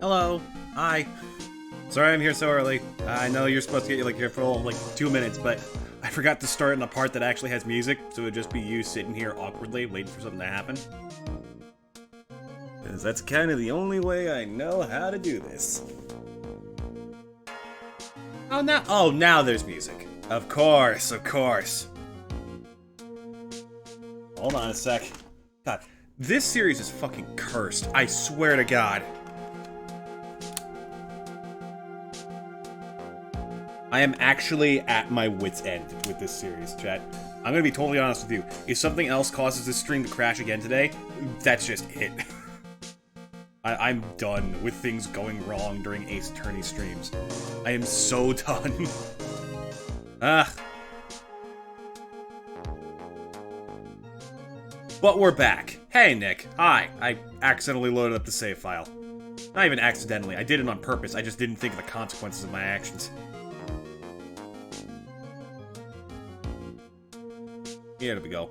Hello. Hi. Sorry I'm here so early. I know you're supposed to get your full 2 minutes, but I forgot to start in the part that actually has music, so it'd just be you sitting here awkwardly waiting for something to happen. Because that's kind of the only way I know how to do this. Oh, now there's music. Of course, of course. Hold on a sec. God, this series is fucking cursed. I swear to God. I am actually at my wit's end with this series, chat. I'm gonna be totally honest with you. If something else causes this stream to crash again today, that's just it. I'm done with things going wrong during Ace Attorney streams. I am so done. But we're back. Hey, Nick. Hi. I accidentally loaded up the save file. Not even accidentally. I did it on purpose. I just didn't think of the consequences of my actions. Here we go.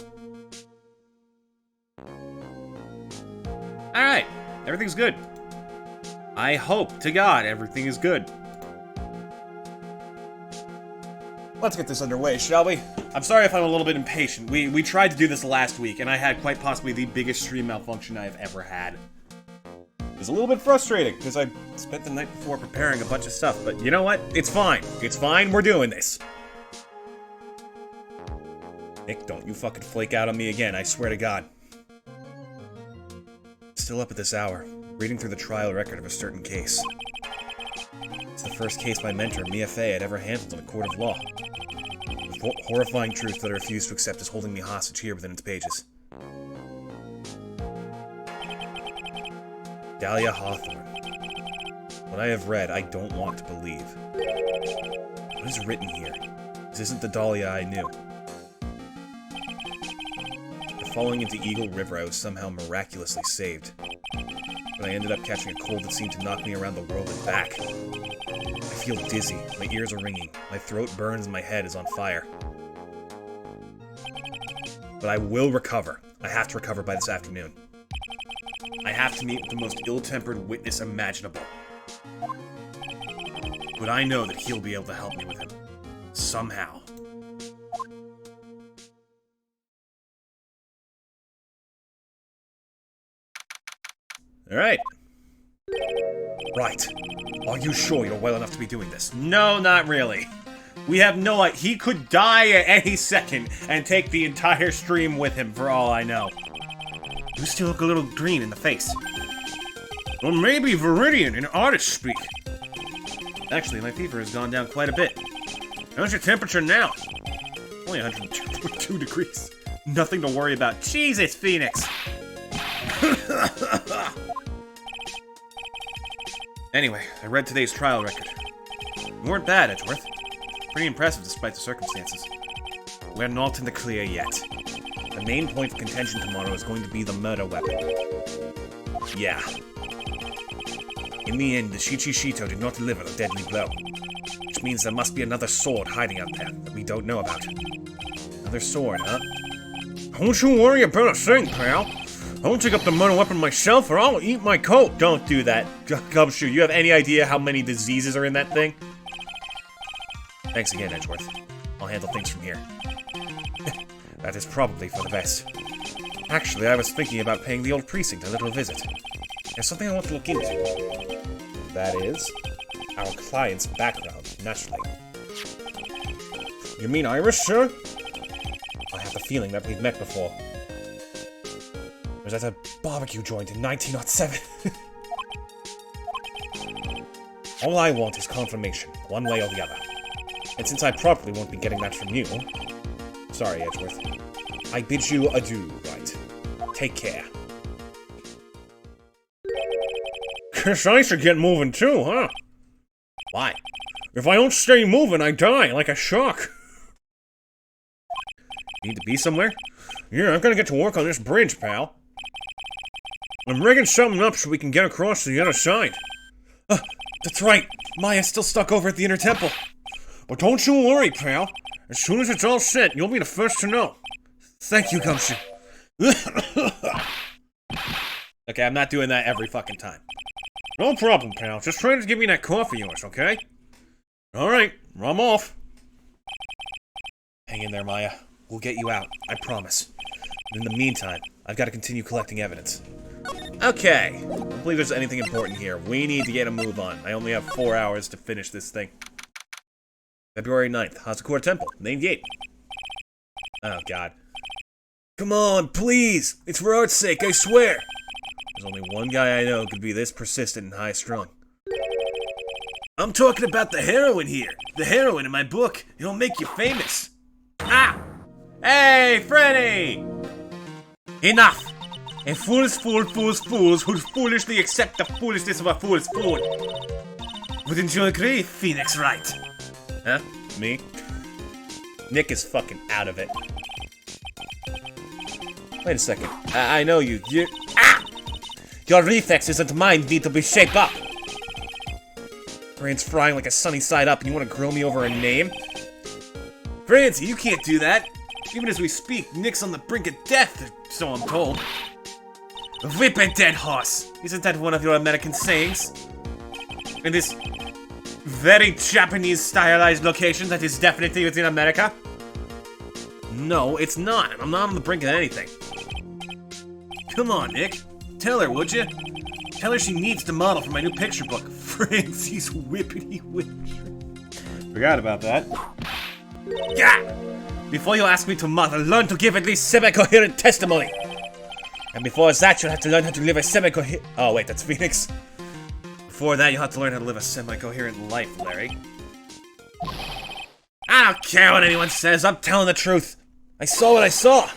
Alright. Everything's good. I hope to God everything is good. Let's get this underway, shall we? I'm sorry if I'm a little bit impatient. We tried to do this last week, and I had quite possibly the biggest stream malfunction I've ever had. It was a little bit frustrating, because I spent the night before preparing a bunch of stuff, but you know what? It's fine. It's fine, we're doing this. Nick, don't you fucking flake out on me again, I swear to God. Still up at this hour, reading through the trial record of a certain case. It's the first case my mentor, Mia Fey, had ever handled in a court of law. The horrifying truth that I refuse to accept is holding me hostage here within its pages. Dahlia Hawthorne. What I have read, I don't want to believe. What is written here? This isn't the Dahlia I knew. After falling into Eagle River, I was somehow miraculously saved. But I ended up catching a cold that seemed to knock me around the world and back. I feel dizzy, my ears are ringing, my throat burns and my head is on fire. But I will recover. I have to recover by this afternoon. I have to meet with the most ill-tempered witness imaginable. But I know that he'll be able to help me with him. Somehow. Alright. Right. Are you sure you're well enough to be doing this? No, not really. We have no idea. He could die at any second and take the entire stream with him, for all I know. You still look a little green in the face. Well, maybe Viridian in artist speak. Actually, my fever has gone down quite a bit. How's your temperature now? Only 102 degrees. Nothing to worry about. Jesus, Phoenix! Anyway, I read today's trial record. You weren't bad, Edgeworth. Pretty impressive despite the circumstances. We're not in the clear yet. The main point of contention tomorrow is going to be the murder weapon. Yeah. In the end, the Shichishito did not deliver the deadly blow. Which means there must be another sword hiding out there that we don't know about. Another sword, huh? Don't you worry about a thing, pal. I'll take up the murder weapon myself or I'll eat my coat. Don't do that. Gumshoe, you have any idea how many diseases are in that thing? Thanks again, Edgeworth. I'll handle things from here. That is probably for the best. Actually, I was thinking about paying the old precinct a little visit. There's something I want to look into. That is, our client's background, naturally. You mean Irish, sir? I have the feeling that we've met before. Was at a barbecue joint in 1907. All I want is confirmation, one way or the other. And since I probably won't be getting that from you... Sorry, Edgeworth. I bid you adieu, right? Take care. Guess I should get moving too, huh? Why? If I don't stay moving, I die, like a shark. Need to be somewhere? Yeah, I've got to get to work on this bridge, pal. I'm rigging something up so we can get across to the other side. That's right. Maya's still stuck over at the Inner Temple. But don't you worry, pal. As soon as it's all set, you'll be the first to know. Thank you, Gumshoe. Okay, I'm not doing that every fucking time. No problem, pal. Just trying to give me that coffee of yours, okay? Alright, I'm off. Hang in there, Maya. We'll get you out, I promise. But in the meantime, I've got to continue collecting evidence. Okay. I don't believe there's anything important here. We need to get a move on. I only have 4 hours to finish this thing. February 9th, Hazakura Temple, main gate. Oh, God. Come on, please! It's for art's sake, I swear! There's only one guy I know who could be this persistent and high-strung. I'm talking about the heroine here. The heroine in my book. It'll make you famous. Ah! Hey, Freddy! Enough! A fool's fool fools fools who foolishly accept the foolishness of a fool's fool. Wouldn't you agree, Phoenix Wright? Huh? Me? Nick is fucking out of it. Wait a second. I know you. Ah! Your reflexes and mine need to be shaped up. Brain's frying like a sunny side up, and you want to grill me over a name? Francie, you can't do that. Even as we speak, Nick's on the brink of death, so I'm told. Whip a dead horse. Isn't that one of your American sayings? In this very Japanese stylized location that is definitely within America? No, it's not. I'm not on the brink of anything. Come on, Nick. Tell her, would you? Tell her she needs the model for my new picture book. Francie's whippity whip. Forgot about that. Yeah! Before you ask me to model, learn to give at least semi-coherent testimony. And before that, you'll have to learn how to live a semi-coherent... Oh, wait, that's Phoenix. Before that, you'll have to learn how to live a semi-coherent life, Larry. I don't care what anyone says, I'm telling the truth. I saw what I saw.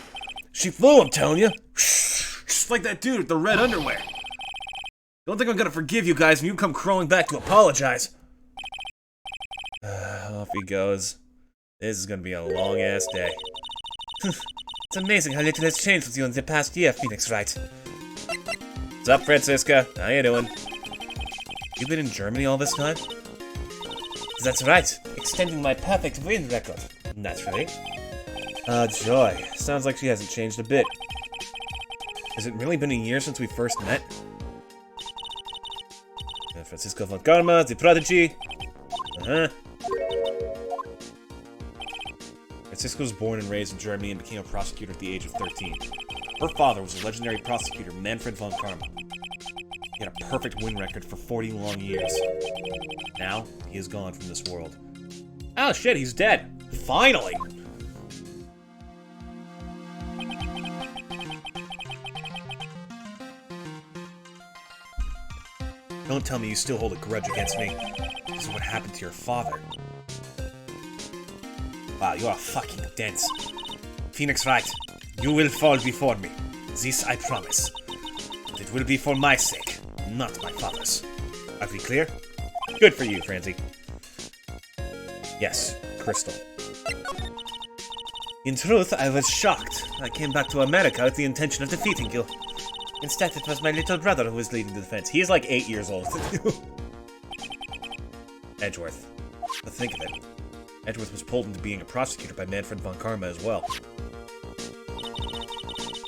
She flew, I'm telling you. Just like that dude with the red underwear. Don't think I'm gonna forgive you guys when you come crawling back to apologize. Off he goes. This is gonna be a long-ass day. It's amazing how little has changed with you in the past year, Phoenix Wright. What's up, Francisca? How you doing? You've been in Germany all this time? That's right. Extending my perfect win record. Naturally. Joy. Sounds like she hasn't changed a bit. Has it really been a year since we first met? Francisco von Karma, the prodigy. Francisco was born and raised in Germany and became a prosecutor at the age of 13. Her father was a legendary prosecutor, Manfred von Karma. He had a perfect win record for 40 long years. Now, he is gone from this world. Oh shit, he's dead! Finally! Don't tell me you still hold a grudge against me. This is what happened to your father. Wow, you are fucking dense. Phoenix Wright, you will fall before me. This I promise. But it will be for my sake, not my father's. Are we clear? Good for you, Francie. Yes, Crystal. In truth, I was shocked. I came back to America with the intention of defeating you. Instead, it was my little brother who was leading the defense. He is like 8 years old. Edgeworth. But think of it. Edgeworth was pulled into being a prosecutor by Manfred von Karma as well.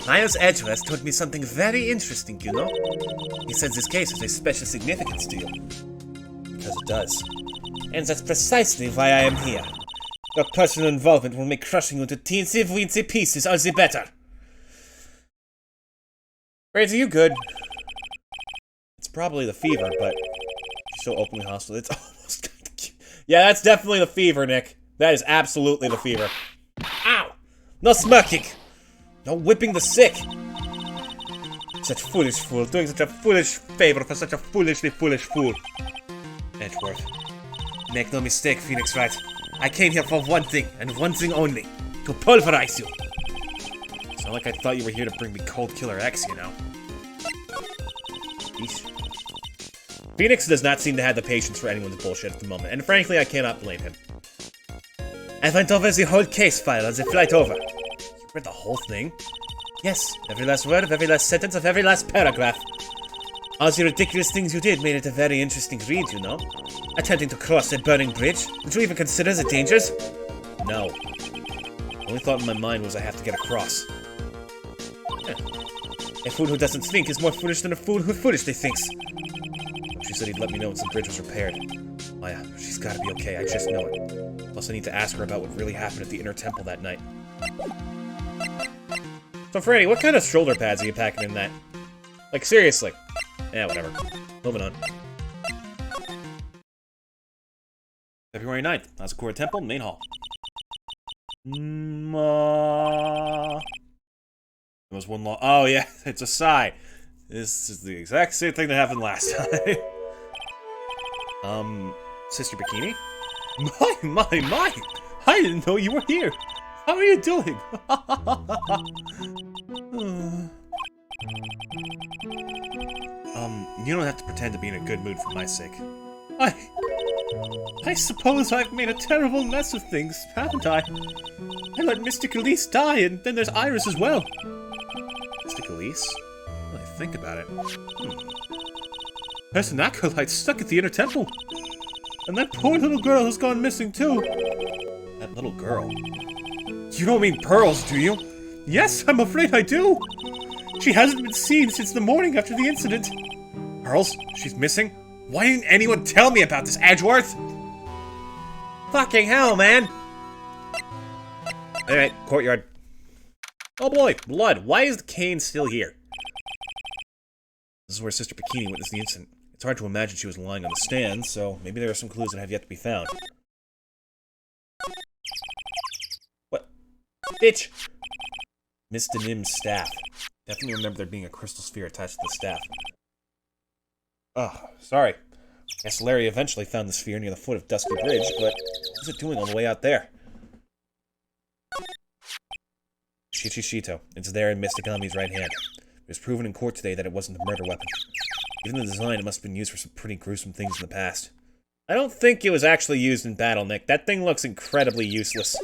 Miles Edgeworth told me something very interesting, you know? He said this case has a special significance to you. Because it does. And that's precisely why I am here. Your personal involvement will make crushing you to teensy-weensy pieces all the better. Braids, are you good? It's probably the fever, but she's so openly hostile. It's almost kind of cute. Yeah, that's definitely the fever, Nick. That is absolutely the fever. Ow! No smirking! No whipping the sick! Such foolish fool, doing such a foolish favor for such a foolishly foolish fool. Edgeworth. Make no mistake, Phoenix Wright. I came here for one thing, and one thing only. To pulverize you. It's not like I thought you were here to bring me Cold Killer X, you know. Eesh. Phoenix does not seem to have the patience for anyone's bullshit at the moment, and frankly, I cannot blame him. I went over the whole case file on the flight over. You read the whole thing? Yes, every last word of every last sentence of every last paragraph. All the ridiculous things you did made it a very interesting read, you know. Attempting to cross a burning bridge. Did you even consider the dangers? No. The only thought in my mind was I have to get across. A fool who doesn't think is more foolish than a fool who foolishly thinks. Don't you said he'd let me know when some bridge was repaired. Oh yeah, she's gotta be okay, I just know it. Plus I need to ask her about what really happened at the inner temple that night. So Franny, what kind of shoulder pads are you packing in that? Like, seriously. Yeah, whatever. Moving on. February 9th, Hazakura Temple, Main Hall. There was one law. Oh, yeah, it's a sigh. This is the exact same thing that happened last time. Sister Bikini? My! I didn't know you were here. How are you doing? You don't have to pretend to be in a good mood for my sake. I suppose I've made a terrible mess of things, haven't I? I let Mystic Elise die, and then there's Iris as well. Mystic Elise? When I think about it. There's an acolyte stuck at the inner temple. And that poor little girl has gone missing too. That little girl? You don't mean Pearls, do you? Yes, I'm afraid I do. She hasn't been seen since the morning after the incident. Pearls? She's missing? Why didn't anyone tell me about this, Edgeworth? Fucking hell, man! Alright, courtyard. Oh boy, blood. Why is the cane still here? This is where Sister Bikini witnessed the incident. It's hard to imagine she was lying on the stand, so maybe there are some clues that have yet to be found. What? Bitch! Miss Denim's staff. Definitely remember there being a crystal sphere attached to the staff. Oh, sorry. Guess Larry eventually found the sphere near the foot of Dusky Bridge, but what was it doing all the way out there? Shichishito. It's there in Mystic Ami's right hand. It was proven in court today that it wasn't a murder weapon. Given the design, it must have been used for some pretty gruesome things in the past. I don't think it was actually used in battle, Nick. That thing looks incredibly useless.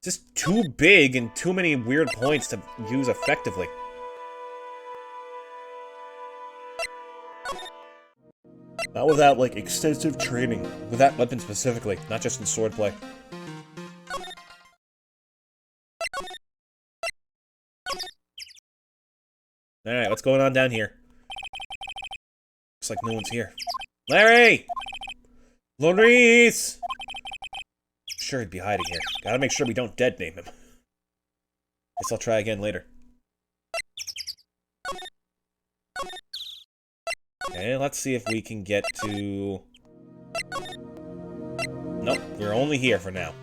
Just too big and too many weird points to use effectively. Not without, like, extensive training. With that weapon specifically, not just in swordplay. Alright, what's going on down here? Looks like no one's here. Larry! Maurice! Sure, he'd be hiding here. Gotta make sure we don't dead name him. Guess I'll try again later. Okay, let's see if we can get to... Nope, we're only here for now.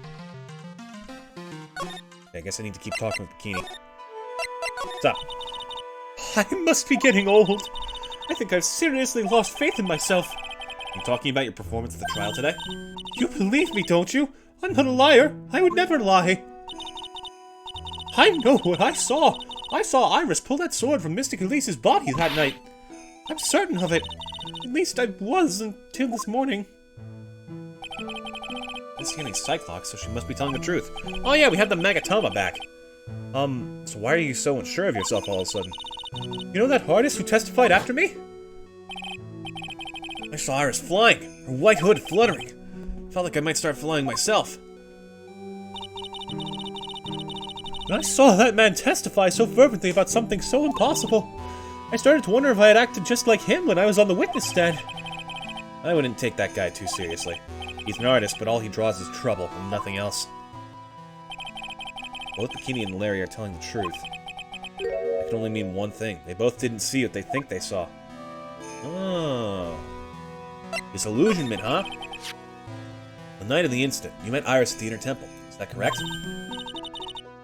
Okay, I guess I need to keep talking with Bikini. What's up? I must be getting old. I think I've seriously lost faith in myself. You talking about your performance at the trial today? You believe me, don't you? I'm not a liar. I would never lie. I know what I saw. I saw Iris pull that sword from Mystic Elise's body that night. I'm certain of it. At least I was until this morning. I didn't see any Cyclops, so she must be telling the truth. Oh yeah, we have the Magatama back. So why are you so unsure of yourself all of a sudden? You know that artist who testified after me? I saw Iris flying, her white hood fluttering. Felt like I might start flying myself. When I saw that man testify so fervently about something so impossible, I started to wonder if I had acted just like him when I was on the witness stand. I wouldn't take that guy too seriously. He's an artist, but all he draws is trouble and nothing else. Both Bikini and Larry are telling the truth. That can only mean one thing. They both didn't see what they think they saw. Oh. Disillusionment, huh? The night of the incident, you met Iris at the Inner Temple. Is that correct?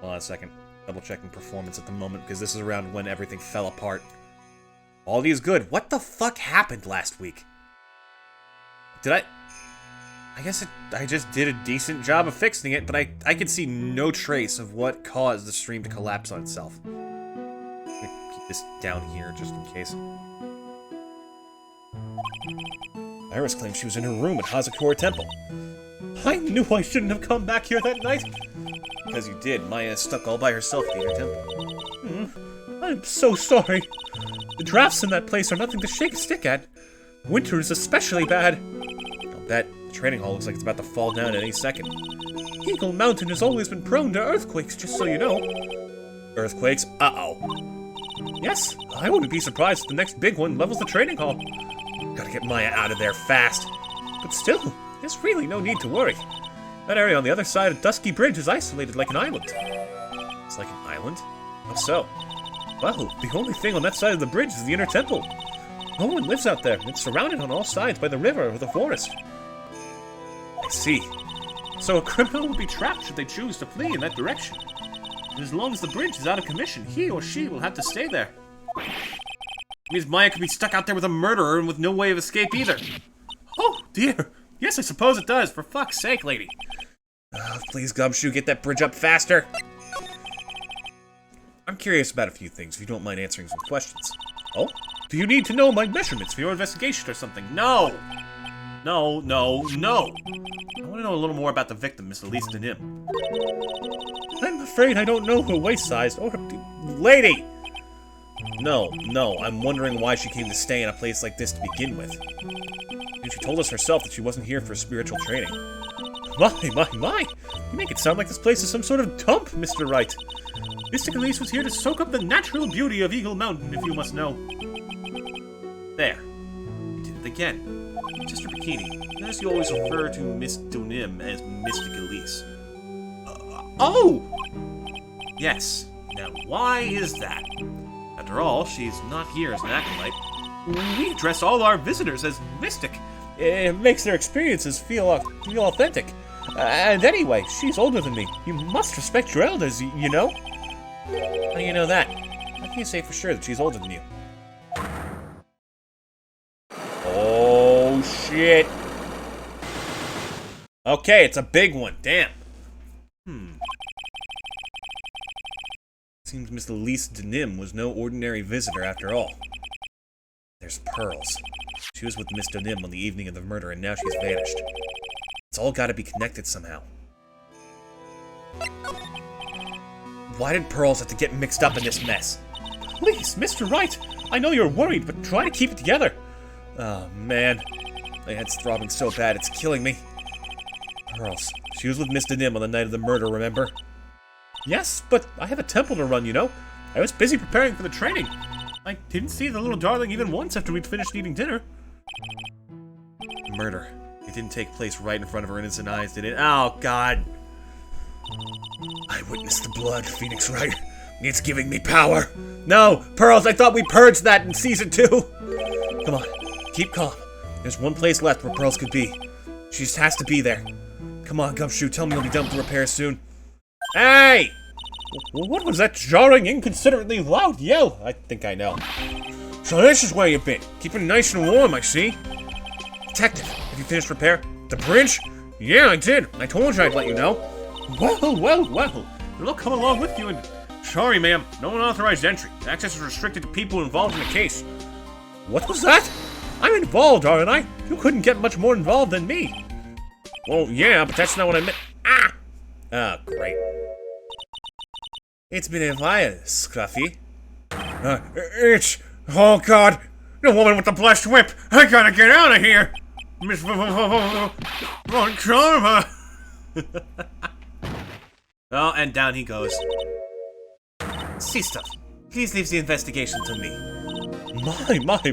Hold on a second. Double-checking performance at the moment, because this is around when everything fell apart. All these good. What the fuck happened last week? I guess I just did a decent job of fixing it, but I could see no trace of what caused the stream to collapse on itself. I'm gonna keep this down here just in case. Iris claims she was in her room at Hazakura Temple. I knew I shouldn't have come back here that night. Because you did. Maya is stuck all by herself at the Inner Temple. I'm so sorry. The drafts in that place are nothing to shake a stick at. Winter is especially bad. I'll bet. The training hall looks like it's about to fall down at any second. Eagle Mountain has always been prone to earthquakes, just so you know. Earthquakes? Uh-oh. Yes, I wouldn't be surprised if the next big one levels the training hall. Gotta get Maya out of there fast. But still, there's really no need to worry. That area on the other side of Dusky Bridge is isolated like an island. It's like an island? How so? Well, the only thing on that side of the bridge is the inner temple. No one lives out there. It's surrounded on all sides by the river or the forest. I see. So a criminal will be trapped should they choose to flee in that direction. And as long as the bridge is out of commission, he or she will have to stay there. It means Maya could be stuck out there with a murderer and with no way of escape either. Oh, dear. Yes, I suppose it does. For fuck's sake, lady. Please, Gumshoe, get that bridge up faster. I'm curious about a few things, if you don't mind answering some questions. Oh? Do you need to know my measurements for your investigation or something? No! No, no, no! I want to know a little more about the victim, Miss Elise Denim. I'm afraid I don't know her waist size or her... Lady! No, I'm wondering why she came to stay in a place like this to begin with. And she told us herself that she wasn't here for spiritual training. My! You make it sound like this place is some sort of dump, Mr. Wright. Mystic Elise was here to soak up the natural beauty of Eagle Mountain, if you must know. There. You did it again. Sister Bikini, notice you always refer to Miss Donim as Mystic Elise. Oh! Yes. Now, why is that? After all, she's not here as an acolyte. We address all our visitors as Mystic. It makes their experiences feel authentic. And anyway, she's older than me. You must respect your elders, you know? How do you know that? How can you say for sure that she's older than you? Oh, shit. Okay, it's a big one. Damn. Seems Miss Elise Denim was no ordinary visitor after all. There's Pearls. She was with Miss Denim on the evening of the murder, and now she's vanished. It's all gotta be connected somehow. Why did Pearls have to get mixed up in this mess? Please, Mr. Wright! I know you're worried, but try to keep it together. Oh, man. My head's throbbing so bad, it's killing me. Pearls. She was with Miss Denim on the night of the murder, remember? Yes, but I have a temple to run, you know. I was busy preparing for the training. I didn't see the little darling even once after we'd finished eating dinner. Murder. It didn't take place right in front of her innocent eyes, did it? Oh, God. I witnessed the blood, Phoenix Wright. It's giving me power. No, Pearls, I thought we purged that in Season 2. Come on, keep calm. There's one place left where Pearls could be. She just has to be there. Come on, Gumshoe, tell me you'll be done with the repairs soon. Hey! What was that jarring, inconsiderately loud yell? I think I know. So this is where you've been. Keeping it nice and warm, I see. Detective, have you finished repair? The bridge? Yeah, I did. I told you I'd let you know. Well. They'll come along with you and... Sorry, ma'am. No unauthorized entry. Access is restricted to people involved in the case. What was that? I'm involved, aren't I? You couldn't get much more involved than me. Well, yeah, but that's not what I meant. Ah! Oh, great. It's been a while, Scruffy. Oh, God! The woman with the blessed whip! I gotta get out of here! Miss Von Karma! Oh, and down he goes. Sister, please leave the investigation to me.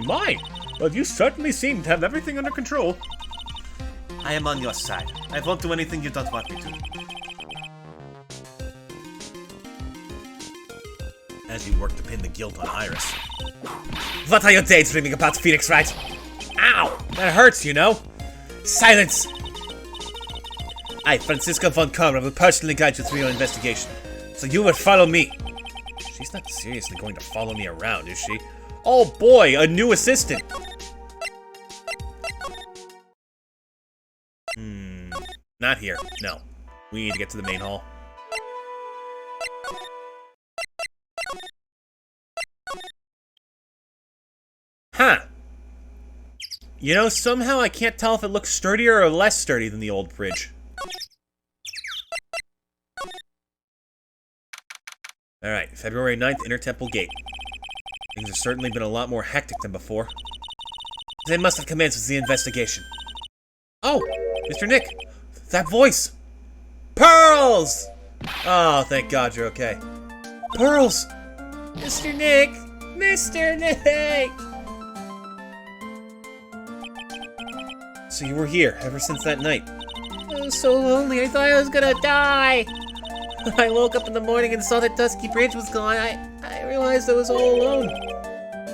My! But you certainly seem to have everything under control. I am on your side. I won't do anything you don't want me to. As you work to pin the guilt on Iris. What are you daydreaming about, Phoenix Wright? Ow! That hurts, you know. Silence! I, Francisco von Karma, will personally guide you through your investigation. So you will follow me. She's not seriously going to follow me around, is she? Oh boy, a new assistant! Not here. No. We need to get to the main hall. Huh. You know, somehow I can't tell if it looks sturdier or less sturdy than the old bridge. Alright, February 9th, Inner Temple Gate. Things have certainly been a lot more hectic than before. They must have commenced with the investigation. Oh! Mr. Nick! That voice! Pearls! Oh, thank God you're okay. Pearls! Mr. Nick! Mr. Nick! So you were here ever since that night? I was so lonely, I thought I was gonna die! I woke up in the morning and saw that Dusky Bridge was gone. I realized I was all alone.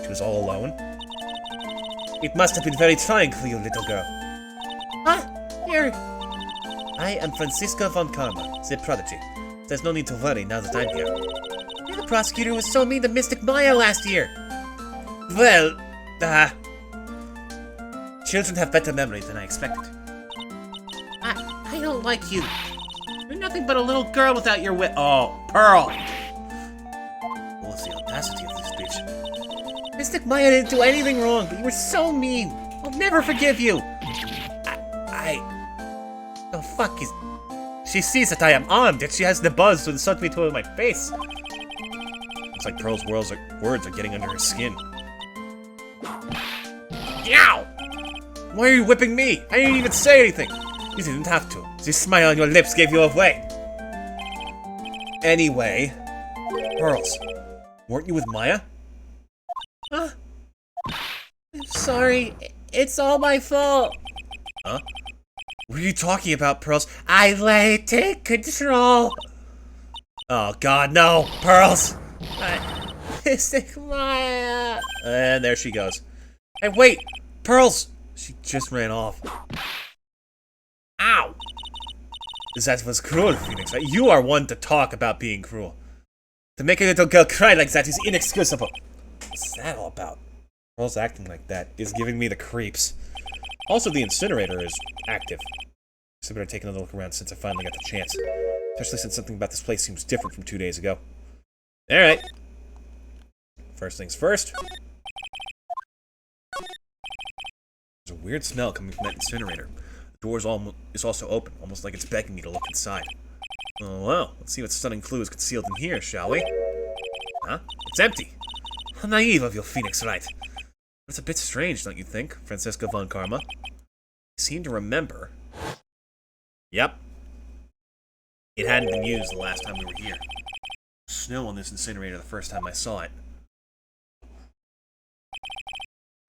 She was all alone? It must have been very trying for you, little girl. Here. I am Francisco von Karma, the prodigy. There's no need to worry now that I'm here. You're the prosecutor who was so mean to Mystic Maya last year. Well, children have better memory than I expected. I don't like you. You're nothing but a little girl without your wit. Oh, Pearl! What was the audacity of this bitch? Mystic Maya didn't do anything wrong, but you were so mean. I'll never forgive you. The fuck is... She sees that I am armed, yet she has the buzz to insult me to my face. Looks like Pearl's words are getting under her skin. Yow! Why are you whipping me? I didn't even say anything. You didn't have to. The smile on your lips gave you away. Anyway, Pearls, weren't you with Maya? I'm sorry. It's all my fault. Huh? What are you talking about, Pearls? I let it take control. Oh god, no! Pearls! Mystic Maya. And there she goes. Hey, wait! Pearls! She just ran off. Ow! That was cruel, Phoenix. You are one to talk about being cruel. To make a little girl cry like that is inexcusable. What's that all about? Pearls acting like that is giving me the creeps. Also, the incinerator is active. So I better take another look around since I finally got the chance. Especially since something about this place seems different from 2 days ago. Alright. First things first. There's a weird smell coming from that incinerator. The door is also open, almost like it's begging me to look inside. Oh well, let's see what stunning clue is concealed in here, shall we? Huh? It's empty! How naive of you, Phoenix Wright. It's a bit strange, don't you think, Francisco von Karma? I seem to remember. Yep. It hadn't been used the last time we were here. Snow on this incinerator the first time I saw it.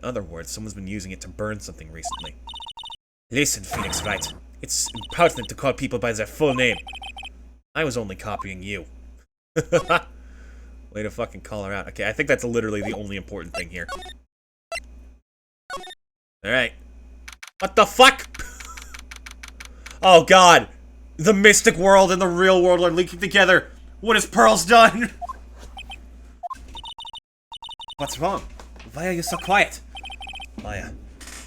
In other words, someone's been using it to burn something recently. Listen, Phoenix Wright. It's impertinent to call people by their full name. I was only copying you. Way to fucking call her out. Okay, I think that's literally the only important thing here. Alright. What the fuck? Oh god! The mystic world and the real world are linking together! What has Pearls done? What's wrong? Why are you so quiet? Maya,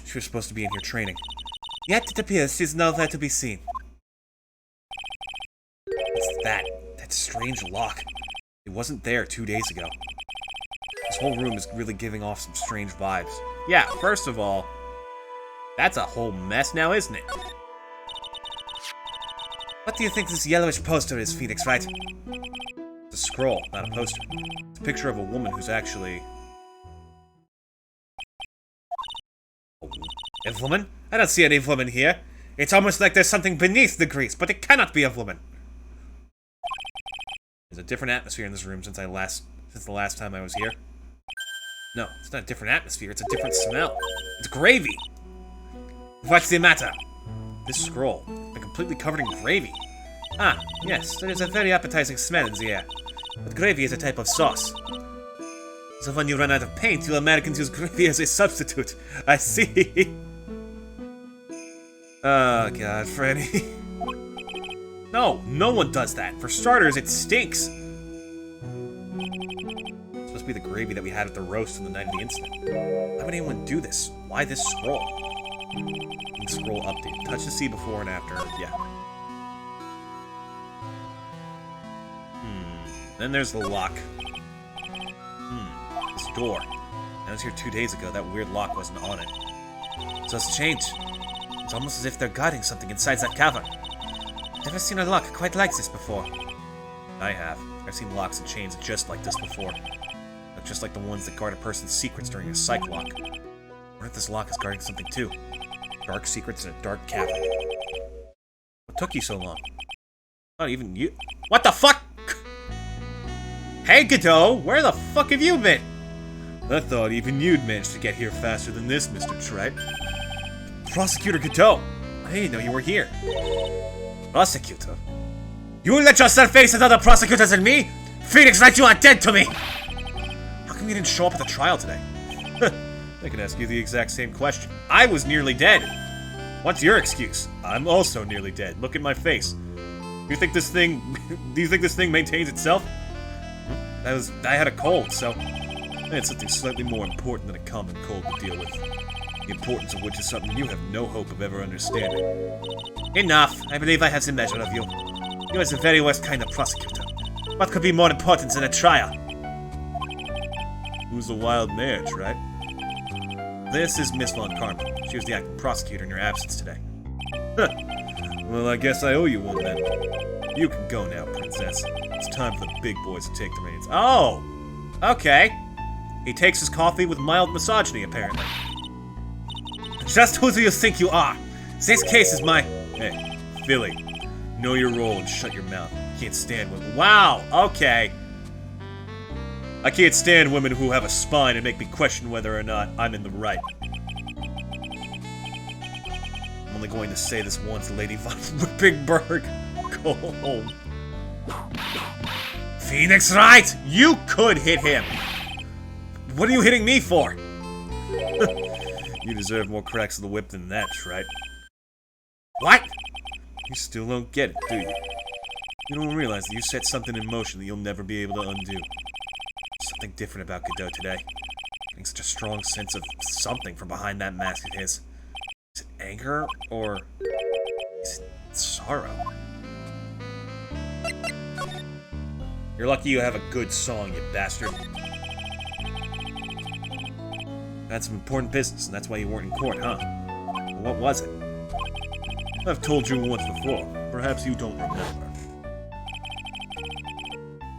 she was supposed to be in here training. Yet it appears she's nowhere to be seen. What's that? That strange lock. It wasn't there 2 days ago. This whole room is really giving off some strange vibes. Yeah, first of all, that's a whole mess now, isn't it? What do you think this yellowish poster is, Phoenix Wright? It's a scroll, not a poster. It's a picture of a woman who's actually... A woman? I don't see any woman here. It's almost like there's something beneath the grease, but it cannot be a woman. There's a different atmosphere in this room since the last time I was here. No, it's not a different atmosphere, it's a different smell. It's gravy! What's the matter? This scroll has been completely covered in gravy. Ah, yes, there is a very appetizing smell in the air. But gravy is a type of sauce. So when you run out of paint, you Americans use gravy as a substitute. I see. Oh god, Freddy. No, no one does that. For starters, it stinks. It's supposed to be the gravy that we had at the roast on the night of the incident. Why would anyone do this? Why this scroll? And scroll update. Touch to see before and after. Yeah. Then there's the lock. This door. I was here 2 days ago. That weird lock wasn't on it. So it's changed. It's almost as if they're guarding something inside that cavern. Never seen a lock quite like this before. I have. I've seen locks and chains just like this before. But just like the ones that guard a person's secrets during a psych lock. What if this lock is guarding something too? Dark secrets in a dark cavern. What took you so long? Not even you. What the fuck? Hey, Godot! Where the fuck have you been? I thought even you'd managed to get here faster than this, Mr. Trite. Prosecutor Godot! I didn't know you were here. Prosecutor? You let yourself face another prosecutors than me? Phoenix Wright, you are dead to me! How come you didn't show up at the trial today? I can ask you the exact same question. I was nearly dead. What's your excuse? I'm also nearly dead. Look at my face. You think this thing... do you think this thing maintains itself? I had a cold, so... I had something slightly more important than a common cold to deal with. The importance of which is something you have no hope of ever understanding. Enough! I believe I have some measure of you. You are the very worst kind of prosecutor. What could be more important than a trial? Who's the wild mare, right? This is Miss Von Carmel. She was the acting prosecutor in your absence today. Well, I guess I owe you one then. You can go now, Princess. It's time for the big boys to take the reins. Oh! Okay. He takes his coffee with mild misogyny, apparently. Just who do you think you are? This case is my... Hey, Philly. Know your role and shut your mouth. Can't stand women. Wow, okay. I can't stand women who have a spine and make me question whether or not I'm in the right. I'm only going to say this once, Lady Von Whippingberg. Go home. Phoenix Wright! You could hit him! What are you hitting me for? You deserve more cracks of the whip than that, right? What? You still don't get it, do you? You don't realize that you set something in motion that you'll never be able to undo. Something different about Godot today. Getting such a strong sense of something from behind that mask of his. Is it anger, or is it sorrow? You're lucky you have a good song, you bastard. Had some important business, and that's why you weren't in court, huh? Well, what was it? I've told you once before. Perhaps you don't remember.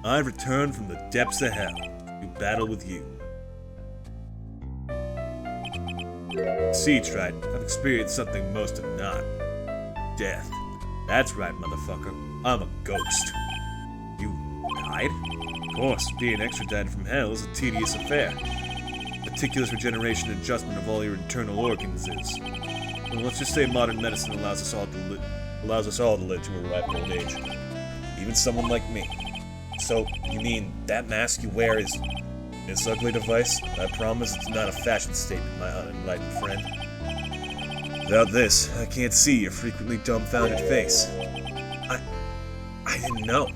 I returned from the depths of hell to battle with you. See, Trite, I've experienced something most have not. Death. That's right, motherfucker. I'm a ghost. You died? Of course, being extradited from hell is a tedious affair. Meticulous regeneration and adjustment of all your internal organs is. Well, let's just say modern medicine allows us all to live to a ripe old age. Even someone like me. So, you mean that mask you wear is this ugly device? I promise it's not a fashion statement, my unenlightened friend. Without this, I can't see your frequently dumbfounded face. I didn't know.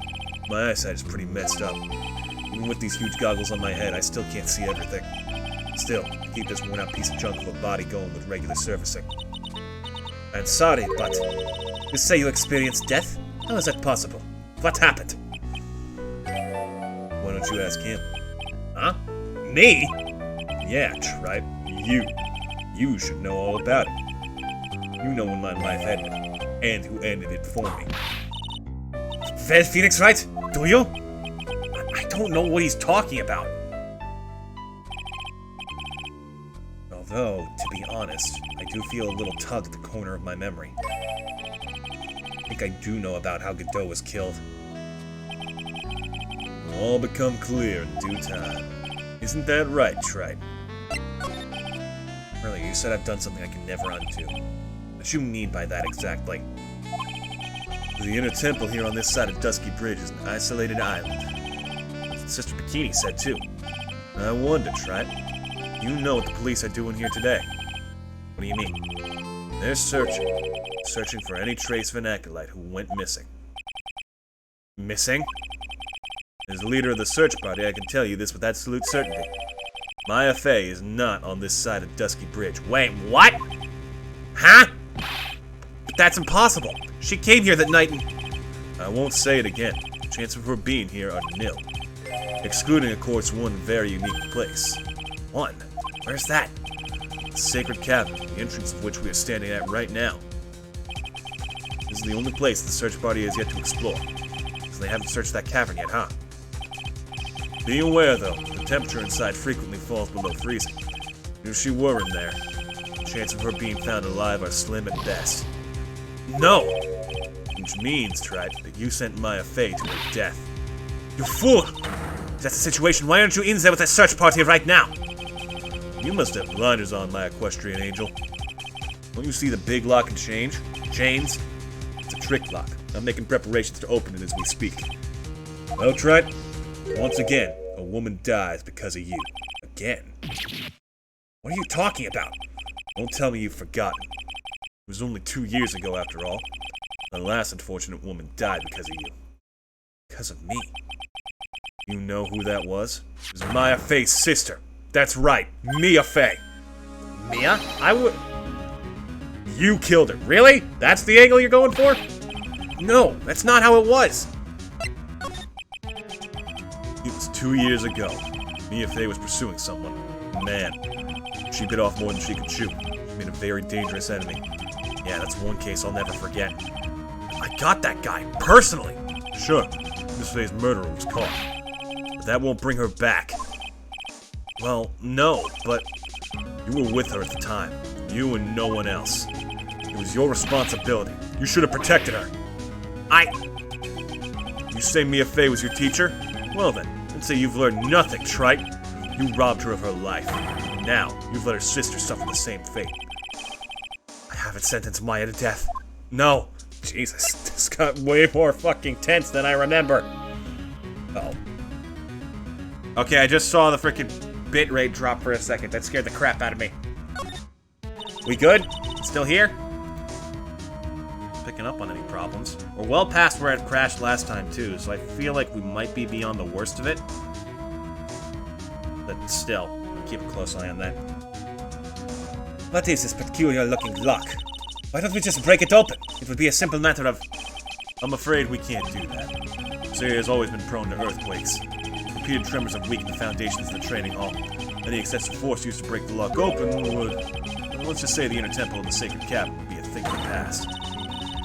My eyesight is pretty messed up. Even with these huge goggles on my head, I still can't see everything. Still, I keep this worn-out piece of junk of a body going with regular servicing. I'm sorry, but... You say you experienced death? How is that possible? What happened? Why don't you ask him? Huh? Me? Yeah, Tripe. You should know all about it. You know when my life ended, and who ended it for me. Well, Phoenix Wright? Do you? I don't know what he's talking about. Although, to be honest, I do feel a little tug at the corner of my memory. I think I do know about how Godot was killed. It'll all become clear in due time. Isn't that right, Trite? Really, you said I've done something I can never undo. What do you mean by that exactly? The inner temple here on this side of Dusky Bridge is an isolated island. That's what Sister Bikini said too. I wonder, Trite. You know what the police are doing here today. What do you mean? They're searching for any trace of an acolyte who went missing. Missing? As the leader of the search party, I can tell you this with absolute certainty. Maya Fey is not on this side of Dusky Bridge. Wait, what? Huh? But that's impossible. She came here that night and... I won't say it again. The chances of her being here are nil. Excluding, of course, one very unique place. One? Where's that? The Sacred Cavern, the entrance of which we are standing at right now. This is the only place the search party has yet to explore. So they haven't searched that cavern yet, huh? Be aware, though, the temperature inside frequently falls below freezing. If she were in there, the chances of her being found alive are slim at best. No! Which means, Tripe, that you sent Maya Fey to her death. You fool! If that's the situation, why aren't you in there with the search party right now? You must have blinders on, my equestrian angel. Don't you see the big lock and chains? It's a trick lock. I'm making preparations to open it as we speak. Well, Trent, once again, a woman dies because of you. Again. What are you talking about? Don't tell me you've forgotten. It was only 2 years ago, after all. The last unfortunate woman died because of you. Because of me. You know who that was? It was Maya Fey's sister. That's right, Mia Fey. Mia? You killed her. Really? That's the angle you're going for? No, that's not how it was. It was 2 years ago. Mia Fey was pursuing someone. A man. She bit off more than she could chew. She made a very dangerous enemy. Yeah, that's one case I'll never forget. I got that guy, personally. Sure, Miss Fey's murderer was caught. But that won't bring her back. Well, no, but you were with her at the time. You and no one else. It was your responsibility. You should have protected her. You say Mia Fey was your teacher? Well then, I'd say you've learned nothing, trite. You robbed her of her life. Now, you've let her sister suffer the same fate. I haven't sentenced Maya to death. No. Jesus, this got way more fucking tense than I remember. Uh-oh. Okay, I just saw the frickin' bitrate drop for a second. That scared the crap out of me. We good? Still here? Picking up on any problems. We're well past where it crashed last time too, so I feel like we might be beyond the worst of it. But still, keep a close eye on that. What is this peculiar-looking lock? Why don't we just break it open? It would be a simple matter of... I'm afraid we can't do that. Syria has always been prone to earthquakes. Repeated tremors have weakened the foundations of the training hall. Any excessive force used to break the lock open would... let's just say the inner temple of the sacred cavern would be a thing of the past.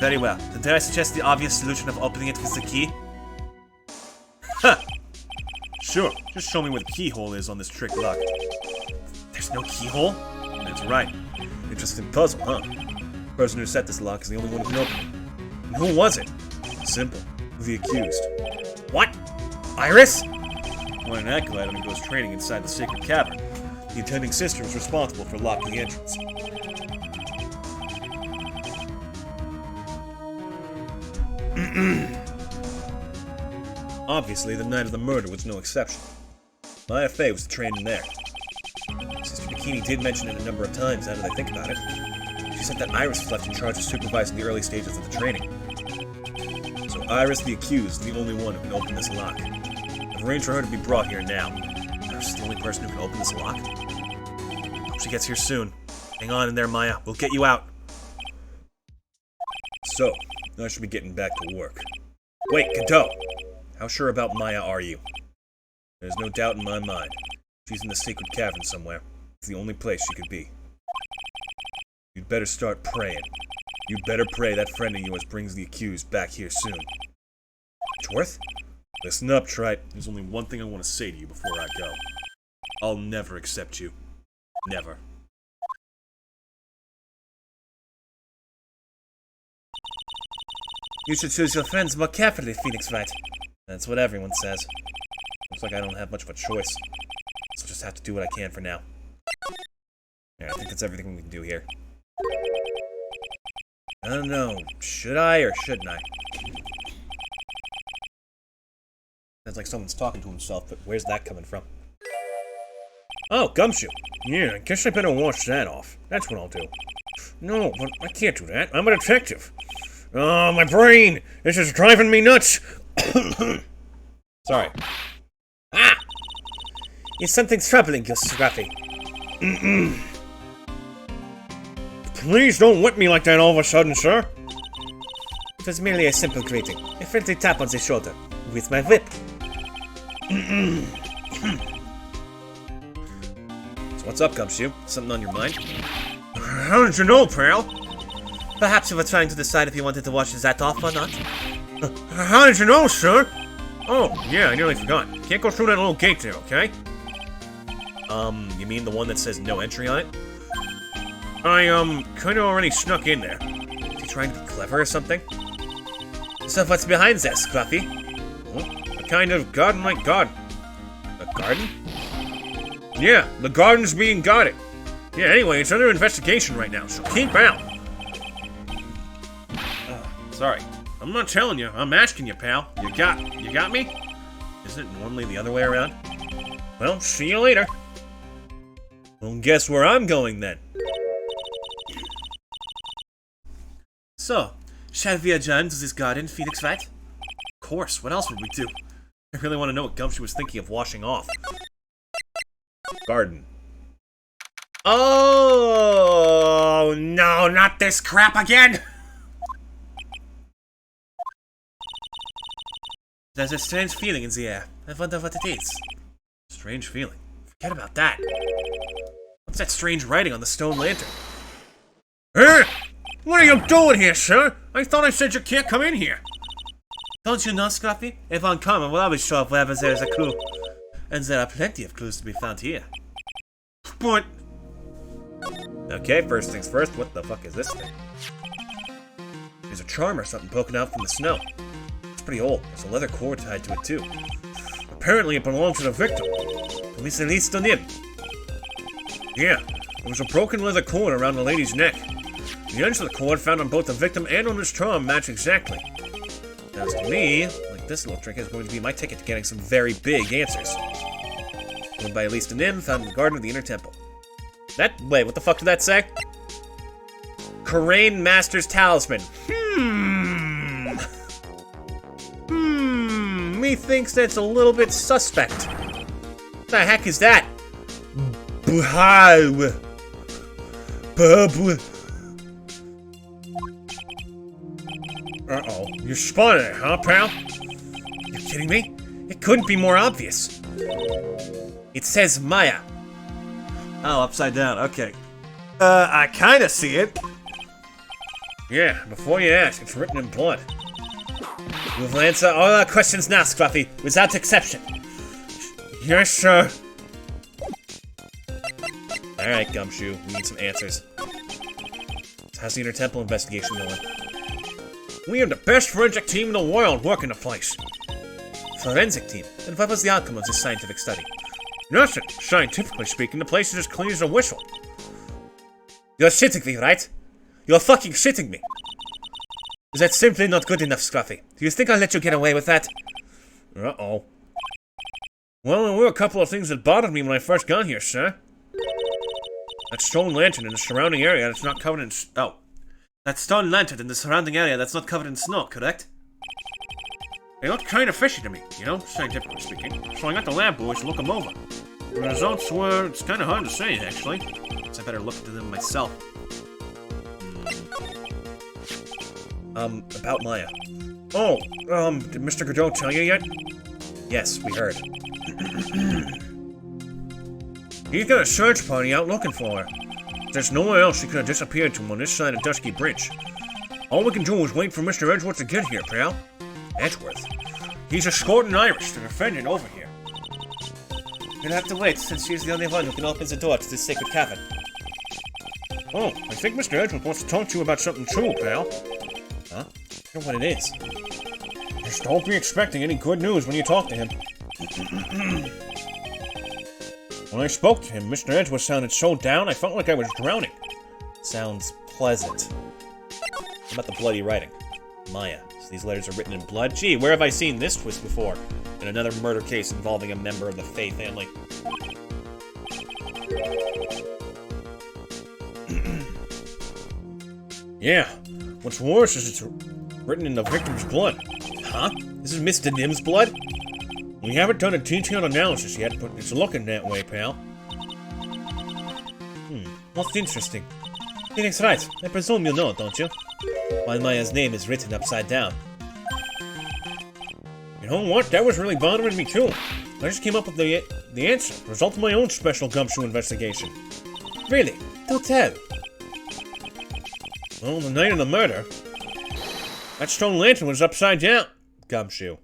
Very well. Then dare I suggest the obvious solution of opening it with the key? Huh! Sure. Just show me where the keyhole is on this trick lock. There's no keyhole? That's right. Interesting puzzle, huh? The person who set this lock is the only one who can open it. And who was it? Simple. The accused. What? Iris? When an acolyte undergoes training inside the sacred cavern, the attending sister is responsible for locking the entrance. Obviously, the night of the murder was no exception. Maya Fey was trained in there. Sister Bikini did mention it a number of times now that I think about it. She said that Iris was left in charge of supervising the early stages of the training. So Iris, the accused, is the only one who can open this lock. I've arranged for her to be brought here now. Iris is the only person who can open this lock. Hope she gets here soon. Hang on in there, Maya. We'll get you out. So, I should be getting back to work. Wait, Kato! How sure about Maya are you? There's no doubt in my mind. She's in the sacred cavern somewhere. It's the only place she could be. You'd better start praying. You'd better pray that friend of yours brings the accused back here soon. Edgeworth? Listen up, Trite. There's only one thing I want to say to you before I go. I'll never accept you. Never. You should choose your friends more carefully, Phoenix Wright. That's what everyone says. Looks like I don't have much of a choice. So I'll just have to do what I can for now. Yeah, I think that's everything we can do here. I don't know. Should I or shouldn't I? Sounds like someone's talking to himself, but where's that coming from? Oh, Gumshoe. Yeah, I guess I better wash that off. That's what I'll do. No, but I can't do that. I'm a detective. Oh, my brain! This is driving me nuts! Sorry. Ah! Is something troubling you, Scruffy? Please don't whip me like that all of a sudden, sir. It was merely a simple greeting. A friendly tap on the shoulder. With my whip. So what's up, Gumshoe? Something on your mind? How did you know, pal? Perhaps you were trying to decide if you wanted to wash that off or not. How did you know, sir? Oh, yeah, I nearly forgot. Can't go through that little gate there, okay? You mean the one that says no entry on it? I, kinda already snuck in there. Is he trying to be clever or something? So what's behind this, Scruffy? Oh, a kind of garden-like garden. A garden? Yeah, the garden's being guarded. Yeah, anyway, it's under investigation right now, so keep out. Sorry. I'm not telling you, I'm asking you, pal. You got me? Isn't it normally the other way around? Well, see you later. Well, guess where I'm going then? So, shall we adjourn to this garden, Phoenix, right? Of course, what else would we do? I really want to know what Gumshoe was thinking of washing off. Garden. Oh, no, not this crap again! There's a strange feeling in the air. I wonder what it is. Strange feeling? Forget about that. What's that strange writing on the stone lantern? What are you doing here, sir? I thought I said you can't come in here. Don't you know, Scruffy? If uncommon, we'll always show up wherever there's a clue. And there are plenty of clues to be found here. But... Okay, first things first, what the fuck is this thing? There's a charm or something poking out from the snow. It's pretty old. There's a leather cord tied to it, too. Apparently it belonged to the victim. Police released on him. Yeah, there was a broken leather cord around the lady's neck. The ends of the cord found on both the victim and on his charm match exactly. Sounds to me like this little trick is going to be my ticket to getting some very big answers. Owned by Elise Nim, found in the garden of the inner temple. Wait, what the fuck did that say? Karain Master's Talisman. Methinks that's a little bit suspect. What the heck is that? Uh-oh. You're spotting it, huh, pal? You kidding me? It couldn't be more obvious. It says Maya. Oh, upside down. Okay. I kinda see it. Yeah, before you ask, it's written in blood. You will answer all our questions now, Scruffy, without exception. Yes, sir. Alright, Gumshoe, we need some answers. How's the Inner Temple investigation going? We have the best forensic team in the world working the place. Forensic team? And what was the outcome of this scientific study? Nothing. Scientifically speaking, the place is as clean as a whistle. You're shitting me, right? You're fucking shitting me. Is that simply not good enough, Scruffy? Do you think I'll let you get away with that? Uh-oh. Well, there were a couple of things that bothered me when I first got here, sir. That stone lantern in the surrounding area that's not covered in... Oh. That stone lantern in the surrounding area that's not covered in snow, correct? They look kind of fishy to me, you know, scientifically speaking. So I got the lab boys to look them over. The results were... It's kind of hard to say, actually. Guess I better look into them myself. About Maya. Oh, did Mr. Godot tell you yet? Yes, we heard. He's got a search party out looking for her. There's nowhere else she could have disappeared to on this side of Dusky Bridge. All we can do is wait for Mr. Edgeworth to get here, pal. Edgeworth? He's escorting Iris to defend it over here. You'll have to wait, since she's the only one who can open the door to this sacred cavern. Oh, I think Mr. Edgeworth wants to talk to you about something too, pal. Huh? I don't know what it is. Just don't be expecting any good news when you talk to him. When I spoke to him, Mr. Edgeworth sounded so down, I felt like I was drowning. Sounds pleasant. What about the bloody writing? Maya. So these letters are written in blood? Gee, where have I seen this twist before? In another murder case involving a member of the Faye family. Yeah. What's worse is it's written in the victim's blood. Huh? This is Mr. Nim's blood? We haven't done a detailed analysis yet, but it's looking that way, pal. Most interesting. Phoenix right. I presume you know, don't you? While Maya's name is written upside down. You know what? That was really bothering me too. I just came up with the answer. Result of my own special Gumshoe investigation. Really? Do tell. Well, the night of the murder, that stone lantern was upside down. Gumshoe.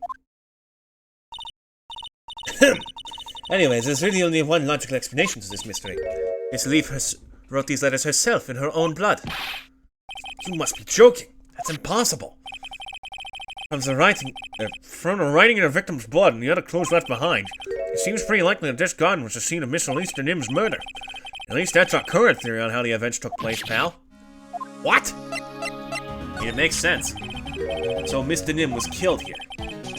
Anyways, there's really only one logical explanation to this mystery. Miss Leaf wrote these letters herself in her own blood. You must be joking. That's impossible. From the writing in a victim's blood and the other clues left behind, it seems pretty likely that this garden was the scene of Miss Elisa Nim's murder. At least that's our current theory on how the events took place, pal. What? It makes sense. So Mr. Nim was killed here.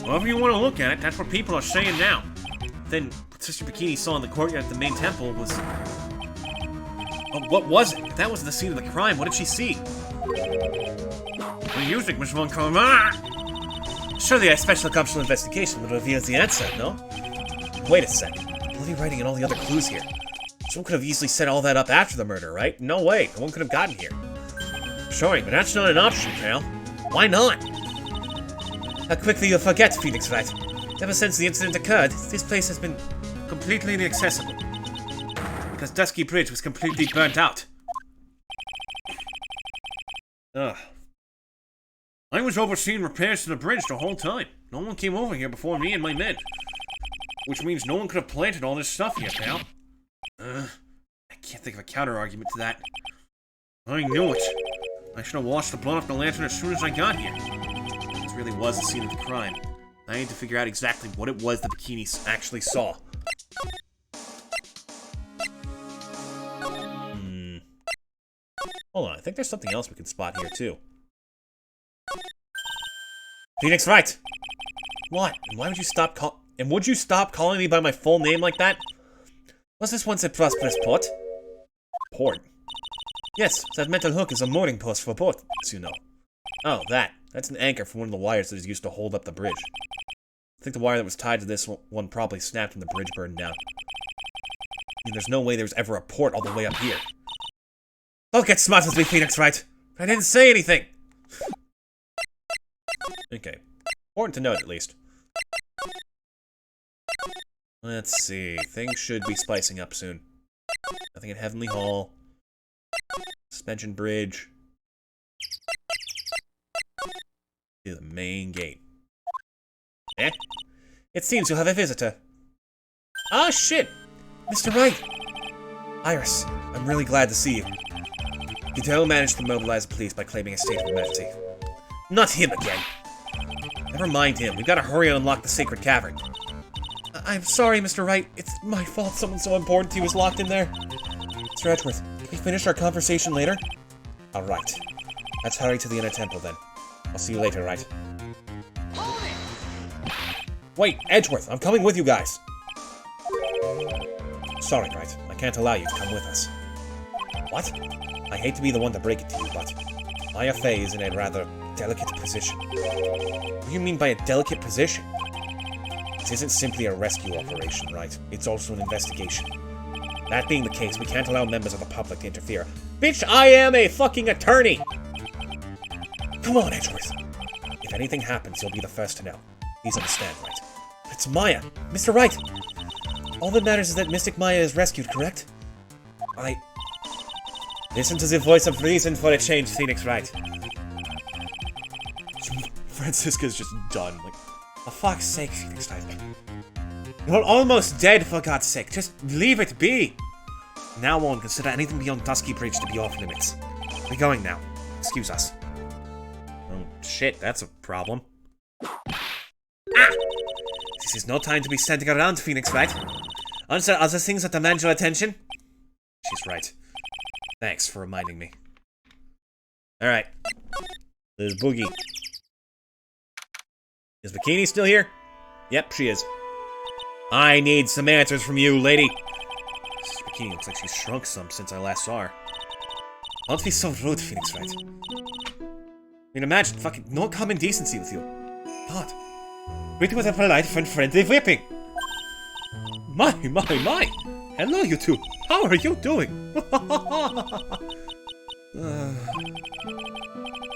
However you want to look at it, that's what people are saying now. Then, what Sister Bikini saw in the courtyard at the main temple was... Oh, what was it? If that wasn't the scene of the crime, what did she see? What do you think, Miss Von Karma? Surely a special commercial investigation would reveal the answer, no? Wait a sec. Bloody writing and all the other clues here. Someone could have easily set all that up after the murder, right? No way. No one could have gotten here. Sorry, but that's not an option, pal. Why not? How quickly you'll forget, Phoenix Wright. Ever since the incident occurred, this place has been completely inaccessible. Because Dusky Bridge was completely burnt out. Ugh. I was overseeing repairs to the bridge the whole time. No one came over here before me and my men. Which means no one could have planted all this stuff here, pal. I can't think of a counter-argument to that. I knew it. I should have washed the blood off the lantern as soon as I got here. This really was the scene of the crime. I need to figure out exactly what it was the Bikini actually saw. Hold on, I think there's something else we can spot here, too. Phoenix Wright! What? And why would you stop would you stop calling me by my full name like that? Was this once a prosperous port? Port? Yes, that metal hook is a mooring post for boats, you know. Oh, that's an anchor for one of the wires that is used to hold up the bridge. I think the wire that was tied to this one probably snapped when the bridge burned down. I mean, there's no way there was ever a port all the way up here. Don't get smart with me, Phoenix Wright. I didn't say anything. Okay. Important to note, at least. Let's see. Things should be spicing up soon. Nothing at Heavenly Hall. Suspension Bridge. To the main gate. Eh? It seems you'll have a visitor. Ah, shit! Mr. Wright! Iris, I'm really glad to see you. Guido managed to mobilize the police by claiming a state of emergency. Not him again! Never mind him. We've got to hurry and unlock the sacred cavern. I'm sorry, Mr. Wright. It's my fault someone so important to you was locked in there. Mr. Edgeworth, can we finish our conversation later? Alright. Let's hurry to the inner temple then. I'll see you later, Wright. Wait, Edgeworth, I'm coming with you guys. Sorry, Wright. I can't allow you to come with us. What? I hate to be the one to break it to you, but IFA is in a rather delicate position. What do you mean by a delicate position? This isn't simply a rescue operation, right? It's also an investigation. That being the case, we can't allow members of the public to interfere. Bitch, I am a fucking attorney! Come on, Edgeworth. If anything happens, you'll be the first to know. Please understand, right? It's Maya! Mr. Wright! All that matters is that Mystic Maya is rescued, correct? Listen to the voice of reason for a change, Phoenix Wright. Francisca's just done. Like, for fuck's sake, Phoenix Wright. You're almost dead, for God's sake. Just leave it be. Now on, consider anything beyond Dusky Bridge to be off limits. We're going now. Excuse us. Oh, shit, that's a problem. Ah! This is no time to be standing around, Phoenix Wright. Answer other things that demand your attention. She's right. Thanks for reminding me. Alright. There's Boogie. Is Bikini still here? Yep, she is. I need some answers from you, lady. This Bikini looks like she's shrunk some since I last saw her. Don't be so rude, Phoenix Wright. I mean, imagine, fucking no common decency with you. God. Greet with a polite and friendly whipping. My. Hello, you two. How are you doing? The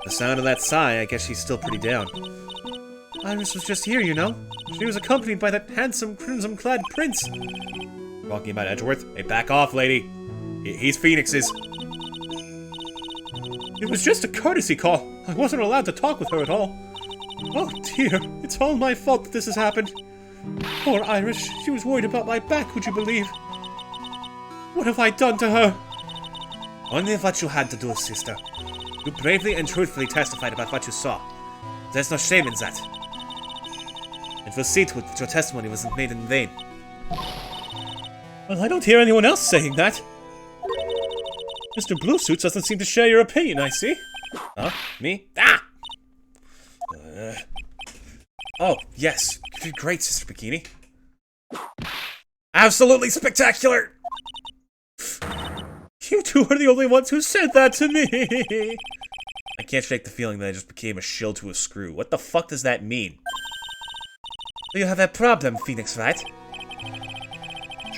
sound of that sigh, I guess she's still pretty down. Iris was just here, you know. She was accompanied by that handsome crimson-clad prince. Talking about Edgeworth? Hey, back off, lady. He's Phoenix's. It was just a courtesy call. I wasn't allowed to talk with her at all. Oh dear, it's all my fault that this has happened. Poor Iris, she was worried about my back, would you believe? What have I done to her? Only what you had to do, sister. You bravely and truthfully testified about what you saw. There's no shame in that. And we'll see to it that your testimony wasn't made in vain. Well, I don't hear anyone else saying that. Mr. Bluesuits doesn't seem to share your opinion, I see. Huh? Me? Ah! Oh, yes. You did great, Sister Bikini. Absolutely spectacular! You two are the only ones who said that to me! I can't shake the feeling that I just became a shill to a screw. What the fuck does that mean? You have a problem, Phoenix, right?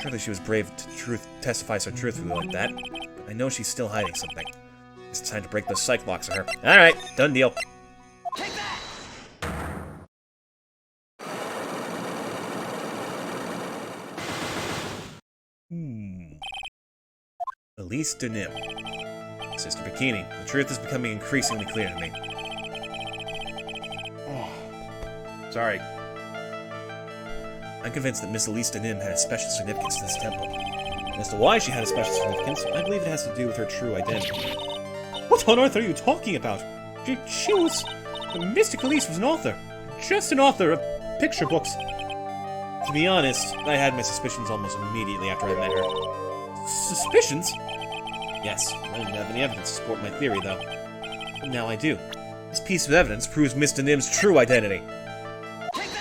Surely she was brave to testify so truthfully like that. I know she's still hiding something. It's time to break those psych locks of her. Alright, done deal. Take that! Elise Denim. Sister Bikini, the truth is becoming increasingly clear to me. Oh. Sorry. I'm convinced that Miss Elise Denim had a special significance to this temple. As to why she had a special significance, I believe it has to do with her true identity. What on earth are you talking about? She was... Mystic Elise was an author. Just an author of picture books. To be honest, I had my suspicions almost immediately after I met her. Suspicions? Yes, I didn't have any evidence to support my theory, though. But now I do. This piece of evidence proves Miss Denim's true identity.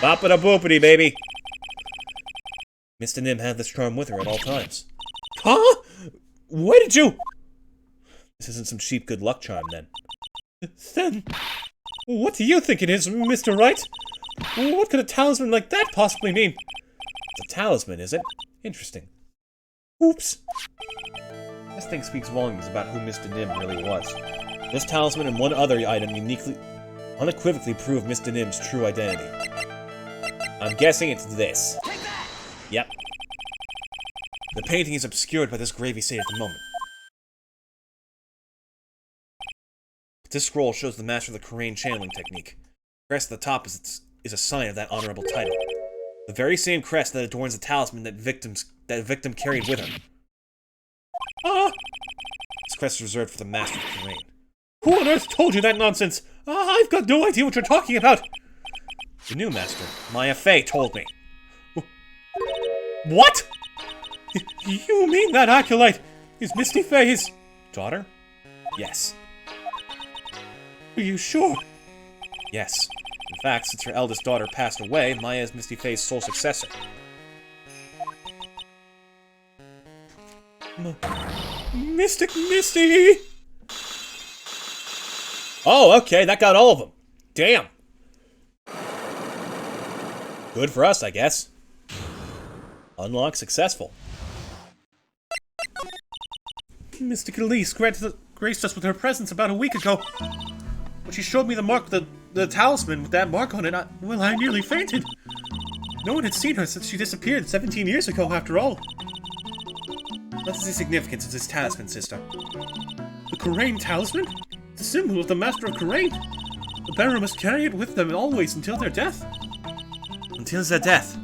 Bop-a-da-boopity, baby! Miss Denim had this charm with her at all times. Huh? Where did you... This isn't some cheap good luck charm, then. Then... What do you think it is, Mr. Wright? What could a talisman like that possibly mean? It's a talisman, is it? Interesting. Oops. This thing speaks volumes about who Miss Denim really was. This talisman and one other item unequivocally prove Miss Denim's true identity. I'm guessing it's this. Yep. The painting is obscured by this gravy state at the moment. This scroll shows the master of the Korean channeling technique. The crest at the top is a sign of that honorable title. The very same crest that adorns the talisman that victim carried with her. Ah! This crest is reserved for the master of Korean. Who on earth told you that nonsense? I've got no idea what you're talking about. The new master, Maya Fey, told me. What? You mean that acolyte is Misty Fey's daughter? Yes. Are you sure? Yes. In fact, since her eldest daughter passed away, Maya is Misty Fey's sole successor. Mystic Misty! Oh, okay, that got all of them. Damn. Good for us, I guess. Unlock successful. Mystic Elise graced us with her presence about a week ago. When she showed me the mark, the talisman with that mark on it, I nearly fainted. No one had seen her since she disappeared 17 years ago, after all. What is the significance of this talisman, sister? The Korean talisman? The symbol of the Master of Korean. The bearer must carry it with them always until their death. Until their death?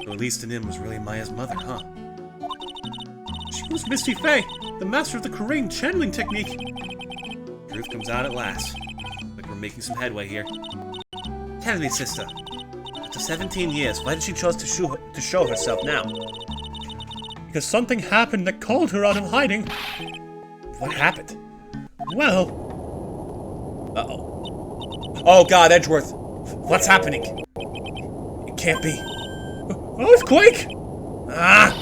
So Elise Denim was really Maya's mother, huh? She was Misty Fey, the master of the Korean channeling technique. Truth comes out at last. Looks like we're making some headway here. Tell me, sister. After 17 years, why did she choose to show herself now? Because something happened that called her out of hiding. What happened? Well... Uh-oh. Oh god, Edgeworth! What's happening? It can't be. Earthquake! Ah!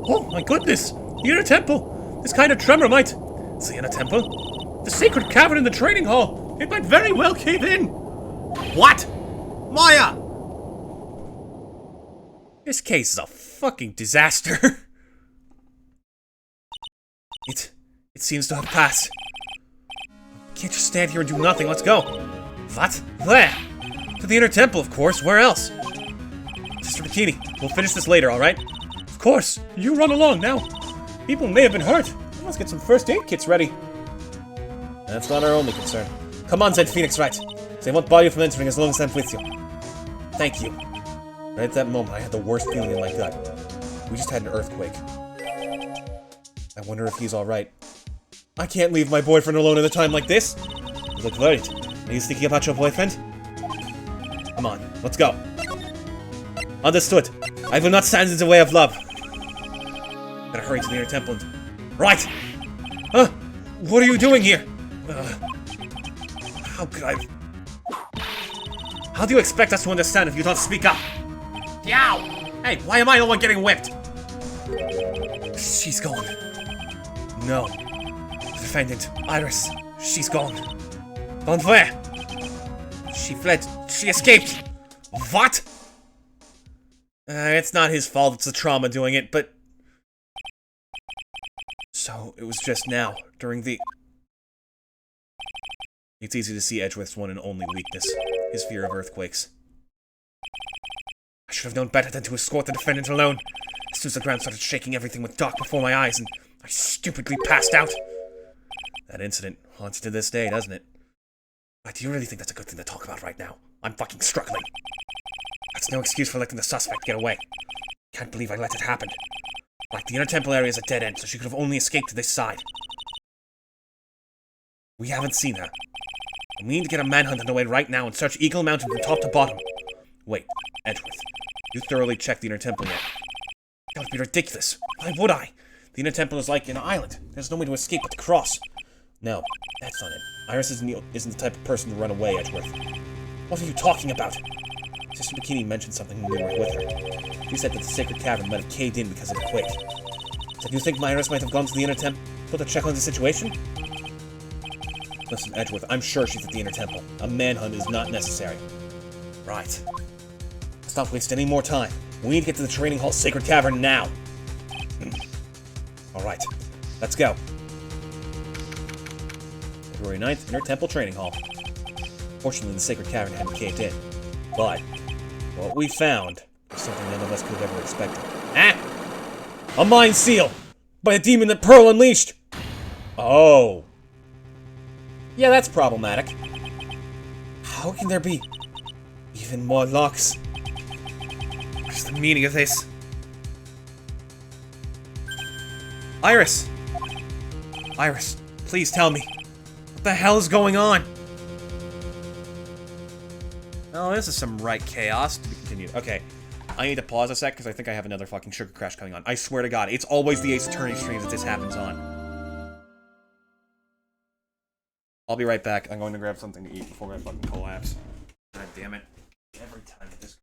Oh my goodness! The inner temple! This kind of tremor might... It's the inner temple? The sacred cavern in the training hall! It might very well cave in! What? Maya! This case is a fucking disaster. It seems to have passed. Can't just stand here and do nothing. Let's go. What? Where? To the inner temple, of course. Where else? Sister Bikini, we'll finish this later, alright? Of course. You run along now. People may have been hurt. Let's get some first aid kits ready. That's not our only concern. Come on, said Phoenix Wright. They won't bar you from entering as long as I'm with you. Thank you. Right at that moment, I had the worst feeling in my gut. We just had an earthquake. I wonder if he's alright. I can't leave my boyfriend alone at a time like this. You look worried. Are you thinking about your boyfriend? Come on, let's go. Understood. I will not stand in the way of love. Better hurry to the inner temple and... Right! Huh? What are you doing here? How could I... How do you expect us to understand if you don't speak up? Yow! Hey, why am I the one getting whipped? She's gone. No. The defendant, Iris, she's gone. Gone where? She fled. She escaped. What? It's not his fault, it's the trauma doing it, but... So, it was just now, during the... It's easy to see Edgeworth's one and only weakness, his fear of earthquakes. I should have known better than to escort the defendant alone. As soon as the ground started shaking, everything went dark before my eyes, and I stupidly passed out. That incident haunts you to this day, doesn't it? Why, do you really think that's a good thing to talk about right now? I'm fucking struggling. That's no excuse for letting the suspect get away. Can't believe I let it happen. Like, the inner temple area is a dead end, so she could have only escaped to this side. We haven't seen her. And we need to get a manhunt underway right now and search Eagle Mountain from top to bottom. Wait, Edgeworth, you thoroughly checked the inner temple yet? That would be ridiculous. Why would I? The inner temple is like an island. There's no way to escape but to cross. No, that's not it. Iris isn't the type of person to run away, Edgeworth. What are you talking about? Sister Bikini mentioned something when we were with her. She said that the sacred cavern might have caved in because of the quake. So do you think Iris might have gone to the inner temple to check on the situation? Listen, Edgeworth, I'm sure she's at the inner temple. A manhunt is not necessary. Right. Let's not waste any more time. We need to get to the training hall sacred cavern now. Alright, let's go. February 9th, Inner Temple Training Hall. Fortunately, the sacred cavern hadn't caved in. But what we found was something none of us could have ever expected. Ah! A Mind Seal! By a demon that Pearl unleashed! Oh. Yeah, that's problematic. How can there be even more locks? What's the meaning of this? Iris! Iris, please tell me. What the hell is going on? Oh, this is some right chaos. To be continued. Okay. I need to pause a sec because I think I have another fucking sugar crash coming on. I swear to God, it's always the Ace Attorney streams that this happens on. I'll be right back. I'm going to grab something to eat before I fucking collapse. God damn it. Every time this...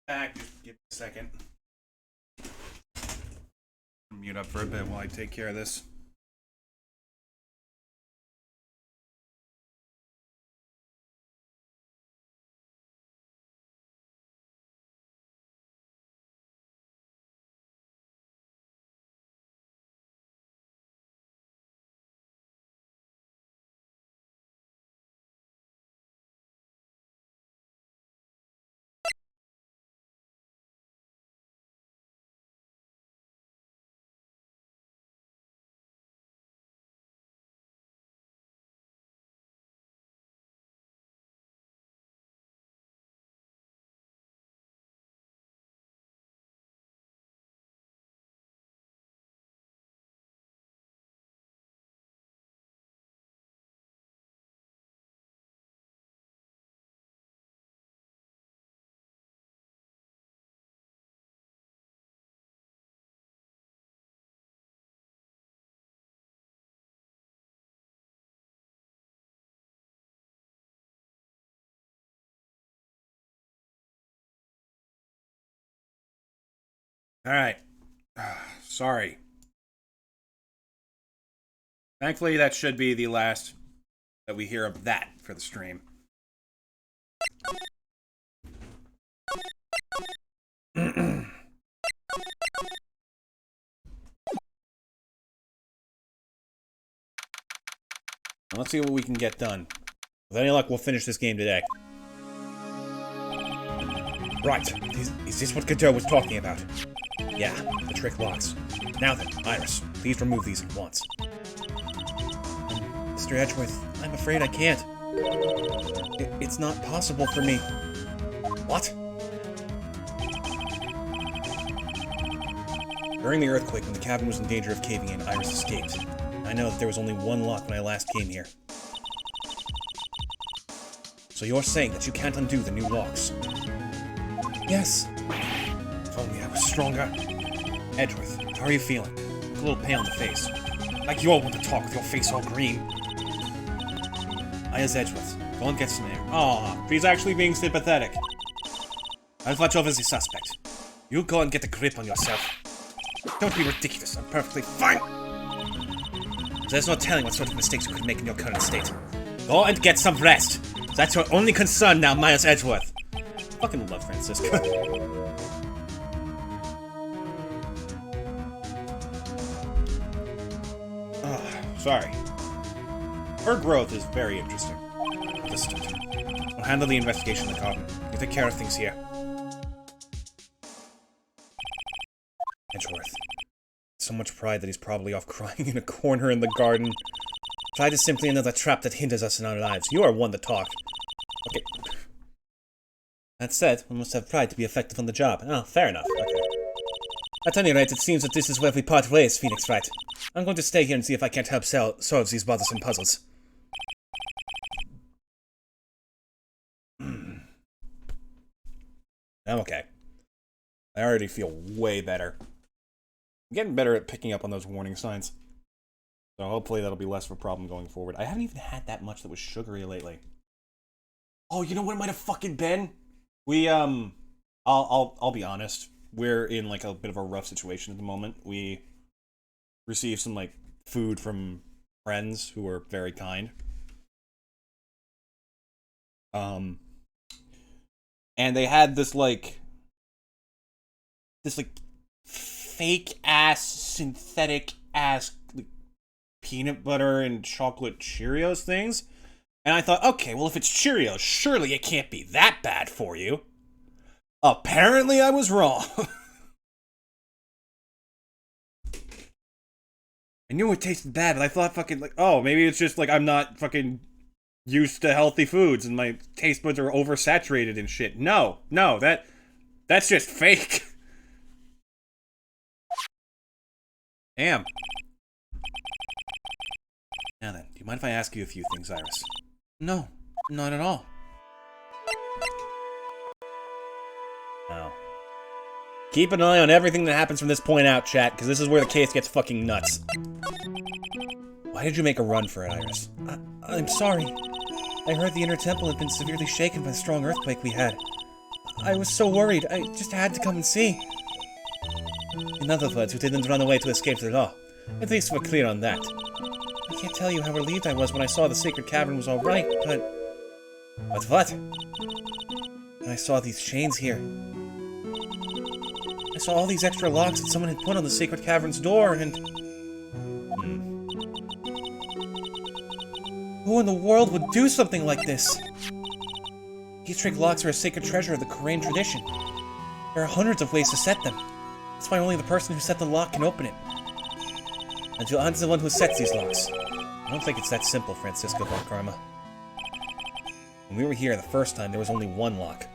Back, just give me a second. Mute up for a bit while I take care of this. Alright. Sorry. Thankfully, that should be the last that we hear of that for the stream. Let's see what we can get done. With any luck, we'll finish this game today. Right. Is this what Godot was talking about? Yeah, the trick locks. Now then, Iris, please remove these at once. Mr. Edgeworth, I'm afraid I can't. It's not possible for me. What? During the earthquake, when the cabin was in danger of caving in, Iris escaped. I know that there was only one lock when I last came here. So you're saying that you can't undo the new locks? Yes. If only I was stronger. Edgeworth, how are you feeling? You look a little pale in the face. Like you all want to talk with your face all green. Aya's Edgeworth. Go and get some air. Aw, she's actually being sympathetic. I'll watch over the suspect. You go and get a grip on yourself. Don't be ridiculous. I'm perfectly fine. There's no telling what sort of mistakes you could make in your current state. Go and get some rest. That's your only concern now, Miles Edgeworth. Fucking love Francisca. Sorry. Her growth is very interesting. Understood. I'll handle the investigation in the garden. You take care of things here. Edgeworth. So much pride that he's probably off crying in a corner in the garden. Pride is simply another trap that hinders us in our lives. You are one to talk. Okay. That said, one must have pride to be effective on the job. Oh, fair enough. Okay. At any rate, it seems that this is where we part ways, Phoenix Wright. I'm going to stay here and see if I can't help solve these bothersome puzzles. I'm okay. I already feel way better. I'm getting better at picking up on those warning signs. So hopefully that'll be less of a problem going forward. I haven't even had that much that was sugary lately. Oh, you know what it might have fucking been? We, I'll be honest. We're in, like, a bit of a rough situation at the moment. We received some, like, food from friends who were very kind. And they had this, like, fake-ass, synthetic-ass, like, peanut butter and chocolate Cheerios things. And I thought, okay, well, if it's Cheerios, surely it can't be that bad for you. Apparently, I was wrong. I knew it tasted bad, but I thought fucking, like, oh, maybe it's just, like, I'm not fucking used to healthy foods and my taste buds are oversaturated and shit. No, that's just fake. Damn. Now then, do you mind if I ask you a few things, Iris? No, not at all. Now, keep an eye on everything that happens from this point out, chat, because this is where the case gets fucking nuts. Why did you make a run for it, Iris? I'm sorry. I heard the inner temple had been severely shaken by the strong earthquake we had. I was so worried. I just had to come and see. In other words, you didn't run away to escape the law. At least we're clear on that. I can't tell you how relieved I was when I saw the sacred cavern was alright, but... But what? When I saw these chains here. I saw all these extra locks that someone had put on the sacred cavern's door, and... Who in the world would do something like this? These trick locks are a sacred treasure of the Korean tradition. There are hundreds of ways to set them. That's why only the person who set the lock can open it. And Johan's the one who sets these locks. I don't think it's that simple, Francisco von Karma. When we were here the first time, there was only one lock.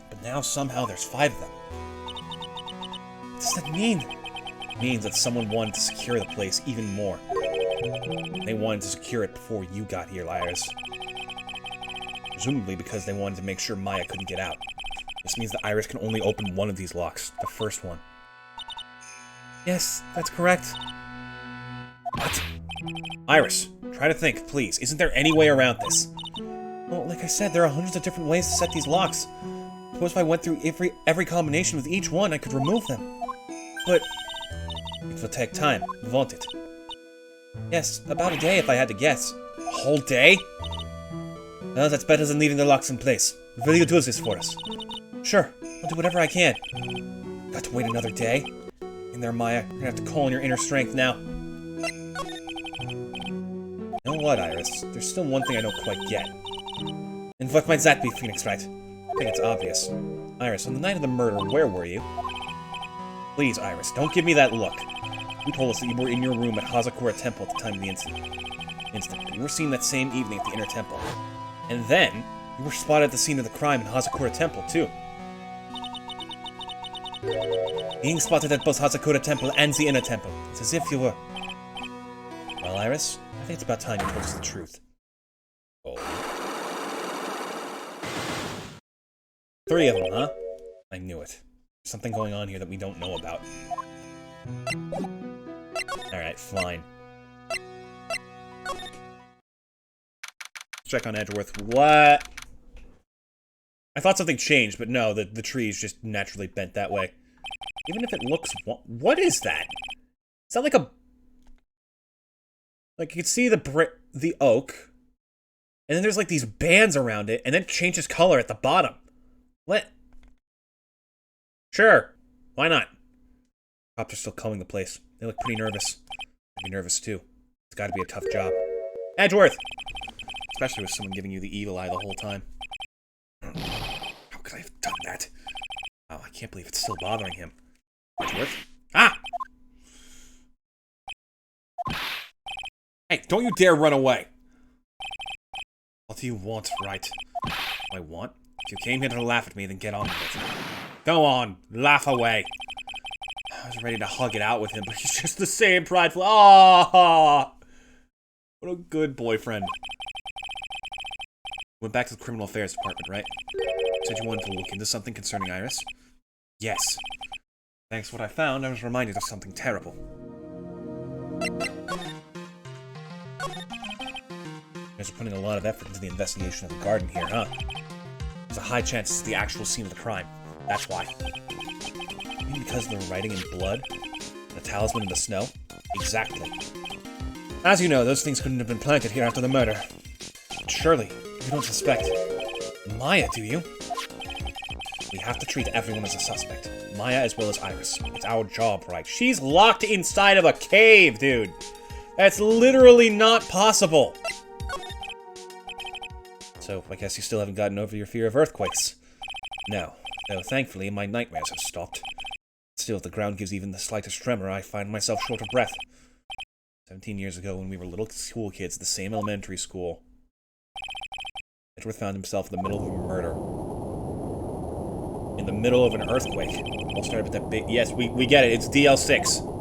But now somehow there's 5 of them. What does that mean? It means that someone wanted to secure the place even more. They wanted to secure it before you got here, Iris. Presumably because they wanted to make sure Maya couldn't get out. This means that Iris can only open one of these locks, the first one. Yes, that's correct. What? Iris, try to think, please. Isn't there any way around this? Well, like I said, there are hundreds of different ways to set these locks. Suppose if I went through every combination with each one, I could remove them. But it will take time, won't it? Yes, about a day if I had to guess. A whole day? Well, that's better than leaving the locks in place. Will you do this for us? Sure, I'll do whatever I can. Got to wait another day? In there, Maya, you're gonna have to call on your inner strength now. You know what, Iris? There's still one thing I don't quite get. And what might that be, Phoenix Wright? I think it's obvious. Iris, on the night of the murder, where were you? Please, Iris, don't give me that look. You told us that you were in your room at Hazakura Temple at the time of the incident. You were seen that same evening at the Inner Temple. And then, you were spotted at the scene of the crime in Hazakura Temple, too. Being spotted at both Hazakura Temple and the Inner Temple. It's as if you were... Well, Iris, I think it's about time you told us the truth. Oh. 3 of them, huh? I knew it. There's something going on here that we don't know about. Alright, fine. Check on Edgeworth. What? I thought something changed, but no, the tree is just naturally bent that way. Even if it looks... What is that? Is that like a... Like, you can see the oak, and then there's like these bands around it, and then it changes color at the bottom. What? Sure. Why not? Cops are still combing the place. They look pretty nervous. I'd be nervous too. It's gotta be a tough job. Edgeworth! Especially with someone giving you the evil eye the whole time. How could I have done that? Oh, I can't believe it's still bothering him. Edgeworth? Ah! Hey, don't you dare run away! What do you want, right? I want? If you came here to laugh at me, then get on with it. Go on, laugh away. I was ready to hug it out with him, but he's just the same prideful. Ah! What a good boyfriend. Went back to the Criminal Affairs Department, right? Said you wanted to look into something concerning Iris? Yes. Thanks to what I found, I was reminded of something terrible. You guys are putting a lot of effort into the investigation of the garden here, huh? There's a high chance it's the actual scene of the crime. That's why. Maybe because of the writing in blood? The talisman in the snow? Exactly. As you know, those things couldn't have been planted here after the murder. But surely, you don't suspect Maya, do you? We have to treat everyone as a suspect. Maya as well as Iris. It's our job, right? She's locked inside of a cave, dude! That's literally not possible! So, I guess you still haven't gotten over your fear of earthquakes. No. Though, thankfully, my nightmares have stopped. Still, if the ground gives even the slightest tremor, I find myself short of breath. 17 years ago, when we were little school kids at the same elementary school, Edgeworth found himself in the middle of a murder. In the middle of an earthquake. All started with that big... Yes, we get it. It's DL6.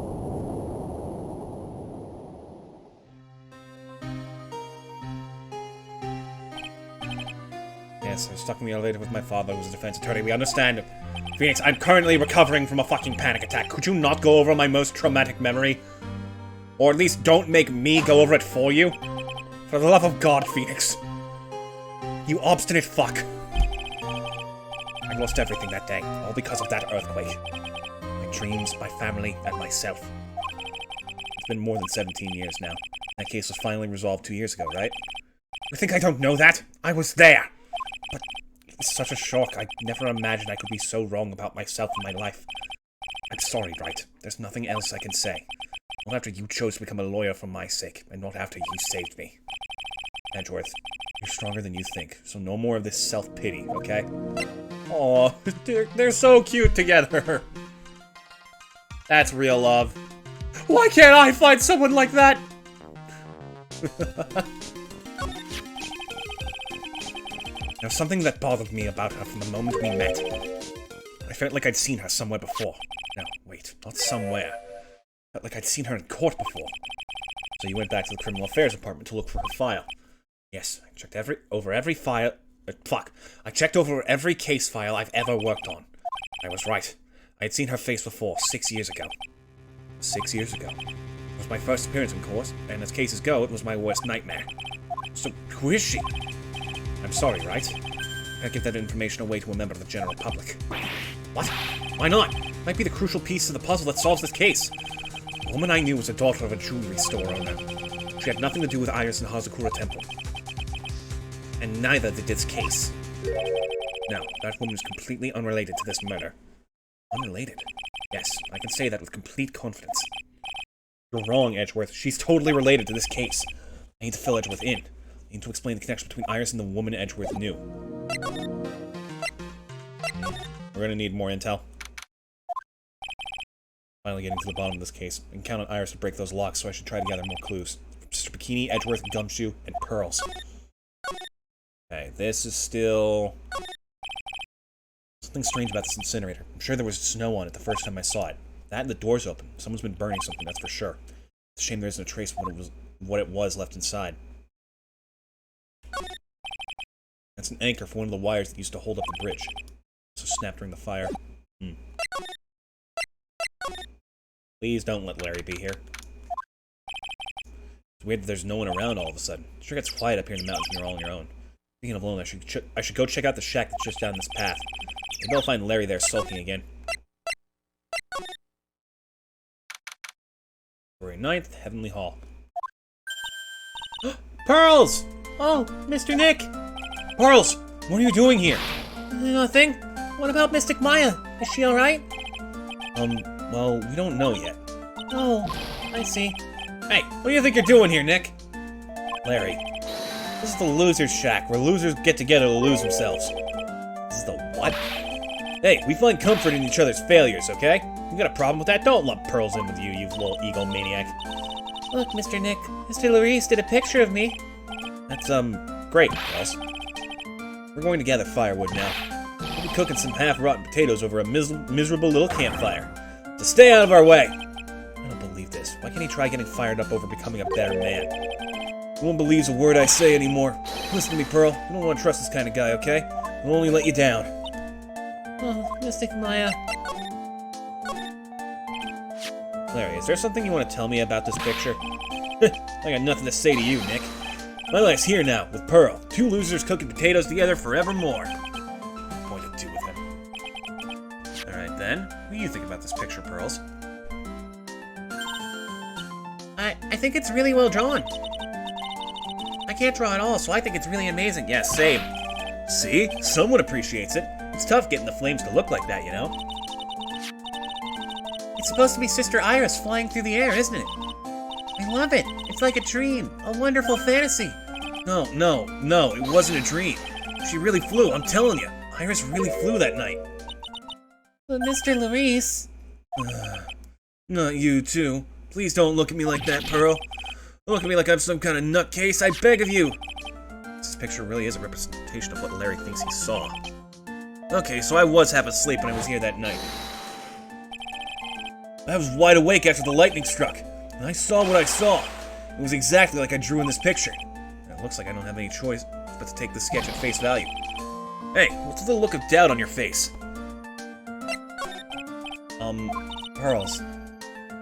Yes, I was stuck in the elevator with my father, who was a defense attorney. We understand. Phoenix, I'm currently recovering from a fucking panic attack. Could you not go over my most traumatic memory? Or at least don't make me go over it for you? For the love of God, Phoenix. You obstinate fuck! I lost everything that day, all because of that earthquake. My dreams, my family, and myself. It's been more than 17 years now. That case was finally resolved 2 years ago, right? You think I don't know that? I was there! But it's such a shock. I never imagined I could be so wrong about myself and my life. I'm sorry, right? There's nothing else I can say. Not after you chose to become a lawyer for my sake, and not after you saved me. Edgeworth, you're stronger than you think, so no more of this self-pity, okay? Aw, they're so cute together. That's real love. Why can't I find someone like that? Now, something that bothered me about her from the moment we met. I felt like I'd seen her somewhere before. No, wait, not somewhere. I felt like I'd seen her in court before. So you went back to the Criminal Affairs Department to look for her file. Yes, I checked over every file. I checked over every case file I've ever worked on. I was right. I had seen her face before, 6 years ago. 6 years ago. It was my first appearance in court, and as cases go, it was my worst nightmare. So, who is she? I'm sorry, right? I can't give that information away to a member of the general public. What? Why not? Might be the crucial piece of the puzzle that solves this case. The woman I knew was the daughter of a jewelry store owner. She had nothing to do with Iris and Hazakura Temple. And neither did this case. No, that woman is completely unrelated to this murder. Unrelated? Yes, I can say that with complete confidence. You're wrong, Edgeworth. She's totally related to this case. I need to fill Edgeworth in. I need to explain the connection between Iris and the woman Edgeworth knew. We're gonna need more intel. Finally getting to the bottom of this case. I can count on Iris to break those locks, so I should try to gather more clues. From Sister Bikini, Edgeworth, Gumshoe, and Pearls. Okay, this is still... Something strange about this incinerator. I'm sure there was snow on it the first time I saw it. That and the door's open. Someone's been burning something, that's for sure. It's a shame there isn't a trace of what it was left inside. That's an anchor for one of the wires that used to hold up the bridge. So snapped during the fire. Please don't let Larry be here. It's weird that there's no one around all of a sudden. It sure gets quiet up here in the mountains when you're all on your own. Speaking of alone, I should go check out the shack that's just down this path. Maybe I'll find Larry there sulking again. February 9th, Heavenly Hall. Pearls! Oh, Mr. Nick! Pearls! What are you doing here? Nothing. What about Mystic Maya? Is she alright? Well, we don't know yet. Oh, I see. Hey, what do you think you're doing here, Nick? Larry. This is the loser's shack, where losers get together to lose themselves. This is the what? Hey, we find comfort in each other's failures, okay? You got a problem with that? Don't lump Pearls in with you, you little egomaniac. Look, Mr. Nick. Mr. Larice did a picture of me. That's, great, Pearls. We're going to gather firewood now. We'll be cooking some half-rotten potatoes over a miserable little campfire. So stay out of our way! I don't believe this. Why can't he try getting fired up over becoming a better man? No one believes a word I say anymore. Listen to me, Pearl. I don't want to trust this kind of guy, okay? I'll only let you down. Oh, Mystic Maya. Larry, is there something you want to tell me about this picture? I got nothing to say to you, Nick. My life's here now, with Pearl. Two losers cooking potatoes together forevermore. I'm going to do with him. Alright then, what do you think about this picture, Pearls? I think it's really well drawn. I can't draw at all, so I think it's really amazing. Yeah, same. See? Someone appreciates it. It's tough getting the flames to look like that, you know? It's supposed to be Sister Iris flying through the air, isn't it? I love it. It's like a dream. A wonderful fantasy. No, it wasn't a dream. She really flew, I'm telling you. Iris really flew that night. But Mr. Larice... Not you, too. Please don't look at me like that, Pearl. Don't look at me like I'm some kind of nutcase, I beg of you. This picture really is a representation of what Larry thinks he saw. Okay, so I was half asleep when I was here that night. I was wide awake after the lightning struck, and I saw what I saw. It was exactly like I drew in this picture. And it looks like I don't have any choice but to take the sketch at face value. Hey, what's the look of doubt on your face? Pearls.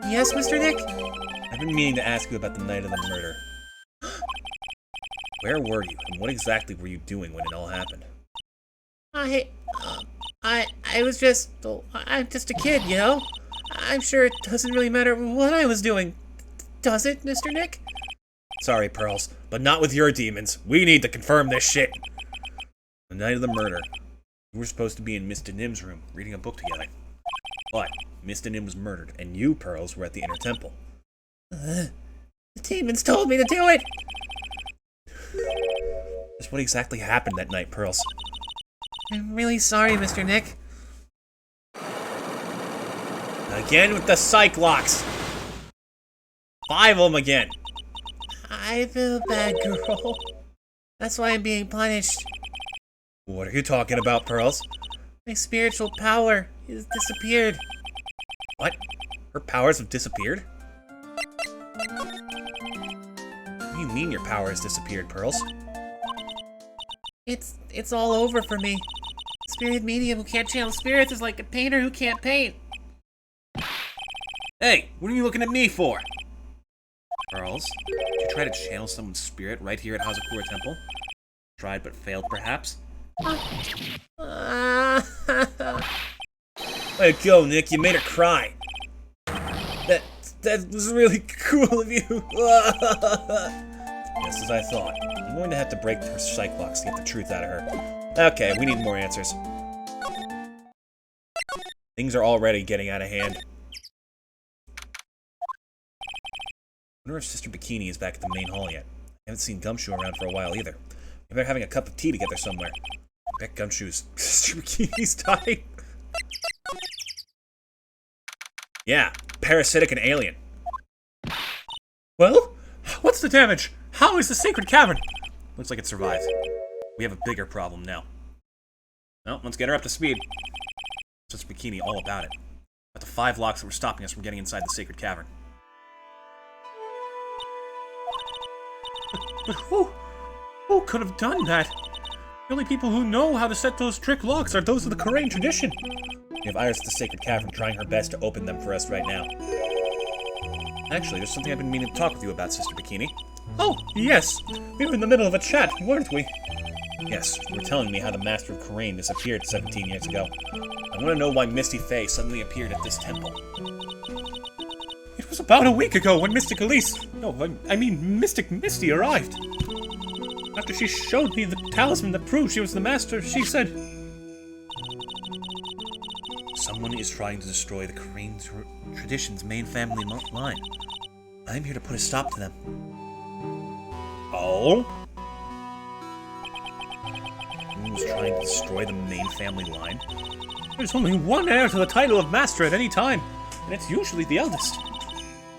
Yes, Mr. Nick? I've been meaning to ask you about the night of the murder. Where were you, and what exactly were you doing when it all happened? I was just, I'm just a kid, you know? I'm sure it doesn't really matter what I was doing. Does it, Mr. Nick? Sorry, Pearls, but not with your demons. We need to confirm this shit. The night of the murder, you were supposed to be in Mr. Nim's room, reading a book together. But Mr. Nim was murdered, and you, Pearls, were at the inner temple. The demons told me to do it! Just what exactly happened that night, Pearls? I'm really sorry, Mr. Nick. Again with the psych locks! 5 of them again! I feel bad, girl. That's why I'm being punished. What are you talking about, Pearls? My spiritual power has disappeared. What? Her powers have disappeared? What do you mean your power has disappeared, Pearls? It's all over for me. Spirit medium who can't channel spirits is like a painter who can't paint. Hey, what are you looking at me for? Pearls, did you try to channel someone's spirit right here at Hazakura Temple? Tried but failed, perhaps? Way to go, Nick. You made her cry. That was really cool of you. Just as I thought. I'm going to have to break her psych locks to get the truth out of her. Okay, we need more answers. Things are already getting out of hand. I wonder if Sister Bikini is back at the main hall yet. I haven't seen Gumshoe around for a while either. Maybe they're having a cup of tea together somewhere. I bet Gumshoe's Sister Bikini's dying. Yeah, parasitic and alien. Well, what's the damage? How is the sacred cavern? Looks like it survived. We have a bigger problem now. Well, let's get her up to speed. Sister Bikini all about it. About the 5 locks that were stopping us from getting inside the sacred cavern. But who could have done that? The only people who know how to set those trick locks are those of the Korean tradition. We have Iris at the Sacred Cavern trying her best to open them for us right now. Actually, there's something I've been meaning to talk with you about, Sister Bikini. Oh, yes. We were in the middle of a chat, weren't we? Yes, you were telling me how the Master of Korean disappeared 17 years ago. I want to know why Misty Faye suddenly appeared at this temple. It was about a week ago when Mystic Elise... No, I mean Mystic Misty arrived. After she showed me the talisman that proved she was the Master, she said... Someone is trying to destroy the Korean tradition's main family line. I'm here to put a stop to them. Oh? Someone was trying to destroy the main family line? There's only one heir to the title of Master at any time, and it's usually the eldest.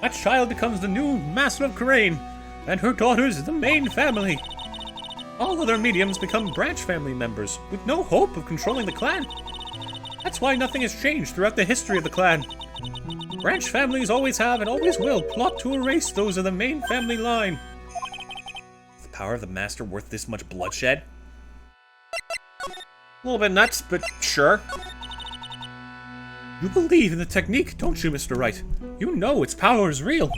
That child becomes the new Master of Korean, and her daughters the main family. All other mediums become branch family members, with no hope of controlling the clan. That's why nothing has changed throughout the history of the clan. Branch families always have and always will plot to erase those of the main family line. Is the power of the Master worth this much bloodshed? A little bit nuts, but sure. You believe in the technique, don't you, Mr. Wright? You know its power is real.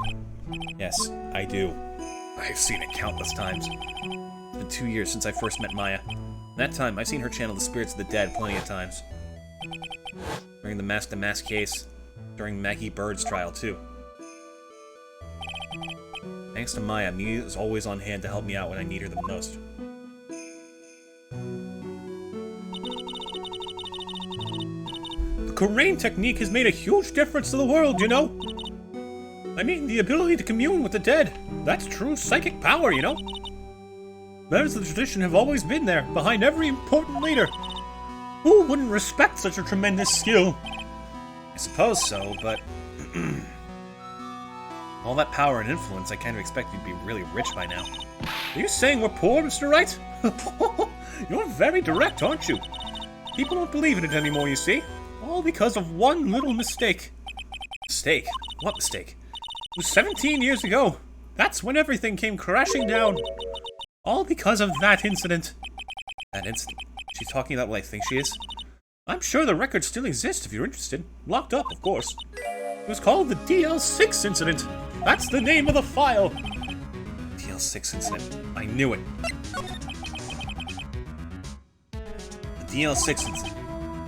Yes, I do. I've seen it countless times. It's been 2 years since I first met Maya. In that time, I've seen her channel the spirits of the dead plenty of times. During the mask-to-mask case, during Maggie Bird's trial, too. Thanks to Maya, Mia is always on hand to help me out when I need her the most. The Korean technique has made a huge difference to the world, you know? I mean, the ability to commune with the dead. That's true psychic power, you know? Members of the tradition have always been there, behind every important leader. Who wouldn't respect such a tremendous skill? I suppose so, but... all that power and influence, I kind of expect you'd be really rich by now. Are you saying we're poor, Mr. Wright? You're very direct, aren't you? People don't believe in it anymore, you see? All because of one little mistake. Mistake? What mistake? It was 17 years ago. That's when everything came crashing down. All because of that incident. That incident? She's talking about what I think she is? I'm sure the records still exist if you're interested. Locked up, of course. It was called the DL6 incident. That's the name of the file. DL6? DL6 incident. I knew it. The DL6 incident.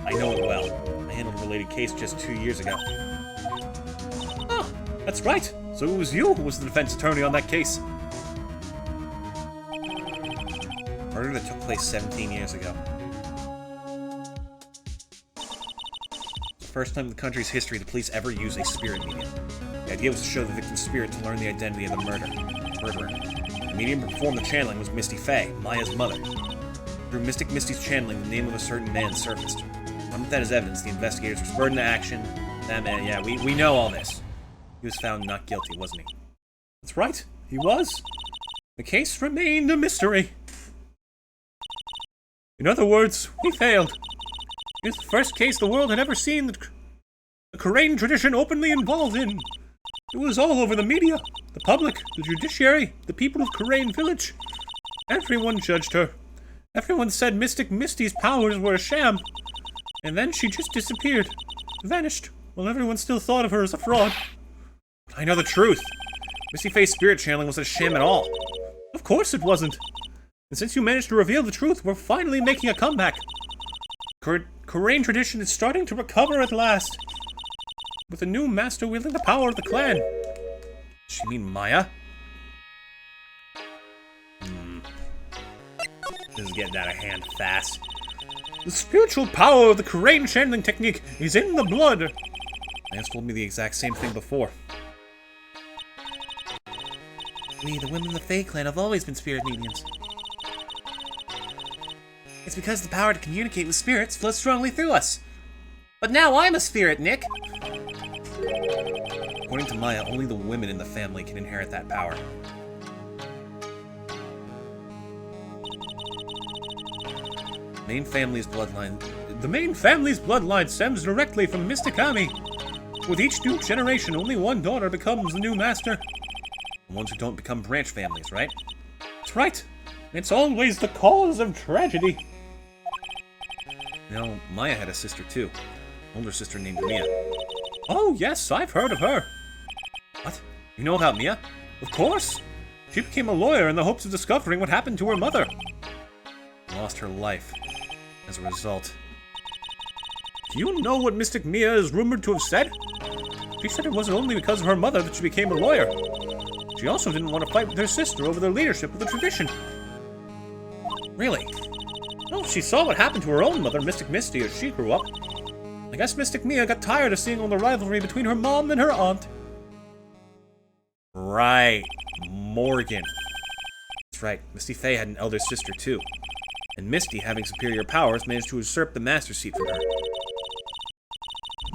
I know it well. I handled a related case just 2 years ago. Oh, that's right. So it was you who was the defense attorney on that case. Murder that took place 17 years ago. The first time in the country's history the police ever used a spirit medium. The idea was to show the victim's spirit to learn the identity of the murderer. The medium who performed the channeling was Misty Faye, Maya's mother. Through Mystic Misty's channeling, the name of a certain man surfaced. Armed with that as evidence, the investigators were spurred into action. That man, yeah, we know all this. He was found not guilty, wasn't he? That's right, he was. The case remained a mystery. In other words, we failed. It's the first case the world had ever seen the Karain tradition openly involved in. It was all over the media, the public, the judiciary, the people of Karain Village. Everyone judged her. Everyone said Mystic Misty's powers were a sham. And then she just disappeared. Vanished, while everyone still thought of her as a fraud. I know the truth. Misty Faye's spirit channeling wasn't a sham at all. Of course it wasn't. And since you managed to reveal the truth, we're finally making a comeback. Karain tradition is starting to recover at last. With a new master wielding the power of the clan. Does she mean Maya? This is getting out of hand fast. The spiritual power of the Karain channeling technique is in the blood. Lance told me the exact same thing before. We, the women of the Fae clan, have always been spirit mediums. It's because the power to communicate with spirits flows strongly through us. But now I'm a spirit, Nick! According to Maya, only the women in the family can inherit that power. The main family's bloodline stems directly from Mysticami. With each new generation, only one daughter becomes the new master. The ones who don't become branch families, right? That's right. It's always the cause of tragedy. You know, Maya had a sister too. Older sister named Mia. Oh yes, I've heard of her. What? You know about Mia? Of course. She became a lawyer in the hopes of discovering what happened to her mother. Lost her life as a result. Do you know what Mystic Mia is rumored to have said? She said it wasn't only because of her mother that she became a lawyer. She also didn't want to fight with her sister over the leadership of the tradition. Really? Well, she saw what happened to her own mother, Mystic Misty, as she grew up. I guess Mystic Mia got tired of seeing all the rivalry between her mom and her aunt. Right. Morgan. That's right. Misty Faye had an elder sister too. And Misty, having superior powers, managed to usurp the master seat from her.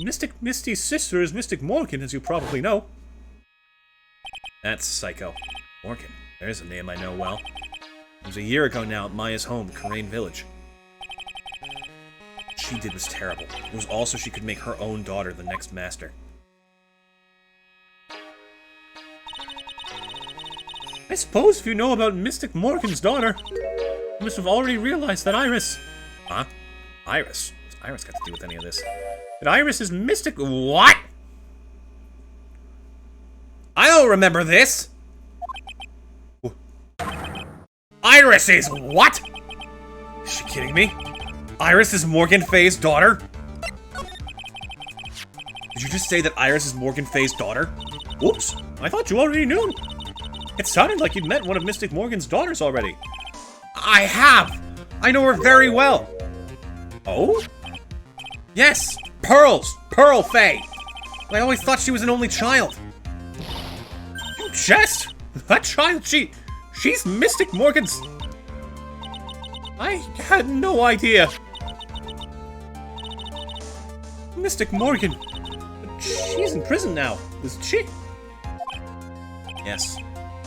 Mystic Misty's sister is Mystic Morgan, as you probably know. That's psycho. Morgan. There's a name I know well. It was a year ago now at Maya's home, Karain Village. What she did was terrible. It was also she could make her own daughter the next master. I suppose if you know about Mystic Morgan's daughter, you must have already realized that Iris... Huh? Iris? What's Iris got to do with any of this? That Iris is Mystic... What? I don't remember this! Iris is what? Is she kidding me? Iris is Morgan Faye's daughter? Did you just say that Iris is Morgan Faye's daughter? Oops, I thought you already knew. It sounded like you'd met one of Mystic Morgan's daughters already. I have! I know her very well. Oh? Yes, Pearl Faye. I always thought she was an only child. You jest? That child, she's Mystic Morgan's... I had no idea. Mystic Morgan. She's in prison now, isn't she? Yes.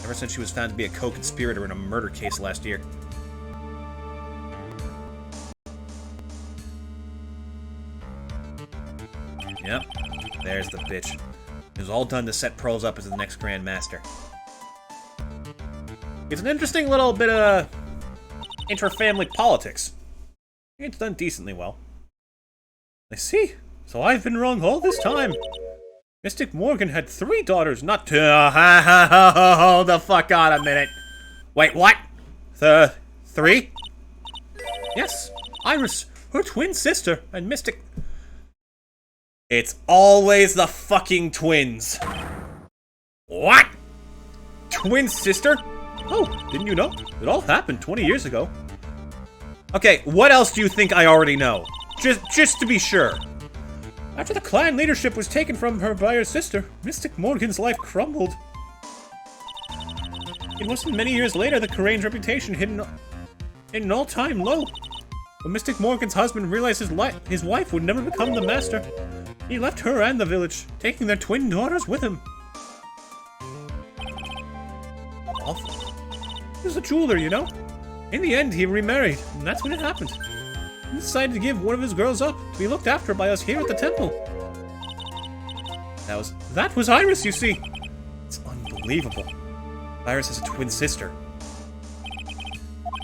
Ever since she was found to be a co-conspirator in a murder case last year. Yep. There's the bitch. It was all done to set Pearls up as the next Grand Master. It's an interesting little bit of inter-family politics. It's done decently well. I see. So I've been wrong all this time. Mystic Morgan had 3 daughters, not 2. Hold the fuck on a minute. Wait, what? Three? Yes, Iris, her twin sister, and Mystic... It's always the fucking twins. What? Twin sister? Oh, didn't you know? It all happened 20 years ago. Okay, what else do you think I already know? Just to be sure. After the clan leadership was taken from her by her sister, Mystic Morgan's life crumbled. It wasn't many years later that Karain's reputation hit an all-time low. When Mystic Morgan's husband realized his wife would never become the master, he left her and the village, taking their twin daughters with him. Awful. He was a jeweler, you know? In the end, he remarried, and that's when it happened. He decided to give one of his girls up to be looked after by us here at the temple. That was Iris, you see. It's unbelievable. Iris has a twin sister.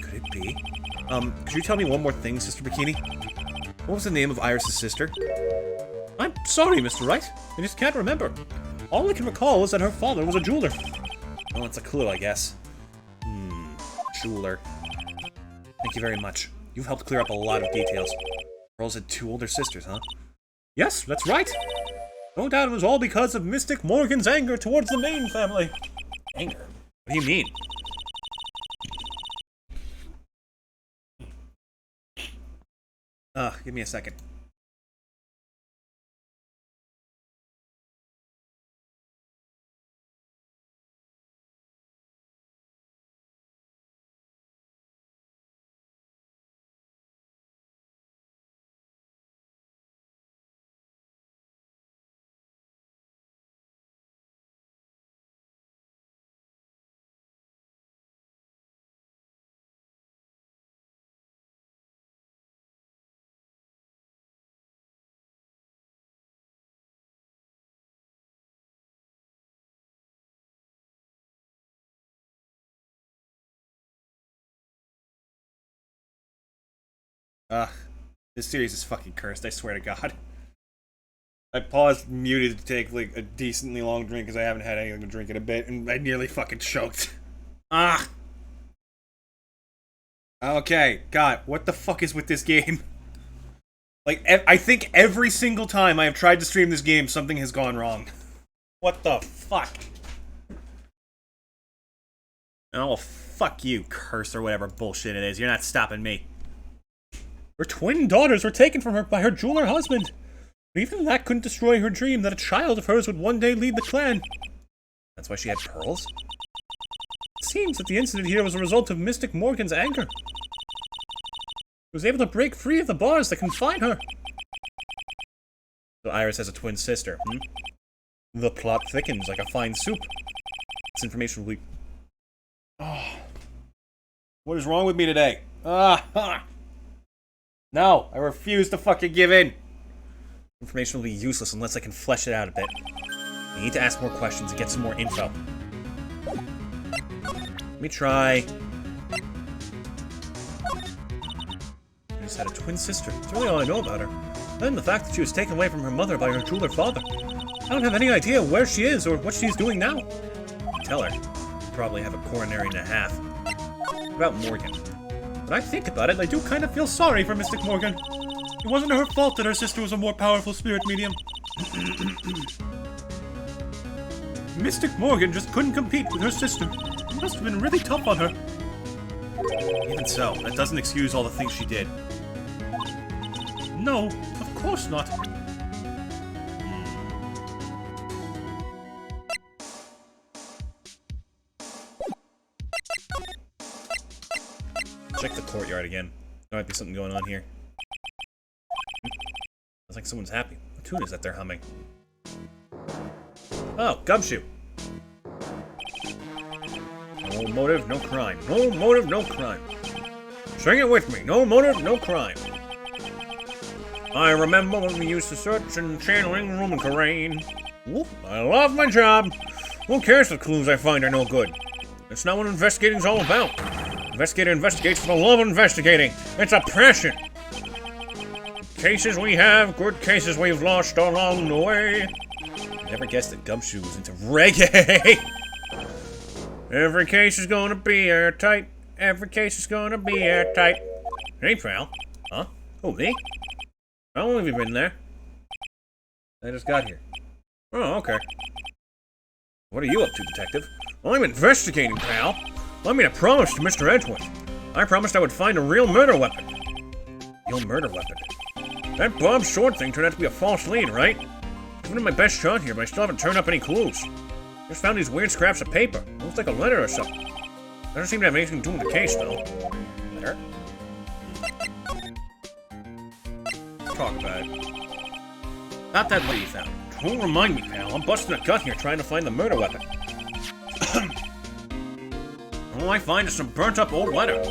Could it be? Could you tell me one more thing, Sister Bikini? What was the name of Iris' sister? I'm sorry, Mr. Wright. I just can't remember. All I can recall is that her father was a jeweler. Well, that's a clue, I guess. Jeweler. Thank you very much. You've helped clear up a lot of details. Girls had two older sisters, huh? Yes, that's right. No doubt it was all because of Mystic Morgan's anger towards the main family. Anger? What do you mean? Give me a second. This series is fucking cursed, I swear to God. I paused, muted to take, like, a decently long drink because I haven't had anything to drink in a bit, and I nearly fucking choked. Okay, God, what the fuck is with this game? Like, I think every single time I have tried to stream this game, something has gone wrong. What the fuck? Oh, fuck you, curse, or whatever bullshit it is. You're not stopping me. Her twin daughters were taken from her by her jeweler husband. But even that couldn't destroy her dream that a child of hers would one day lead the clan. That's why she had pearls? It seems that the incident here was a result of Mystic Morgan's anger. She was able to break free of the bars that confine her. So Iris has a twin sister, The plot thickens like a fine soup. This information will be... What is wrong with me today? No, I refuse to fucking give in. Information will be useless unless I can flesh it out a bit. I need to ask more questions and get some more info. Let me try. I just had a twin sister. That's really all I know about her. Other than the fact that she was taken away from her mother by her jeweler father. I don't have any idea where she is or what she's doing now. Tell her. She'll probably have a coronary and a half. What about Morgan? When I think about it, I do kind of feel sorry for Mystic Morgan. It wasn't her fault that her sister was a more powerful spirit medium. Mystic Morgan just couldn't compete with her sister. It must have been really tough on her. Even so, that doesn't excuse all the things she did. No, of course not. Check the courtyard again. There might be something going on here. Sounds like someone's happy. What tune is that they're humming? Oh, Gumshoe. No motive, no crime. No motive, no crime. Sing it with me. No motive, no crime. I remember when we used to search in the channeling room in Karain. Whoop, I love my job. Who cares if the clues I find are no good? It's not what investigating's all about. Investigator investigates for the love of investigating. It's a passion. Cases we have, good cases we've lost along the way. I never guessed that Gumshoe was into reggae. Every case is gonna be airtight. Every case is gonna be airtight. Hey, pal. Huh? Oh, me? How long have you been there? I just got here. Oh, okay. What are you up to, detective? I'm investigating, pal. I made a promise to Mr. Edgewood. I promised I would find a real murder weapon. Real murder weapon? That Bob Short thing turned out to be a false lead, right? I've done my best shot here, but I still haven't turned up any clues. Just found these weird scraps of paper. Looks like a letter or something. Doesn't seem to have anything to do with the case, though. Letter? Talk about it. Not that letter you found. Don't remind me, pal. I'm busting a gut here trying to find the murder weapon. All I find is some burnt-up old letter.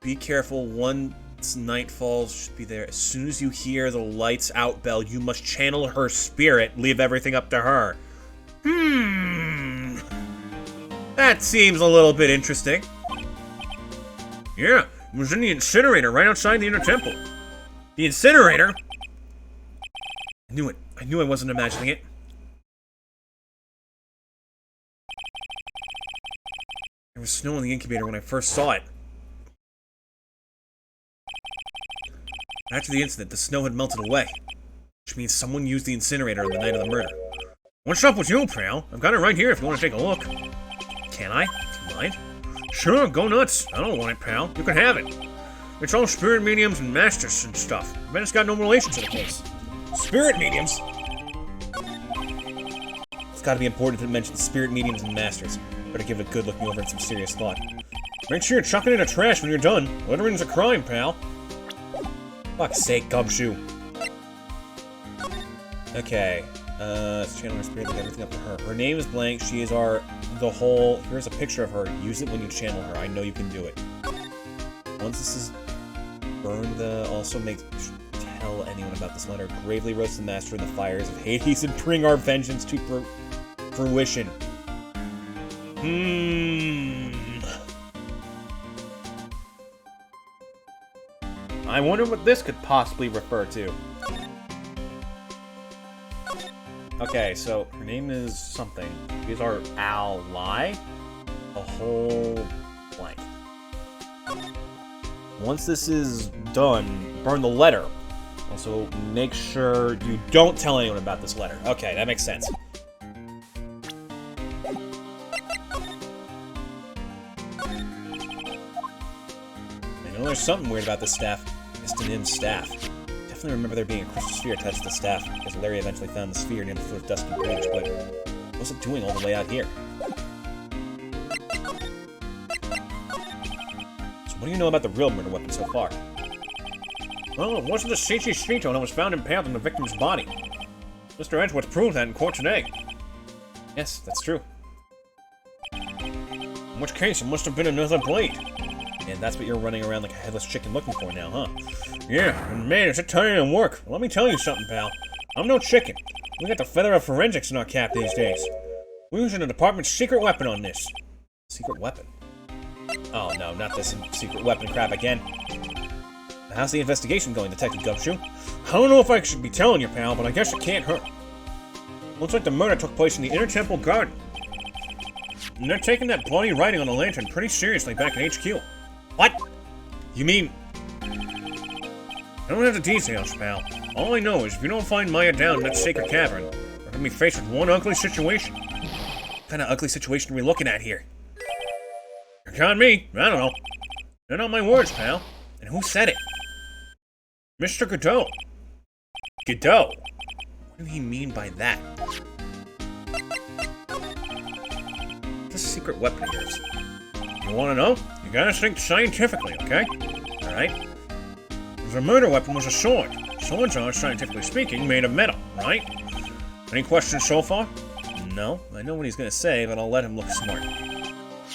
Be careful. Once night falls, should be there. As soon as you hear the lights out bell, you must channel her spirit. Leave everything up to her. That seems a little bit interesting. Yeah, it was in the incinerator right outside the inner temple. The incinerator? I knew it. I knew I wasn't imagining it. There was snow in the incubator when I first saw it. After the incident, the snow had melted away. Which means someone used the incinerator on the night of the murder. What's up with you, pal? I've got it right here if you want to take a look. Can I? Do you mind? Sure, go nuts. I don't want it, pal. You can have it. It's all spirit mediums and masters and stuff. I bet it's got no relation to the case. Spirit mediums? It's gotta be important if it mentions spirit mediums and masters. Better give it a good looking over and some serious thought. Make sure you chuck it in the trash when you're done. Littering's a crime, pal. Fuck's sake, Gumshoe. Okay. Let's channel her spirit, leave everything up to her. Her name is blank. She is the whole... Here's a picture of her. Use it when you channel her. I know you can do it. Once this is burned, also tell anyone about this letter. Gravely roast the master in the fires of Hades and bring our vengeance to fruition. I wonder what this could possibly refer to. Okay, so her name is something. These are ally. A whole blank. Once this is done, burn the letter. Also, make sure you don't tell anyone about this letter. Okay, that makes sense. I know there's something weird about this staff. Mr. Nim's staff. Definitely remember there being a crystal sphere attached to the staff, because Larry eventually found the sphere near the foot of Dusky Bridge, but what was it doing all the way out here? So what do you know about the real murder weapon so far? Well, it wasn't the Seichi Shito that was found impaled in the victim's body. Mr. Edgeworth proved that in court today. Yes, that's true. In which case, it must have been another blade. And that's what you're running around like a headless chicken looking for now, huh? Yeah, and man, it's a tiring of work. Let me tell you something, pal. I'm no chicken. We got the feather of forensics in our cap these days. We're using the department's secret weapon on this. Secret weapon? Oh no, not this secret weapon crap again. How's the investigation going, Detective Gumshoe? I don't know if I should be telling you, pal, but I guess it can't hurt. Looks like the murder took place in the Inner Temple Garden. And they're taking that bloody writing on the lantern pretty seriously back in HQ. What? You mean... I don't have the details, pal. All I know is if you don't find Maya down in that sacred cavern, we're gonna be faced with one ugly situation. What kind of ugly situation are we looking at here? You're counting me. I don't know. They're not my words, pal. And who said it? Mr. Godot. Godot? What did he mean by that? This secret weapon of yours. You wanna know? You gotta think scientifically, okay? Alright? The murder weapon was a sword. Swords are, scientifically speaking, made of metal, right? Any questions so far? No. I know what he's gonna say, but I'll let him look smart.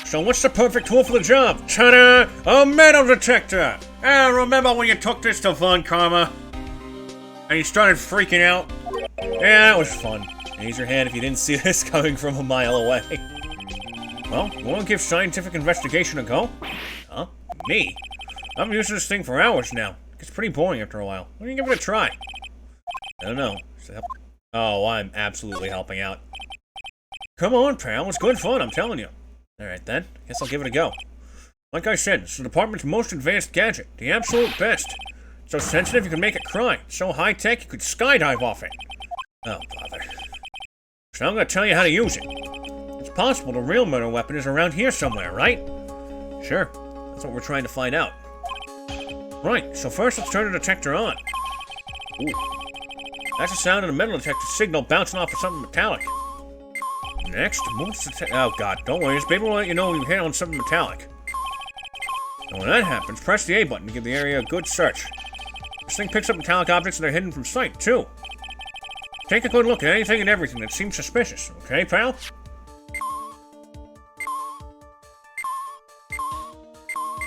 So what's the perfect tool for the job? Ta-da! A metal detector! Ah, remember when you took this to Von Karma? And you started freaking out? Yeah, that was fun. Raise your hand if you didn't see this coming from a mile away. Well, you wanna give scientific investigation a go? Huh? Me? I've been using this thing for hours now. It's pretty boring after a while. Why don't you give it a try? I don't know. Oh, I'm absolutely helping out. Come on, pal. It's good fun, I'm telling you. Alright then. Guess I'll give it a go. Like I said, it's the department's most advanced gadget. The absolute best. So sensitive you can make it cry. So high-tech you could skydive off it. Oh, bother. So I'm gonna tell you how to use it. It's possible the real murder weapon is around here somewhere, right? Sure. That's what we're trying to find out. Right, so first let's turn the detector on. Ooh. That's the sound of the metal detector signal bouncing off of something metallic. Next, move the oh god, don't worry, this baby will let you know when you hit on something metallic. And when that happens, press the A button to give the area a good search. This thing picks up metallic objects that are hidden from sight, too. Take a good look at anything and everything that seems suspicious, okay, pal?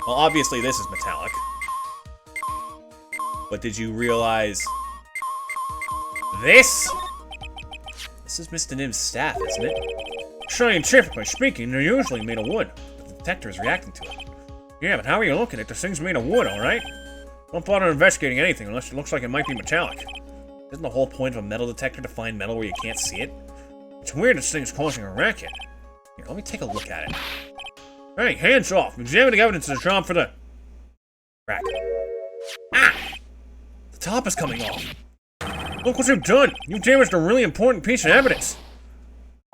Well, obviously this is metallic. But did you realize... this? This is Mr. Nim's staff, isn't it? Scientifically speaking, they're usually made of wood, but the detector is reacting to it. Yeah, but how are you looking at this thing's made of wood, alright? Don't bother investigating anything unless it looks like it might be metallic. Isn't the whole point of a metal detector to find metal where you can't see it? It's weird this thing's causing a racket. Here, let me take a look at it. Hey, hands off! Examining evidence is a job for the... crack. Ah! The top is coming off. Look what you've done! You damaged a really important piece of evidence!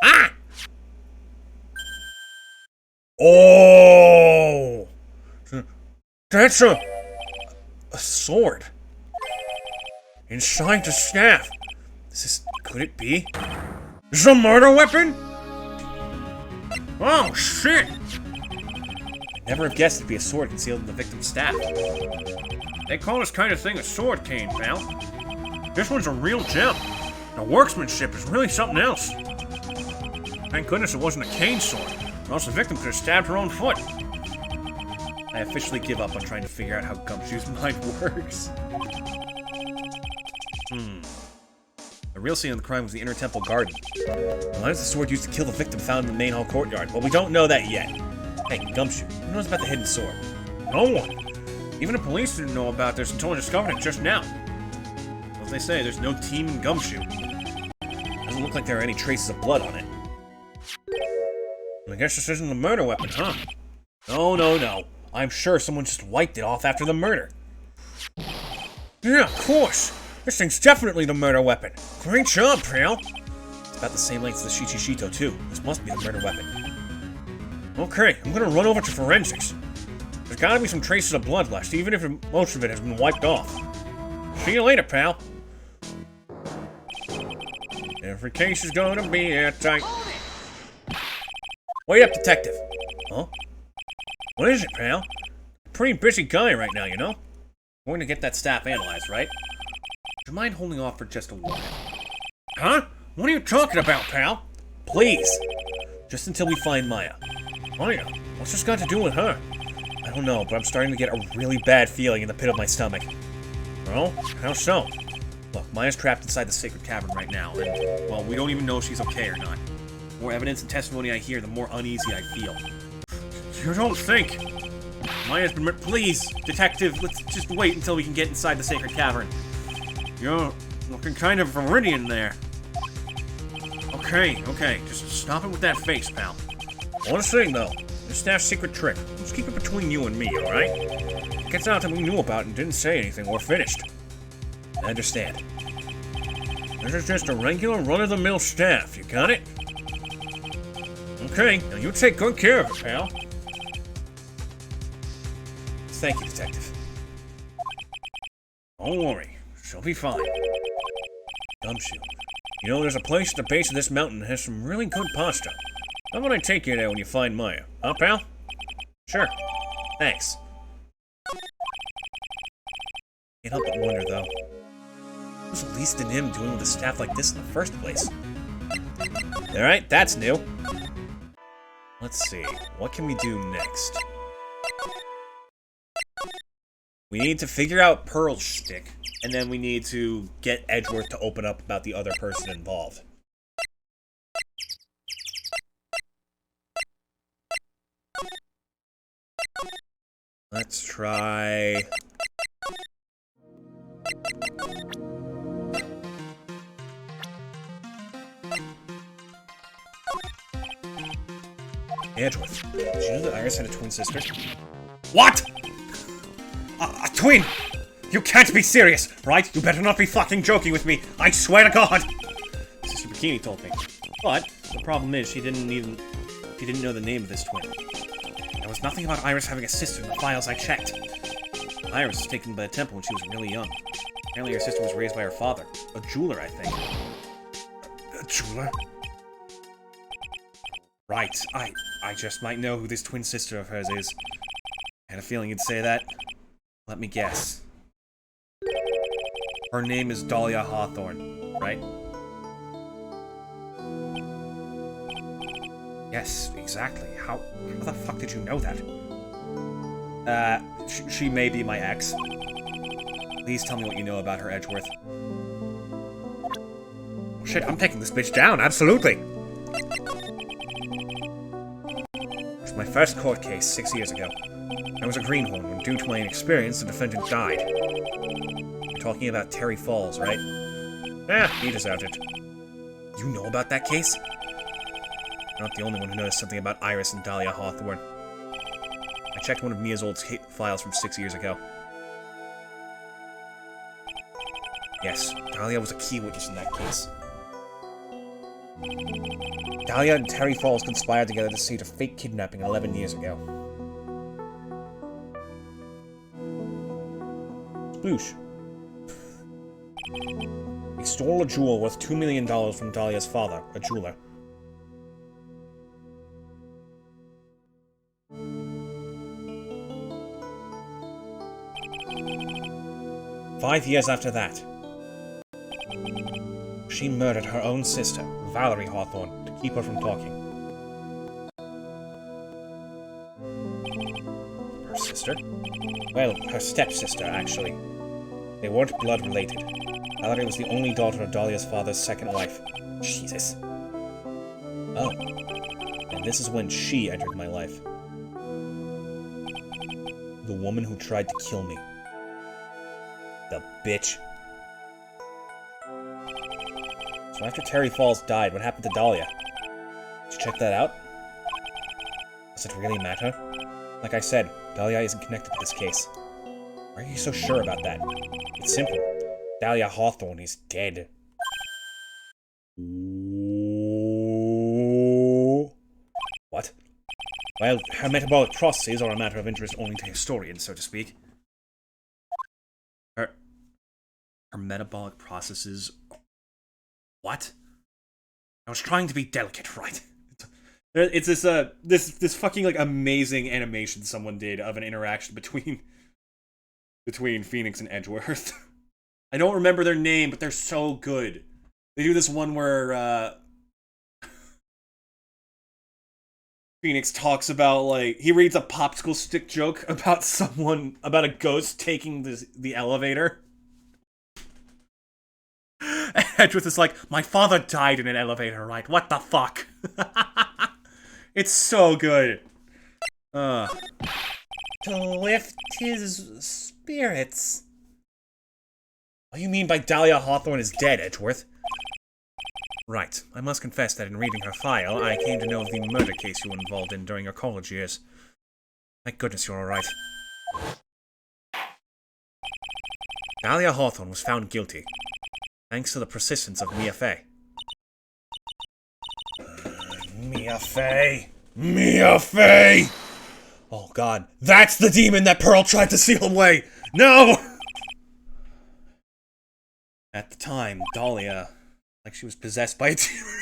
Ah! Oh! That's a sword. Inside the staff. Could it be? This is a murder weapon? Oh, shit! I'd never have guessed it'd be a sword concealed in the victim's staff. They call this kind of thing a sword cane, pal. This one's a real gem. The workmanship is really something else. Thank goodness it wasn't a cane sword, or else the victim could have stabbed her own foot. I officially give up on trying to figure out how Gumshoe's mind works. The real scene of the crime was the inner temple garden. Why was the sword used to kill the victim found in the main hall courtyard? Well, we don't know that yet. Hey, Gumshoe, who knows about the hidden sword? No one. Even the police didn't know about this until I discovered it just now. As they say, there's no team in Gumshoe. Doesn't look like there are any traces of blood on it. I guess this isn't the murder weapon, huh? No. I'm sure someone just wiped it off after the murder. Yeah, of course. This thing's definitely the murder weapon. Great job, pal. It's about the same length as the Shichishito, too. This must be the murder weapon. Okay, I'm gonna run over to forensics. There's gotta be some traces of blood left, even if most of it has been wiped off. See you later, pal. Every case is gonna be airtight. Wait up, detective. Huh? What is it, pal? Pretty busy guy right now, you know? We're going to get that staff analyzed, right? Would you mind holding off for just a while? Huh? What are you talking about, pal? Please. Just until we find Maya. Maya? What's this got to do with her? I don't know, but I'm starting to get a really bad feeling in the pit of my stomach. Well, how so? Look, Maya's trapped inside the sacred cavern right now, and, well, we don't even know if she's okay or not. The more evidence and testimony I hear, the more uneasy I feel. You don't think? Maya's been please, detective, let's just wait until we can get inside the sacred cavern. You're looking kind of Viridian there. Okay, just stop it with that face, pal. One thing, though. This staff's secret trick. Let's keep it between you and me, alright? If it gets out that we knew about it and didn't say anything, we're finished. I understand. This is just a regular run-of-the-mill staff, you got it? Okay, now you take good care of it, pal. Thank you, detective. Don't worry, she'll be fine. Gumshoe. You know, there's a place at the base of this mountain that has some really good pasta. How about I take you there when you find Maya? Huh, pal? Sure. Thanks. Can't help but wonder, though. Who's Elise and him doing with a staff like this in the first place? Alright, that's new. Let's see. What can we do next? We need to figure out Pearl's shtick, and then we need to get Edgeworth to open up about the other person involved. Let's try... Edgeworth, did you know that Iris had a twin sister? What? A twin? You can't be serious, right? You better not be fucking joking with me. I swear to God. Sister Bikini told me. But the problem is she didn't know the name of this twin. There was nothing about Iris having a sister in the files I checked. Iris was taken by the temple when she was really young. Apparently her sister was raised by her father. A jeweler, I think. A jeweler? Right. I just might know who this twin sister of hers is. I had a feeling you'd say that. Let me guess. Her name is Dahlia Hawthorne, right? Yes, exactly. How the fuck did you know that? She may be my ex. Please tell me what you know about her, Edgeworth. Oh, shit, I'm taking this bitch down, absolutely! It was my first court case 6 years ago. I was a greenhorn when, due to my inexperience, the defendant died. You're talking about Terry Falls, right? Yeah, he deserved it. You know about that case? Not the only one who noticed something about Iris and Dahlia Hawthorne. I checked one of Mia's old files from 6 years ago. Yes, Dahlia was a key witness in that case. Dahlia and Terry Falls conspired together to stage a fake kidnapping 11 years ago. Sploosh. They stole a jewel worth $2 million from Dahlia's father, a jeweler. Five years after that, she murdered her own sister, Valerie Hawthorne, to keep her from talking. Her sister? Well, her stepsister, actually. They weren't blood-related. Valerie was the only daughter of Dahlia's father's second wife. Jesus. Oh. And this is when she entered my life. The woman who tried to kill me. The bitch. So after Terry Falls died, what happened to Dahlia? Did you check that out? Does it really matter? Like I said, Dahlia isn't connected to this case. Why are you so sure about that? It's simple. Dahlia Hawthorne is dead. What? Well, her metabolic processes are a matter of interest only to historians, so to speak. Her metabolic processes... What? I was trying to be delicate, right? It's this fucking, like, amazing animation someone did of an interaction between Phoenix and Edgeworth. I don't remember their name, but they're so good. They do this one where, Phoenix talks about, like, he reads a popsicle stick joke about about a ghost taking the elevator. Edgeworth is like, my father died in an elevator, right? What the fuck? It's so good. To lift his spirits. What do you mean by Dahlia Hawthorne is dead, Edgeworth? Right. I must confess that in reading her file, I came to know of the murder case you were involved in during your college years. Thank goodness you're alright. Dahlia Hawthorne was found guilty. Thanks to the persistence of Mia Fey. Mia Fey! Mia Fey! Oh god, that's the demon that Pearl tried to seal away! No! At the time, Dahlia, like she was possessed by a demon.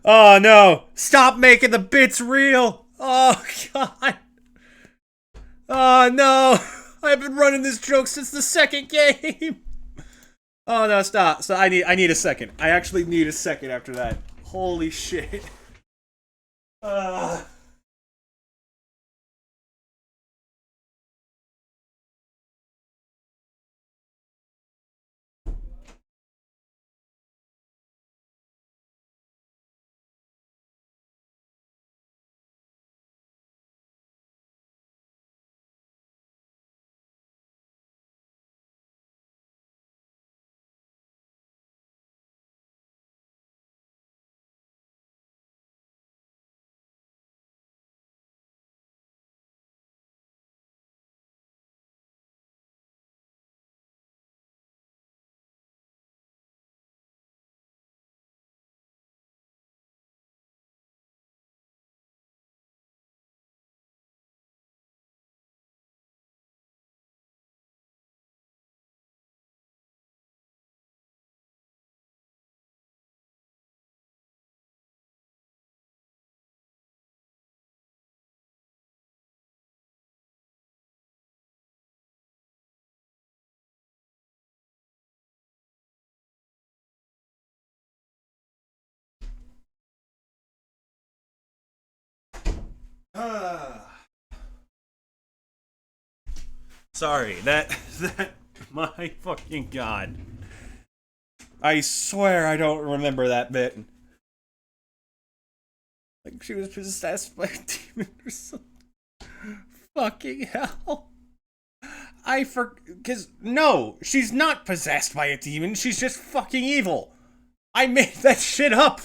Oh no! Stop making the bits real! Oh god! Oh no! I've been running this joke since the second game! Oh no, stop. So I need a second. I actually need a second after that. Holy shit. Sorry, that, my fucking god. I swear I don't remember that bit. Like she was possessed by a demon or something. Fucking hell. Cause, no, she's not possessed by a demon, she's just fucking evil. I made that shit up.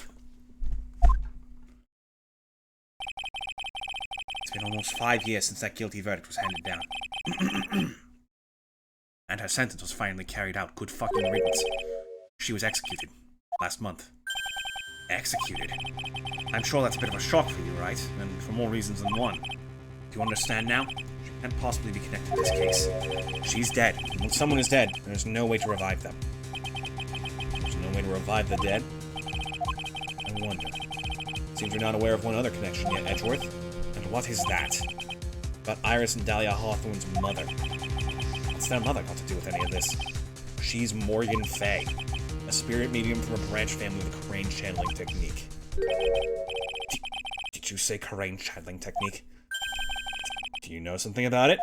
It's been almost 5 years since that guilty verdict was handed down. And her sentence was finally carried out. Good fucking riddance. She was executed. Last month. Executed? I'm sure that's a bit of a shock for you, right? And for more reasons than one. Do you understand now? She can't possibly be connected to this case. She's dead. And when someone is dead, there's no way to revive them. There's no way to revive the dead? I wonder. Seems you're not aware of one other connection yet, Edgeworth. And what is that? About Iris and Dahlia Hawthorne's mother. What's their mother got to do with any of this? She's Morgan Fay, a spirit medium from a branch family with a crane channeling technique. Did you say crane channeling technique? Do you know something about it?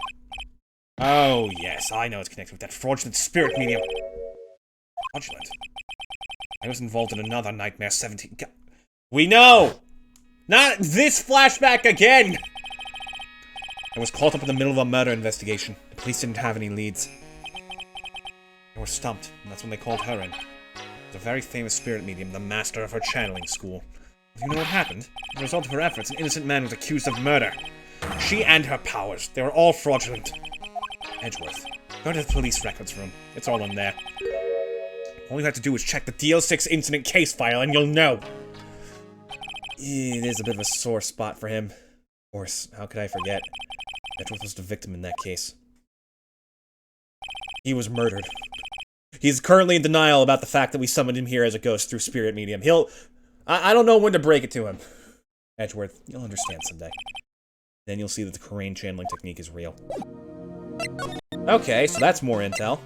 Oh, yes, I know it's connected with that fraudulent spirit medium. Fraudulent? I was involved in another Nightmare 17... We know! Not this flashback again! I was caught up in the middle of a murder investigation. The police didn't have any leads. They were stumped, and that's when they called her in. The very famous spirit medium, the master of her channeling school. Do you know what happened? As a result of her efforts, an innocent man was accused of murder. She and her powers, they were all fraudulent. Edgeworth, go to the police records room. It's all in there. All you have to do is check the DL6 incident case file, and you'll know. It is a bit of a sore spot for him. Of course, how could I forget? Edgeworth was the victim in that case. He was murdered. He's currently in denial about the fact that we summoned him here as a ghost through spirit medium. I don't know when to break it to him. Edgeworth, you'll understand someday. Then you'll see that the crane channeling technique is real. Okay, so that's more intel.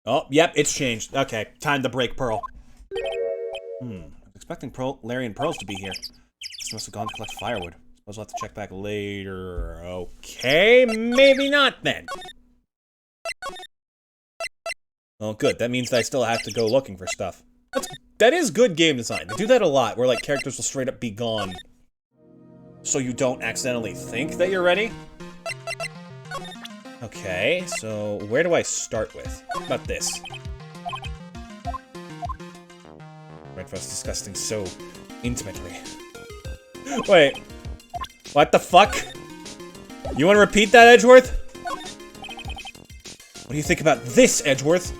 Oh, yep, it's changed. Okay, time to break Pearl. I was expecting Larry and Pearls to be here. She must have gone to collect firewood. Suppose we'll have to check back later. Okay, maybe not then. Oh, good. That means that I still have to go looking for stuff. That is good game design. They do that a lot, where like characters will straight up be gone, so you don't accidentally think that you're ready. Okay, so where do I start with? How about this? Right for us discussing so intimately. Wait, what the fuck? You want to repeat that, Edgeworth? What do you think about this, Edgeworth?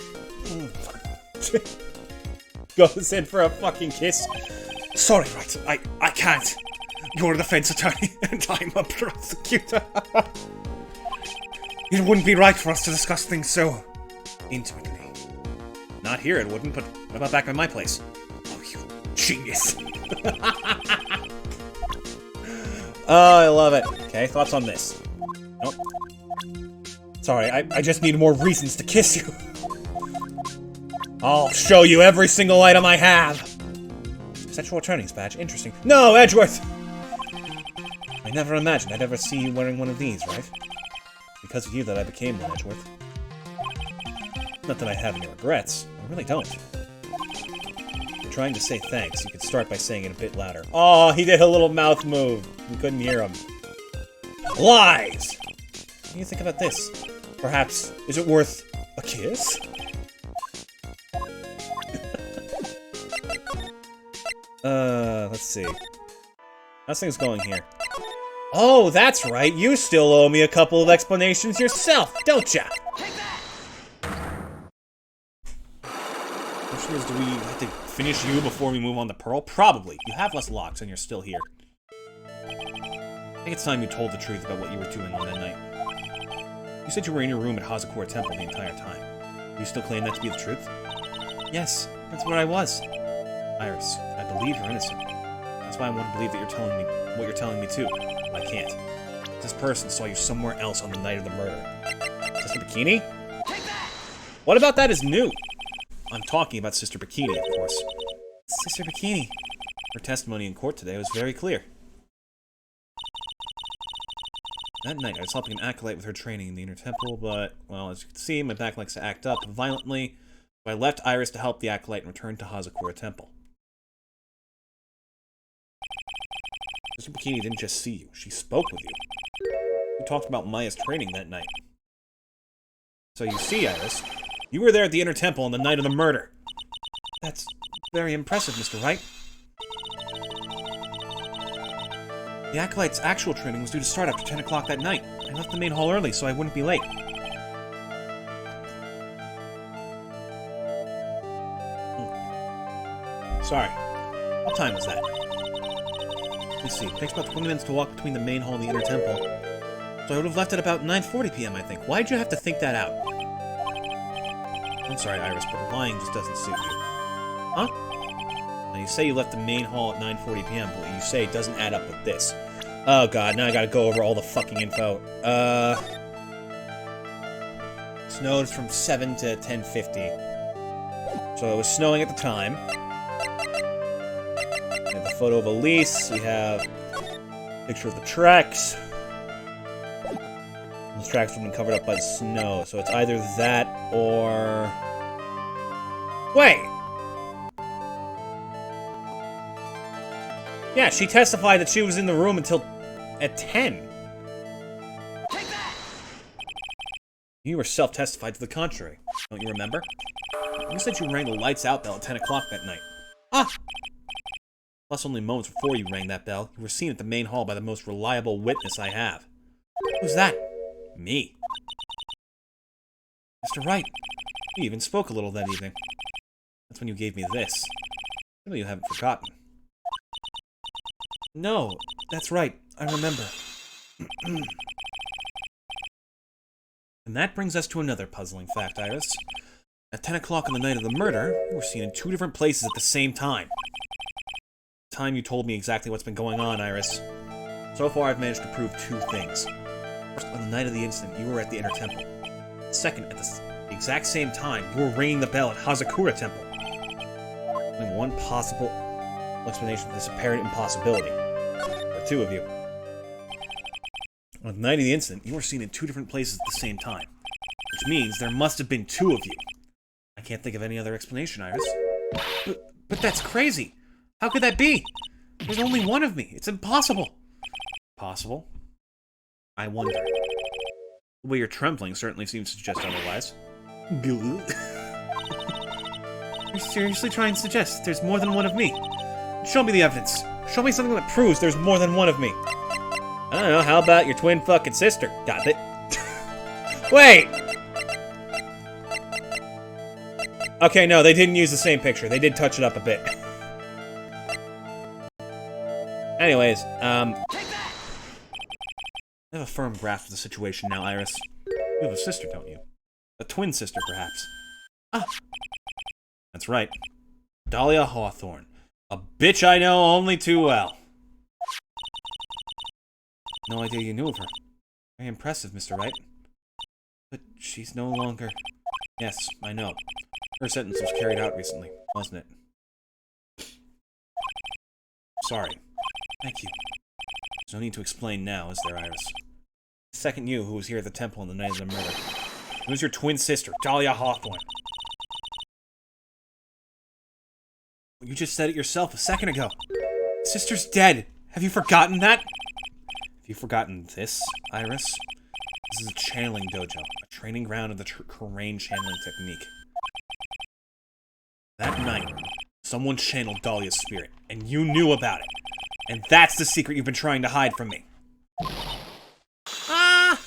Goes in for a fucking kiss. Sorry, right, I can't. You're a defense attorney, and I'm a prosecutor. It wouldn't be right for us to discuss things so intimately. Not here, it wouldn't, but what about back at my place? Oh, you genius. Oh, I love it. Okay, thoughts on this? Nope. Sorry, I just need more reasons to kiss you. I'll show you every single item I have. Sexual attorney's badge, interesting. No, Edgeworth! I never imagined I'd ever see you wearing one of these, right? Because of you that I became one, Edgeworth. Not that I have any regrets. I really don't. If you're trying to say thanks, you could start by saying it a bit louder. Oh, he did a little mouth move. We couldn't hear him. Lies! What do you think about this? Perhaps, is it worth a kiss? Let's see. How's things going here? Oh, that's right. You still owe me a couple of explanations yourself, don't ya? Question is, do we have to finish you before we move on to Pearl? Probably. You have less locks and you're still here. I think it's time you told the truth about what you were doing on that night. You said you were in your room at Hazakura Temple the entire time. Do you still claim that to be the truth? Yes, that's where I was. Iris, I believe you're innocent. That's why I want to believe that you're telling me what you're telling me too. I can't. This person saw you somewhere else on the night of the murder. Just a bikini? What about that is new? I'm talking about Sister Bikini, of course. Sister Bikini. Her testimony in court today was very clear. That night, I was helping an acolyte with her training in the inner temple, but, well, as you can see, my back likes to act up violently, so I left Iris to help the acolyte and returned to Hazakura Temple. Sister Bikini didn't just see you, she spoke with you. We talked about Maya's training that night. So you see, Iris, you were there at the inner temple on the night of the murder. That's very impressive, Mr. Wright. The acolyte's actual training was due to start after 10 o'clock that night. I left the main hall early so I wouldn't be late. Sorry. What time was that? Let's see. It takes about 20 minutes to walk between the main hall and the inner temple. So I would have left at about 9:40 p.m., I think. Why'd you have to think that out? I'm sorry, Iris, but lying just doesn't suit you. Huh? Now, you say you left the main hall at 9:40 p.m., but what you say doesn't add up with this. Oh god, now I gotta go over all the fucking info. Snowed from 7 to 10:50. So it was snowing at the time. We have the photo of Elise, we have a picture of the tracks. The tracks have been covered up by the snow, so it's either that or... Wait! Yeah, she testified that she was in the room until... at 10. Take that! You yourself testified to the contrary. Don't you remember? You said you rang the lights out bell at 10 o'clock that night. Ah! Plus, only moments before you rang that bell, you were seen at the main hall by the most reliable witness I have. Who's that? Me. Mr. Wright, you even spoke a little that evening. That's when you gave me this. Surely you haven't forgotten. No, that's right. I remember. And that brings us to another puzzling fact, Iris. At 10 o'clock on the night of the murder, you were seen in 2 different places at the same time. The time you told me exactly what's been going on, Iris. So far, I've managed to prove 2 things. First, on the night of the incident, you were at the inner temple. Second, at the exact same time, you were ringing the bell at Hazakura Temple. Only one possible explanation for this apparent impossibility. Or 2 of you. On the night of the incident, you were seen in 2 different places at the same time. Which means there must have been 2 of you. I can't think of any other explanation, Iris. But that's crazy. How could that be? There's only one of me. It's impossible. Possible? I wonder. The way you're trembling certainly seems to suggest otherwise. You're seriously trying to suggest there's more than one of me? Show me the evidence. Show me something that proves there's more than one of me. I don't know, how about your twin fucking sister? Got it. Wait! Okay, no, they didn't use the same picture. They did touch it up a bit. Anyways, I have a firm grasp of the situation now, Iris. You have a sister, don't you? A twin sister, perhaps. Ah! That's right. Dahlia Hawthorne. A bitch I know only too well. No idea you knew of her. Very impressive, Mr. Wright. But she's no longer... Yes, I know. Her sentence was carried out recently, wasn't it? Sorry. Thank you. There's no need to explain now, is there, Iris? The second you who was here at the temple on the night of the murder. It was your twin sister, Dahlia Hawthorne. You just said it yourself a second ago. Sister's dead. Have you forgotten that? Have you forgotten this, Iris? This is a channeling dojo, a training ground of the Karain channeling technique. That night, someone channeled Dahlia's spirit, and you knew about it. And that's the secret you've been trying to hide from me. Ah!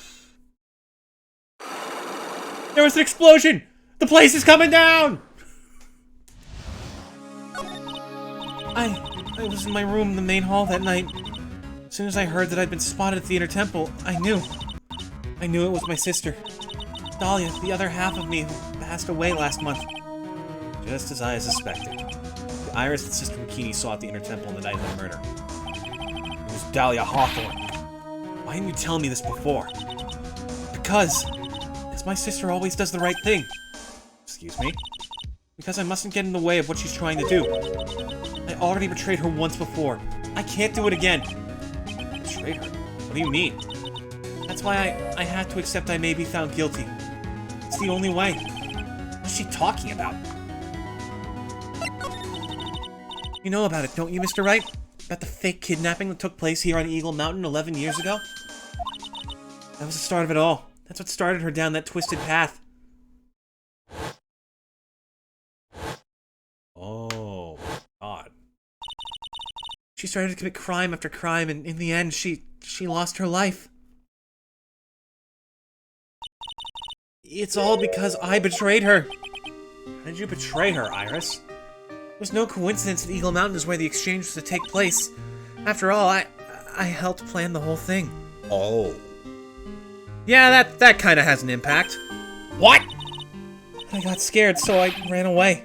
There was an explosion! The place is coming down! I was in my room in the main hall that night. As soon as I heard that I'd been spotted at the inner temple, I knew. I knew it was my sister. Dahlia, the other half of me who passed away last month. Just as I suspected. The Iris that Sister Bikini saw at the inner temple on the night of the murder. It was Dahlia Hawthorne. Why didn't you tell me this before? Because my sister always does the right thing. Excuse me? Because I mustn't get in the way of what she's trying to do. I already betrayed her once before. I can't do it again. Betrayed her? What do you mean? That's why I had to accept I may be found guilty. It's the only way. What's she talking about? You know about it, don't you, Mr. Wright? About the fake kidnapping that took place here on Eagle Mountain 11 years ago? That was the start of it all. That's what started her down that twisted path. Oh, God. She started to commit crime after crime, and in the end, she lost her life. It's all because I betrayed her. How did you betray her, Iris? It was no coincidence that Eagle Mountain is where the exchange was to take place. After all, I helped plan the whole thing. Oh. Yeah, that kind of has an impact. What? I got scared, so I ran away.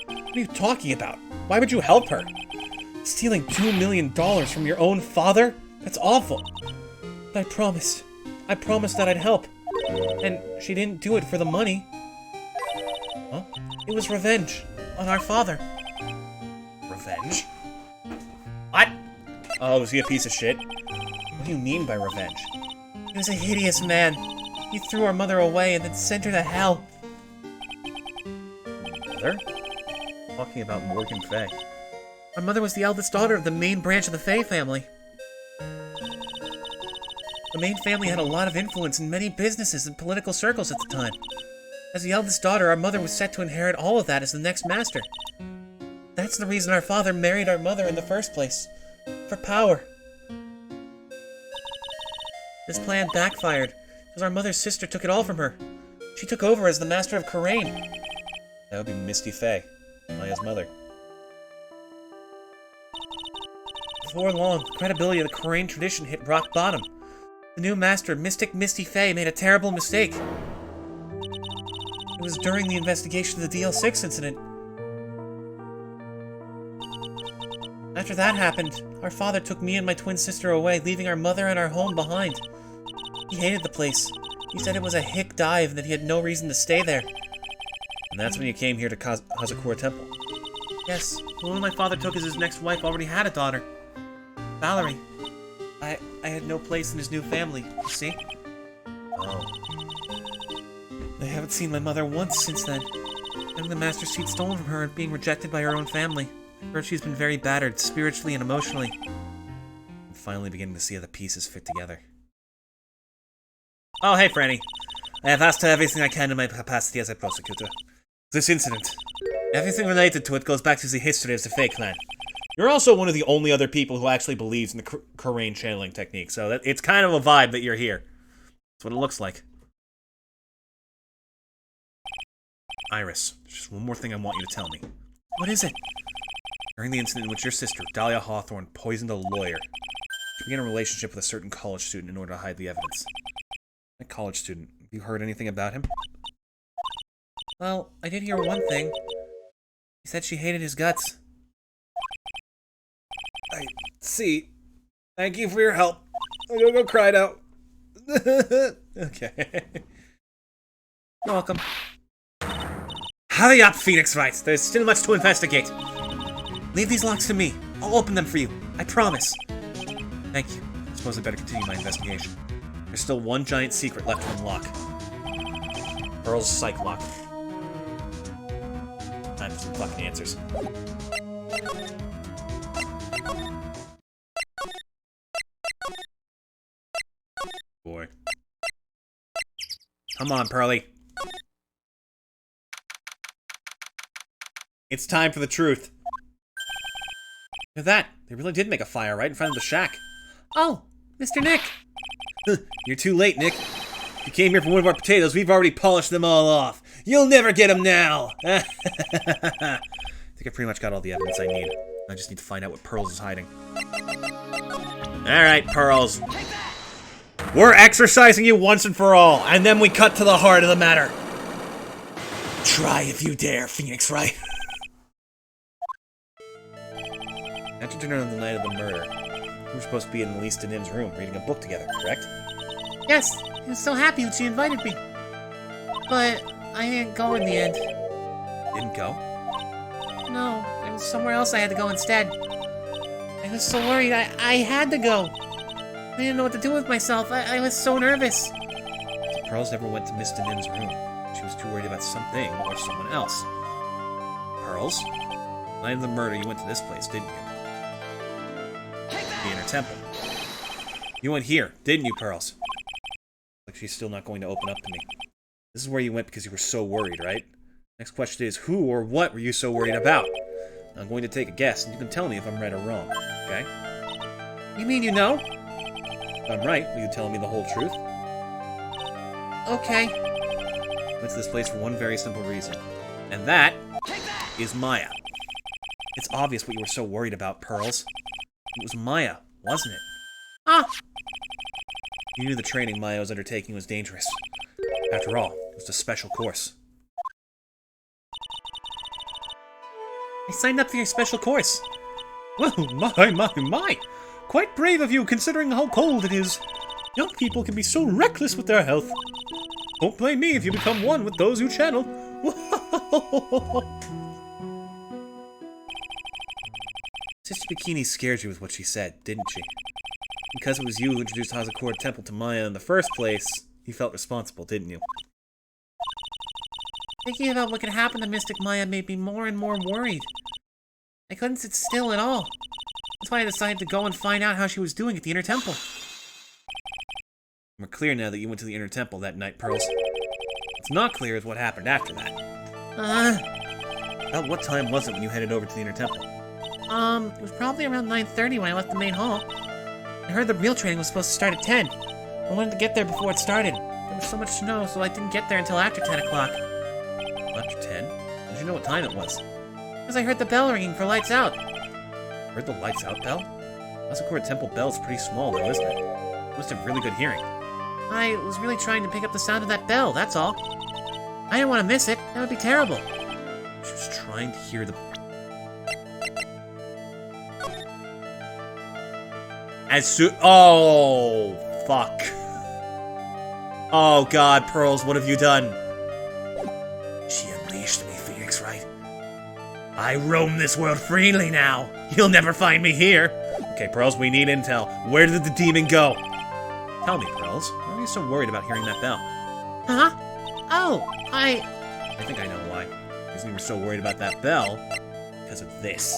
What are you talking about? Why would you help her? Stealing $2 million from your own father? That's awful. But I promised that I'd help. And she didn't do it for the money. Huh? It was revenge on our father. Revenge? What? Oh, is he a piece of shit? What do you mean by revenge? He was a hideous man. He threw our mother away and then sent her to hell. Mother? Talking about Morgan Fay. Our mother was the eldest daughter of the main branch of the Fay family. The main family had a lot of influence in many businesses and political circles at the time. As the eldest daughter, our mother was set to inherit all of that as the next master. That's the reason our father married our mother in the first place. For power. This plan backfired, because our mother's sister took it all from her. She took over as the master of Karain. That would be Misty Fay, Maya's mother. Before long, the credibility of the Karain tradition hit rock bottom. The new master, Mystic Misty Fay, made a terrible mistake. It was during the investigation of the DL6 incident. After that happened, our father took me and my twin sister away, leaving our mother and our home behind. He hated the place. He said it was a hick dive and that he had no reason to stay there. And that's when you came here to Hazakura Temple. Yes, the woman my father took as his next wife already had a daughter. Valerie. I had no place in his new family, you see? Oh. I haven't seen my mother once since then. Having the master seat stolen from her and being rejected by her own family. I've heard she's been very battered, spiritually and emotionally. I'm finally beginning to see how the pieces fit together. Oh, hey, Franny. I have asked her everything I can in my capacity as a prosecutor. This incident, everything related to it goes back to the history of the Fey clan. You're also one of the only other people who actually believes in the Karain channeling technique, so it's kind of a vibe that you're here. That's what it looks like. Iris, there's just one more thing I want you to tell me. What is it? During the incident in which your sister, Dahlia Hawthorne, poisoned a lawyer, she began a relationship with a certain college student in order to hide the evidence. That college student, have you heard anything about him? Well, I did hear one thing. He said she hated his guts. I see. Thank you for your help. I'm gonna go cry now. Okay. You're welcome. Hurry up, Phoenix Wright. There's still much to investigate. Leave these locks to me. I'll open them for you. I promise. Thank you. I suppose I better continue my investigation. There's still one giant secret left to unlock. Pearl's psych lock. Time for some fucking answers. Boy. Come on, Pearly. It's time for the truth. Look at that. They really did make a fire right in front of the shack. Oh, Mr. Nick. You're too late, Nick. You came here for one of our potatoes. We've already polished them all off. You'll never get them now. I think I pretty much got all the evidence I need. I just need to find out what Pearls is hiding. Alright, Pearls. We're exercising you once and for all, and then we cut to the heart of the matter. Try if you dare, Phoenix Wright. After dinner on the night of the murder, we were supposed to be in Elise Denim's room reading a book together, correct? Yes, he was so happy that she invited me. But I didn't go in the end. Didn't go? No, there was somewhere else I had to go instead. I was so worried, I had to go. I didn't know what to do with myself. I was so nervous. So Pearls never went to Mr. Nim's room. She was too worried about something or someone else. Pearls? The night of the murder, you went to this place, didn't you? The Inner Temple. You went here, didn't you, Pearls? Like she's still not going to open up to me. This is where you went because you were so worried, right? Next question is, who or what were you so worried about? I'm going to take a guess, and you can tell me if I'm right or wrong, okay? You mean you know? If I'm right, will you tell me the whole truth? Okay. I went to this place for one very simple reason. And that is Maya. It's obvious what you were so worried about, Pearls. It was Maya, wasn't it? Ah! You knew the training Maya was undertaking was dangerous. After all, it was a special course. I signed up for your special course. Well, my. Quite brave of you, considering how cold it is. Young people can be so reckless with their health. Don't blame me if you become one with those who channel. Sister Bikini scared you with what she said, didn't she? Because it was you who introduced Hazakura Temple to Maya in the first place, you felt responsible, didn't you? Thinking about what could happen to Mystic Maya made me more and more worried. I couldn't sit still at all. That's why I decided to go and find out how she was doing at the Inner Temple. We're clear now that you went to the Inner Temple that night, Pearls. What's not clear is what happened after that. About what time was it when you headed over to the Inner Temple? It was probably around 9:30 when I left the main hall. I heard the real training was supposed to start at 10. I wanted to get there before it started. There was so much snow, so I didn't get there until after 10 o'clock. After 10? How did you know what time it was? Because I heard the bell ringing for lights out. Heard the lights out bell? Hazakura Temple bell's pretty small though, isn't it? You must have really good hearing. I was really trying to pick up the sound of that bell, that's all. I didn't want to miss it. That would be terrible. She was trying to hear the... Oh, fuck. Oh god, Pearls, what have you done? She unleashed me, Phoenix, right? I roam this world freely now. You'll never find me here. Okay, Pearls, we need intel. Where did the demon go? Tell me, Pearls, why are you so worried about hearing that bell? Huh? Oh, I think I know why. The reason you were so worried about that bell, because of this.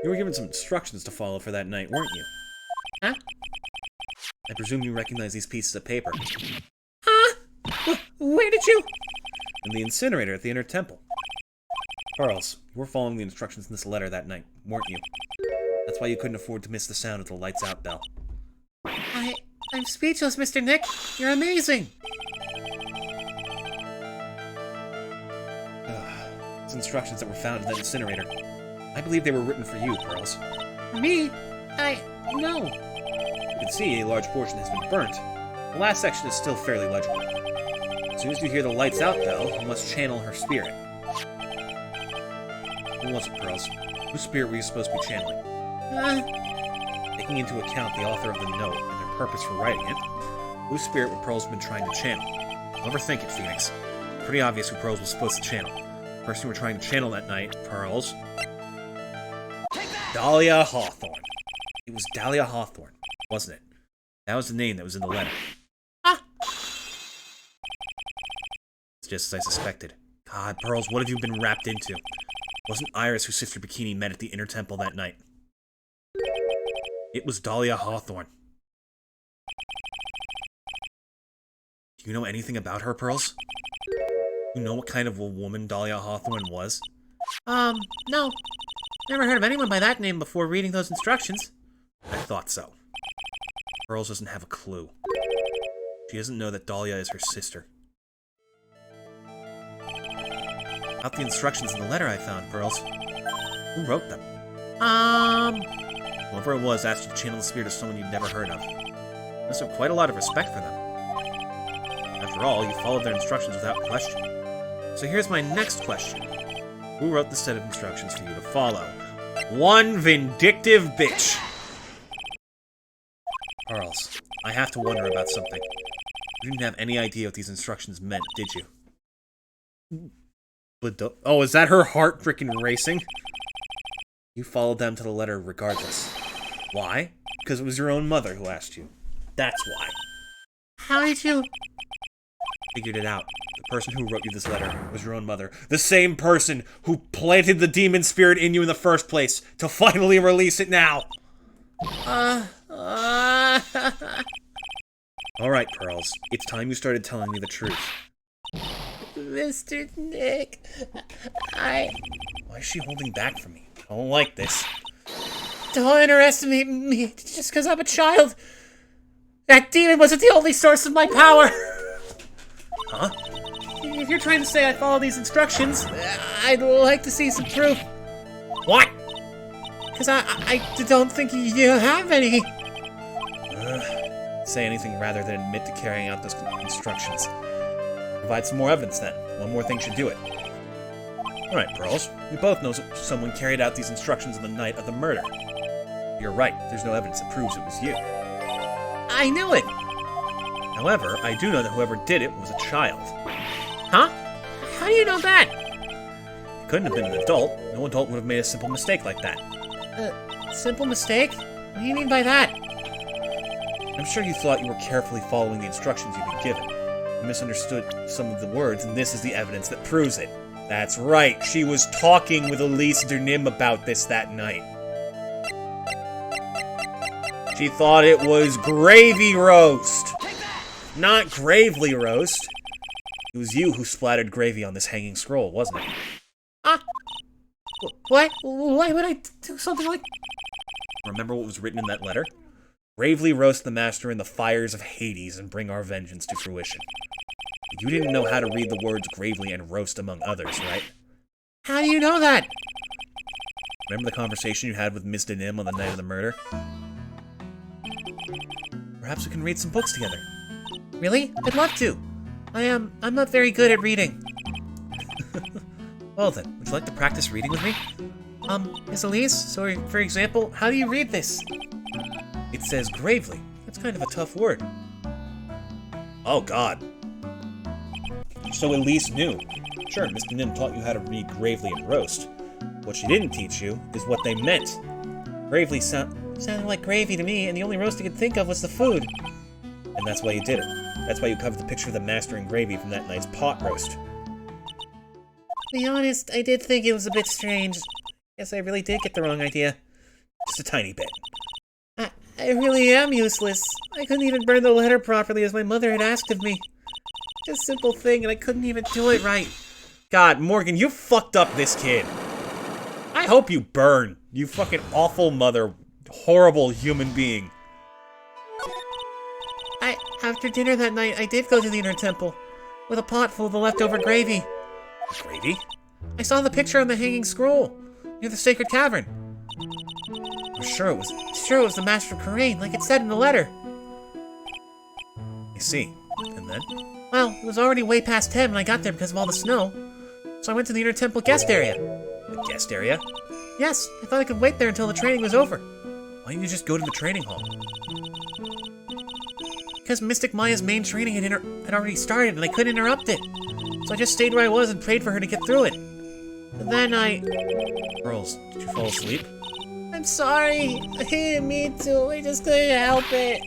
You were given some instructions to follow for that night, weren't you? Huh? I presume you recognize these pieces of paper. Huh? Where did you? In the incinerator at the Inner Temple. Pearls, you were following the instructions in this letter that night, weren't you? That's why you couldn't afford to miss the sound of the lights out bell. I'm speechless, Mr. Nick. You're amazing. These instructions that were found in that incinerator. I believe they were written for you, Pearls. For me? No. You can see a large portion has been burnt. The last section is still fairly legible. As soon as you hear the lights out bell, you must channel her spirit. Who was it, Pearls? Whose spirit were you supposed to be channeling? Taking into account the author of the note and their purpose for writing it, whose spirit would Pearls have been trying to channel? Don't overthink it, Phoenix. Pretty obvious who Pearls was supposed to channel. The person you were trying to channel that night, Pearls. Dahlia Hawthorne. It was Dahlia Hawthorne, wasn't it? That was the name that was in the letter. It's just as I suspected. God, Pearls, what have you been wrapped into? It wasn't Iris who Sister Bikini met at the Inner Temple that night. It was Dahlia Hawthorne. Do you know anything about her, Pearls? Do you know what kind of a woman Dahlia Hawthorne was? No. Never heard of anyone by that name before reading those instructions. I thought so. Pearls doesn't have a clue. She doesn't know that Dahlia is her sister. About the instructions in the letter I found, Pearls. Who wrote them? Whoever it was asked you to channel the spirit of someone you'd never heard of. You must have quite a lot of respect for them. After all, you followed their instructions without question. So here's my next question. Who wrote the set of instructions for you to follow? One vindictive bitch! Pearls, I have to wonder about something. You didn't have any idea what these instructions meant, did you? Oh, is that her heart freaking racing? You followed them to the letter regardless. Why? Because it was your own mother who asked you. That's why. How did you... Figured it out. The person who wrote you this letter was your own mother. The same person who planted the demon spirit in you in the first place to finally release it now. Alright, Pearls. It's time you started telling me the truth. Mr. Nick, Why is she holding back from me? I don't like this. don't underestimate me just because I'm a child. That demon wasn't the only source of my power. Huh? If you're trying to say I follow these instructions, I'd like to see some proof. What? Because I don't think you have any. Say anything rather than admit to carrying out those instructions. Provide some more evidence then. One more thing should do it. Alright, Pearls. We both know someone carried out these instructions on the night of the murder. You're right. There's no evidence that proves it was you. I knew it. However, I do know that whoever did it was a child. Huh? How do you know that? It couldn't have been an adult. No adult would have made a simple mistake like that. Simple mistake? What do you mean by that? I'm sure you thought you were carefully following the instructions you'd been given. You misunderstood some of the words, and this is the evidence that proves it. That's right, she was talking with Elise Dernim about this that night. She thought it was gravy roast, not gravely roast. It was you who splattered gravy on this hanging scroll, wasn't it? What? Why would I do something like... Remember what was written in that letter? Bravely roast the master in the fires of Hades and bring our vengeance to fruition. You didn't know how to read the words gravely and roast among others, right? How do you know that? Remember the conversation you had with Miss Denim on the night of the murder? Perhaps we can read some books together. Really? I'd love to. I'm not very good at reading. Well then, would you like to practice reading with me? Miss Elise, so for example, how do you read this? It says gravely. That's kind of a tough word. Oh god. So Elise knew. Sure, Miss Denim taught you how to read gravely and roast. What she didn't teach you is what they meant. Gravely Sounded like gravy to me, and the only roast I could think of was the food. And that's why you did it. That's why you covered the picture of the master in gravy from that night's pot roast. To be honest, I did think it was a bit strange. Guess I really did get the wrong idea. Just a tiny bit. I really am useless. I couldn't even burn the letter properly as my mother had asked of me. Just a simple thing, and I couldn't even do it right. God, Morgan, you fucked up this kid. I hope you burn. You fucking awful mother. Horrible human being. After dinner that night, I did go to the inner temple. With a pot full of the leftover gravy. Gravy? I saw the picture on the hanging scroll. Near the sacred cavern. I'm sure it was... Sure, it was the Master of Karain, like it said in the letter. I see. And then? Well, it was already way past 10 when I got there because of all the snow. So I went to the inner temple guest area. The guest area? Yes, I thought I could wait there until the training was over. Why didn't you just go to the training hall? Because Mystic Maya's main training had already started and I couldn't interrupt it. So I just stayed where I was and prayed for her to get through it. But then Pearls, did you fall asleep? I'm sorry. I didn't mean to. I just couldn't help it.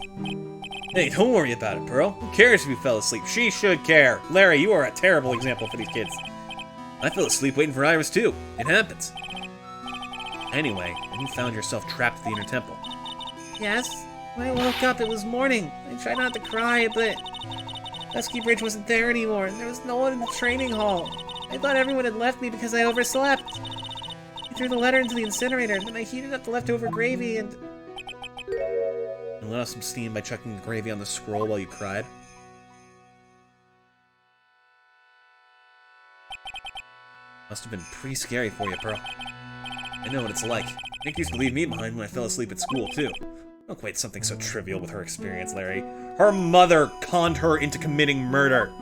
Hey, don't worry about it, Pearl. Who cares if you fell asleep? She should care. Larry, you are a terrible example for these kids. I fell asleep waiting for Iris, too. It happens. Anyway, then you found yourself trapped at the inner temple. Yes. When I woke up, it was morning. I tried not to cry, but Husky Bridge wasn't there anymore, and there was no one in the training hall. I thought everyone had left me because I overslept. I threw the letter into the incinerator, and then I heated up the leftover gravy and... You let off some steam by chucking the gravy on the scroll while you cried? Must have been pretty scary for you, Pearl. I know what it's like. Nick used to leave me behind when I fell asleep at school, too. Don't equate something so trivial with her experience, Larry. Her mother conned her into committing murder.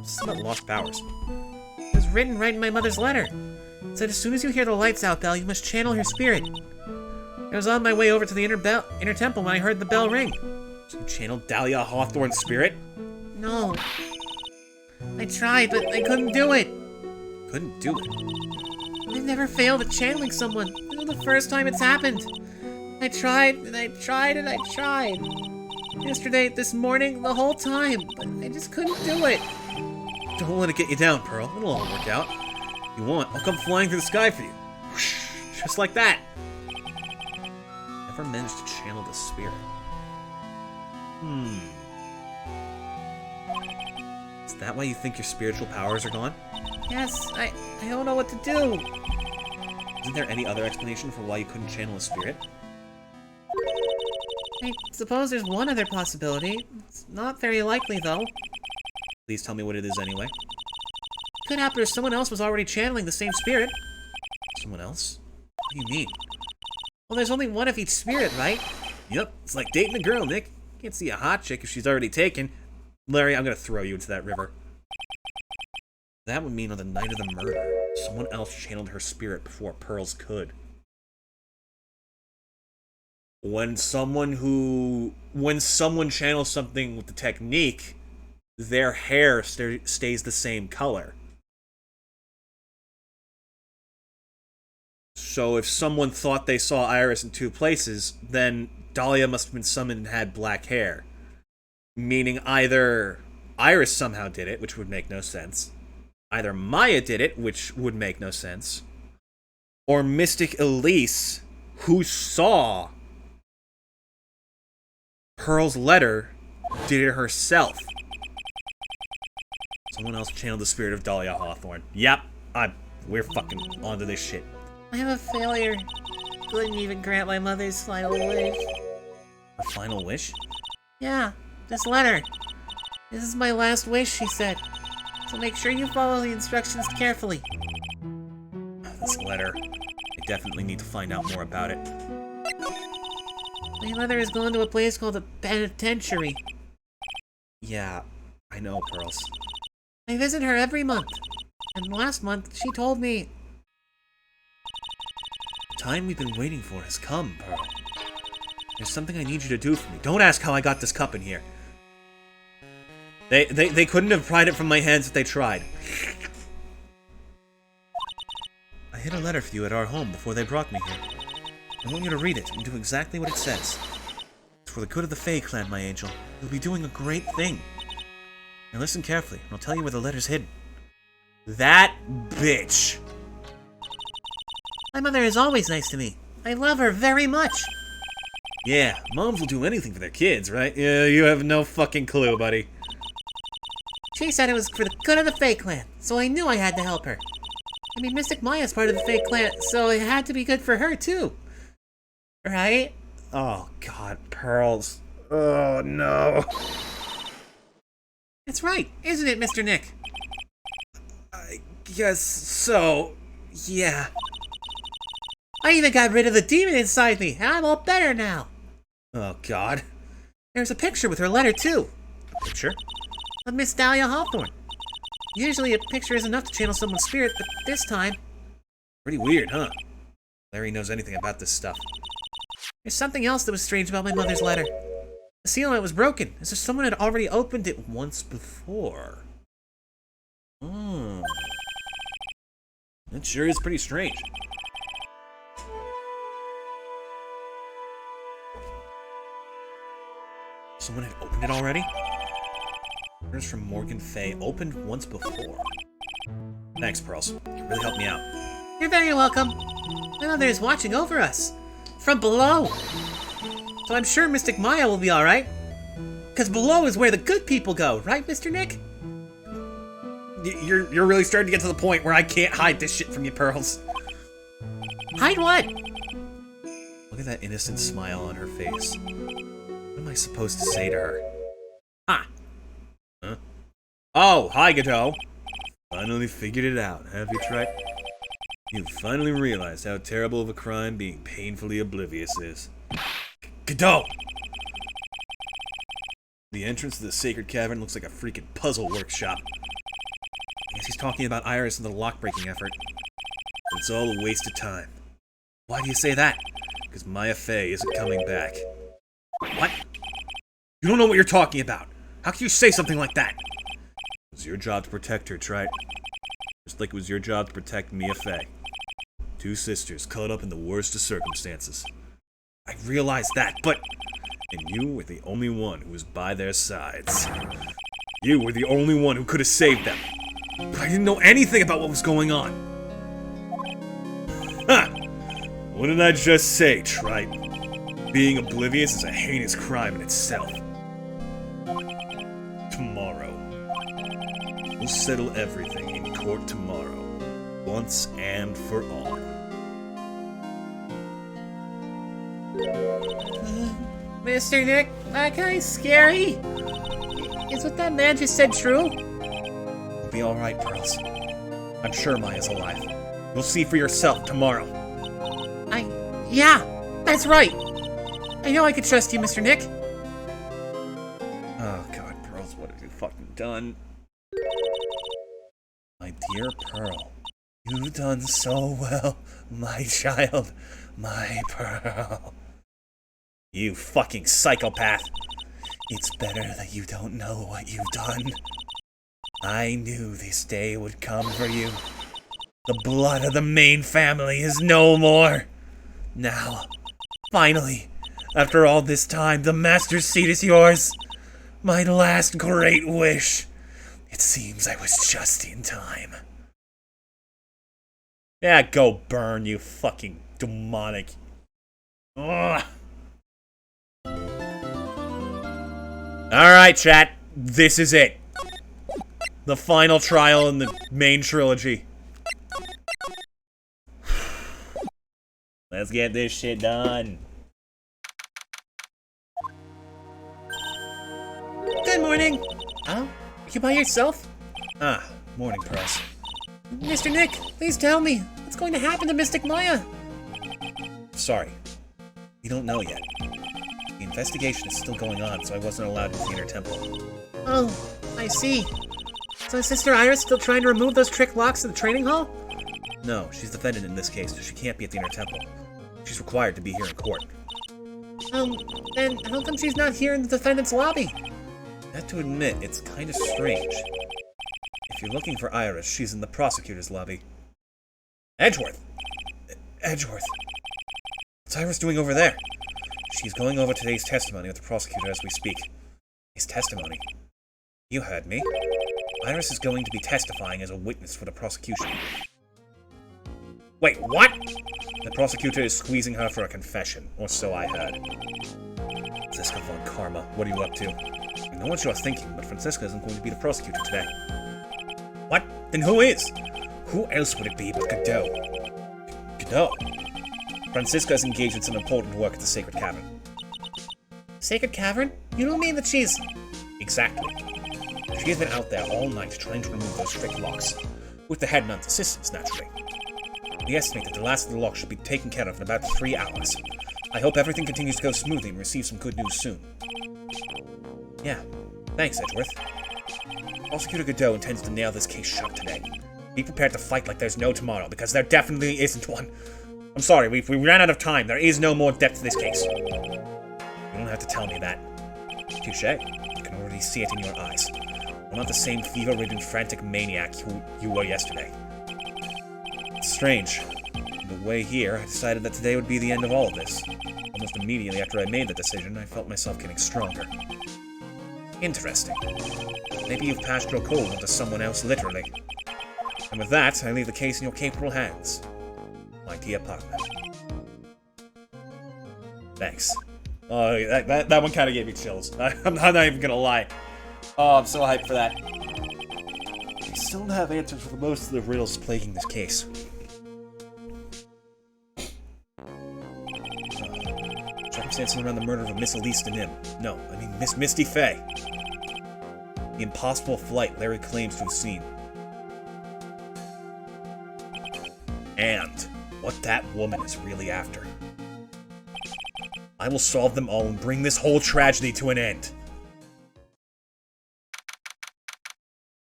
This is about lost powers. It was written right in my mother's letter. It said as soon as you hear the lights out bell, you must channel her spirit. I was on my way over to the inner temple when I heard the bell ring. So you channeled Dahlia Hawthorne's spirit? No. I tried, but I couldn't do it. Couldn't do it. I've never failed at channeling someone. This is the first time it's happened. I tried, and I tried, and I tried. Yesterday, this morning, the whole time, but I just couldn't do it. Don't let it get you down, Pearl. It'll all work out. If you want, I'll come flying through the sky for you. Whoosh, just like that. Never managed to channel the spirit. Is that why you think your spiritual powers are gone? Yes, I don't know what to do. Isn't there any other explanation for why you couldn't channel a spirit? I suppose there's one other possibility. It's not very likely, though. Please tell me what it is anyway. Could happen if someone else was already channeling the same spirit. Someone else? What do you mean? Well, there's only one of each spirit, right? Yep, it's like dating a girl, Nick. Can't see a hot chick if she's already taken. Larry, I'm gonna throw you into that river. That would mean on the night of the murder, someone else channeled her spirit before Pearls could. When someone channels something with the technique, their hair stays the same color. So if someone thought they saw Iris in two places, then Dahlia must have been summoned and had black hair. Meaning either Iris somehow did it, which would make no sense. Either Maya did it, which would make no sense. Or Mystic Elise, who saw Pearl's letter, did it herself. Someone else channeled the spirit of Dahlia Hawthorne. Yep, we're fucking onto this shit. I'm a failure. Couldn't even grant my mother's final wish. Her final wish? Yeah, this letter. This is my last wish, she said. So make sure you follow the instructions carefully. This letter. I definitely need to find out more about it. My mother has gone to a place called a penitentiary. Yeah, I know, Pearls. I visit her every month. And last month, she told me... The time we've been waiting for has come, Pearl. There's something I need you to do for me. Don't ask how I got this cup in here. They couldn't have pried it from my hands if they tried. I hid a letter for you at our home before they brought me here. I want you to read it and do exactly what it says. It's for the good of the Fae clan, my angel. You'll be doing a great thing. Now listen carefully, and I'll tell you where the letter's hidden. That bitch! My mother is always nice to me. I love her very much. Yeah, moms will do anything for their kids, right? Yeah, you have no fucking clue, buddy. She said it was for the good of the Fae clan, so I knew I had to help her. I mean, Mystic Maya's part of the Fae clan, so it had to be good for her, too. Right? Oh, God, Pearls. Oh, no. That's right, isn't it, Mr. Nick? I guess so. Yeah. I even got rid of the demon inside me, and I'm all better now. Oh, God. There's a picture with her letter, too. A picture? Of Miss Dahlia Hawthorne. Usually a picture is enough to channel someone's spirit, but this time... Pretty weird, huh? Larry knows anything about this stuff. There's something else that was strange about my mother's letter. The seal on it was broken, as if someone had already opened it once before. Hmm. That sure is pretty strange. Someone had opened it already? Letters from Morgan Fay opened once before. Thanks, Pearls. You really helped me out. You're very welcome. My mother is watching over us. From below. So I'm sure Mystic Maya will be alright. Because below is where the good people go, right, Mr. Nick? You're really starting to get to the point where I can't hide this shit from you, Pearls. Hide what? Look at that innocent smile on her face. What am I supposed to say to her? Huh? Oh, hi, Godot. Finally figured it out, have you, Trek? You've finally realized how terrible of a crime being painfully oblivious is. Godot! The entrance to the sacred cavern looks like a freaking puzzle workshop. I guess he's talking about Iris and the lock-breaking effort. But it's all a waste of time. Why do you say that? Because Maya Fey isn't coming back. What? You don't know what you're talking about. How can you say something like that? It's your job to protect her, Trite. Just like it was your job to protect Mia Fey. Two sisters caught up in the worst of circumstances. I realized that, but... And you were the only one who was by their sides. You were the only one who could have saved them. But I didn't know anything about what was going on. Ha! What did I just say, Trite? Being oblivious is a heinous crime in itself. Tomorrow. We'll settle everything in court tomorrow. Once and for all. Mr. Nick, that guy's scary. Is what that man just said true? You'll be alright, Pearls. I'm sure Maya's alive. You'll see for yourself tomorrow. Yeah, that's right. I know I could trust you, Mr. Nick. Oh god, Pearls, what have you fucking done? My dear Pearl, you've done so well, my child, my Pearl. You fucking psychopath. It's better that you don't know what you've done. I knew this day would come for you. The blood of the main family is no more. Now, finally, after all this time, the Master's seat is yours. My last great wish. It seems I was just in time. Yeah, go burn, you fucking demonic. Ugh. Alright, chat. This is it. The final trial in the main trilogy. Let's get this shit done. Good morning. Oh, are you by yourself? Morning, Pearls. Mr. Nick, please tell me. What's going to happen to Mystic Maya? Sorry. We don't know yet. The investigation is still going on, so I wasn't allowed into the Inner Temple. Oh, I see. So is Sister Iris still trying to remove those trick locks in the training hall? No, she's defendant in this case, so she can't be at the Inner Temple. She's required to be here in court. Then how come she's not here in the defendant's lobby? I have to admit, it's kind of strange. If you're looking for Iris, she's in the prosecutor's lobby. Edgeworth! Edgeworth! What's Iris doing over there? She's going over today's testimony with the prosecutor as we speak. His testimony? You heard me. Iris is going to be testifying as a witness for the prosecution. Wait, what? The prosecutor is squeezing her for a confession, or so I heard. Franziska von Karma, what are you up to? I know what you're thinking, but Franziska isn't going to be the prosecutor today. What? Then who is? Who else would it be but Godot? Godot? Franziska is engaged in some important work at the Sacred Cavern. Sacred Cavern? You don't mean that she's... Exactly. She has been out there all night trying to remove those strict locks. With the head nun's assistance, naturally. We estimate that the last of the locks should be taken care of in about 3 hours. I hope everything continues to go smoothly and receive some good news soon. Yeah. Thanks, Edgeworth. Prosecutor Godot intends to nail this case sharp today. Be prepared to fight like there's no tomorrow, because there definitely isn't one. I'm sorry, we ran out of time. There is no more depth to this case. You don't have to tell me that. Touché. I can already see it in your eyes. You're not the same fever-ridden, frantic maniac who you were yesterday. It's strange. On the way here, I decided that today would be the end of all of this. Almost immediately after I made the decision, I felt myself getting stronger. Interesting. Maybe you've passed your cold onto someone else, literally. And with that, I leave the case in your capable hands. My dear partner. Thanks. Oh, that one kind of gave me chills. I'm not even gonna lie. Oh, I'm so hyped for that. We still don't have answers for most of the riddles plaguing this case. Circumstances around the murder of Miss Elise Denim. No, I mean Miss Misty Fey. The impossible flight Larry claims to have seen. And what that woman is really after. I will solve them all and bring this whole tragedy to an end.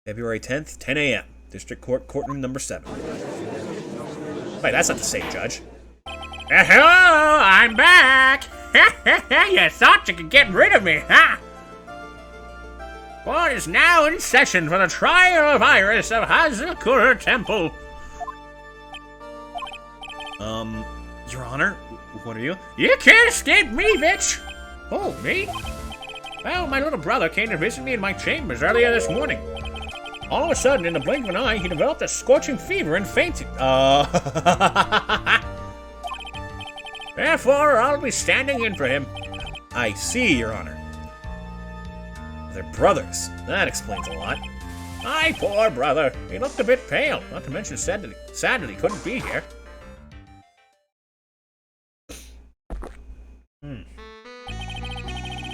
February 10th, 10 a.m. District Court, Courtroom Number 7. Wait, that's not the same judge. Hello, I'm back! You thought you could get rid of me, huh? Court is now in session for the trial of Iris of Hazakura Temple. Your Honor, what are you? You can't escape me, bitch! Oh, me? Well, my little brother came to visit me in my chambers earlier this morning. All of a sudden, in the blink of an eye, he developed a scorching fever and fainted. Therefore, I'll be standing in for him. I see, Your Honor. They're brothers. That explains a lot. My poor brother. He looked a bit pale, not to mention sad that he couldn't be here.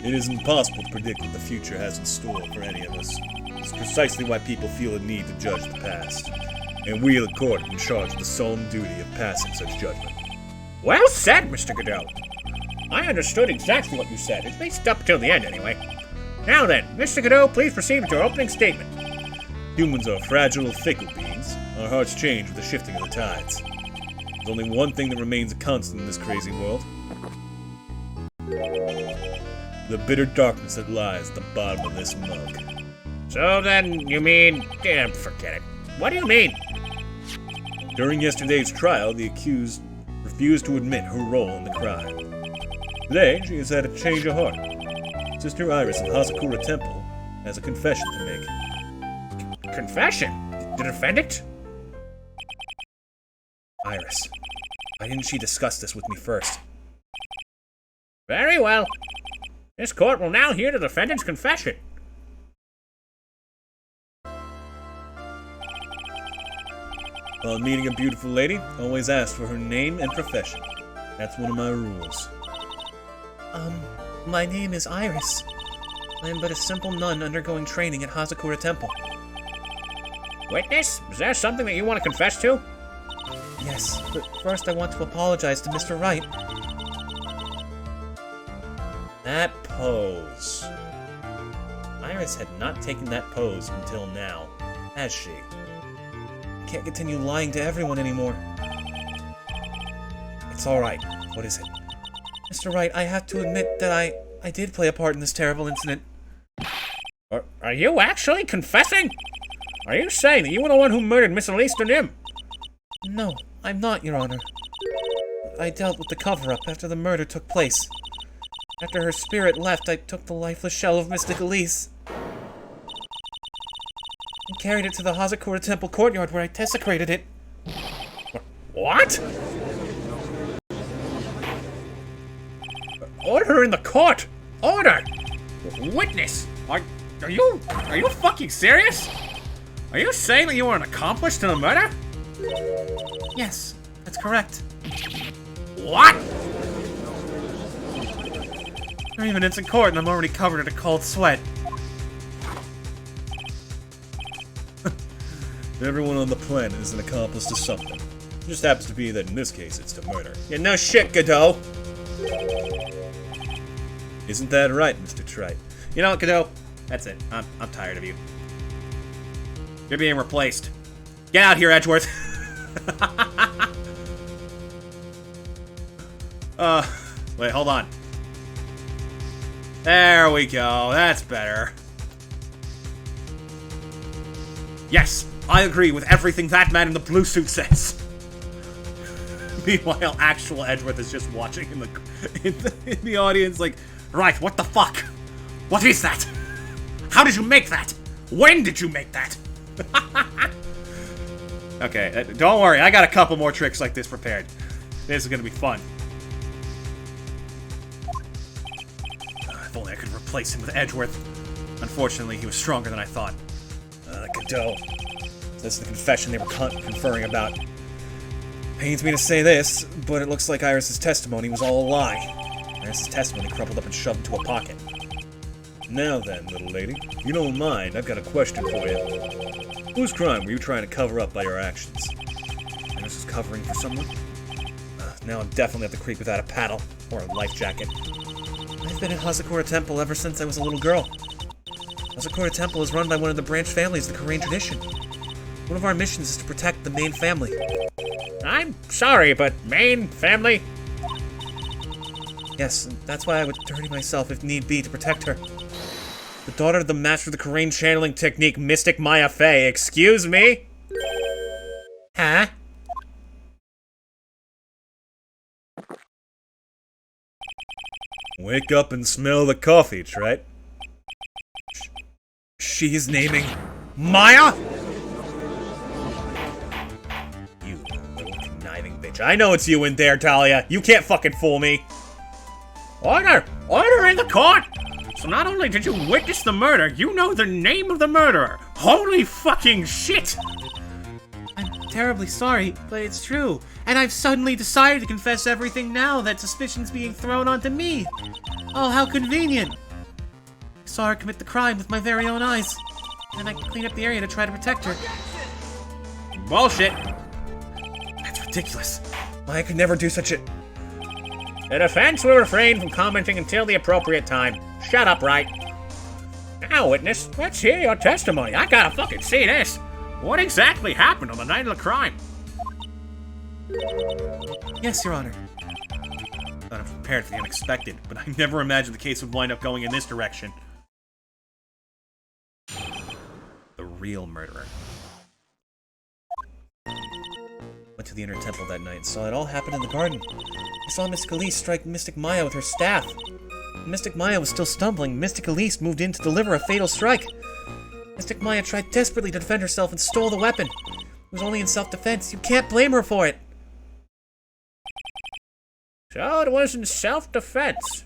It is impossible to predict what the future has in store for any of us. It's precisely why people feel a need to judge the past. And we, the court, are in charge of the solemn duty of passing such judgment. Well said, Mr. Godot. I understood exactly what you said, at least up till the end anyway. Now then, Mr. Godot, please proceed with your opening statement. Humans are fragile, fickle beings. Our hearts change with the shifting of the tides. There's only one thing that remains a constant in this crazy world. The bitter darkness that lies at the bottom of this mug. So then, you mean... forget it. What do you mean? During yesterday's trial, the accused refused to admit her role in the crime. Today, she has had a change of heart. Sister Iris of Hazakura Temple has a confession to make. Confession? The defendant? Iris, why didn't she discuss this with me first? Very well. This court will now hear the defendant's confession. While meeting a beautiful lady, always ask for her name and profession. That's one of my rules. My name is Iris. I am but a simple nun undergoing training at Hazakura Temple. Witness, is there something that you want to confess to? Yes, but first I want to apologize to Mr. Wright. That pose. Iris had not taken that pose until now, has she? I can't continue lying to everyone anymore. It's alright. What is it? Mr. Wright, I have to admit that I did play a part in this terrible incident. Are you actually confessing? Are you saying that you were the one who murdered Miss Elise Nim? No, I'm not, Your Honor. I dealt with the cover-up after the murder took place. After her spirit left, I took the lifeless shell of Mystic Elise and carried it to the Hazakura Temple courtyard where I desecrated it. What? Order in the court! Order! Witness! Are you fucking serious? Are you saying that you were an accomplice to the murder? Yes, that's correct. What? Not even in court and I'm already covered in a cold sweat. Everyone on the planet is an accomplice to something. It just happens to be that in this case it's to murder. Yeah, no shit, Godot. Isn't that right, Mr. Trite? You know what, Godot? That's it. I'm tired of you. You're being replaced. Get out here, Edgeworth. Wait, hold on. There we go. That's better. Yes, I agree with everything that man in the blue suit says. Meanwhile, actual Edgeworth is just watching in the audience like, right, what the fuck? What is that? How did you make that? When did you make that? Okay, don't worry, I got a couple more tricks like this prepared. This is gonna be fun. If only I could replace him with Edgeworth. Unfortunately, he was stronger than I thought. Godot. That's the confession they were conferring about. Pains me to say this, but it looks like Iris' testimony was all a lie. Iris' testimony crumpled up and shoved into a pocket. Now then, little lady, if you don't mind, I've got a question for you. Whose crime were you trying to cover up by your actions? Iris is covering for someone? Now I'm definitely at the creek without a paddle or a life jacket. I've been at Hazakura Temple ever since I was a little girl. Hazakura Temple is run by one of the branch families of the Korean tradition. One of our missions is to protect the main family. I'm sorry, but main family? Yes, and that's why I would dirty myself if need be to protect her. The daughter of the master of the Korean channeling technique, Mystic Maya Fey. Excuse me? Huh? Wake up and smell the coffee, Trite. She is naming Maya? You little conniving bitch. I know it's you in there, Talia. You can't fucking fool me. Order! Order in the court! So not only did you witness the murder, you know the name of the murderer! Holy fucking shit! I'm terribly sorry, but it's true. And I've suddenly decided to confess everything now that suspicion's being thrown onto me. Oh, how convenient. I saw her commit the crime with my very own eyes. And I cleaned up the area to try to protect her. Bullshit! That's ridiculous. I could never do such a... The defense will refrain from commenting until the appropriate time. Shut up, right? Now, witness, let's hear your testimony. I gotta fucking see this. What exactly happened on the night of the crime? Yes, Your Honor. Thought I was prepared for the unexpected, but I never imagined the case would wind up going in this direction. The real murderer. Went to the inner temple that night and saw it all happen in the garden. I saw Mystic Elise strike Mystic Maya with her staff. When Mystic Maya was still stumbling, Mystic Elise moved in to deliver a fatal strike. Mystic Maya tried desperately to defend herself and stole the weapon. It was only in self-defense. You can't blame her for it. So it was in self-defense.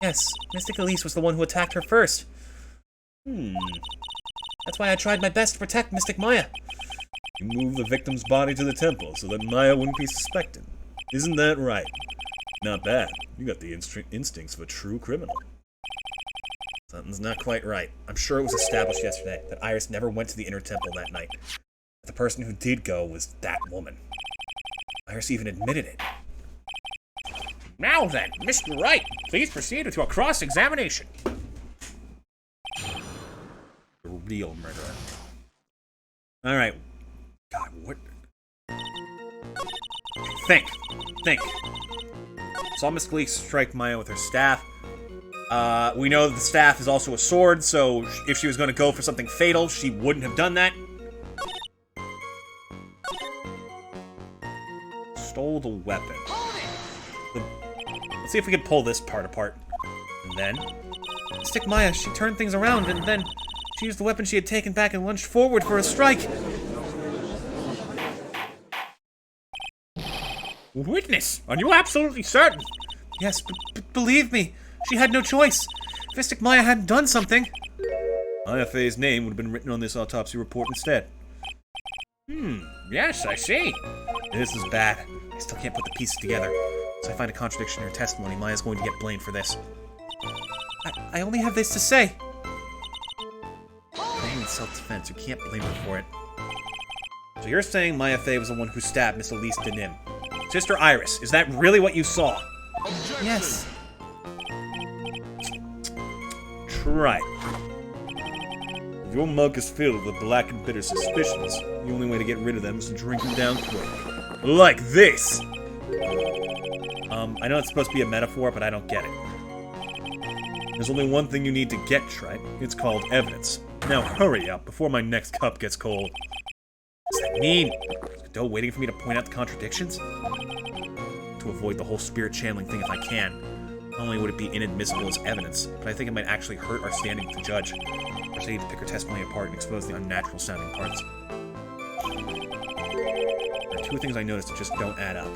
Yes, Mystic Elise was the one who attacked her first. That's why I tried my best to protect Mystic Maya. You moved the victim's body to the temple so that Maya wouldn't be suspected. Isn't that right? Not bad. You got the instincts of a true criminal. Something's not quite right. I'm sure it was established yesterday that Iris never went to the inner temple that night. The person who did go was that woman. Iris even admitted it. Now then, Mr. Wright, please proceed to a cross-examination. The real murderer. Alright. God, what? Think. Saw Miss Gleek strike Maya with her staff. We know that the staff is also a sword, so if she was going to go for something fatal, she wouldn't have done that. Stole the weapon. Let's see if we can pull this part apart. And then... Mystic Maya, she turned things around, and then she used the weapon she had taken back and lunged forward for a strike. Witness, are you absolutely certain? Yes, but believe me, she had no choice. If Mystic Maya hadn't done something... Maya Fey's name would have been written on this autopsy report instead. Yes, I see. This is bad. I still can't put the pieces together. So I find a contradiction in her testimony. Maya's going to get blamed for this. I only have this to say. Playing in self-defense, you can't blame her for it. So you're saying Maya Fey was the one who stabbed Miss Elise Denim. Sister Iris, is that really what you saw? Yes. Try. If your mug is filled with black and bitter suspicions, the only way to get rid of them is to drink them down quick. Like this! I know it's supposed to be a metaphor, but I don't get it. There's only one thing you need to get, Trite. It's called evidence. Now hurry up, before my next cup gets cold. What does that mean? Is Godot waiting for me to point out the contradictions? To avoid the whole spirit channeling thing if I can. Not only would it be inadmissible as evidence, but I think it might actually hurt our standing with the judge. First I need to pick her testimony apart and expose the unnatural sounding parts. There are two things I noticed that just don't add up.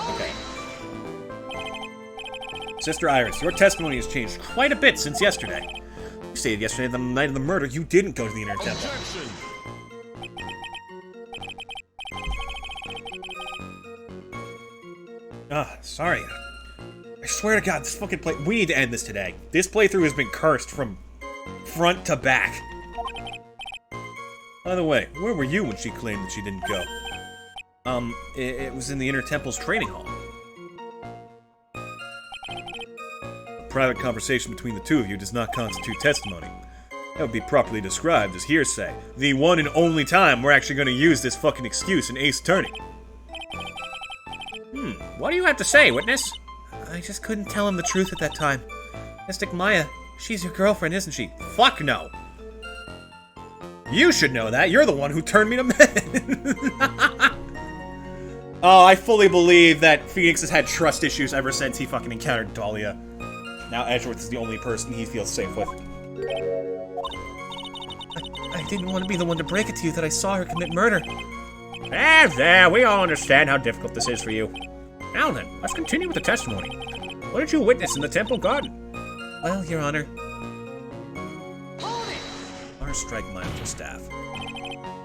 Okay. Sister Iris, your testimony has changed quite a bit since yesterday. You stated yesterday that on the night of the murder, you didn't go to the inner temple. Sorry. I swear to God, this fucking we need to end this today. This playthrough has been cursed from front to back. By the way, where were you when she claimed that she didn't go? It was in the Inner Temple's training hall. A private conversation between the two of you does not constitute testimony. That would be properly described as hearsay. The one and only time we're actually going to use this fucking excuse in Ace Attorney. What do you have to say, witness? I just couldn't tell him the truth at that time. Mystic Maya, she's your girlfriend, isn't she? Fuck no! You should know that. You're the one who turned me to men. Oh, I fully believe that Phoenix has had trust issues ever since he fucking encountered Dahlia. Now Edgeworth is the only person he feels safe with. I didn't want to be the one to break it to you that I saw her commit murder. There, we all understand how difficult this is for you. Now then, let's continue with the testimony. What did you witness in the temple garden? Well, Your Honor, Mara strike Maya with her staff.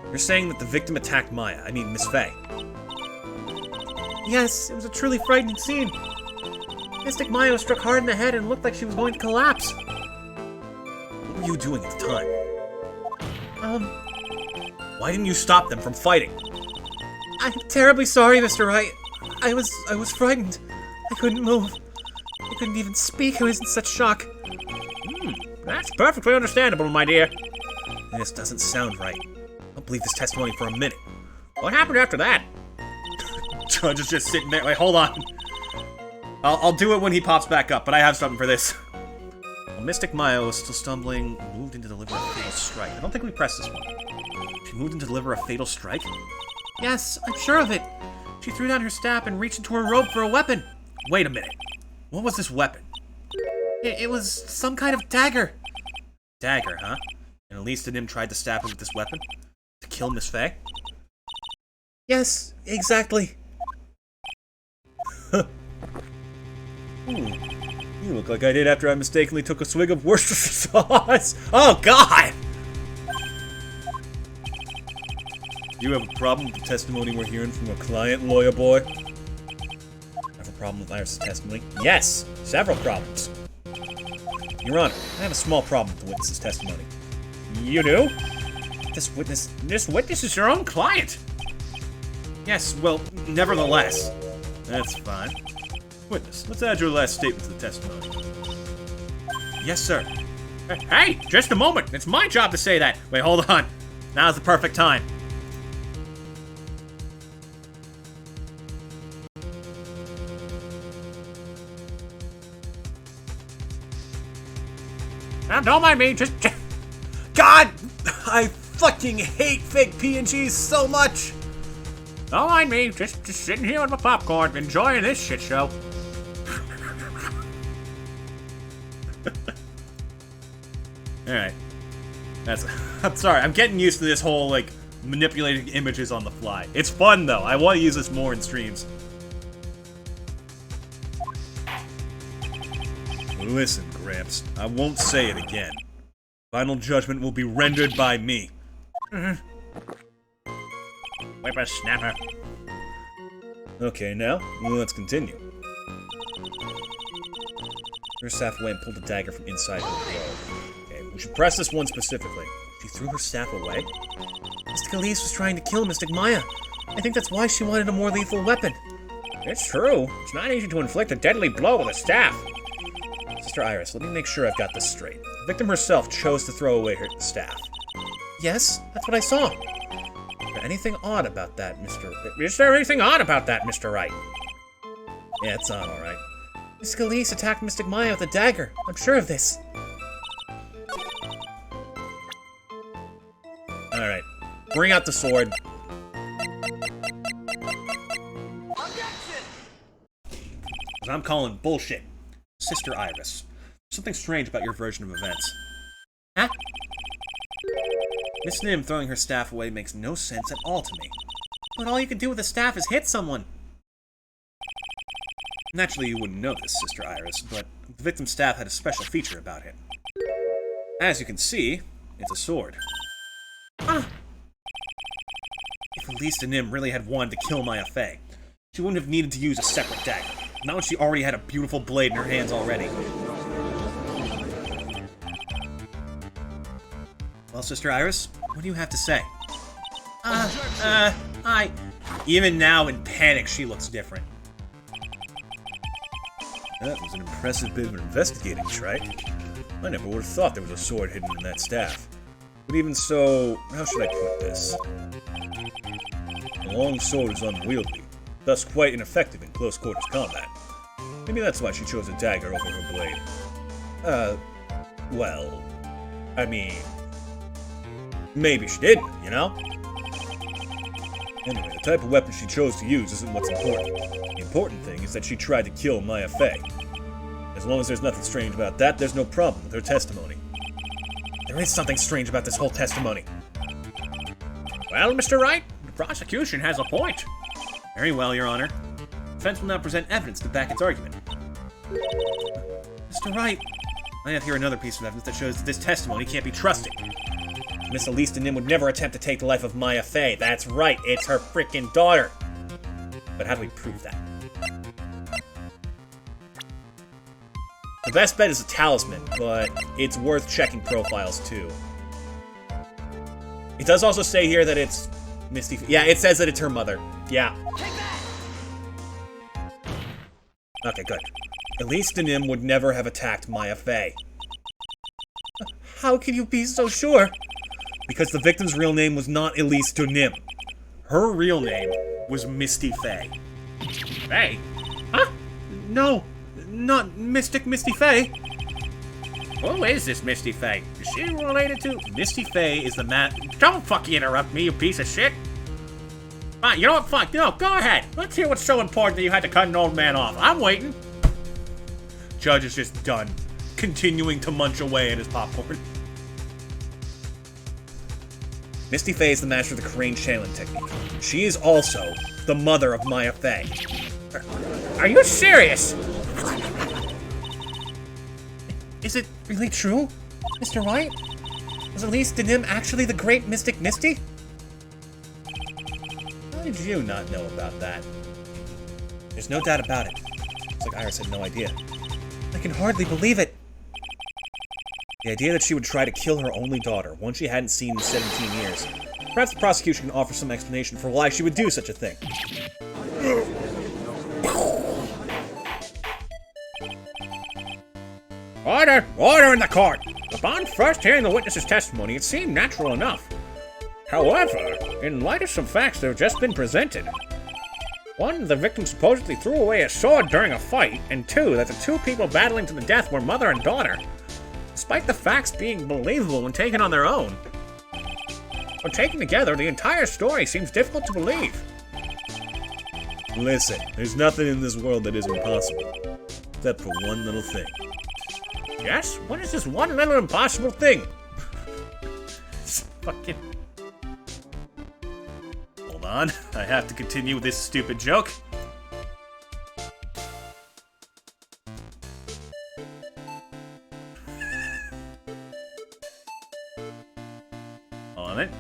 You're saying that the victim attacked Maya, I mean Miss Faye. yes, it was a truly frightening scene. Mystic Maya was struck hard in the head and looked like she was going to collapse. What were you doing at the time? Why didn't you stop them from fighting? I'm terribly sorry, Mr. Wright. I was frightened. I couldn't move. I couldn't even speak. I was in such shock. That's perfectly understandable, my dear. This doesn't sound right. I don't believe this testimony for a minute. What happened after that? Judge is just sitting there. Wait, hold on. I'll do it when he pops back up, but I have something for this. While Mystic Maya was still stumbling, moved in to deliver a fatal strike. I don't think we pressed this one. She moved in to deliver a fatal strike? Yes, I'm sure of it. She threw down her staff and reached into her robe for a weapon. Wait a minute. What was this weapon? It was some kind of dagger. Dagger, huh? And Elise and him tried to stab her with this weapon? To kill Miss Faye? Yes, exactly. You look like I did after I mistakenly took a swig of Worcestershire sauce. Oh, God! You have a problem with the testimony we're hearing from a client, lawyer boy? I have a problem with Iris' testimony? Yes, several problems. Your Honor, I have a small problem with the witness's testimony. You do? This witness... This witness is your own client. Yes, well, nevertheless. That's fine. Witness, let's add your last statement to the testimony. Yes, sir. Hey, just a moment. It's my job to say that. Wait, hold on. Now's the perfect time. Now, don't mind me. Just God! I fucking hate fake PNGs so much! don't mind me. Just sitting here with my popcorn, enjoying this shit show. Alright. I'm sorry, I'm getting used to this whole, like, manipulating images on the fly. It's fun, though. I want to use this more in streams. Listen, Gramps. I won't say it again. Final judgment will be rendered by me. Whippersnapper. Okay, now, let's continue. Her staff away and pulled a dagger from inside her robe. Okay, we should press this one specifically. She threw her staff away? Mystic Elise was trying to kill Mystic Maya. I think that's why she wanted a more lethal weapon. It's true. It's not easy to inflict a deadly blow with a staff. Sister Iris, let me make sure I've got this straight. The victim herself chose to throw away her staff. Yes, that's what I saw. Is there anything odd about that, Mr. Is there anything odd about that, Mr. Wright? Yeah, it's odd, alright. Mystic Elise attacked Mystic Maya with a dagger. I'm sure of this. Alright. Bring out the sword. Objection! I'm calling bullshit. Sister Iris, there's something strange about your version of events. Huh? Miss Nim throwing her staff away makes no sense at all to me. But all you can do with a staff is hit someone. Naturally, you wouldn't know this, Sister Iris, but the victim's staff had a special feature about it. As you can see, it's a sword. Ah! If Elise Nim really had wanted to kill Maya Fey, she wouldn't have needed to use a separate dagger. Not when she already had a beautiful blade in her hands already. Well, Sister Iris, what do you have to say? Even now, in panic, she looks different. That was an impressive bit of investigating, Trike. I never would have thought there was a sword hidden in that staff. But even so, how should I put this? A long sword is unwieldy, thus quite ineffective in close quarters combat. Maybe that's why she chose a dagger over her blade. Well, I mean, maybe she didn't, you know? Anyway, the type of weapon she chose to use isn't what's important. The important thing is that she tried to kill Maya Fey. As long as there's nothing strange about that, there's no problem with her testimony. There is something strange about this whole testimony. Well, Mr. Wright, the prosecution has a point. Very well, Your Honor. The defense will now present evidence to back its argument. Mr. Wright, I have here another piece of evidence that shows that this testimony can't be trusted. Miss Elise Nim would never attempt to take the life of Maya Fey. That's right, it's her freaking daughter. But how do we prove that? The best bet is a talisman, but it's worth checking profiles too. It does also say here that it's Misty. Yeah, it says that it's her mother. Yeah. Okay, good. Elise Nim would never have attacked Maya Fey. How can you be so sure? Because the victim's real name was not Elise Nim. Her real name was Misty Fey. Hey, huh? no, not Mystic Misty Fey. Who is this Misty Fey? Is she related to... Misty Fey is the Don't fucking interrupt me, you piece of shit! Fine, you know what, fuck, no, go ahead. Let's hear what's so important that you had to cut an old man off. I'm waiting. Judge is just done, continuing to munch away at his popcorn. Misty Fey is the master of the crane channeling technique. She is also the mother of Maya Fey. Are you serious? Is it really true, Mr. White? Was Elise Nim actually the great Mystic Misty? How did you not know about that? There's no doubt about it. Looks like Iris had no idea. I can hardly believe it. The idea that she would try to kill her only daughter, one she hadn't seen in 17 years. Perhaps the prosecution can offer some explanation for why she would do such a thing. Order! Order in the court! Upon first hearing the witness's testimony, it seemed natural enough. However, in light of some facts that have just been presented, one, the victim supposedly threw away a sword during a fight, and two, that the two people battling to the death were mother and daughter, despite the facts being believable when taken on their own. When taken together, the entire story seems difficult to believe. Listen, there's nothing in this world that isn't possible. Except for one little thing. Yes? What is this one little impossible thing? Fucking... Hold on, I have to continue with this stupid joke. On it.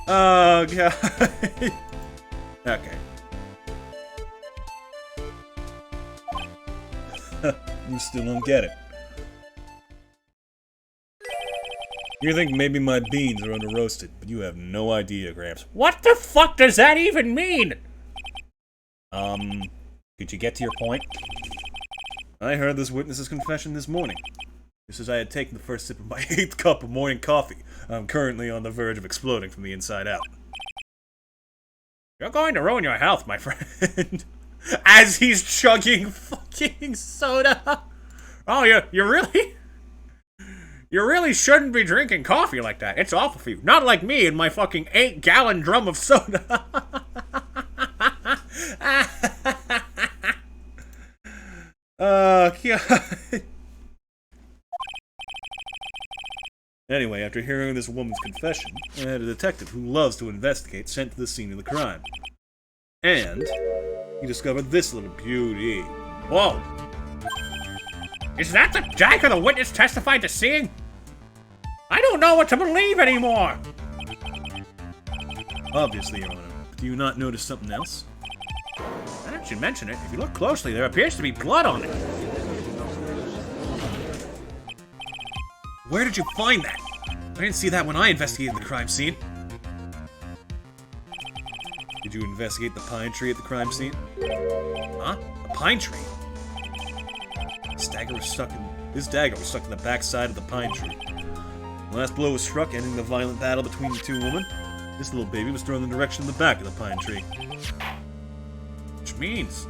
Oh, God. Okay. You still don't get it. You think maybe my beans are under-roasted, but you have no idea, Gramps. What the fuck does that even mean? Could you get to your point? I heard this witness's confession this morning. Just as I had taken the first sip of my 8th cup of morning coffee, I'm currently on the verge of exploding from the inside out. You're going to ruin your health, my friend. As he's chugging fucking soda. Oh, you really? You really shouldn't be drinking coffee like that. It's awful for you. Not like me and my fucking 8-gallon drum of soda. Oh, God. Anyway, after hearing this woman's confession, I had a detective who loves to investigate sent to the scene of the crime. And he discovered this little beauty. Whoa. Is that the dagger the witness testified to seeing? I don't know what to believe anymore. Obviously, Your Honor. Do you not notice something else? Now that you mention it, if you look closely, there appears to be blood on it. Where did you find that? I didn't see that when I investigated the crime scene. Did you investigate the pine tree at the crime scene? Huh? A pine tree? This dagger was stuck in the back side of the pine tree. The last blow was struck, ending the violent battle between the two women. This little baby was thrown in the direction of the back of the pine tree. Which means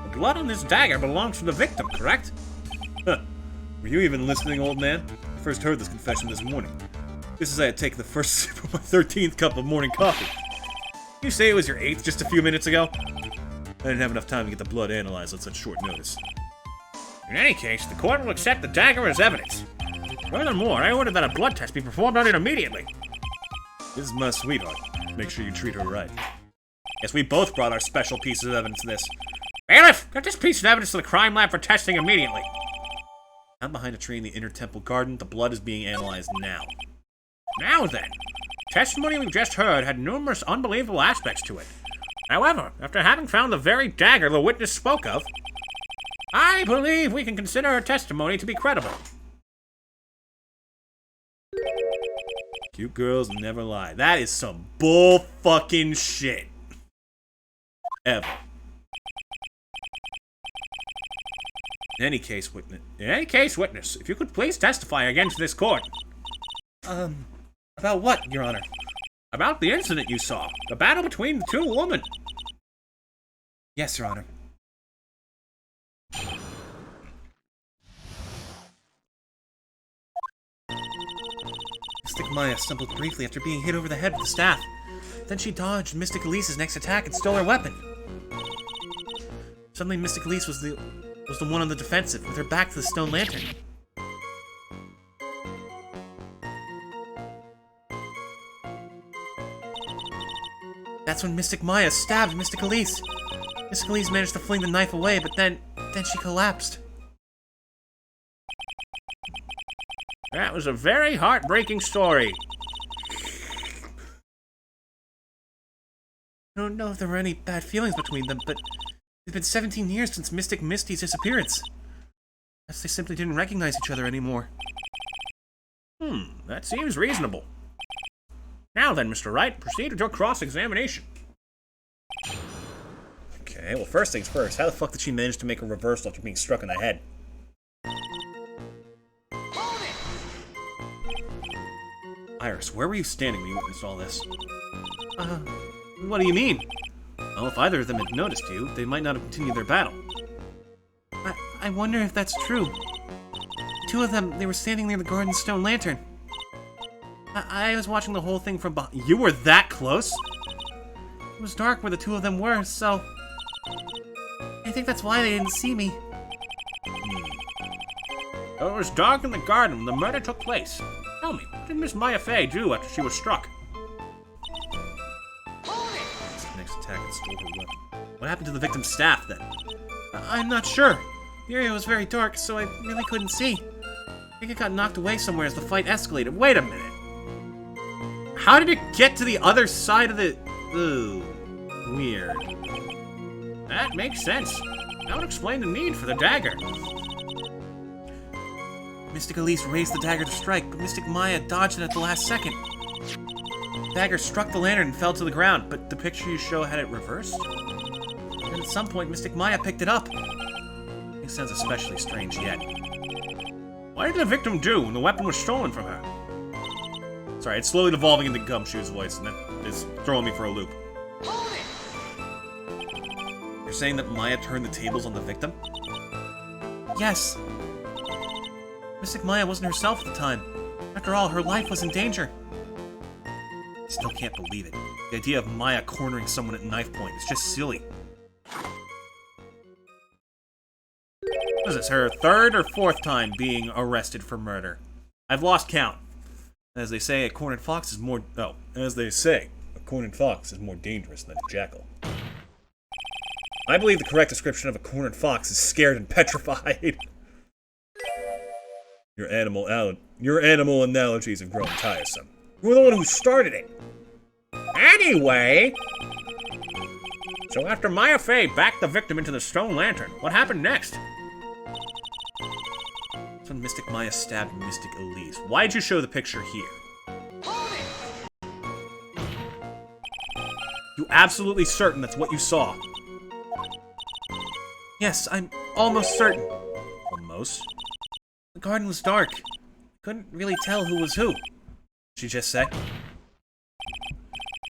the blood on this dagger belongs to the victim, correct? Huh. Were you even listening, old man? I first heard this confession this morning. This is I had taken the first sip of my 13th cup of morning coffee. You say it was your 8th just a few minutes ago? I didn't have enough time to get the blood analyzed on such short notice. In any case, the court will accept the dagger as evidence. Furthermore, I ordered that a blood test be performed on it immediately. This is my sweetheart. Make sure you treat her right. Guess we both brought our special pieces of evidence to this. Bailiff, get this piece of evidence to the crime lab for testing immediately. Out behind a tree in the inner temple garden, the blood is being analyzed now. Now then, the testimony we've just heard had numerous unbelievable aspects to it. However, after having found the very dagger the witness spoke of, I believe we can consider her testimony to be credible. Cute girls never lie. That is some bull fucking shit. Ever. In any case, witness, If you could please testify against this court. About what, Your Honor? About the incident you saw. The battle between the two women. Yes, Your Honor. Mystic Maya stumbled briefly after being hit over the head with the staff. Then she dodged Mystic Elise's next attack and stole her weapon. Suddenly, Mystic Elise was the one on the defensive, with her back to the stone lantern. That's when Mystic Maya stabbed Mystic Elise. Mystic Elise managed to fling the knife away, but then she collapsed. That was a very heartbreaking story. I don't know if there were any bad feelings between them, but it's been 17 years since Mystic Misty's disappearance. Guess they simply didn't recognize each other anymore. That seems reasonable. Now then, Mr. Wright, proceed with your cross-examination. Okay, well, first things first. How the fuck did she manage to make a reversal after being struck in the head? Iris, where were you standing when you witnessed all this? What do you mean? Well, if either of them had noticed you, they might not have continued their battle. I wonder if that's true. The two of them, they were standing near the garden stone lantern. I was watching the whole thing from behind. You were that close? It was dark where the two of them were, so I think that's why they didn't see me. It was dark in the garden when the murder took place. Tell me, what did Miss Maya Fey do after she was struck? Next attack and stole her weapon. What happened to the victim's staff, then? I'm not sure. The area was very dark, so I really couldn't see. I think it got knocked away somewhere as the fight escalated. Wait a minute. How did it get to the other side of the... Ooh. Weird. That makes sense. That would explain the need for the dagger. Mystic Elise raised the dagger to strike, but Mystic Maya dodged it at the last second. The dagger struck the lantern and fell to the ground, but the picture you show had it reversed? And at some point, Mystic Maya picked it up. It sounds especially strange yet. What did the victim do when the weapon was stolen from her? Sorry, it's slowly devolving into Gumshoe's voice, and that is throwing me for a loop. You're saying that Maya turned the tables on the victim? Yes. Mystic Maya wasn't herself at the time. After all, her life was in danger. I still can't believe it. The idea of Maya cornering someone at knife point is just silly. What is this, her third or fourth time being arrested for murder? I've lost count. As they say, a cornered fox is more... Oh, as they say, a cornered fox is more dangerous than a jackal. I believe the correct description of a cornered fox is scared and petrified. Your animal analogies have grown tiresome. You're the one who started it. Anyway... So after Maya Fey backed the victim into the stone lantern, what happened next? That's when Mystic Maya stabbed Mystic Elise. Why'd you show the picture here? You absolutely certain that's what you saw? Yes, I'm almost certain. Almost? The garden was dark. Couldn't really tell who was who. Did she just say?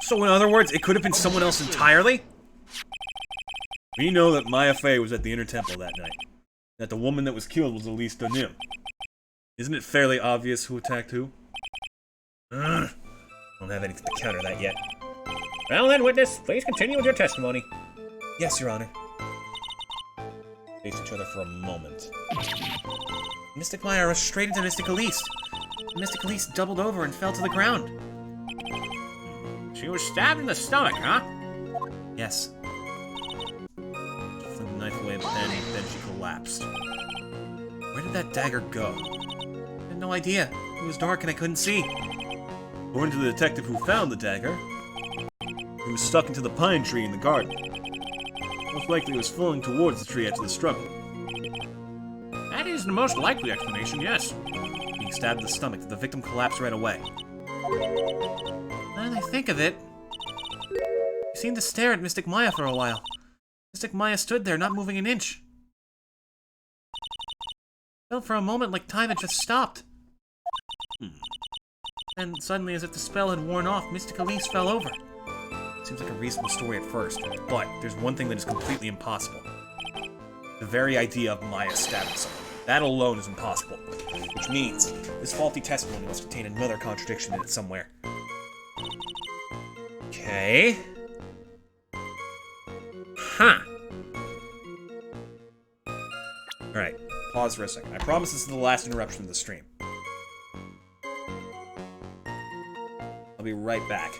So in other words, it could have been someone else entirely? We know that Maya Fey was at the Inner Temple that night. That the woman that was killed was Elise Danim. Isn't it fairly obvious who attacked who? I don't have anything to counter that yet. Well then, witness, please continue with your testimony. Yes, Your Honor. Face each other for a moment. Mystic Maya rushed straight into Mystic Elise. Mystic Elise doubled over and fell to the ground. She was stabbed in the stomach, huh? Yes. She flung the knife away, but then she collapsed. Where did that dagger go? I had no idea. It was dark and I couldn't see. According to the detective who found the dagger, it was stuck into the pine tree in the garden. Most likely it was falling towards the tree after the struggle. That is the most likely explanation, yes. Being stabbed in the stomach, the victim collapsed right away. Now that I think of it, he seemed to stare at Mystic Maya for a while. Mystic Maya stood there, not moving an inch. Felt for a moment like time had just stopped. And suddenly, as if the spell had worn off, Mystic Elise fell over. Seems like a reasonable story at first, but there's one thing that is completely impossible. The very idea of Maya stabbing someone. That alone is impossible. Which means, this faulty testimony must contain another contradiction in it somewhere. Okay. Huh. Alright, pause for a second. I promise this is the last interruption of the stream. I'll be right back.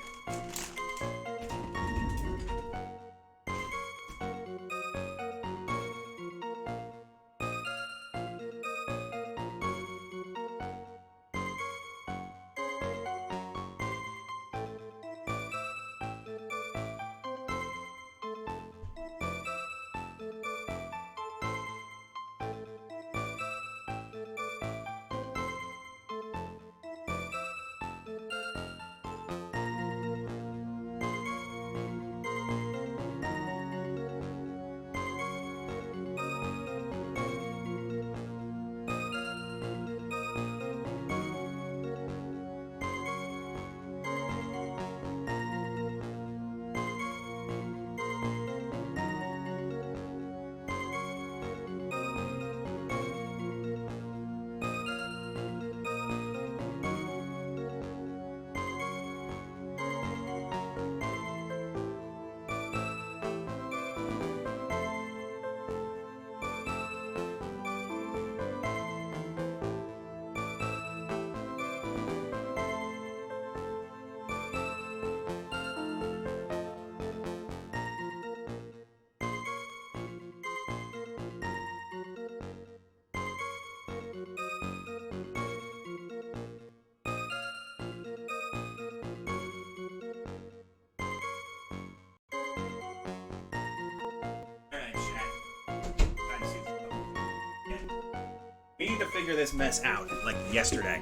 We need to figure this mess out, like yesterday.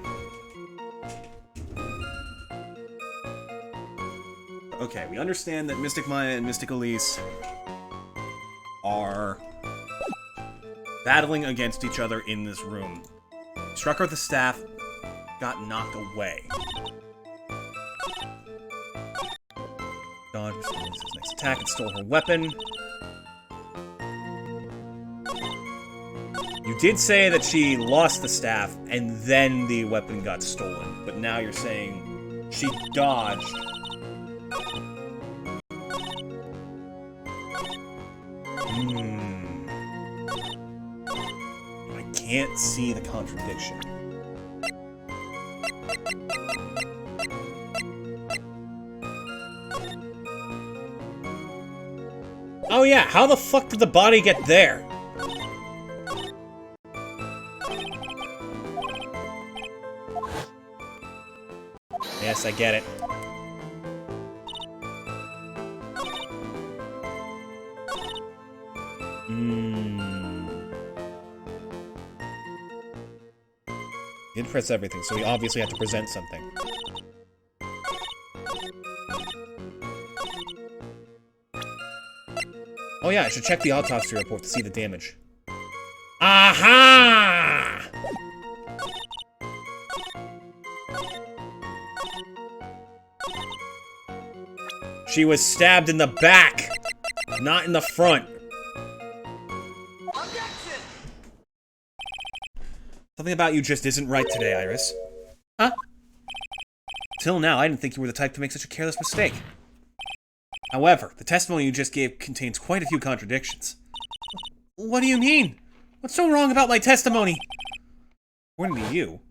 Okay, we understand that Mystic Maya and Mystic Elise are battling against each other in this room. Struck her with the staff, got knocked away. Dodged Elise's next attack and stole her weapon. You did say that she lost the staff and then the weapon got stolen, but now you're saying she dodged. I can't see the contradiction. Oh yeah, how the fuck did the body get there? Yes, I get it. He did press everything, so he obviously had to present something. Oh yeah, I should check the autopsy report to see the damage. Aha! She was stabbed in the back, not in the front. Objection! Something about you just isn't right today, Iris. Huh? Till now, I didn't think you were the type to make such a careless mistake. However, the testimony you just gave contains quite a few contradictions. What do you mean? What's so wrong about my testimony? According to you,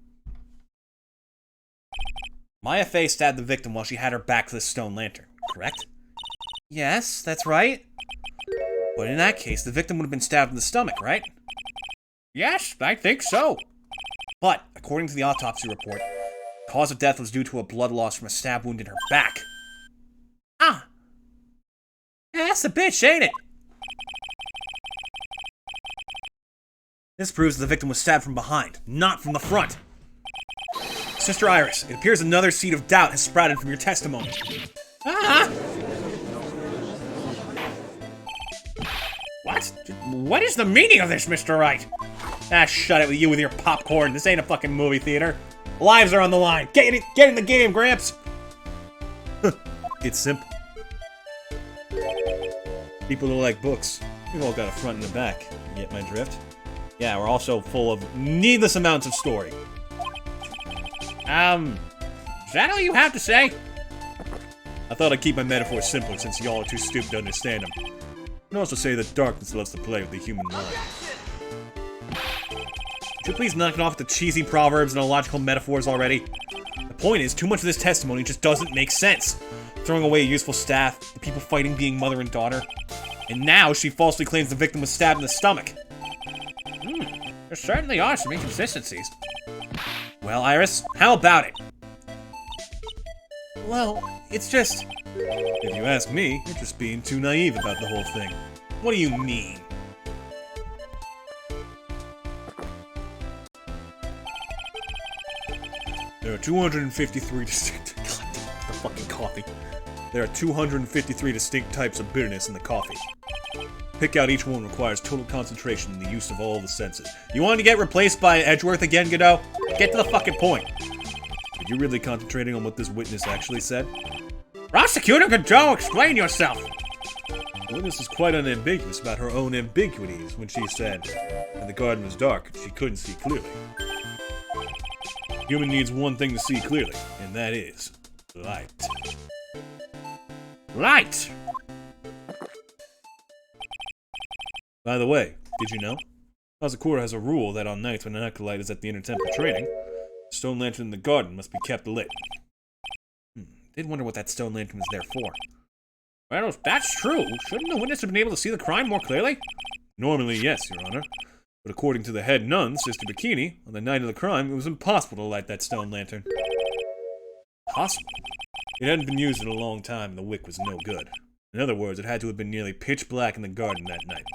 Maya Fey stabbed the victim while she had her back to the stone lantern, correct? Yes, that's right. But in that case, the victim would have been stabbed in the stomach, right? Yes, I think so. But, according to the autopsy report, the cause of death was due to a blood loss from a stab wound in her back. Ah! Yeah, that's a bitch, ain't it? This proves the victim was stabbed from behind, not from the front. Sister Iris, it appears another seed of doubt has sprouted from your testimony. Ah! What? What is the meaning of this, Mr. Wright? Ah, shut it with you with your popcorn. This ain't a fucking movie theater. Lives are on the line. Get in the game, Gramps. It's simple. People who like books, we've all got a front and a back. You get my drift? Yeah, we're also full of needless amounts of story. Is that all you have to say? I thought I'd keep my metaphors simpler since y'all are too stupid to understand them. You can also say that darkness loves to play with the human mind. Could you please knock it off with the cheesy proverbs and illogical metaphors already? The point is, too much of this testimony just doesn't make sense. Throwing away a useful staff, the people fighting being mother and daughter. And now she falsely claims the victim was stabbed in the stomach. There certainly are some inconsistencies. Well, Iris, how about it? Well, it's just... If you ask me, you're just being too naive about the whole thing. What do you mean? There are 253 distinct... God damn, the fucking coffee. There are 253 distinct types of bitterness in the coffee. Pick out each one requires total concentration and the use of all the senses. You want to get replaced by Edgeworth again, Godot? Get to the fucking point. Are you really concentrating on what this witness actually said? Prosecutor Godot, explain yourself! The witness is quite unambiguous about her own ambiguities when she said, "And the garden was dark, and she couldn't see clearly." Human needs one thing to see clearly, and that is light. Light! By the way, did you know? Hazakura has a rule that on nights when an acolyte is at the inter-temple training, the stone lantern in the garden must be kept lit. Did wonder what that stone lantern was there for. Well, if that's true, shouldn't the witness have been able to see the crime more clearly? Normally, yes, Your Honor. But according to the head nun, Sister Bikini, on the night of the crime, it was impossible to light that stone lantern. Possible? It hadn't been used in a long time, and the wick was no good. In other words, it had to have been nearly pitch black in the garden that night.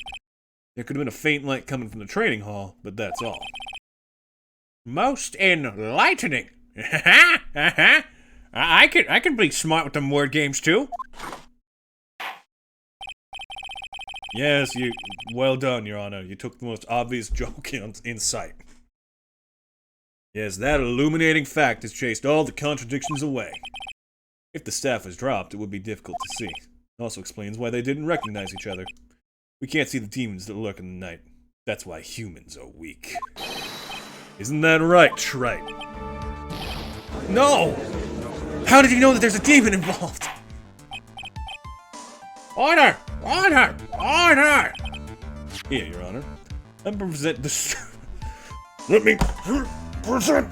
There could have been a faint light coming from the training hall, but that's all. Most enlightening. I can be smart with them word games too. Yes, well done, Your Honor. You took the most obvious joke in sight. Yes, that illuminating fact has chased all the contradictions away. If the staff was dropped, it would be difficult to see. It also explains why they didn't recognize each other. We can't see the demons that lurk in the night. That's why humans are weak. Isn't that right, Trite? No! How did you know that there's a demon involved? Order! Order! Order! Here, Your Honor. Let me present the... Let me present...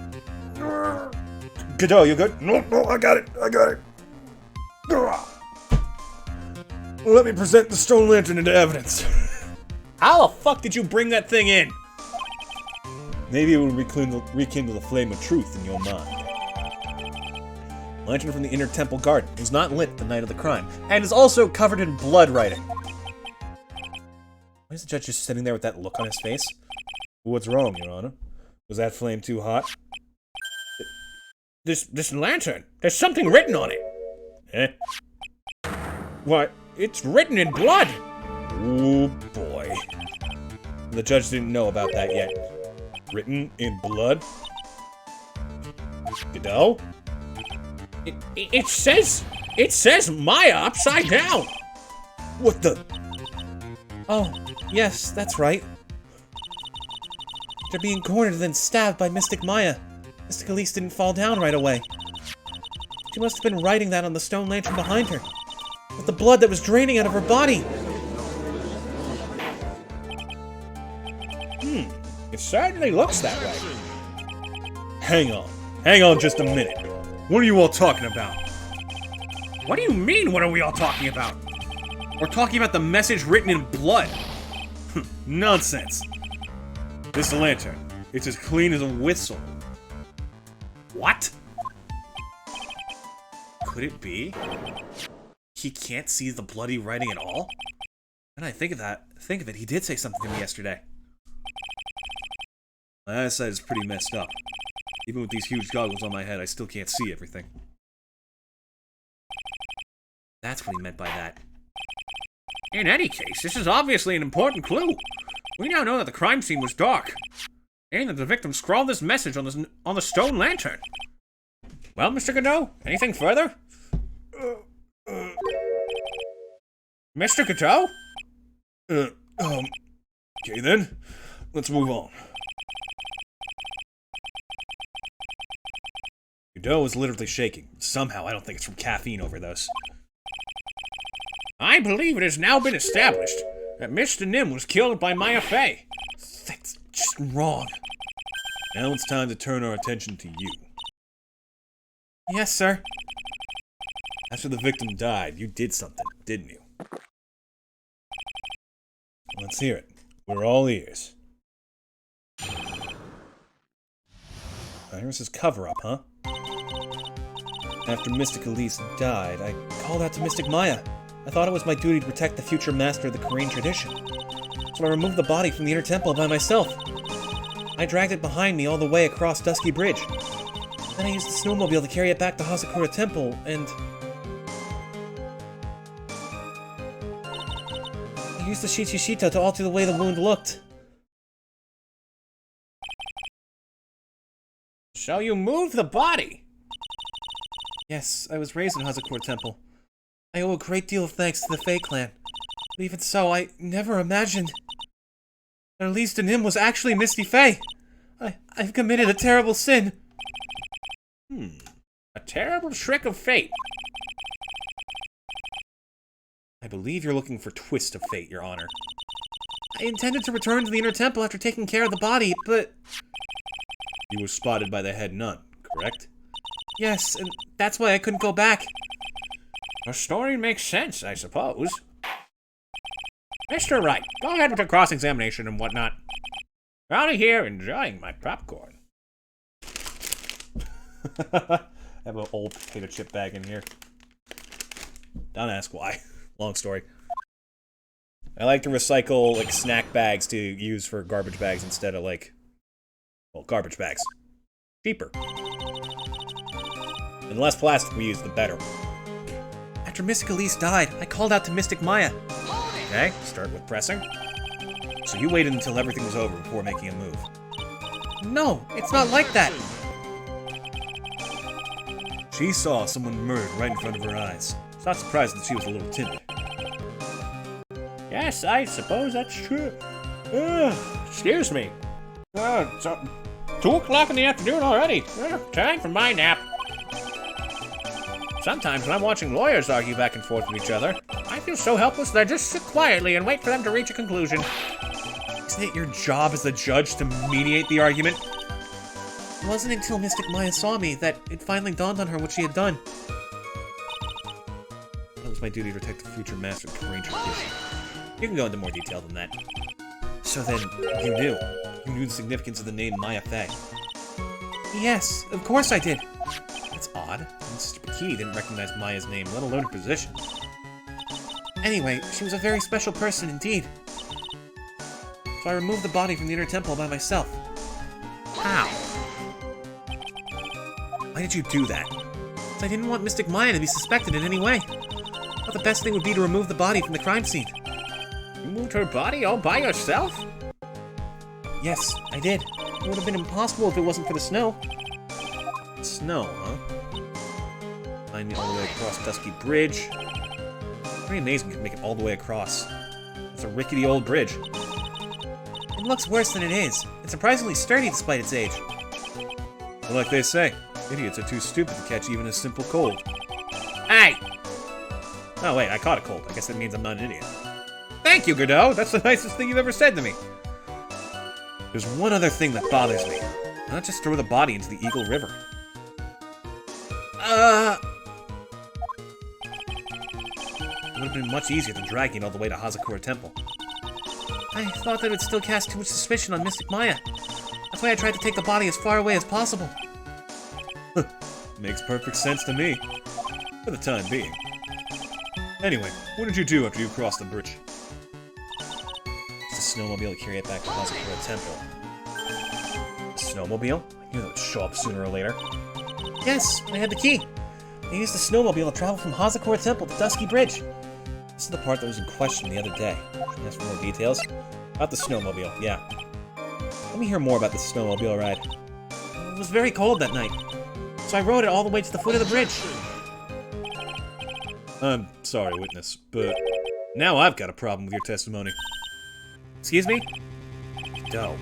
Godot, you good? No, I got it. Let me present the stone lantern into evidence. How the fuck did you bring that thing in? Maybe it will rekindle the flame of truth in your mind. Lantern from the inner temple garden was not lit the night of the crime, and is also covered in blood writing. Why is the judge just sitting there with that look on his face? What's wrong, Your Honor? Was that flame too hot? This lantern, there's something written on it. Eh? What? It's written in blood. Oh boy. The judge didn't know about that yet. Written in blood? Godot? It says It says Maya upside down! What the? Oh, yes, that's right. After being cornered and then stabbed by Mystic Maya, Mystic Elise didn't fall down right away. She must have been writing that on the stone lantern behind her, with the blood that was draining out of her body. It certainly looks that way. Hang on just a minute. What are you all talking about? What do you mean, what are we all talking about? We're talking about the message written in blood. Nonsense. This lantern, it's as clean as a whistle. What? Could it be? He can't see the bloody writing at all? When I think of it, he did say something to me yesterday. My eyesight is pretty messed up. Even with these huge goggles on my head, I still can't see everything. That's what he meant by that. In any case, this is obviously an important clue. We now know that the crime scene was dark, and that the victim scrawled this message on the stone lantern. Well, Mr. Godot, anything further? Mr. Godot? Okay then. Let's move on. Godot is literally shaking. Somehow, I don't think it's from caffeine overdose. I believe it has now been established that Mr. Nim was killed by Maya Fey. That's just wrong. Now it's time to turn our attention to you. Yes, sir. After the victim died, you did something, didn't you? Let's hear it. We're all ears. Iris's cover-up, huh? After Mystic Elise died, I called out to Mystic Maya. I thought it was my duty to protect the future master of the Korean tradition. So I removed the body from the inner temple by myself. I dragged it behind me all the way across Dusky Bridge. Then I used the snowmobile to carry it back to Hasakura Temple, and I used the Shichishita to alter the way the wound looked. So you moved the body? Yes, I was raised in Hasakura Temple. I owe a great deal of thanks to the Fei clan. But even so, I never imagined that Elise Nim was actually Misty Fei. I've committed a terrible sin. A terrible trick of fate. I believe you're looking for Twist of Fate, Your Honor. I intended to return to the inner temple after taking care of the body, but You were spotted by the head nun, correct? yes, and that's why I couldn't go back. Our story makes sense, I suppose. Mr. Wright, go ahead with your cross-examination and whatnot. Out of here enjoying my popcorn. I have an old potato chip bag in here. Don't ask why. Long story. I like to recycle, like, snack bags to use for garbage bags instead of, like, well, garbage bags. Cheaper. And the less plastic we use, the better. After Mystic Elise died, I called out to Mystic Maya. Okay, start with pressing. So you waited until everything was over before making a move. No, it's not like that. She saw someone murdered right in front of her eyes. It's not surprising that she was a little timid. Yes, I suppose that's true. Excuse me. It's 2 o'clock in the afternoon already. Time for my nap. Sometimes when I'm watching lawyers argue back and forth with each other, I feel so helpless that I just sit quietly and wait for them to reach a conclusion. Isn't it your job as the judge to mediate the argument? It wasn't until Mystic Maya saw me that it finally dawned on her what she had done. That was my duty to protect the future master of the Korean tradition. You can go into more detail than that. So then, you knew. You knew the significance of the name Maya Fey. Yes, of course I did. That's odd. Mr. Bikini didn't recognize Maya's name, let alone her position. Anyway, she was a very special person indeed. So I removed the body from the inner temple by myself. How? Why did you do that? Because I didn't want Mystic Maya to be suspected in any way. I thought the best thing would be to remove the body from the crime scene. You moved her body all by yourself? Yes, I did. It would have been impossible if it wasn't for the snow. Snow, huh? Find me all the way across Dusky Bridge. Pretty amazing you can make it all the way across. It's a rickety old bridge. It looks worse than it is. It's surprisingly sturdy despite its age. Well, like they say, idiots are too stupid to catch even a simple cold. Hey! Oh wait, I caught a cold. I guess that means I'm not an idiot. Thank you, Godot! That's the nicest thing you've ever said to me! There's one other thing that bothers me. Not just throw the body into the Eagle River. It would have been much easier than dragging it all the way to Hazakura Temple. I thought that would still cast too much suspicion on Mystic Maya. That's why I tried to take the body as far away as possible. Makes perfect sense to me. For the time being. Anyway, what did you do after you crossed the bridge? It's a snowmobile to carry it back to Hazakura Temple. A snowmobile? I knew that would show up sooner or later. Yes, I had the key. I used the snowmobile to travel from Hazakura Temple to Dusky Bridge. This is the part that was in question the other day. Should I ask for more details? About the snowmobile, yeah. Let me hear more about the snowmobile ride. It was very cold that night, so I rode it all the way to the foot of the bridge. I'm sorry, witness, but now I've got a problem with your testimony. Excuse me? Doe,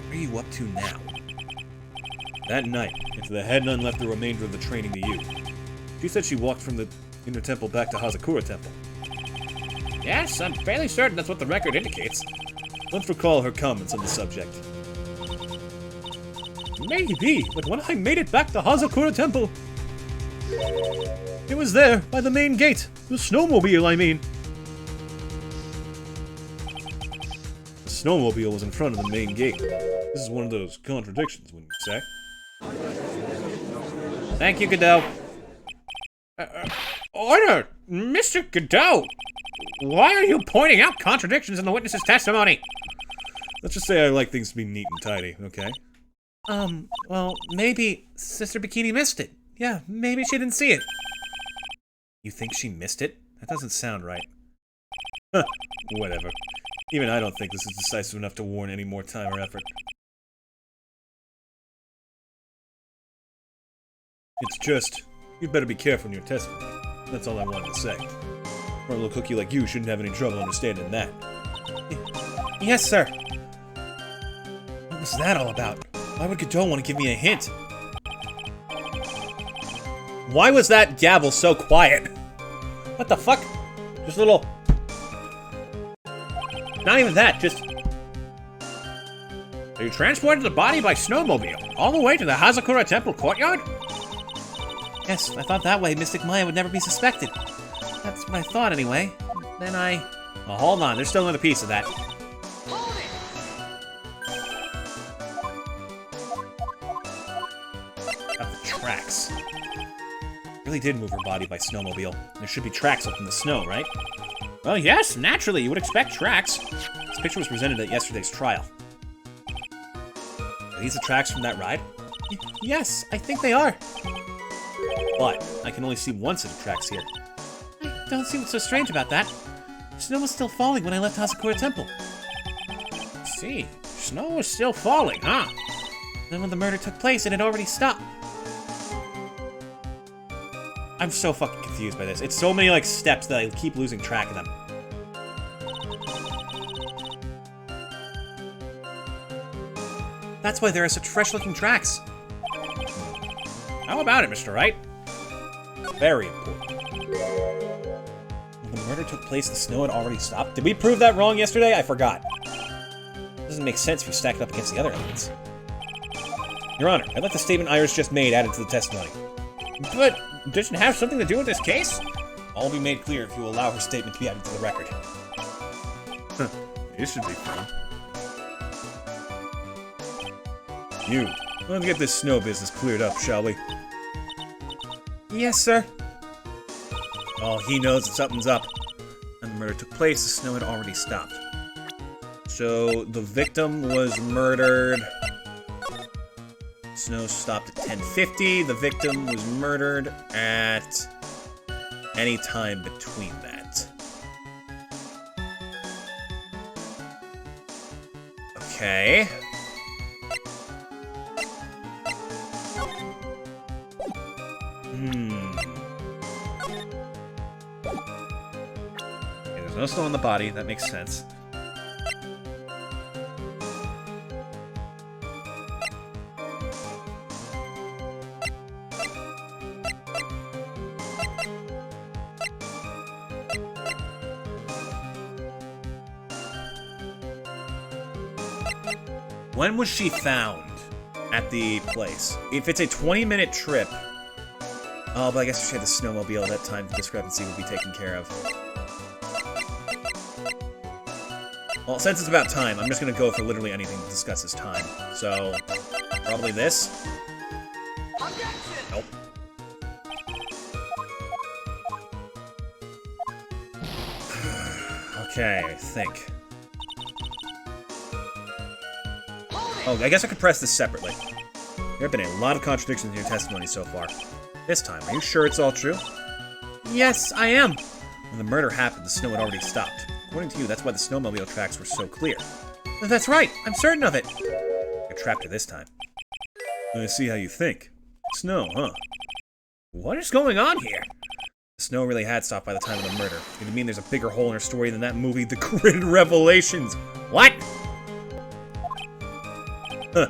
what are you up to now? That night, after the head nun left the remainder of the training to you, she said she walked from the Inner Temple back to Hazakura Temple. Yes, I'm fairly certain that's what the record indicates. Let's recall her comments on the subject. Maybe, but when I made it back to Hazakura Temple, it was there, by the main gate. The snowmobile, I mean. The snowmobile was in front of the main gate. This is one of those contradictions, wouldn't you say? Thank you, Godot. Order! Mr. Godot! Why are you pointing out contradictions in the witness's testimony? Let's just say I like things to be neat and tidy, okay? Well, maybe Sister Bikini missed it. Yeah, maybe she didn't see it. You think she missed it? That doesn't sound right. Huh, whatever. Even I don't think this is decisive enough to warrant any more time or effort. It's just, you'd better be careful in your testimony. That's all I wanted to say. Or a little cookie like you shouldn't have any trouble understanding that. Yes, sir. What was that all about? Why would Godot want to give me a hint? Why was that gavel so quiet? What the fuck? Just a little... Not even that, just... So you transported the body by snowmobile all the way to the Hazakura Temple courtyard? Yes, I thought that way Mystic Maya would never be suspected. That's what I thought anyway. Then I... Oh, hold on, there's still another piece of that. Got the tracks. Really did move her body by snowmobile. There should be tracks up in the snow, right? Well, yes, naturally, you would expect tracks. This picture was presented at yesterday's trial. Are these the tracks from that ride? Yes, I think they are. But I can only see one set of tracks here. I don't see what's so strange about that. Snow was still falling when I left Hazakura Temple. See, snow was still falling, huh? Then when the murder took place, it had already stopped. I'm so fucking confused by this. It's so many, like, steps that I keep losing track of them. That's why there are such fresh-looking tracks. How about it, Mr. Wright? Very important. When the murder took place, the snow had already stopped. Did we prove that wrong yesterday? I forgot. Doesn't make sense if you stack it up against the other evidence. Your Honor, I'd like the statement Iris just made added to the testimony. But does it have something to do with this case? All will be made clear if you allow her statement to be added to the record. This should be fun. You, let's get this snow business cleared up, shall we? Yes, sir. All he knows that something's up. When the murder took place, the snow had already stopped. So, the victim was murdered... Snow stopped at 10:50. The victim was murdered at any time between that. Okay. no snow on the body. That makes sense. When was she found at the place? If it's a 20-minute trip... Oh, but I guess if she had the snowmobile, that time discrepancy would be taken care of. Well, since it's about time, I'm just gonna go for literally anything that discusses time. So, probably this? Nope. Okay, I think. Oh, I guess I could press this separately. There have been a lot of contradictions in your testimony so far. This time, are you sure it's all true? Yes, I am. When the murder happened, the snow had already stopped. According to you, that's why the snowmobile tracks were so clear. That's right. I'm certain of it. I trapped her this time. I see how you think. Snow, huh? What is going on here? The snow really had stopped by the time of the murder. You mean there's a bigger hole in her story than that movie, The Great Revelations? What? Huh.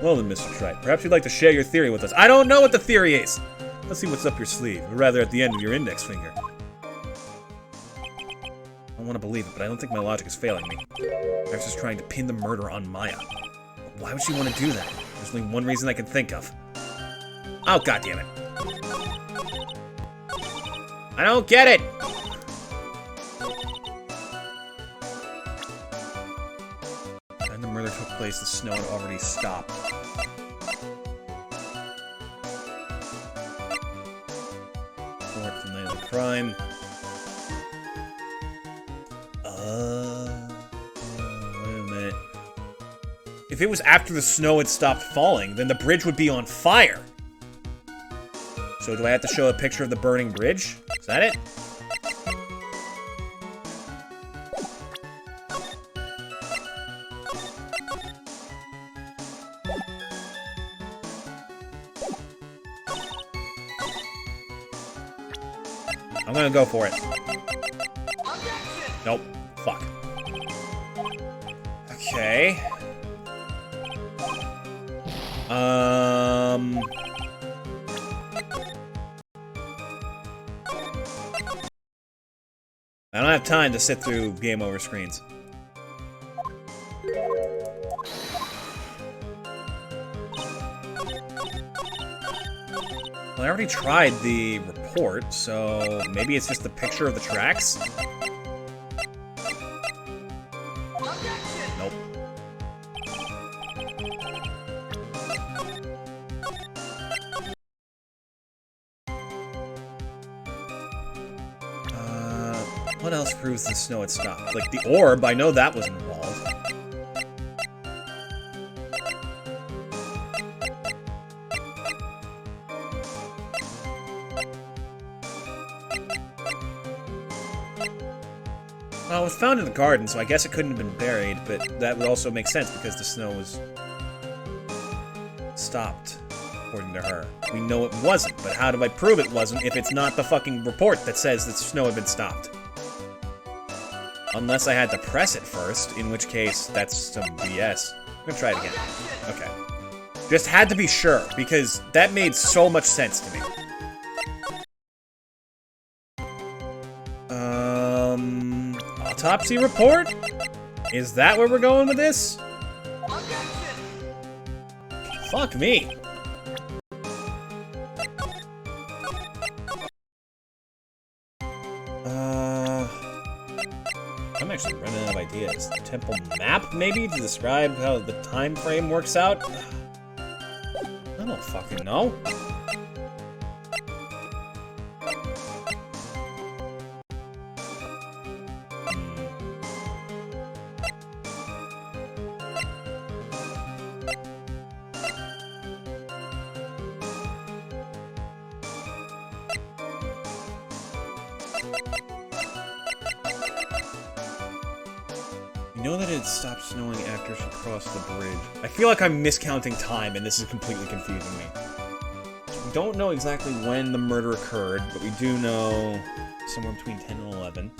Well then, Mr. Trite, perhaps you'd like to share your theory with us. I don't know what the theory is! Let's see what's up your sleeve, or rather at the end of your index finger. I want to believe it, but I don't think my logic is failing me. I was just trying to pin the murder on Maya. But why would she want to do that? There's only one reason I can think of. Oh, goddammit. I don't get it! When the murder took place, the snow had already stopped. Fourth, the night of the crime. Wait a minute. If it was after the snow had stopped falling, then the bridge would be on fire. So do I have to show a picture of the burning bridge? Is that it? I'm gonna go for it. Nope. Fuck. Okay. I don't have time to sit through game over screens. Well, I already tried the report, so maybe it's just a picture of the tracks? Nope. What else proves the snow had stopped? Like the orb, I know that was involved. Well, it was found in the garden, so I guess it couldn't have been buried, but that would also make sense because the snow was stopped, according to her. We know it wasn't, but how do I prove it wasn't if it's not the fucking report that says that the snow had been stopped? Unless I had to press it first, in which case, that's some BS. I'm gonna try it again. Okay. Just had to be sure, because that made so much sense to me. Autopsy report? Is that where we're going with this? Fuck me. I'm actually running out of ideas. Temple map, maybe, to describe how the time frame works out? I don't fucking know. You know that it stopped snowing after she crossed the bridge. I feel like I'm miscounting time, and this is completely confusing me. We don't know exactly when the murder occurred, but we do know somewhere between 10 and 11.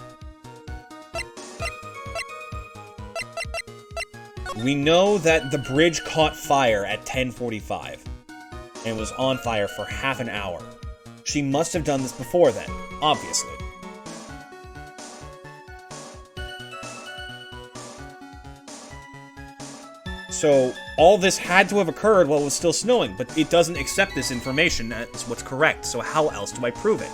We know that the bridge caught fire at 10:45 and was on fire for half an hour. She must have done this before then, obviously. So, all this had to have occurred while it was still snowing, but it doesn't accept this information as what's correct, so how else do I prove it?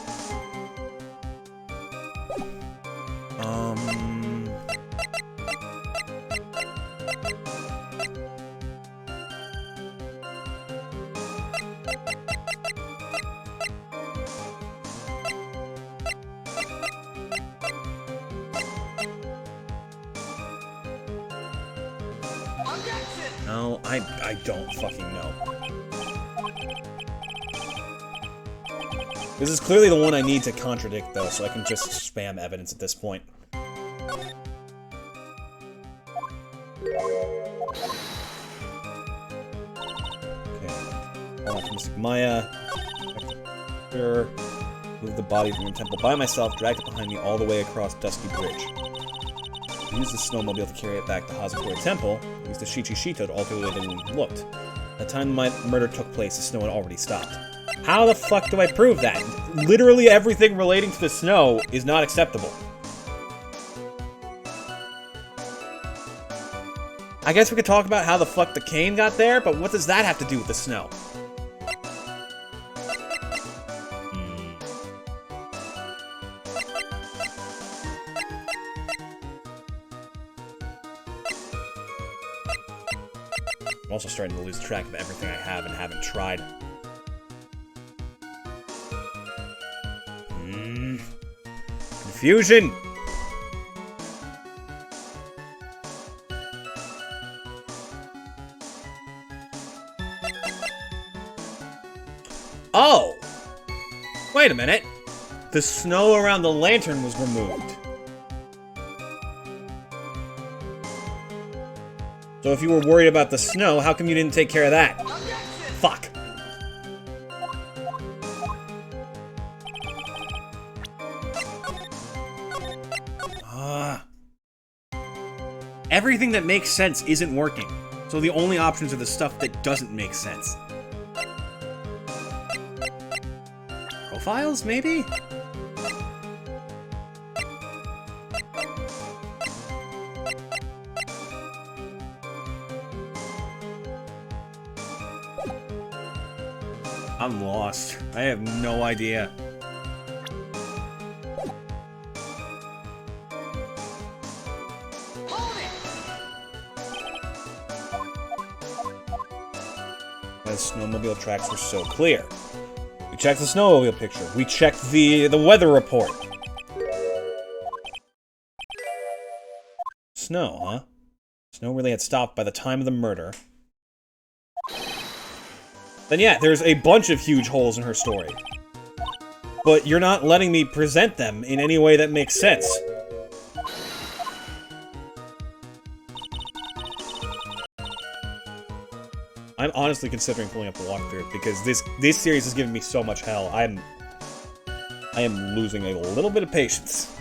No, I don't fucking know. This is clearly the one I need to contradict, though, so I can just spam evidence at this point. Okay. Optimistic Maya. Sure. Move the body from the temple by myself, drag it behind me all the way across Dusky Bridge. Use the snowmobile to carry it back to Hazakura Temple. Use the Shichishito to alter the way the wound looked. By the time my murder took place, the snow had already stopped. How the fuck do I prove that? Literally everything relating to the snow is not acceptable. I guess we could talk about how the fuck the cane got there, but what does that have to do with the snow? I'm also starting to lose track of everything I have and haven't tried. Confusion! Oh! Wait a minute. The snow around the lantern was removed. So if you were worried about the snow, how come you didn't take care of that? Fuck. Everything that makes sense isn't working. So the only options are the stuff that doesn't make sense. Profiles, maybe? I'm lost. I have no idea. The snowmobile tracks were so clear. We checked the snowmobile picture. We checked the weather report. Snow, huh? Snow really had stopped by the time of the murder. Then yeah, there's a bunch of huge holes in her story. But you're not letting me present them in any way that makes sense. I'm honestly considering pulling up the walkthrough because this series has given me so much hell. I am losing a little bit of patience.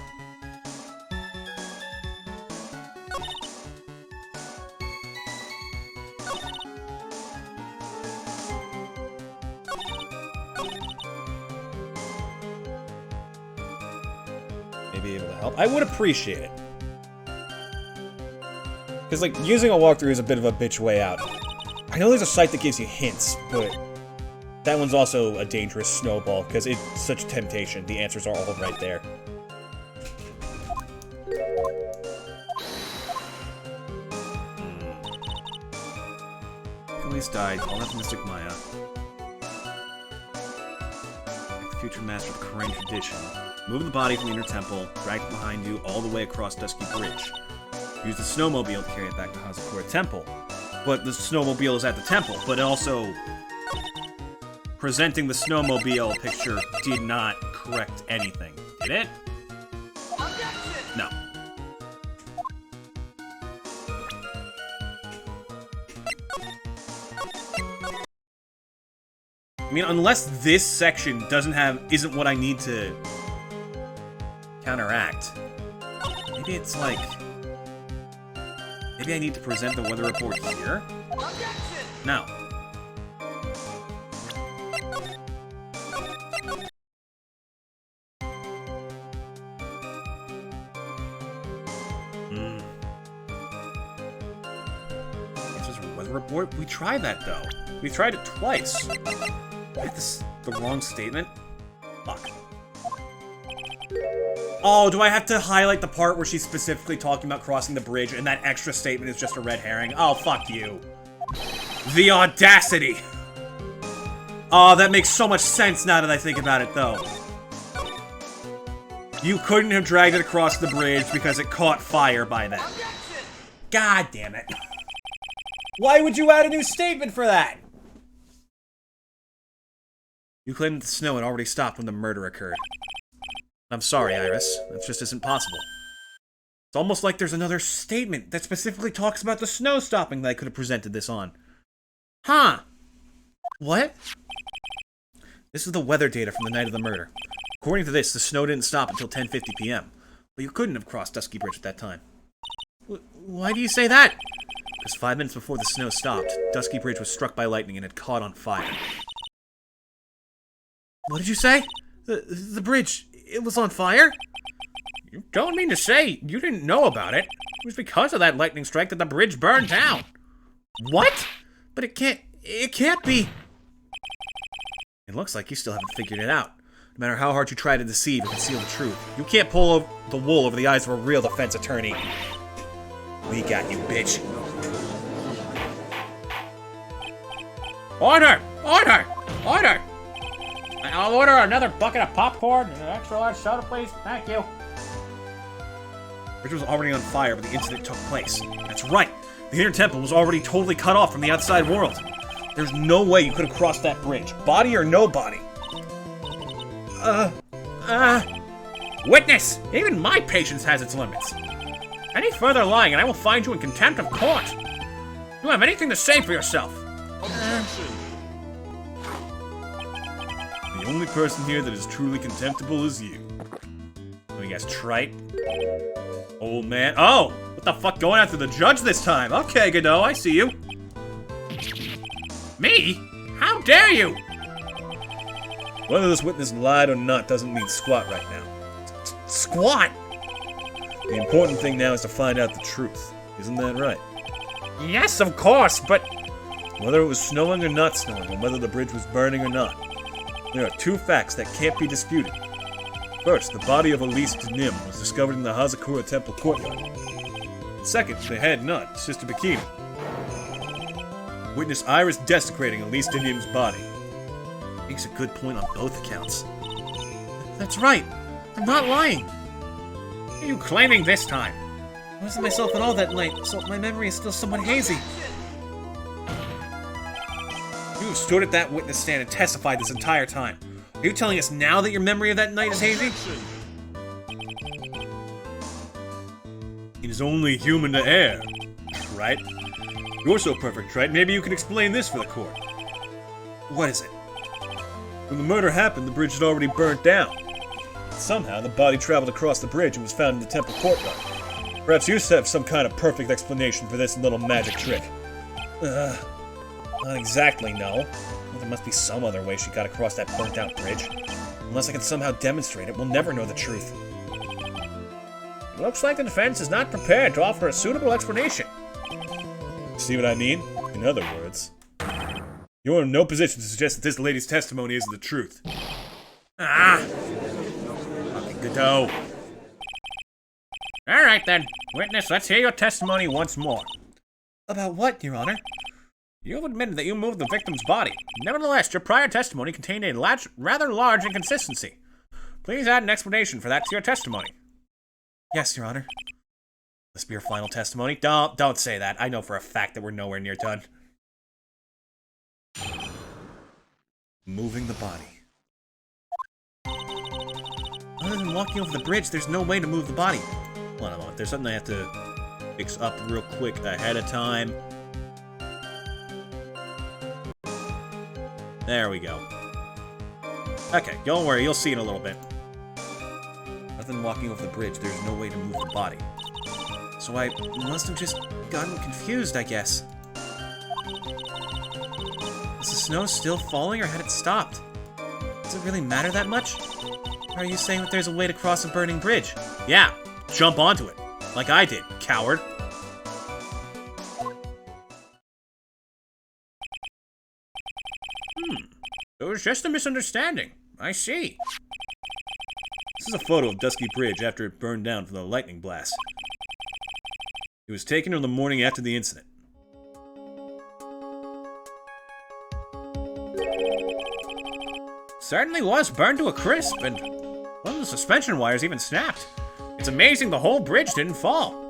Maybe able to help. I would appreciate it. Because, like, using a walkthrough is a bit of a bitch way out. I know there's a site that gives you hints, but that one's also a dangerous snowball, because it's such temptation. The answers are all right there. Achilles died. All that's Mystic Maya. Like the future master of the Korean tradition. Move the body from the inner temple, drag it behind you all the way across Dusky Bridge. Use the snowmobile to carry it back to Hazakura Temple. But the snowmobile is at the temple, but also presenting the snowmobile picture did not correct anything. Did it? No. I mean, unless this section isn't what I need to counteract. Maybe it's like... Maybe I need to present the weather report here? Objection! No. This is a weather report? We tried that, though. We tried it twice. That's the wrong statement? Fuck. Oh, do I have to highlight the part where she's specifically talking about crossing the bridge and that extra statement is just a red herring? Oh, fuck you. The audacity! Oh, that makes so much sense now that I think about it, though. You couldn't have dragged it across the bridge because it caught fire by then. Objection! God damn it. Why would you add a new statement for that? You claimed that the snow had already stopped when the murder occurred. I'm sorry, Iris. That just isn't possible. It's almost like there's another statement that specifically talks about the snow stopping that I could have presented this on. Huh. What? This is the weather data from the night of the murder. According to this, the snow didn't stop until 10:50 p.m. But you couldn't have crossed Dusky Bridge at that time. Why do you say that? Because 5 minutes before the snow stopped, Dusky Bridge was struck by lightning and had caught on fire. What did you say? The bridge, it was on fire? You don't mean to say you didn't know about it. It was because of that lightning strike that the bridge burned down. What? But it can't be. It looks like you still haven't figured it out. No matter how hard you try to deceive and conceal the truth, you can't pull the wool over the eyes of a real defense attorney. We got you, bitch. Order! Order! Order! I'll order another bucket of popcorn and an extra large soda, please. Thank you. The bridge was already on fire when the incident took place. That's right. The inner temple was already totally cut off from the outside world. There's no way you could have crossed that bridge, body or no body. Witness! Even my patience has its limits. Any further lying and I will find you in contempt of court. You have anything to say for yourself? The only person here that is truly contemptible is you. What are you guys, trite? Old man. Oh! What the fuck, going after the judge this time? Okay, Godot, I see you. Me? How dare you? Whether this witness lied or not doesn't mean squat right now. Squat? The important thing now is to find out the truth. Isn't that right? Yes, of course, but... Whether it was snowing or not snowing, and whether the bridge was burning or not, there are two facts that can't be disputed. First, the body of Elise Nim was discovered in the Hazakura Temple courtyard. And second, the head nut, Sister Bikini. Witness Iris desecrating Elise Nim's body. Makes a good point on both accounts. That's right. I'm not lying. What are you claiming this time? I wasn't myself at all that night, so my memory is still somewhat hazy. You stood at that witness stand and testified this entire time. Are you telling us now that your memory of that night is hazy? It is only human to err, right? You're so perfect, right? Maybe you can explain this for the court. What is it? When the murder happened, the bridge had already burnt down. Somehow, the body traveled across the bridge and was found in the temple courtyard. Perhaps you have some kind of perfect explanation for this little magic trick. Not exactly, no. Well, there must be some other way she got across that burnt-out bridge. Unless I can somehow demonstrate it, we'll never know the truth. It looks like the defense is not prepared to offer a suitable explanation. See what I mean? In other words, you're in no position to suggest that this lady's testimony isn't the truth. Ah! Fucking Godot. Alright then. Witness, let's hear your testimony once more. About what, Your Honor? You've admitted that you moved the victim's body. Nevertheless, your prior testimony contained a rather large inconsistency. Please add an explanation for that to your testimony. Yes, Your Honor. This be your final testimony? Don't say that. I know for a fact that we're nowhere near done. Moving the body. Other than walking over the bridge, there's no way to move the body. Hold on a moment. There's something I have to fix up real quick ahead of time. There we go. Okay, don't worry. You'll see in a little bit. Other than walking over the bridge, there's no way to move the body. So I must have just gotten confused, I guess. Is the snow still falling, or had it stopped? Does it really matter that much? Or are you saying that there's a way to cross a burning bridge? Yeah, jump onto it. Like I did, coward. It was just a misunderstanding. I see. This is a photo of Dusky Bridge after it burned down from the lightning blast. It was taken on the morning after the incident. Certainly was burned to a crisp, and one of the suspension wires even snapped. It's amazing the whole bridge didn't fall.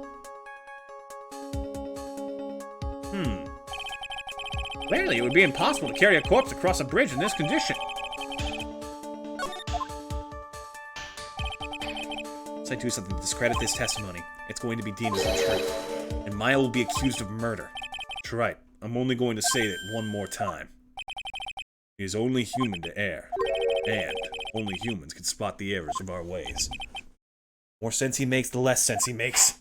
Clearly, it would be impossible to carry a corpse across a bridge in this condition. Once I do something to discredit this testimony, it's going to be deemed as untrue, and Maya will be accused of murder. That's right, I'm only going to say it one more time. It is only human to err, and only humans can spot the errors of our ways. The more sense he makes, the less sense he makes.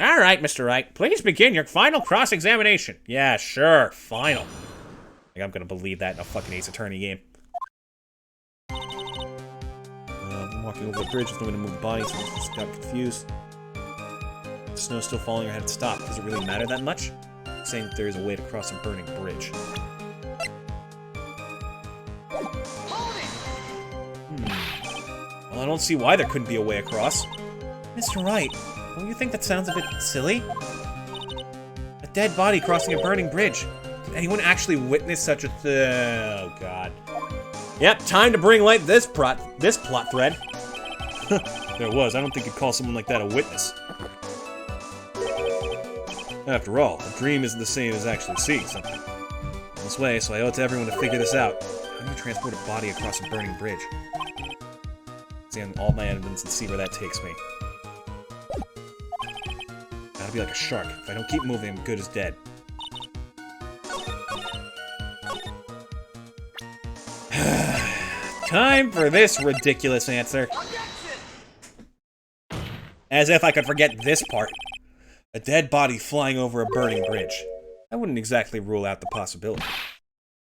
All right, Mr. Wright, please begin your final cross-examination. Yeah, sure, final. Like I'm gonna believe that in a fucking Ace Attorney game. I'm walking over the bridge, there's no way to move the body, so I just got confused. The snow's still falling, or had it stopped. Does it really matter that much? I'm saying that there is a way to cross a burning bridge. Hold it! Well, I don't see why there couldn't be a way across. Mr. Wright, don't you think that sounds a bit silly? A dead body crossing a burning bridge. Did anyone actually witness such a Oh, God. Yep, time to bring light to this plot thread. There was. I don't think you'd call someone like that a witness. After all, a dream isn't the same as actually seeing something. This way, so I owe it to everyone to figure this out. How do you transport a body across a burning bridge? Examine all my evidence and see where that takes me. Gotta be like a shark. If I don't keep moving, I'm good as dead. Time for this ridiculous answer. As if I could forget this part. A dead body flying over a burning bridge. I wouldn't exactly rule out the possibility.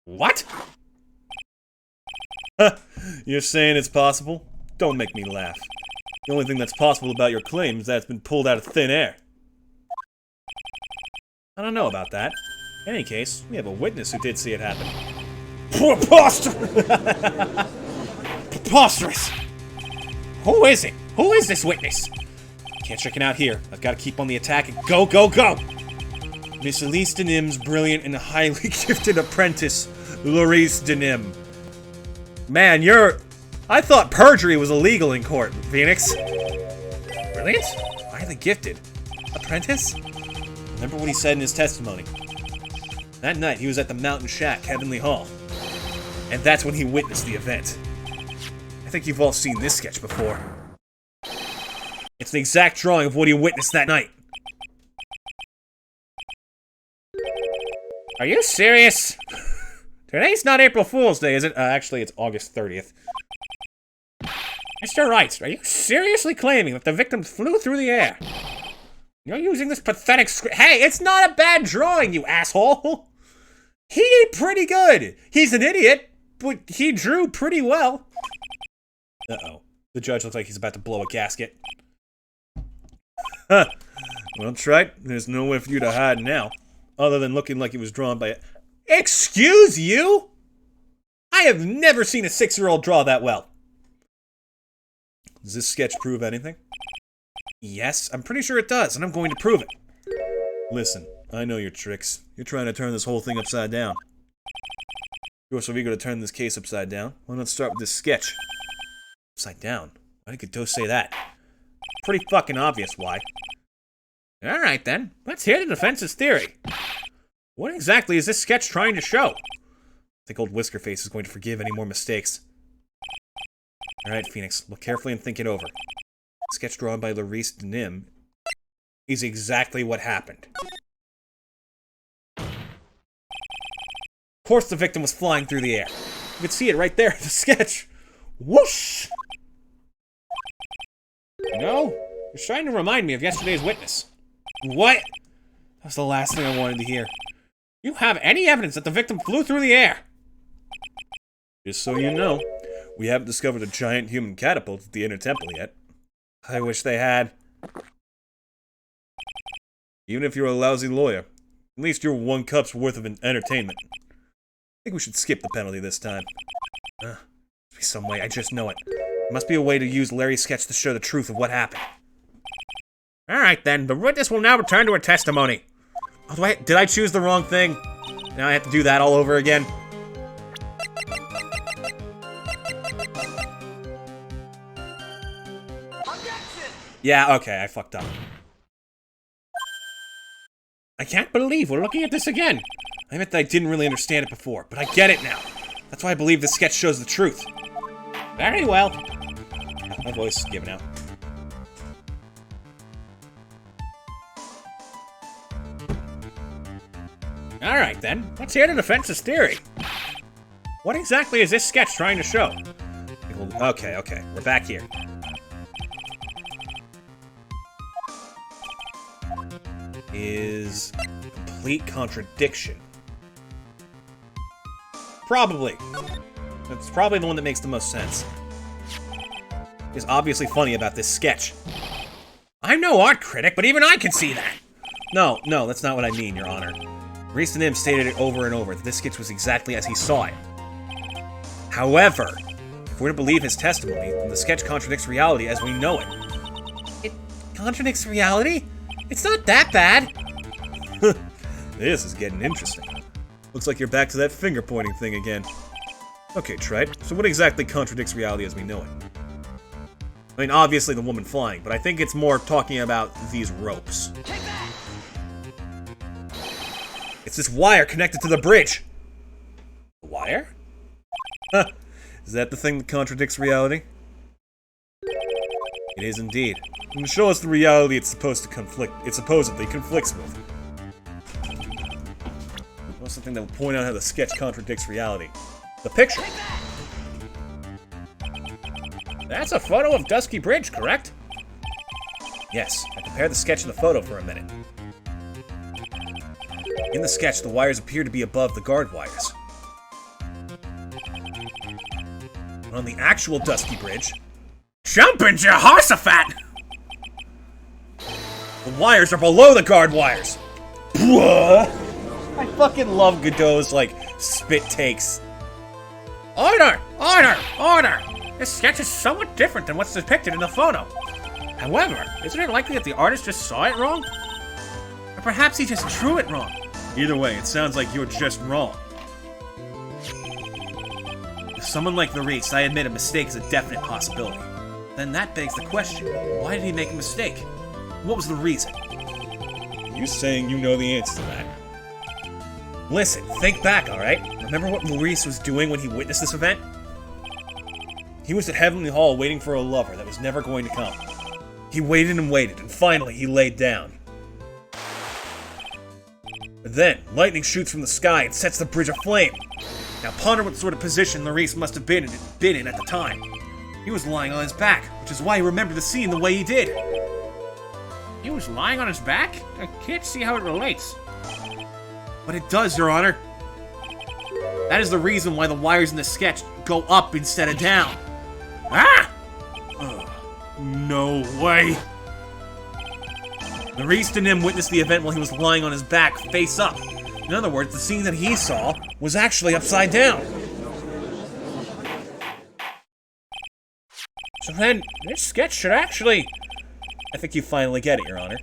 What? You're saying it's possible? Don't make me laugh. The only thing that's possible about your claim is that it's been pulled out of thin air. I don't know about that. In any case, we have a witness who did see it happen. Preposterous! Preposterous! Who is it? Who is this witness? Can't chicken out here. I've got to keep on the attack and go, go, go! Miss Elise Denim's brilliant and highly gifted apprentice, Laurice Denim. Man, I thought perjury was illegal in court, Phoenix. Brilliant? Highly gifted. Apprentice? Remember what he said in his testimony. That night, he was at the Mountain Shack, Heavenly Hall. And that's when he witnessed the event. I think you've all seen this sketch before. It's the exact drawing of what he witnessed that night. Are you serious? Today's not April Fool's Day, is it? Actually, it's August 30th. Mr. Wright, are you seriously claiming that the victim flew through the air? You're using this pathetic Hey, it's not a bad drawing, you asshole! He did pretty good! He's an idiot, but he drew pretty well. Uh-oh. The judge looks like he's about to blow a gasket. Huh. Well, Trite, there's nowhere for you to hide now, other than looking like it was drawn by a... Excuse you? I have never seen a 6-year-old draw that well. Does this sketch prove anything? Yes, I'm pretty sure it does, and I'm going to prove it. Listen, I know your tricks. You're trying to turn this whole thing upside down. You're so eager to turn this case upside down. Why not start with this sketch? Upside down? Why did Godot say that? Pretty fucking obvious why. Alright then, let's hear the defense's theory. What exactly is this sketch trying to show? I think old Whiskerface is going to forgive any more mistakes. Alright, Phoenix, look carefully and think it over. The sketch drawn by Laurice Denim is exactly what happened. Of course the victim was flying through the air. You could see it right there in the sketch. Whoosh! No, you're trying to remind me of yesterday's witness. What? That was the last thing I wanted to hear. You have any evidence that the victim flew through the air? Just so you know, we haven't discovered a giant human catapult at the Inner Temple yet. I wish they had. Even if you're a lousy lawyer, at least you're 1 cup's worth of entertainment. I think we should skip the penalty this time. Must be some way, I just know it. There must be a way to use Larry's sketch to show the truth of what happened. Alright then, the witness will now return to her testimony. Oh, did I choose the wrong thing? Now I have to do that all over again? Objection! Yeah, okay, I fucked up. I can't believe we're looking at this again. I admit that I didn't really understand it before, but I get it now. That's why I believe the sketch shows the truth. Very well. My voice is giving out. Alright then, let's hear the defense's theory. What exactly is this sketch trying to show? Okay, we're back here. Is complete contradiction. Probably. That's probably the one that makes the most sense. It's obviously funny about this sketch. I'm no art critic, but even I can see that. No, that's not what I mean, Your Honor. Reese and him stated it over and over that this sketch was exactly as he saw it. However, if we're to believe his testimony, then the sketch contradicts reality as we know it. It contradicts reality? It's not that bad. This is getting interesting. Looks like you're back to that finger-pointing thing again. Okay, Trite, so what exactly contradicts reality as we know it? I mean, obviously the woman flying, but I think it's more talking about these ropes. Take that! It's this wire connected to the bridge! The wire? Huh. Is that the thing that contradicts reality? It is indeed. And to show us the reality it supposedly conflicts with. What's something that will point out how the sketch contradicts reality? The picture! That's a photo of Dusky Bridge, correct? Yes, I compared the sketch and the photo for a minute. In the sketch, the wires appear to be above the guard wires. But on the actual Dusky Bridge, Jumpin' Jehoshaphat! the wires are below the guard wires! I fucking love Godot's, spit takes. Order! Order! Order! This sketch is somewhat different than what's depicted in the photo. However, isn't it likely that the artist just saw it wrong? Or perhaps he just drew it wrong. Either way, it sounds like you're just wrong. With someone like Maurice, I admit a mistake is a definite possibility. Then that begs the question, why did he make a mistake? What was the reason? You saying you know the answer to that? Listen, think back, alright? Remember what Maurice was doing when he witnessed this event? He was at Heavenly Hall waiting for a lover that was never going to come. He waited and waited, and finally he laid down. But then, lightning shoots from the sky and sets the bridge aflame. Now ponder what sort of position Maurice must have been in at the time. He was lying on his back, which is why he remembered the scene the way he did. He was lying on his back? I can't see how it relates. But it does, Your Honor. That is the reason why the wires in the sketch go up instead of down. Ah! No way. Maurice and him witnessed the event while he was lying on his back, face up. In other words, the scene that he saw was actually upside down. So then, this sketch should actually... I think you finally get it, Your Honor.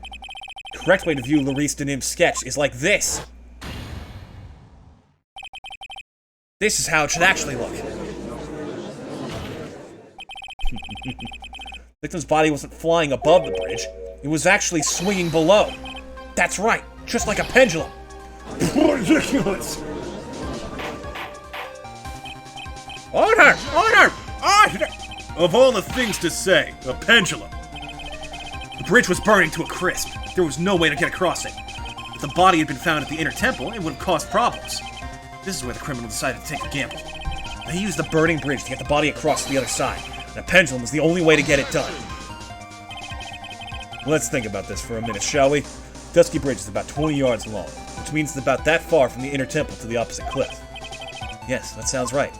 The correct way to view Maurice Denim's sketch is like this. This is how it should actually look. Victim's body wasn't flying above the bridge. It was actually swinging below. That's right, just like a pendulum. Ridiculous. Order! Order! Order! Of all the things to say, a pendulum. The bridge was burning to a crisp. There was no way to get across it. If the body had been found at the Inner Temple, it would have caused problems. This is where the criminal decided to take a gamble. They used the burning bridge to get the body across to the other side, and a pendulum was the only way to get it done. Let's think about this for a minute, shall we? Dusky Bridge is about 20 yards long, which means it's about that far from the inner temple to the opposite cliff. Yes, that sounds right.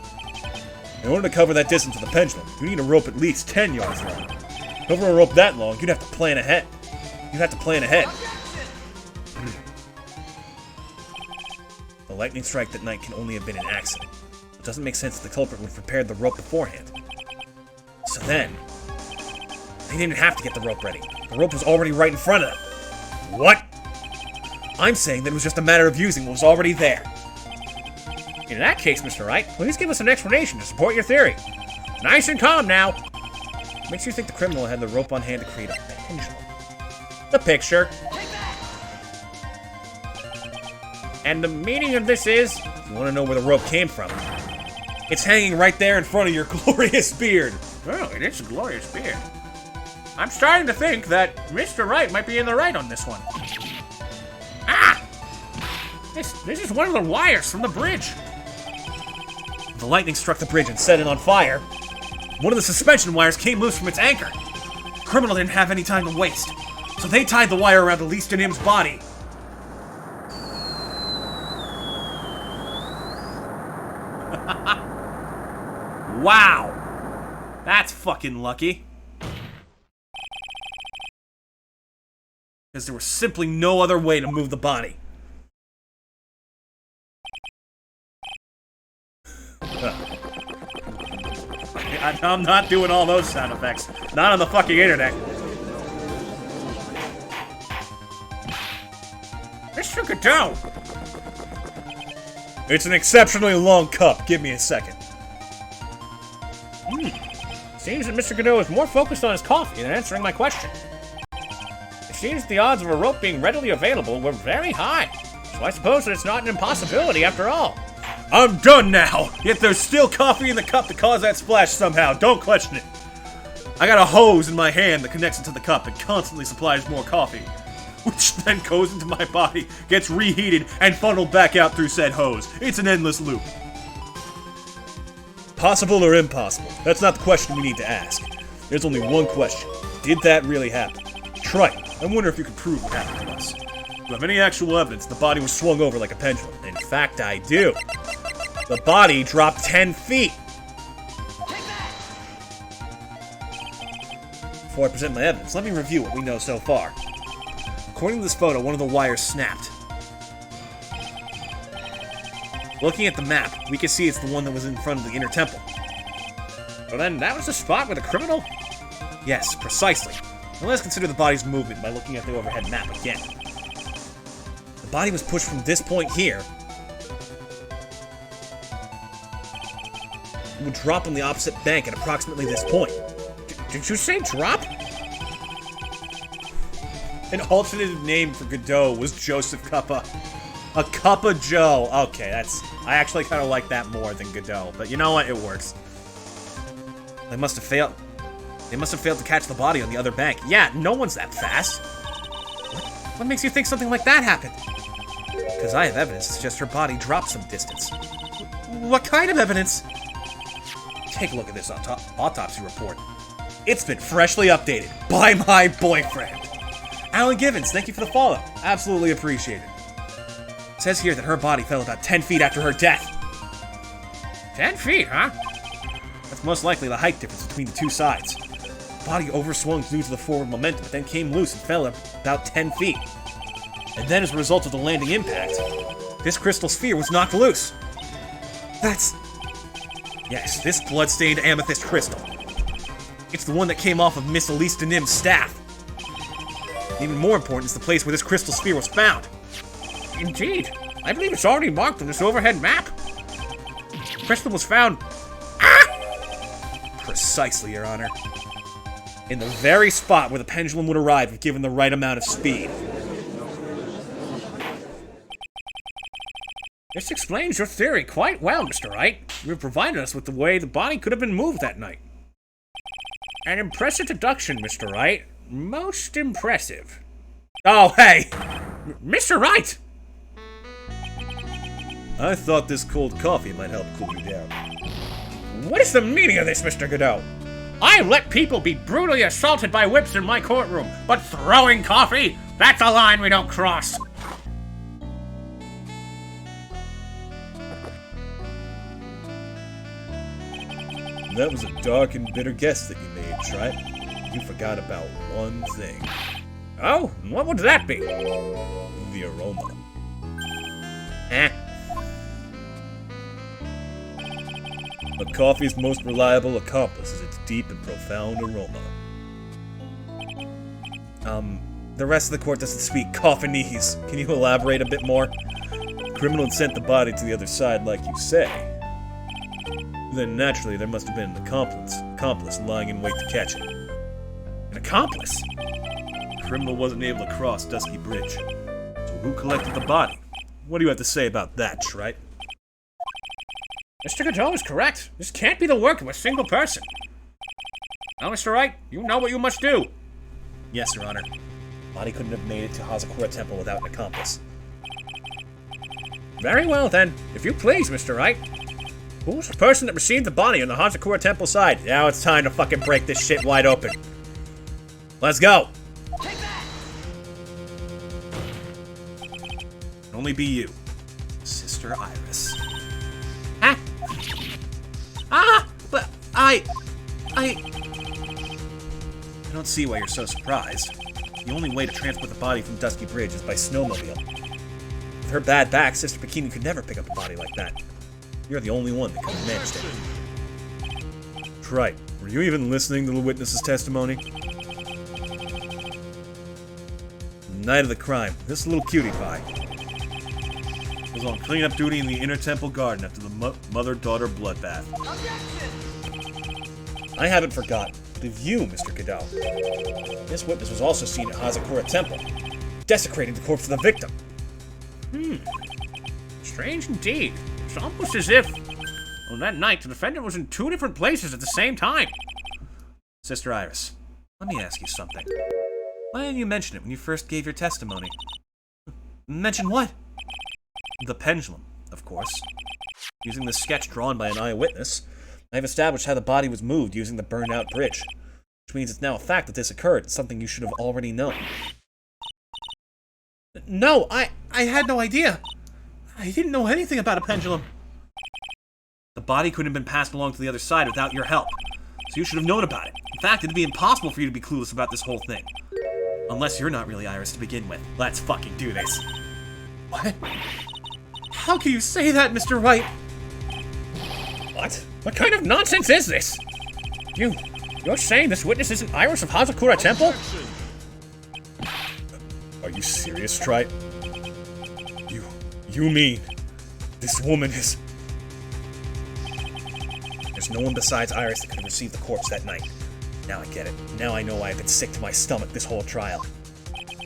In order to cover that distance with a pendulum, you need a rope at least 10 yards long. Over a rope that long, you'd have to plan ahead. The lightning strike that night can only have been an accident. It doesn't make sense that the culprit would have prepared the rope beforehand. So then, they didn't have to get the rope ready. The rope was already right in front of them. What? I'm saying that it was just a matter of using what was already there. In that case, Mr. Wright, please give us an explanation to support your theory. Nice and calm now. What makes you think the criminal had the rope on hand to create a pendulum? The picture. And the meaning of this is... If you want to know where the rope came from, it's hanging right there in front of your glorious beard. Oh, it is a glorious beard. I'm starting to think that Mr. Wright might be in the right on this one. Ah! This is one of the wires from the bridge. The lightning struck the bridge and set it on fire. One of the suspension wires came loose from its anchor. The criminal didn't have any time to waste, so they tied the wire around Elise Denim's body. Wow! That's fucking lucky. Because there was simply no other way to move the body. I'm not doing all those sound effects. Not on the fucking internet. Mr. Godot! It's an exceptionally long cup. Give me a second. Seems that Mr. Godot is more focused on his coffee than answering my question. It seems the odds of a rope being readily available were very high, so I suppose that it's not an impossibility after all. I'm done now! Yet there's still coffee in the cup to cause that splash somehow. Don't question it. I got a hose in my hand that connects it to the cup and constantly supplies more coffee, which then goes into my body, gets reheated, and funneled back out through said hose. It's an endless loop. Possible or impossible? That's not the question we need to ask. There's only one question. Did that really happen? Trite, I wonder if you can prove what happened to us. Do you have any actual evidence the body was swung over like a pendulum? In fact, I do. The body dropped 10 feet. Before I present my evidence, let me review what we know so far. According to this photo, one of the wires snapped. Looking at the map, we can see it's the one that was in front of the inner temple. So then that was the spot where the criminal... Yes, precisely. Now let's consider the body's movement by looking at the overhead map again. The body was pushed from this point here. It would drop on the opposite bank at approximately this point. Did you say drop? An alternative name for Godot was Joseph Cuppa. A Cuppa Joe. Okay, I actually kind of like that more than Godot, but you know what? It works. They must have failed. They must have failed to catch the body on the other bank. Yeah, no one's that fast. What makes you think something like that happened? Because I have evidence to suggest her body dropped some distance. What kind of evidence? Take a look at this autopsy report. It's been freshly updated by my boyfriend. Alan Givens, thank you for the follow. Absolutely appreciate it. It says here that her body fell about 10 feet after her death. 10 feet, huh? That's most likely the height difference between the two sides. The body overswung due to the forward momentum, but then came loose and fell about 10 feet. And then as a result of the landing impact, this crystal sphere was knocked loose. Yes, this blood-stained amethyst crystal. It's the one that came off of Miss Elise Denim's staff. Even more important is the place where this crystal sphere was found. Indeed. I believe it's already marked on this overhead map. The crystal was found... Precisely, Your Honor. In the very spot where the pendulum would arrive if given the right amount of speed. This explains your theory quite well, Mr. Wright. You've provided us with the way the body could have been moved that night. An impressive deduction, Mr. Wright. Most impressive. Oh, hey! Mr. Wright! I thought this cold coffee might help cool you down. What is the meaning of this, Mr. Godot? I let people be brutally assaulted by whips in my courtroom, but throwing coffee? That's a line we don't cross. That was a dark and bitter guess that you made, Trite. You forgot about one thing. Oh, what would that be? The aroma. Eh. A coffee's most reliable accomplice is its deep and profound aroma. The rest of the court doesn't speak Coffinese. Can you elaborate a bit more? The criminal had sent the body to the other side, like you say. Then naturally, there must have been an accomplice lying in wait to catch it. An accomplice? The criminal wasn't able to cross Dusky Bridge. So who collected the body? What do you have to say about that, Trite? Mr. Godot is correct. This can't be the work of a single person. Now, Mr. Wright, you know what you must do. Yes, Your Honor. Body couldn't have made it to Hazakura Temple without an accomplice. Very well, then. If you please, Mr. Wright. Who's the person that received the body on the Hazakura Temple side? Now it's time to fucking break this shit wide open. Let's go! Take that! It'll only be you, Sister Iris. Ah! Ah! But I don't see why you're so surprised. The only way to transport the body from Dusky Bridge is by snowmobile. With her bad back, Sister Bikini could never pick up a body like that. You're the only one that could have managed it. Trite, were you even listening to the witness's testimony? The night of the crime, this little cutie pie was on cleanup duty in the Inner Temple Garden after the mother-daughter bloodbath. Objection! I haven't forgotten. Believe you, Mr. Godot. This witness was also seen at Hazakura Temple, desecrating the corpse of the victim. Strange indeed. It's almost as if, on that night, the defendant was in two different places at the same time. Sister Iris, let me ask you something. Why didn't you mention it when you first gave your testimony? mention what? The pendulum, of course. Using the sketch drawn by an eyewitness, I have established how the body was moved using the burned-out bridge, which means it's now a fact that this occurred. It's something you should have already known. No, I had no idea. I didn't know anything about a pendulum. The body couldn't have been passed along to the other side without your help, so you should have known about it. In fact, it'd be impossible for you to be clueless about this whole thing. Unless you're not really Iris to begin with. Let's fucking do this. What? How can you say that, Mr. Wright? What? What kind of nonsense is this? You're saying this witness isn't Iris of Hazakura Temple? Are you serious, Trite? You mean this woman is... There's no one besides Iris that could have received the corpse that night. Now I get it. Now I know why I've been sick to my stomach this whole trial.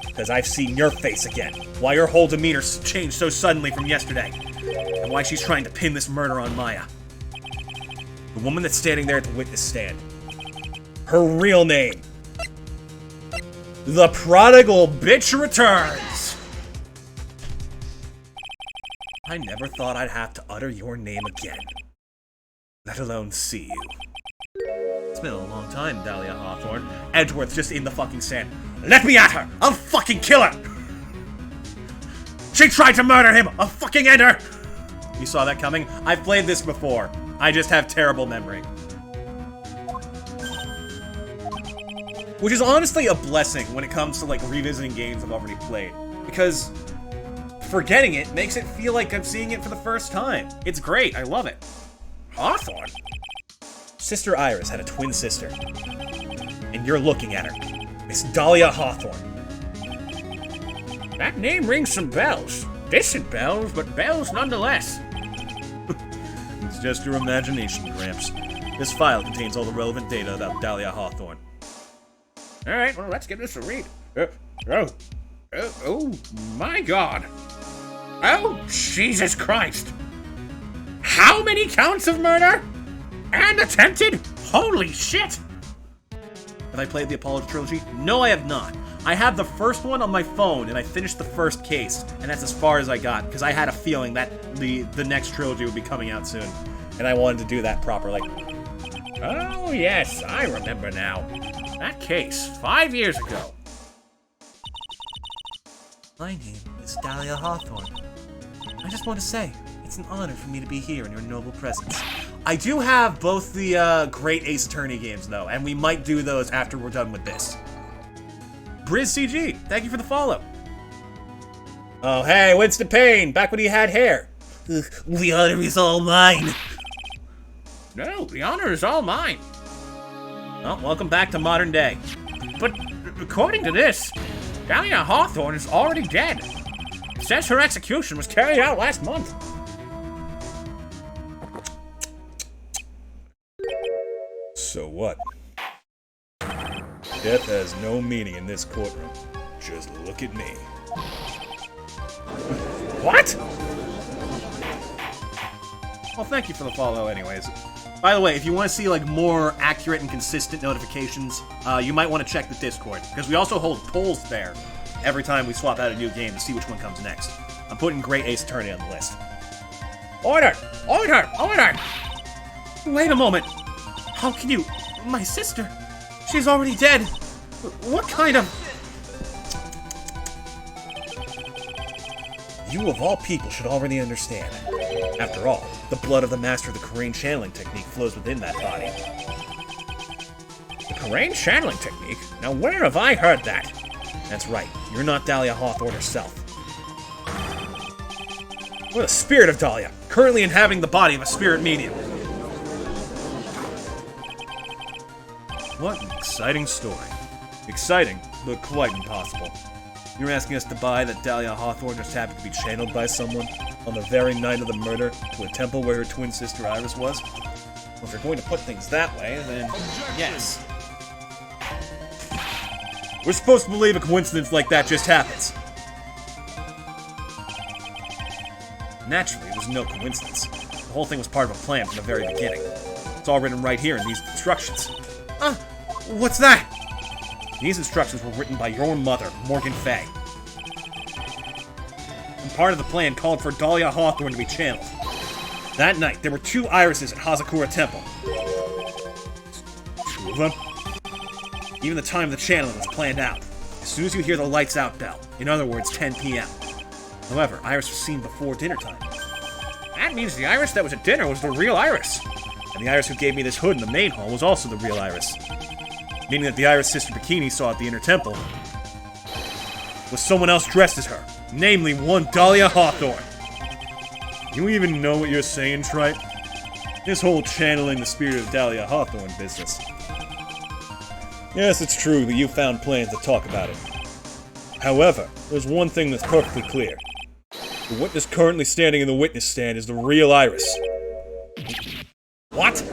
Because I've seen your face again. Why your whole demeanor changed so suddenly from yesterday. And why she's trying to pin this murder on Maya. The woman that's standing there at the witness stand. Her real name. The prodigal bitch returns! I never thought I'd have to utter your name again. Let alone see you. It's been a long time, Dahlia Hawthorne. Edgeworth's just in the fucking sand. Let me at her! I'll fucking kill her! She tried to murder him! I'll fucking end her! You saw that coming? I've played this before. I just have terrible memory. Which is honestly a blessing when it comes to, like, revisiting games I've already played. Because forgetting it makes it feel like I'm seeing it for the first time. It's great. I love it. Hawthorne? Sister Iris had a twin sister. And you're looking at her. Miss Dahlia Hawthorne. That name rings some bells. Distant bells, but bells nonetheless. It's just your imagination, Gramps. This file contains all the relevant data about Dahlia Hawthorne. Alright, well, let's give this a read. Oh, my God. Oh, Jesus Christ. How many counts of murder? And attempted? Holy shit! Have I played the Apollo trilogy? No, I have not. I have the first one on my phone, and I finished the first case, and that's as far as I got, because I had a feeling that the next trilogy would be coming out soon, and I wanted to do that properly. Oh, yes, I remember now. That case, 5 years ago. My name is Dahlia Hawthorne. I just want to say, it's an honor for me to be here in your noble presence. I do have both the Great Ace Attorney games, though, and we might do those after we're done with this. BrizzCG, thank you for the follow. Oh, hey, Winston Payne, back when he had hair. The honor is all mine. No, the honor is all mine. Well, welcome back to modern day. But according to this, Dahlia Hawthorne is already dead. It says her execution was carried out last month. So what? Death has no meaning in this courtroom. Just look at me. What? Well, thank you for the follow anyways. By the way, if you want to see like more accurate and consistent notifications, you might want to check the Discord, because we also hold polls there every time we swap out a new game to see which one comes next. I'm putting Great Ace Attorney on the list. Order! Order! Order! Wait a moment. How can you... My sister? She's already dead. What kind of... You of all people should already understand. After all, the blood of the master of the Korean channeling technique flows within that body. The Korean channeling technique? Now where have I heard that? That's right, you're not Dahlia Hawthorne herself. We're the spirit of Dahlia, Currently inhabiting the body of a spirit medium. What an exciting story. Exciting, but quite impossible. You're asking us to buy that Dahlia Hawthorne just happened to be channeled by someone on the very night of the murder to a temple where her twin sister Iris was? Well, if you're going to put things that way, then yes. We're supposed to believe a coincidence like that just happens. Naturally, it was no coincidence. The whole thing was part of a plan from the very beginning. It's all written right here in these instructions. What's that? These instructions were written by your mother, Morgan Fay. And part of the plan called for Dahlia Hawthorne to be channeled. That night, there were 2 irises at Hazakura Temple. 2 of them? Even the time of the channeling was planned out. As soon as you hear the lights out bell, in other words, 10 p.m. However, Iris was seen before dinner time. That means the Iris that was at dinner was the real Iris. And the Iris who gave me this hood in the main hall was also the real Iris. Meaning that the Iris Sister Bikini saw at the inner temple was someone else dressed as her, namely one Dahlia Hawthorne. You even know what you're saying, Tripe? This whole channeling the spirit of Dahlia Hawthorne business. Yes, it's true that you found plans to talk about it. However, there's one thing that's perfectly clear. The witness currently standing in the witness stand is the real Iris. What?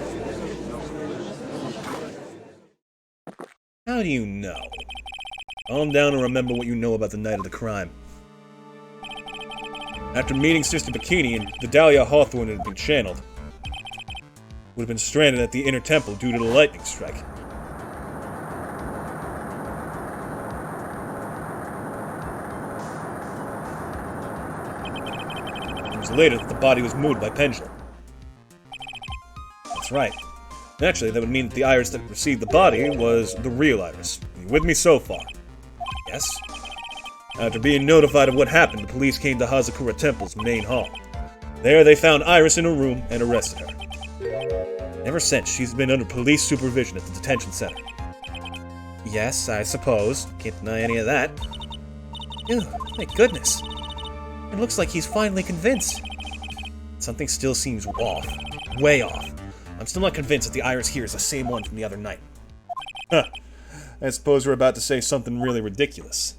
How do you know? Calm down and remember what you know about the night of the crime. After meeting Sister Bikini and the Dahlia Hawthorne had been channeled, would have been stranded at the inner temple due to the lightning strike. It was later that the body was moved by pendulum. That's right. Naturally, that would mean that the Iris that received the body was the real Iris. Are you with me so far? Yes? After being notified of what happened, the police came to Hazakura Temple's main hall. There, they found Iris in a room and arrested her. Ever since, she's been under police supervision at the detention center. Yes, I suppose. Can't deny any of that. Ew, thank goodness. It looks like he's finally convinced. Something still seems off. Way off. I'm still not convinced that the Iris here is the same one from the other night. Huh. I suppose we're about to say something really ridiculous.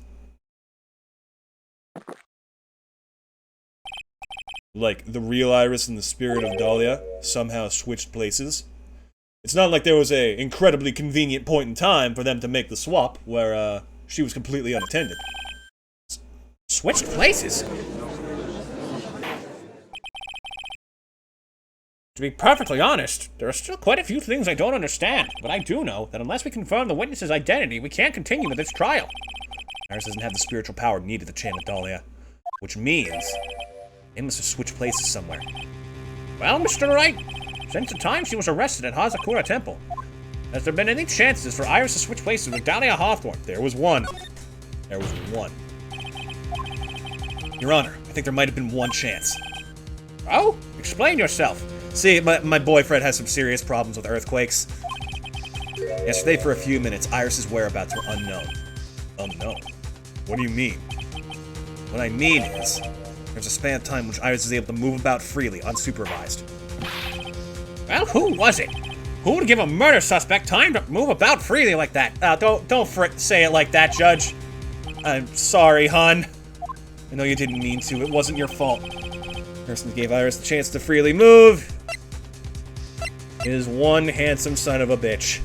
Like, the real Iris and the spirit of Dahlia somehow switched places. It's not like there was a incredibly convenient point in time for them to make the swap, where, she was completely unattended. Switched places? To be perfectly honest, there are still quite a few things I don't understand, but I do know that unless we confirm the witness's identity, we can't continue with this trial. Iris doesn't have the spiritual power needed to channel Dahlia, which means they must have switched places somewhere. Well, Mr. Wright, since the time she was arrested at Hazakura Temple, has there been any chances for Iris to switch places with Dahlia Hawthorne? There was one. There was one. Your Honor, I think there might have been one chance. Oh? Explain yourself. See, my boyfriend has some serious problems with earthquakes. Yesterday, for a few minutes, Iris's whereabouts were unknown. Unknown. What do you mean? What I mean is, there's a span of time in which Iris is able to move about freely, unsupervised. Well, who was it? Who would give a murder suspect time to move about freely like that? Don't say it like that, Judge. I'm sorry, hon. I know you didn't mean to. It wasn't your fault. The person who gave Iris the chance to freely move is one handsome son of a bitch.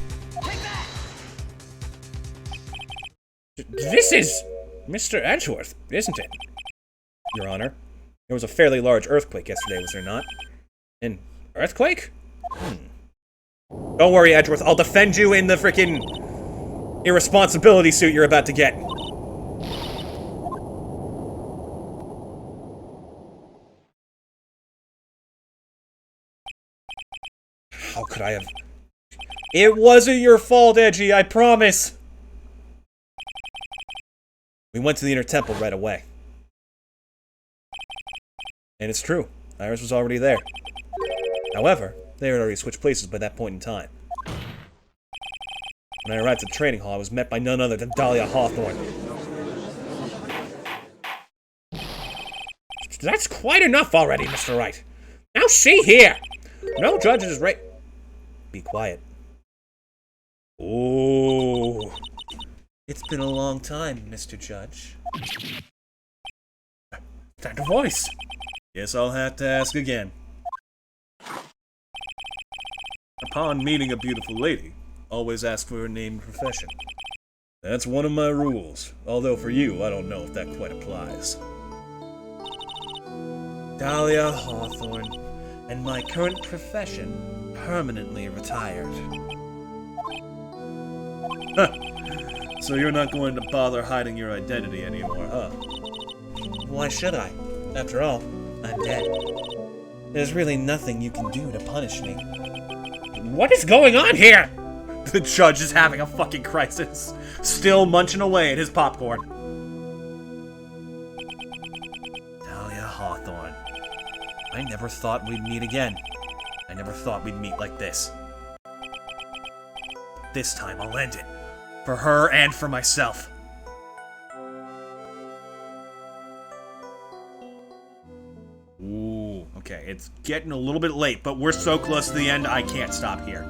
This is Mr. Edgeworth, isn't it? Your Honor, there was a fairly large earthquake yesterday, was there not? An earthquake? Don't worry, Edgeworth. I'll defend you in the frickin' irresponsibility suit you're about to get. How could I have... It wasn't your fault, Edgy, I promise! We went to the inner temple right away. And it's true, Iris was already there. However, they had already switched places by that point in time. When I arrived at the training hall, I was met by none other than Dahlia Hawthorne. That's quite enough already, Mr. Wright. Now see here! No judge is right. Be quiet. Ooh. It's been a long time, Mr. Judge. That voice. Guess I'll have to ask again. Upon meeting a beautiful lady, always ask for her name and profession. That's one of my rules, although for you, I don't know if that quite applies. Dahlia Hawthorne, and my current profession, permanently retired. So you're not going to bother hiding your identity anymore, huh? Why should I? After all, I'm dead. There's really nothing you can do to punish me. What is going on here? The judge is having a fucking crisis. Still munching away at his popcorn. Dahlia Hawthorne. I never thought we'd meet again. I never thought we'd meet like this. This time I'll end it. For her and for myself. Ooh, okay, it's getting a little bit late, but we're so close to the end, I can't stop here.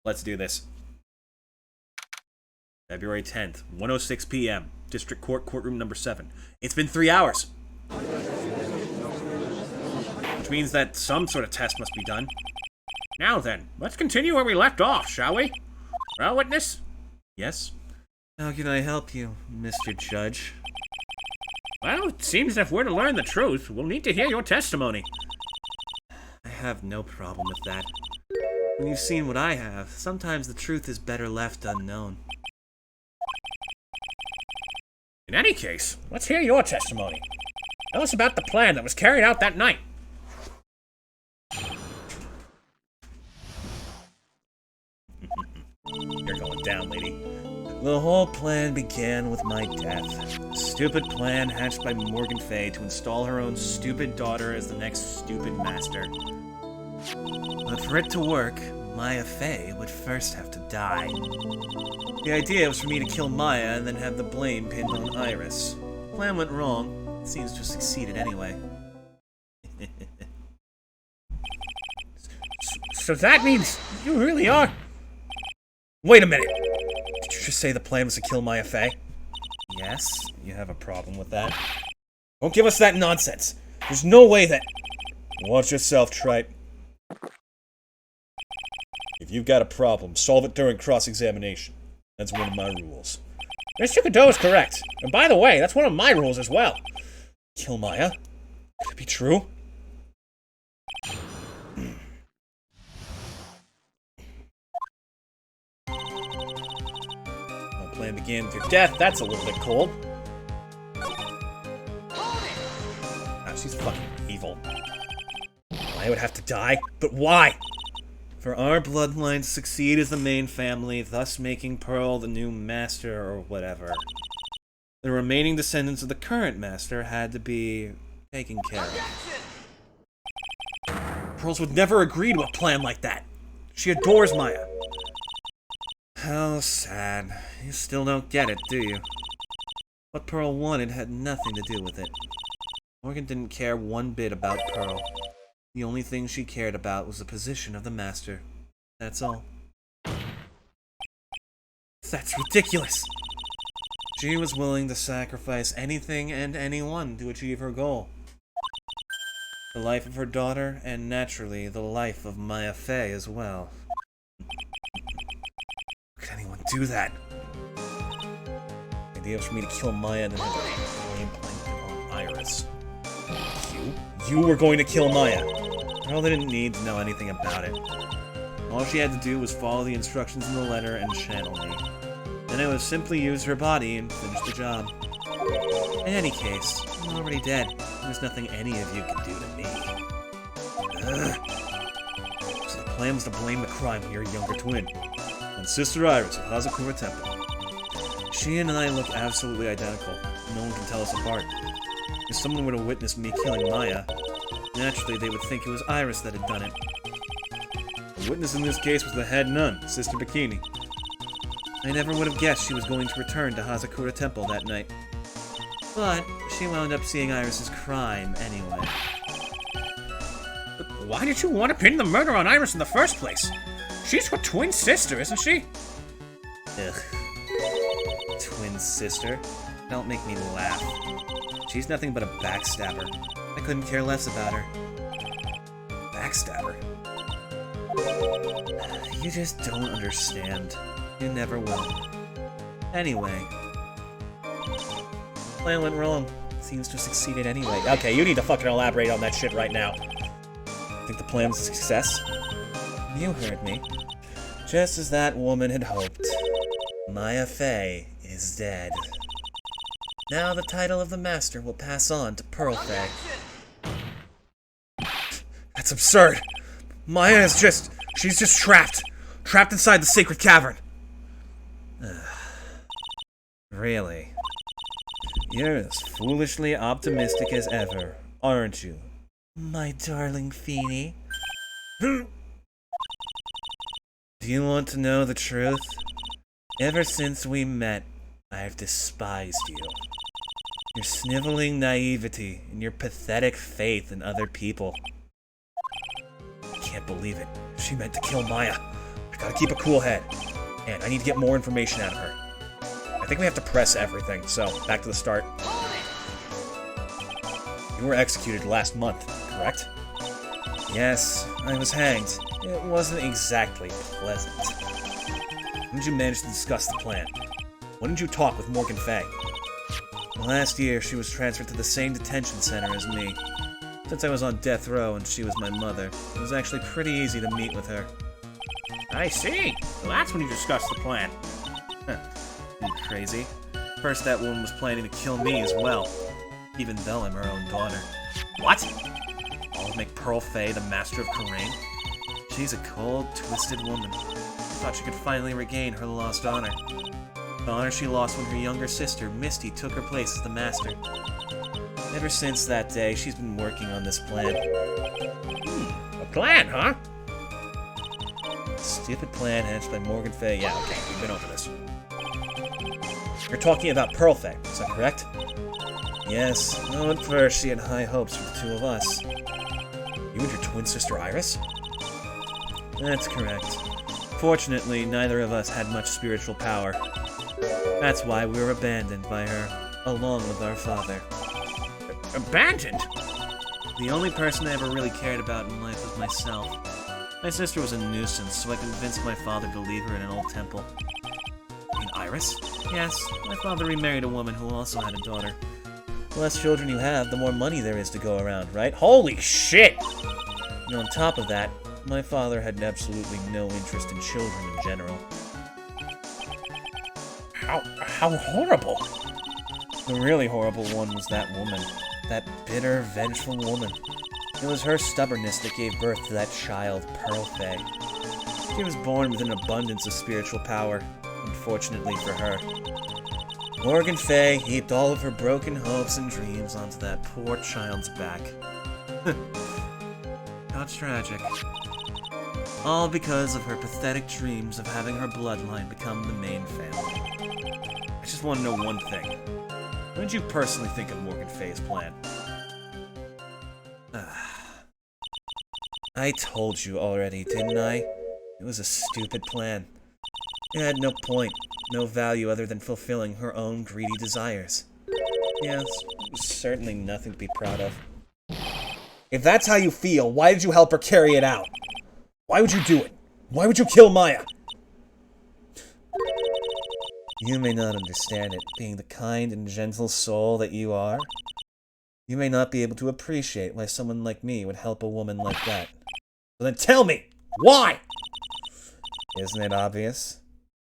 Let's do this. February 10th, 1:06 p.m., District Court, Courtroom number 7. It's been 3 hours. Which means that some sort of test must be done. Now then, let's continue where we left off, shall we? Well, witness? Yes? How can I help you, Mr. Judge? Well, it seems that if we're to learn the truth, we'll need to hear your testimony. I have no problem with that. When you've seen what I have, sometimes the truth is better left unknown. In any case, let's hear your testimony. Tell us about the plan that was carried out that night. You're going down, lady. The whole plan began with my death. A stupid plan hatched by Morgan Fay to install her own stupid daughter as the next stupid master. But for it to work, Maya Fey would first have to die. The idea was for me to kill Maya and then have the blame pinned on Iris. The plan went wrong. It seems to have succeeded anyway. So that means you really are... Wait a minute! Did you just say the plan was to kill Maya Fey? Yes? You have a problem with that? Don't give us that nonsense! There's no way that... Watch yourself, Tripe. If you've got a problem, solve it during cross-examination. That's one of my rules. Mr. Cadeau is correct. And by the way, that's one of my rules as well. Kill Maya? Could it be true? Well, plan began with your death. That's a little bit cold. Ah, she's fucking evil. Maya would have to die? But why? For our bloodline to succeed as the main family, thus making Pearl the new master or whatever, the remaining descendants of the current master had to be taken care of. Pearls would never agree to a plan like that. She adores Maya. How sad. You still don't get it, do you? What Pearl wanted had nothing to do with it. Morgan didn't care one bit about Pearl. The only thing she cared about was the position of the master. That's all. That's ridiculous! She was willing to sacrifice anything and anyone to achieve her goal. The life of her daughter, and naturally, the life of Maya Fey as well. How could anyone do that? The idea was for me to kill Maya and then have the blame on Iris. You were going to kill Maya! Pearl didn't need to know anything about it. All she had to do was follow the instructions in the letter and channel me. Then it was simply use her body and finish the job. In any case, I'm already dead. There's nothing any of you can do to me. Ugh. So the plan was to blame the crime on your younger twin, on Sister Iris of Hazakura Temple. She and I look absolutely identical. No one can tell us apart. If someone would have witnessed me killing Maya, naturally they would think it was Iris that had done it. The witness in this case was the head nun, Sister Bikini. I never would have guessed she was going to return to Hazakura Temple that night. But she wound up seeing Iris's crime anyway. But why did you want to pin the murder on Iris in the first place? She's her twin sister, isn't she? Ugh. Twin sister? Don't make me laugh. She's nothing but a backstabber. I couldn't care less about her. Backstabber? You just don't understand. You never will. Anyway. Plan went wrong. Seems to have succeeded anyway. Okay, you need to fucking elaborate on that shit right now. Think the plan was a success? You heard me. Just as that woman had hoped. Maya Fey is dead. Now the title of the master will pass on to Pearl Fey. That's absurd! Maya is she's just trapped. Trapped inside the sacred cavern. Really? You're as foolishly optimistic as ever, aren't you? My darling Feeny. Do you want to know the truth? Ever since we met, I've despised you. Your sniveling naivety and your pathetic faith in other people. I can't believe it. She meant to kill Maya. I gotta keep a cool head. And I need to get more information out of her. I think we have to press everything, so back to the start. You were executed last month, correct? Yes, I was hanged. It wasn't exactly pleasant. When did you manage to discuss the plan? When did you talk with Morgan Fey? Last year, she was transferred to the same detention center as me. Since I was on death row and she was my mother, it was actually pretty easy to meet with her. I see. So that's when you discussed the plan. Huh. You crazy? First, that woman was planning to kill me as well, even though I'm her own daughter. What? All to make Pearl Fey the master of Karain? She's a cold, twisted woman. Thought she could finally regain her lost honor. The honor she lost when her younger sister, Misty, took her place as the master. Ever since that day, she's been working on this plan. A plan, huh? Stupid plan hatched by Morgan Fey. Yeah, okay, we've been over this. You're talking about Pearl Fey, is that correct? Yes, well, at first she had high hopes for the two of us. You and your twin sister Iris? That's correct. Fortunately, neither of us had much spiritual power. That's why we were abandoned by her, along with our father. Abandoned? The only person I ever really cared about in life was myself. My sister was a nuisance, so I convinced my father to leave her in an old temple. You mean Iris? Yes, my father remarried a woman who also had a daughter. The less children you have, the more money there is to go around, right? Holy shit! And on top of that, my father had absolutely no interest in children in general. How horrible! The really horrible one was that woman. That bitter, vengeful woman. It was her stubbornness that gave birth to that child, Pearl Fey. She was born with an abundance of spiritual power, unfortunately for her. Morgan Fay heaped all of her broken hopes and dreams onto that poor child's back. How tragic. All because of her pathetic dreams of having her bloodline become the main family. I just want to know one thing. What did you personally think of Morgan Fay's plan? I told you already, didn't I? It was a stupid plan. It had no point, no value other than fulfilling her own greedy desires. Yes, it was certainly nothing to be proud of. If that's how you feel, why did you help her carry it out? Why would you do it? Why would you kill Maya? You may not understand it, being the kind and gentle soul that you are. You may not be able to appreciate why someone like me would help a woman like that. So then tell me, why? Isn't it obvious?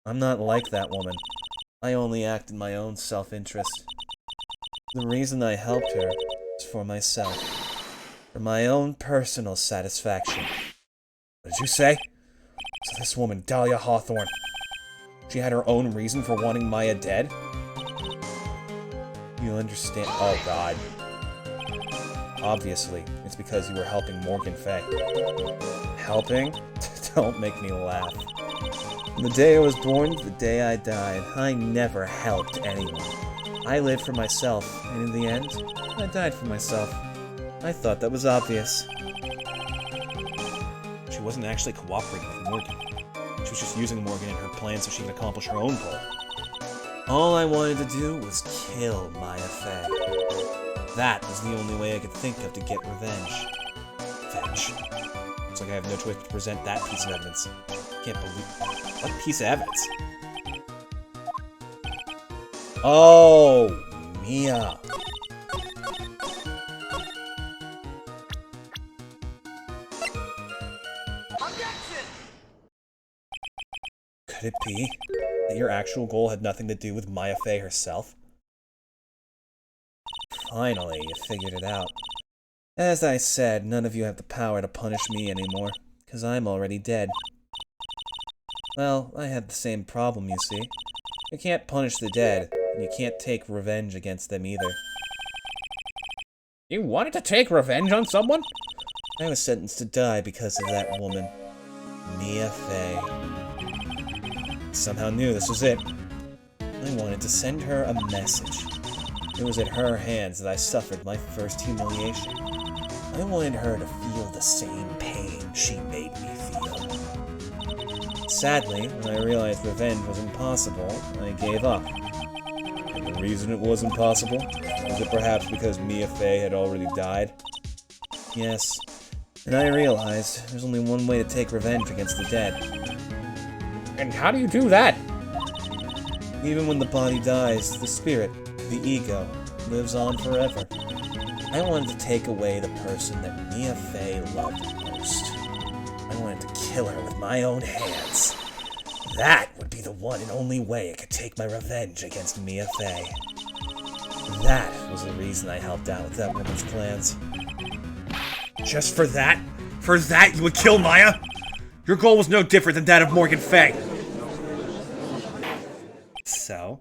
I'm not like that woman. I only act in my own self-interest. The reason I helped her is for myself. For my own personal satisfaction. What did you say? So this woman, Dahlia Hawthorne, she had her own reason for wanting Maya dead? You understand? Oh god. Obviously, it's because you were helping Morgan Fay. Helping? Don't make me laugh. From the day I was born to the day I died, I never helped anyone. I lived for myself, and in the end, I died for myself. I thought that was obvious. She wasn't actually cooperating with Morgan. She was just using Morgan in her plan so she could accomplish her own goal. All I wanted to do was kill Maya Fey. That was the only way I could think of to get revenge. Revenge? Looks like I have no choice but to present that piece of evidence. Can't believe... What piece of evidence? Oh, Mia. Objection! Could it be that your actual goal had nothing to do with Maya Fey herself? Finally, you figured it out. As I said, none of you have the power to punish me anymore, because I'm already dead. Well, I had the same problem, you see. You can't punish the dead, and you can't take revenge against them either. You wanted to take revenge on someone? I was sentenced to die because of that woman, Mia Fey. Somehow knew this was it. I wanted to send her a message. It was at her hands that I suffered my first humiliation. I wanted her to feel the same pain she made me feel. Sadly, when I realized revenge was impossible, I gave up. And the reason it was impossible? Was it perhaps because Mia Fey had already died? Yes, and I realized there's only one way to take revenge against the dead. And how do you do that? Even when the body dies, the spirit, the ego, lives on forever. I wanted to take away the person that Mia Fey loved most. I wanted to kill her with my own hands. That would be the one and only way I could take my revenge against Mia Fey. That was the reason I helped out with that woman's plans. Just for that? For that you would kill Maya? Your goal was no different than that of Morgan Fay. So?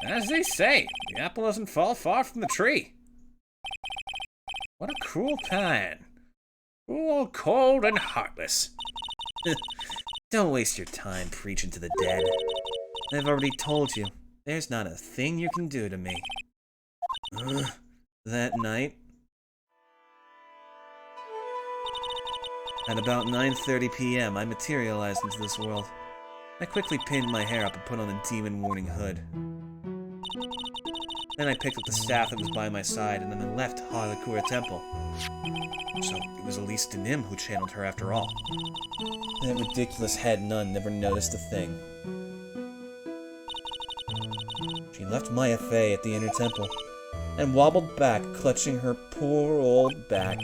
As they say, the apple doesn't fall far from the tree. What a cruel plan. Cruel, cold, and heartless. Don't waste your time preaching to the dead. I've already told you, there's not a thing you can do to me. That night, at about 9:30 p.m., I materialized into this world. I quickly pinned my hair up and put on a demon warning hood. Then I picked up the staff that was by my side, and then I left Harlekura Temple. So it was Elise Denim who channeled her after all. That ridiculous head nun never noticed a thing. She left Maya Fey at the inner temple, and wobbled back, clutching her poor old back.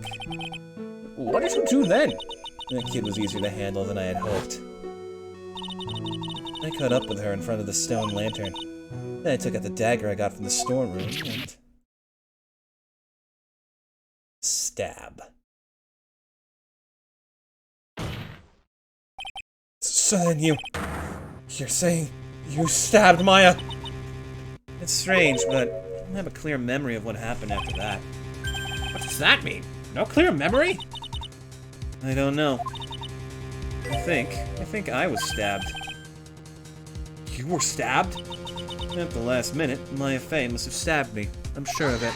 What did you do then? That kid was easier to handle than I had hoped. I caught up with her in front of the stone lantern. Then I took out the dagger I got from the storeroom and... stab. So then you're saying you stabbed Maya? It's strange, but I don't have a clear memory of what happened after that. What does that mean? No clear memory? I don't know. I think I was stabbed. You were stabbed? At the last minute, Maya Fey must have stabbed me. I'm sure of it.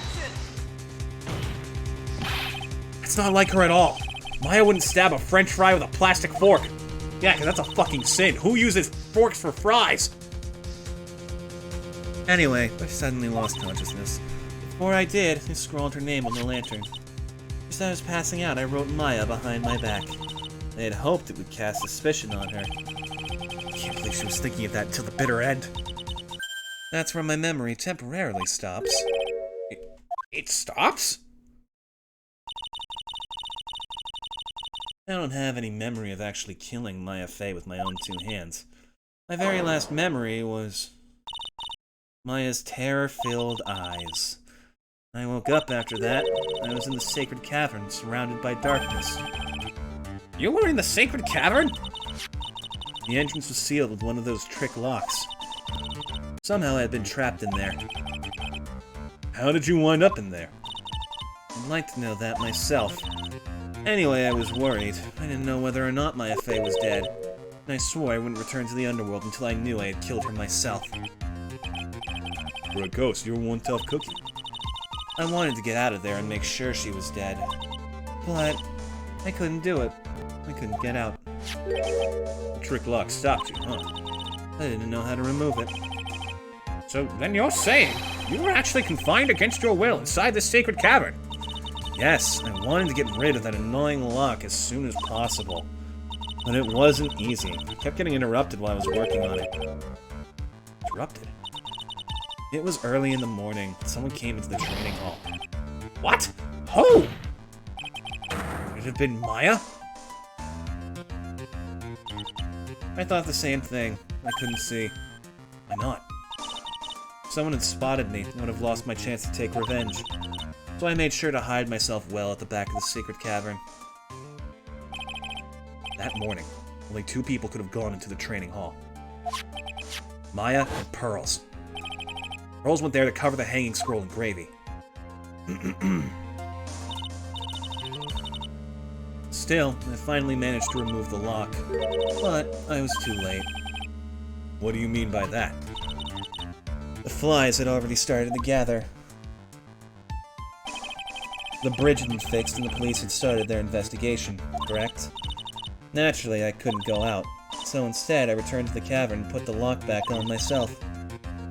It's not like her at all. Maya wouldn't stab a french fry with a plastic fork. Yeah, 'cause that's a fucking sin. Who uses forks for fries? Anyway, I suddenly lost consciousness. Before I did, I scrawled her name on the lantern. Just as I was passing out, I wrote Maya behind my back. I had hoped it would cast suspicion on her. I can't believe she was thinking of that until the bitter end. That's where my memory temporarily stops. It stops? I don't have any memory of actually killing Maya Fey with my own 2 hands. My very last memory was Maya's terror-filled eyes. I woke up after that. I was in the sacred cavern, surrounded by darkness. You were in the sacred cavern? The entrance was sealed with one of those trick locks. Somehow I had been trapped in there. How did you wind up in there? I'd like to know that myself. Anyway, I was worried. I didn't know whether or not Maya Fey was dead. And I swore I wouldn't return to the underworld until I knew I had killed her myself. For a ghost, you're one tough cookie. I wanted to get out of there and make sure she was dead. But I couldn't do it. I couldn't get out. The trick lock stopped you, huh? I didn't know how to remove it. So then you're saying you were actually confined against your will inside this sacred cavern? Yes, I wanted to get rid of that annoying lock as soon as possible. But it wasn't easy. I kept getting interrupted while I was working on it. Interrupted? It was early in the morning. Someone came into the training hall. What? Who? Could it have been Maya? I thought the same thing. I couldn't see. Why not? If someone had spotted me, I would have lost my chance to take revenge. So I made sure to hide myself well at the back of the secret cavern. That morning, only 2 people could have gone into the training hall. Maya and Pearls. Pearls went there to cover the hanging scroll in gravy. Still, I finally managed to remove the lock. But I was too late. What do you mean by that? The flies had already started to gather. The bridge had been fixed and the police had started their investigation, correct? Naturally, I couldn't go out, so instead I returned to the cavern and put the lock back on myself.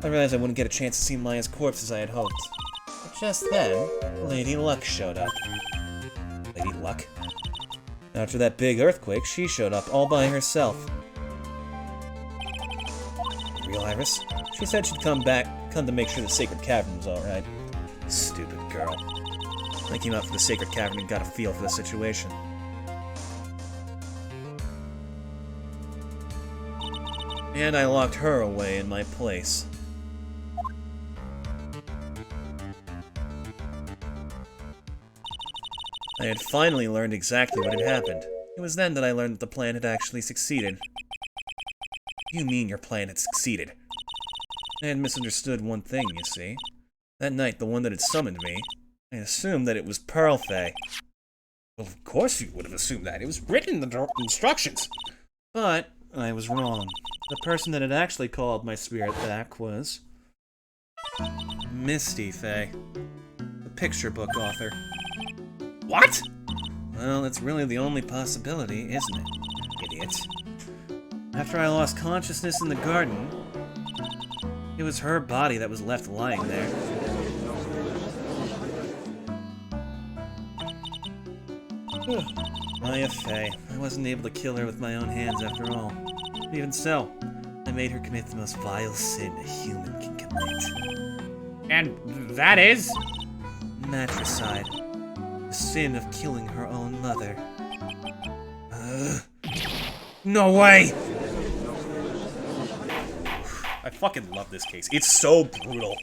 I realized I wouldn't get a chance to see Maya's corpse as I had hoped. But just then, Lady Luck showed up. Lady Luck? After that big earthquake, she showed up all by herself. Real Iris? She said she'd come to make sure the sacred cavern was alright. Stupid girl. I came out for the sacred cavern and got a feel for the situation. And I locked her away in my place. I had finally learned exactly what had happened. It was then that I learned that the plan had actually succeeded. You mean your plan had succeeded? I had misunderstood one thing, you see. That night, the one that had summoned me, I assumed that it was Pearl Fey. Well, of course you would have assumed that. It was written in the instructions. But I was wrong. The person that had actually called my spirit back was Misty Fey, the picture book author. What? Well, it's really the only possibility, isn't it? Idiot. After I lost consciousness in the garden, it was her body that was left lying there. Maya Fey. I wasn't able to kill her with my own hands after all. Even so, I made her commit the most vile sin a human can commit. And that is? Matricide. The sin of killing her own mother. No way! I fucking love this case. It's so brutal.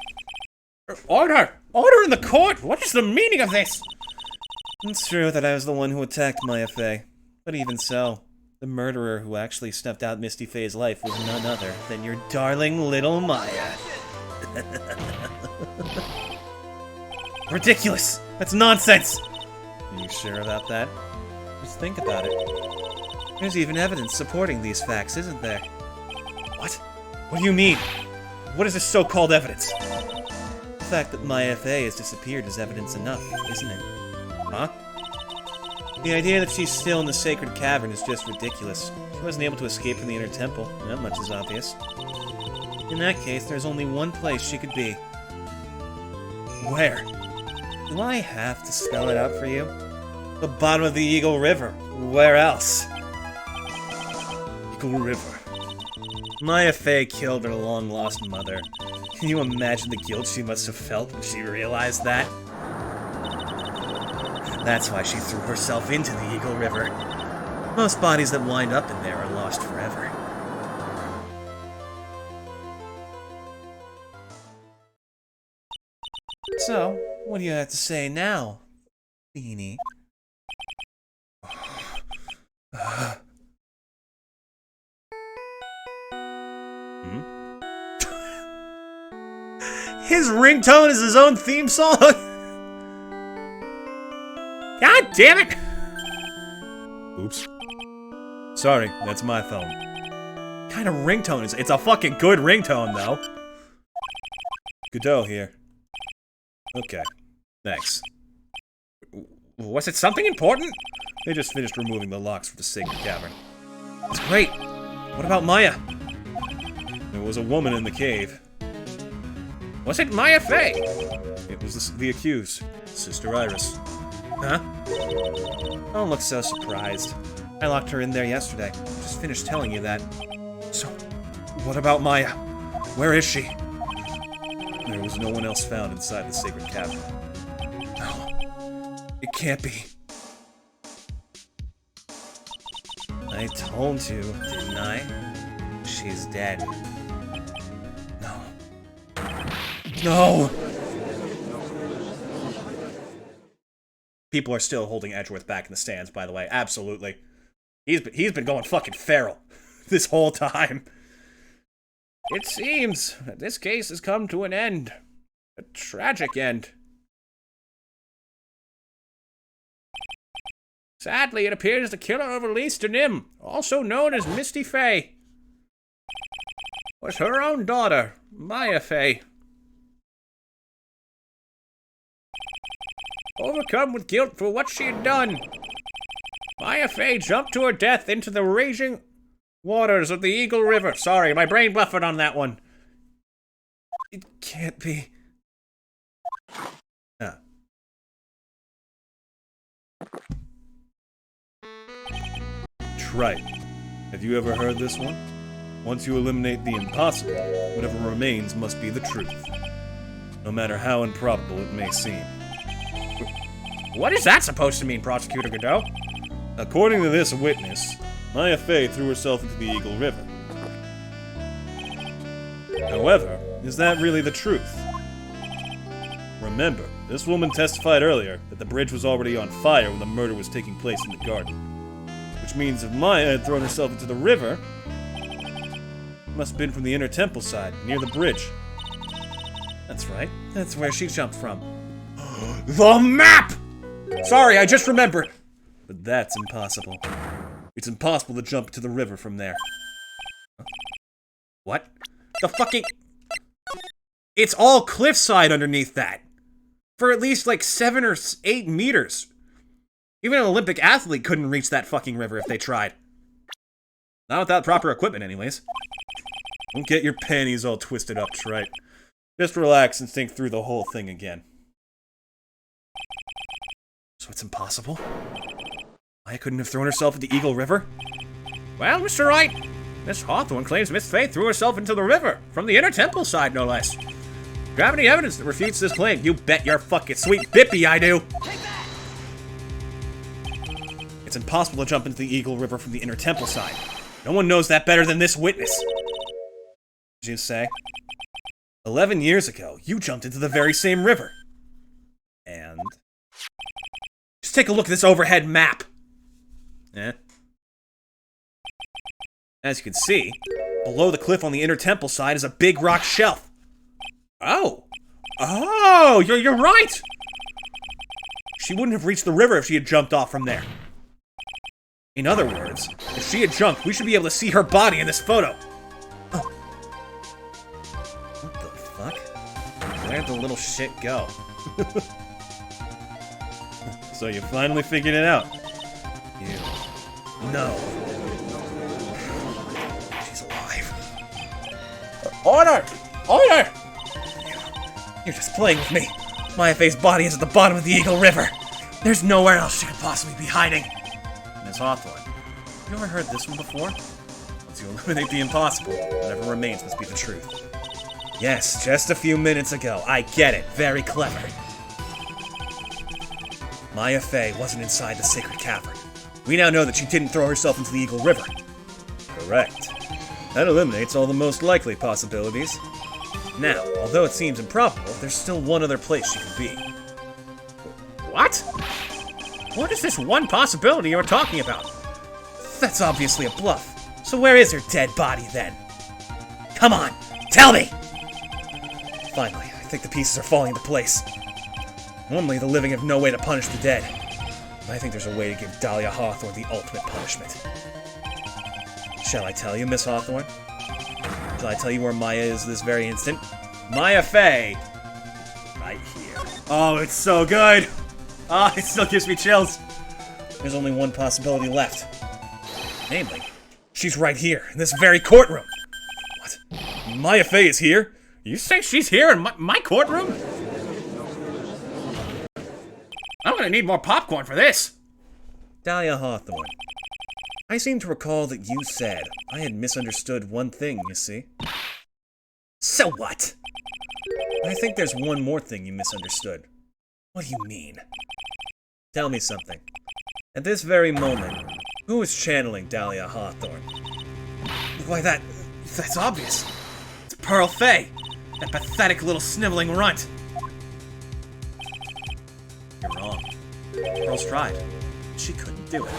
Order! Order in the court! What is the meaning of this? It's true that I was the one who attacked Maya Fey, but even so, The murderer who actually snuffed out Misty Faye's life was none other than your darling little Maya. Ridiculous! That's nonsense! Are you sure about that? Just think about it. There's even evidence supporting these facts, isn't there? What? What do you mean? What is this so-called evidence? The fact that Maya Fey has disappeared is evidence enough, isn't it? Huh? The idea that she's still in the sacred cavern is just ridiculous. She wasn't able to escape from the inner temple. That much is obvious. In that case, there's only one place she could be. Where? Do I have to spell it out for you? The bottom of the Eagle River. Where else? Eagle River. Maya Fey killed her long-lost mother. Can you imagine the guilt she must have felt when she realized that? That's why she threw herself into the Eagle River. Most bodies that wind up in there are lost forever. So, what do you have to say now, Beanie? His ringtone is his own theme song? God damn it! Oops. Sorry, that's my phone. What kind of ringtone is it? It's a fucking good ringtone, though. Godot here. Okay, thanks. Was it something important? They just finished removing the locks for the sacred cavern. That's great. What about Maya? There was a woman in the cave. Was it Maya Fey? It was the accused, Sister Iris. Huh? Don't look so surprised. I locked her in there yesterday. Just finished telling you that. So, what about Maya? Where is she? There was no one else found inside the sacred cavern. No. It can't be. I told you, didn't I? She's dead. No. No! People are still holding Edgeworth back in the stands, by the way. Absolutely. He's been going fucking feral this whole time. It seems that this case has come to an end. A tragic end. Sadly, it appears the killer of Elise Denim, also known as Misty Fey, was her own daughter, Maya Fey. Overcome with guilt for what she had done, Maya Fey jumped to her death into the raging waters of the Eagle River. Sorry, my brain buffered on that one. It can't be. Trite. Have you ever heard this one? Once you eliminate the impossible, whatever remains must be the truth. No matter how improbable it may seem. What is that supposed to mean, Prosecutor Godot? According to this witness, Maya Fey threw herself into the Eagle River. However, is that really the truth? Remember, this woman testified earlier that the bridge was already on fire when the murder was taking place in the garden. Which means if Maya had thrown herself into the river, it must have been from the inner temple side, near the bridge. That's right, that's where she jumped from. The map! Sorry, I just remembered. But that's impossible. It's impossible to jump to the river from there. What? The fucking... It's all cliffside underneath that. For at least like 7 or 8 meters. Even an Olympic athlete couldn't reach that fucking river if they tried. Not without proper equipment, anyways. Don't get your panties all twisted up, Trite. Just relax and think through the whole thing again. So it's impossible? Maya couldn't have thrown herself into Eagle River? Well, Mr. Wright, Miss Hawthorne claims Miss Faye threw herself into the river, from the inner temple side, no less. Do you have any evidence that refutes this claim? You bet your fucking sweet bippy I do! Take that! It's impossible to jump into the Eagle River from the inner temple side. No one knows that better than this witness. Did you say? 11 years ago, you jumped into the very same river. And? Just take a look at this overhead map. Eh? As you can see, below the cliff on the inner temple side is a big rock shelf. Oh! Oh! You're right! She wouldn't have reached the river if she had jumped off from there. In other words, if she had jumped, we should be able to see her body in this photo. Oh. What the fuck? Where'd the little shit go? So you finally figured it out. You. No. She's alive. Order! Order! You're just playing with me. Mayafei's body is at the bottom of the Eagle River. There's nowhere else she could possibly be hiding. Ms. Hawthorne, have you ever heard this one before? Once you eliminate the impossible, whatever remains must be the truth. Yes, just a few minutes ago. I get it. Very clever. Mayafei wasn't inside the sacred cavern. We now know that she didn't throw herself into the Eagle River. Correct. That eliminates all the most likely possibilities. Now, although it seems improbable, there's still one other place she could be. What? What is this one possibility you're talking about? That's obviously a bluff. So where is her dead body then? Come on, tell me! Finally, I think the pieces are falling into place. Normally, the living have no way to punish the dead. But I think there's a way to give Dahlia Hawthorne the ultimate punishment. Shall I tell you, Miss Hawthorne? Shall I tell you where Maya is this very instant? Mayafei! Right here. Oh, it's so good! Ah, it still gives me chills. There's only one possibility left. Namely, she's right here, in this very courtroom. What? Mayafei is here? You say she's here in my courtroom? I'm gonna need more popcorn for this. Dahlia Hawthorne, I seem to recall that you said I had misunderstood one thing, you see. So what? I think there's one more thing you misunderstood. What do you mean? Tell me something. At this very moment, who is channeling Dahlia Hawthorne? Why, that's obvious. It's Pearl Fay, that pathetic little sniveling runt. You're wrong. Pearl's tried. She couldn't do it.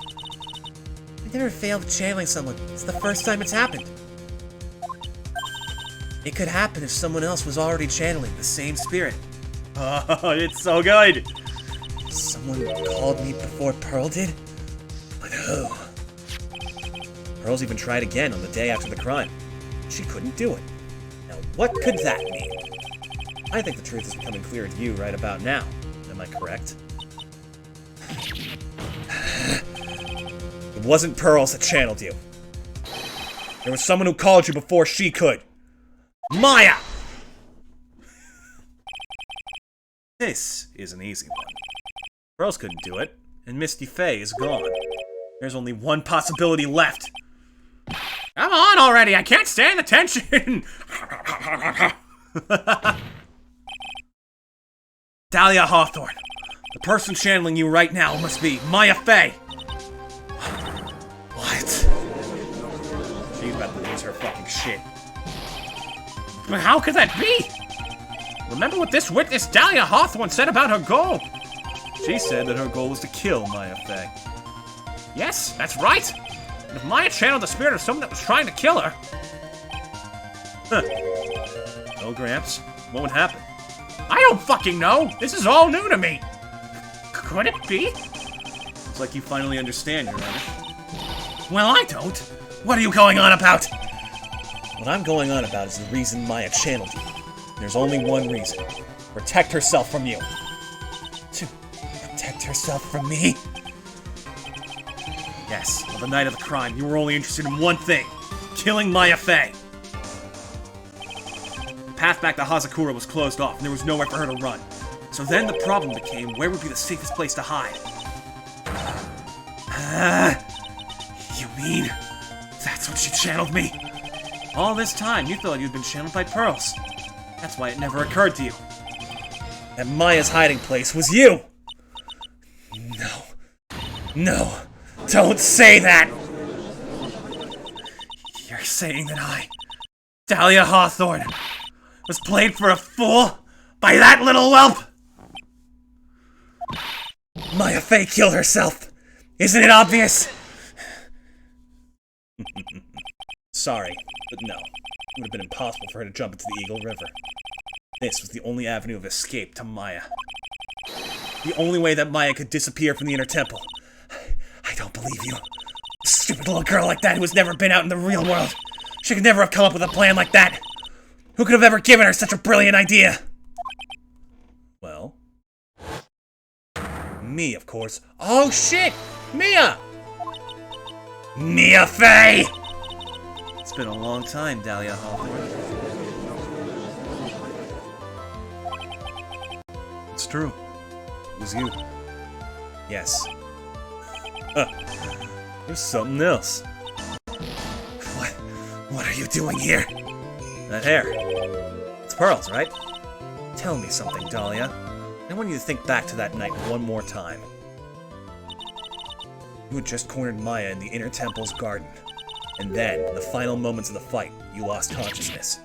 I never failed channeling someone. It's the first time it's happened. It could happen if someone else was already channeling the same spirit. Oh, it's so good! Someone called me before Pearl did? But who? Pearl's even tried again on the day after the crime. She couldn't do it. Now, what could that mean? I think the truth is becoming clear to you right about now. Am I correct? It wasn't Pearls that channeled you. There was someone who called you before she could. Maya! This is an easy one. Pearls couldn't do it, and Misty Fay is gone. There's only one possibility left. Come on already, I can't stand the tension! Dahlia Hawthorne. The person channeling you right now must be Maya Fay. What? She's about to lose her fucking shit. But how could that be? Remember what this witness Dahlia Hawthorne said about her goal? She said that her goal was to kill Maya Fay. Yes, that's right. And if Maya channeled the spirit of someone that was trying to kill her... Huh. No, Gramps. What would happen? I don't fucking know! This is all new to me! Could it be? It's like you finally understand, Your Honor. Well, I don't. What are you going on about? What I'm going on about is the reason Maya channeled you. There's only one reason. Protect herself from you. To protect herself from me? Yes, on the night of the crime, you were only interested in one thing. Killing Maya Fay. The path back to Hazakura was closed off, and there was nowhere for her to run. So then the problem became, where would be the safest place to hide? You mean that's what she channeled me? All this time, you thought you'd been channeled by Pearls. That's why it never occurred to you. That Maya's hiding place was you! No. No. Don't say that! You're saying that I, Dahlia Hawthorne, was played for a fool by that little whelp? Maya Fay killed herself! Isn't it obvious? Sorry, but no. It would have been impossible for her to jump into the Eagle River. This was the only avenue of escape to Maya. The only way that Maya could disappear from the Inner Temple. I don't believe you. A stupid little girl like that who has never been out in the real world. She could never have come up with a plan like that. Who could have ever given her such a brilliant idea? Well... me, of course. Oh shit! Mia! Mia Fey! It's been a long time, Dahlia Hawthorne. It's true. It was you. Yes. There's something else. What are you doing here? That hair. It's pearls, right? Tell me something, Dahlia. I want you to think back to that night one more time. You had just cornered Maya in the Inner Temple's garden. And then, in the final moments of the fight, you lost consciousness.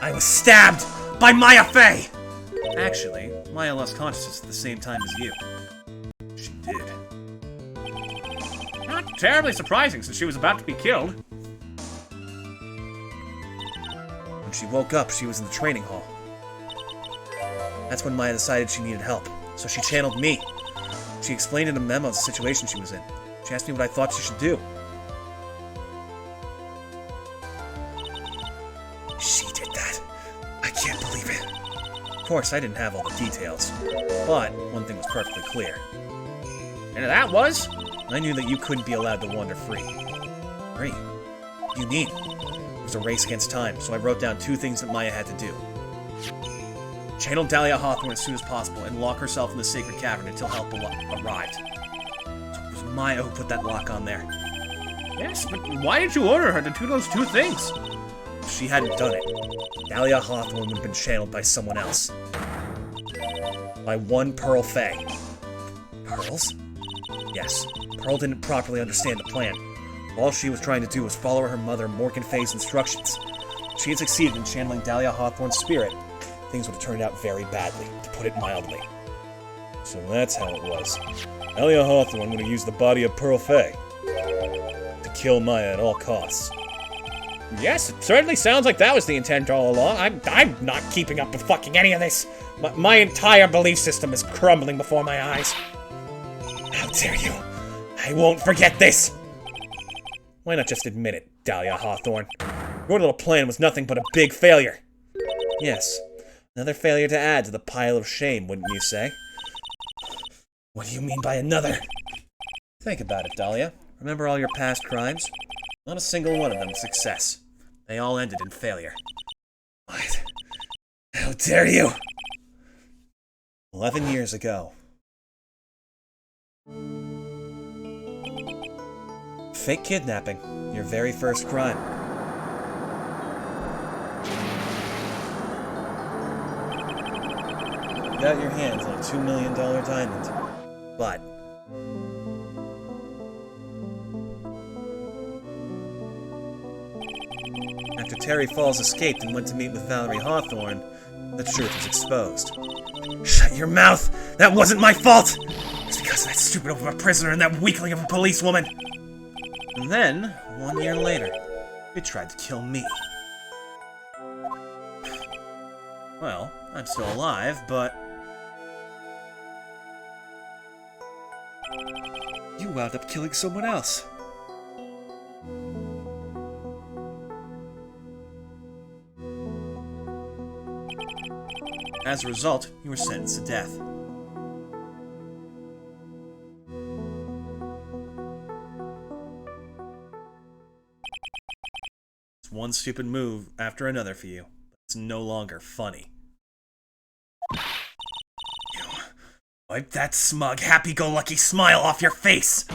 I was stabbed by Maya Fey! Actually, Maya lost consciousness at the same time as you. She did. Not terribly surprising since she was about to be killed. When she woke up, she was in the training hall. That's when Maya decided she needed help, so she channeled me. She explained in a memo the situation she was in. She asked me what I thought she should do. She did that. I can't believe it. Of course, I didn't have all the details, but one thing was perfectly clear. And that was? I knew that you couldn't be allowed to wander free. Free? What do you mean? It was a race against time, so I wrote down 2 things that Maya had to do. Channel Dahlia Hawthorne as soon as possible and lock herself in the sacred cavern until help arrived. So it was Maya who put that lock on there. Yes, but why did you order her to do those 2 things? If she hadn't done it, Dahlia Hawthorne would have been channeled by someone else. By one Pearl Fey. Pearls? Yes, Pearl didn't properly understand the plan. All she was trying to do was follow her mother Morgan Fey's instructions. If she had succeeded in channeling Dahlia Hawthorne's spirit, things would have turned out very badly, to put it mildly. So that's how it was. Dahlia Hawthorne would have used the body of Pearl Fey to kill Maya at all costs. Yes, it certainly sounds like that was the intent all along. I'm not keeping up with fucking any of this. My entire belief system is crumbling before my eyes. How dare you! I won't forget this! Why not just admit it, Dahlia Hawthorne? Your little plan was nothing but a big failure. Yes, another failure to add to the pile of shame, wouldn't you say? What do you mean by another? Think about it, Dahlia. Remember all your past crimes? Not a single one of them was success. They all ended in failure. What? How dare you! 11 years ago. Fake kidnapping. Your very first crime. You got your hands on a $2 million diamond. But... after Terry Falls escaped and went to meet with Valerie Hawthorne, the truth was exposed. Shut your mouth! That wasn't my fault! It's because of that stupid of a prisoner and that weakling of a policewoman! And then, 1 year later, they tried to kill me. Well, I'm still alive, but... you wound up killing someone else. As a result, you were sentenced to death. It's one stupid move after another for you, but it's no longer funny. You wipe that smug, happy-go-lucky smile off your face!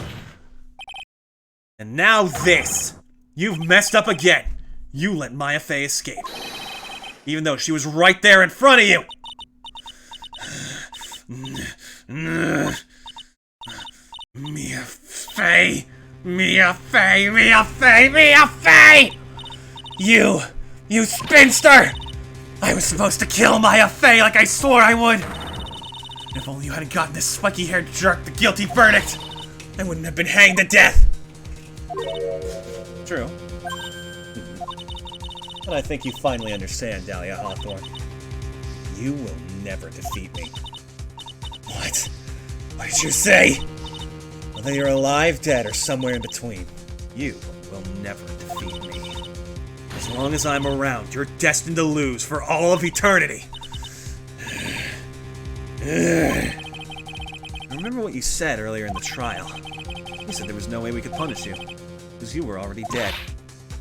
And now this! You've messed up again! You let Maya Fey escape. Even though she was right there in front of you! Mia Fey! Mia Fey! Mia Fey! Mia Fey! You spinster! I was supposed to kill Maya Fey like I swore I would! If only you hadn't gotten this spiky-haired jerk the guilty verdict, I wouldn't have been hanged to death! True. But I think you finally understand, Dahlia Hawthorne. You will never defeat me. What? What did you say? Whether you're alive, dead, or somewhere in between, you will never defeat me. As long as I'm around, you're destined to lose for all of eternity. Remember what you said earlier in the trial. You said there was no way we could punish you, because you were already dead.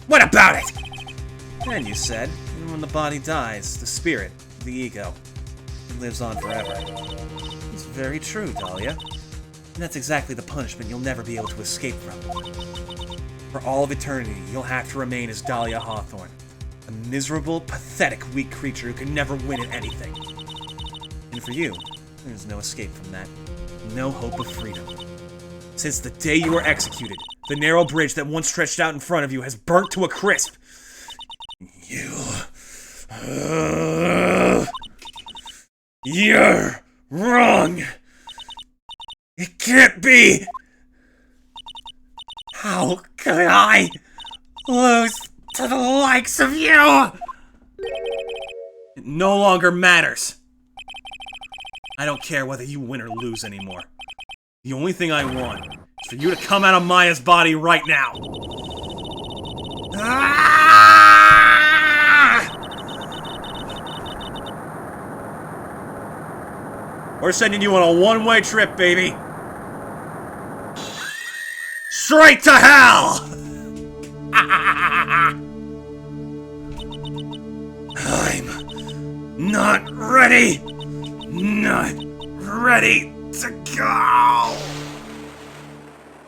What about it? And you said, when the body dies, the spirit, the ego, it lives on forever. It's very true, Dahlia. And that's exactly the punishment you'll never be able to escape from. For all of eternity, you'll have to remain as Dahlia Hawthorne, a miserable, pathetic, weak creature who can never win at anything. And for you, there's no escape from that. No hope of freedom. Since the day you were executed, the narrow bridge that once stretched out in front of you has burnt to a crisp. You're wrong! It can't be! How could I lose to the likes of you? It no longer matters. I don't care whether you win or lose anymore. The only thing I want is for you to come out of Maya's body right now. We're sending you on a one-way trip, baby. Straight to hell! I'm not ready! Not ready to go!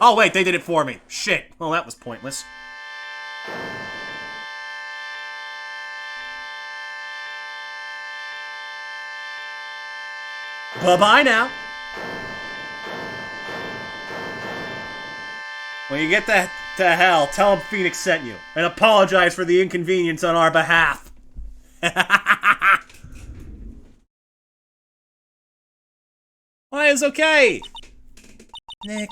Oh wait, they did it for me. Shit. Well, that was pointless. Bye-bye now. When you get to hell, tell him Phoenix sent you, and apologize for the inconvenience on our behalf. Why, it's okay. Nick.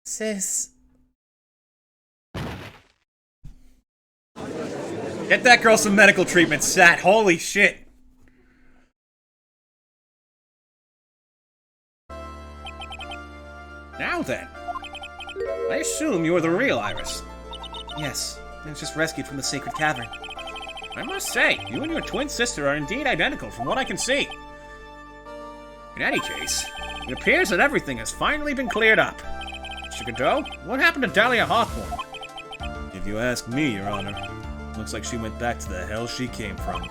Sis. Get that girl some medical treatment, Sat. Holy shit. Now then, I assume you are the real Iris. Yes, I was just rescued from the sacred cavern. I must say, you and your twin sister are indeed identical from what I can see. In any case, it appears that everything has finally been cleared up. Mr. Godot, what happened to Dahlia Hawthorne? If you ask me, Your Honor, looks like she went back to the hell she came from.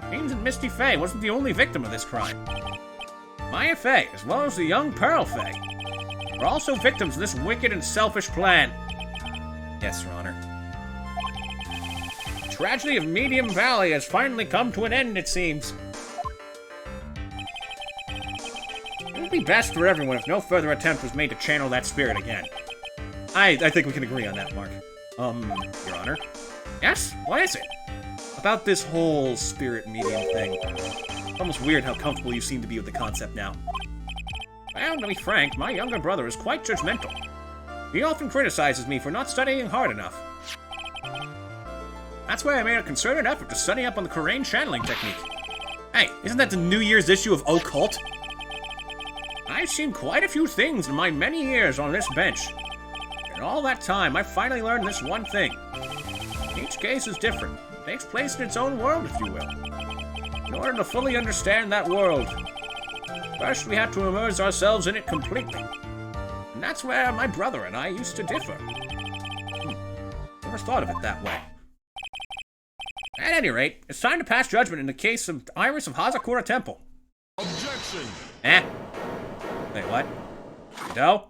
Seems that Misty Faye wasn't the only victim of this crime. Maya Faye, as well as the young Pearl Faye, were also victims of this wicked and selfish plan. Yes, Your Honor. The tragedy of Medium Valley has finally come to an end, it seems. It would be best for everyone if no further attempt was made to channel that spirit again. I think we can agree on that, Mark. Your Honor? Yes? What is it? About this whole spirit medium thing. It's almost weird how comfortable you seem to be with the concept now. Well, to be frank, my younger brother is quite judgmental. He often criticizes me for not studying hard enough. That's why I made a concerted effort to study up on the Korean channeling technique. Hey, isn't that the New Year's issue of Occult? I've seen quite a few things in my many years on this bench. In all that time, I finally learned this one thing. Each case is different. It takes place in its own world, if you will. In order to fully understand that world, first we have to immerse ourselves in it completely. And that's where my brother and I used to differ. Never thought of it that way. At any rate, it's time to pass judgment in the case of Iris of Hazakura Temple. Objection! Wait, what? Godot?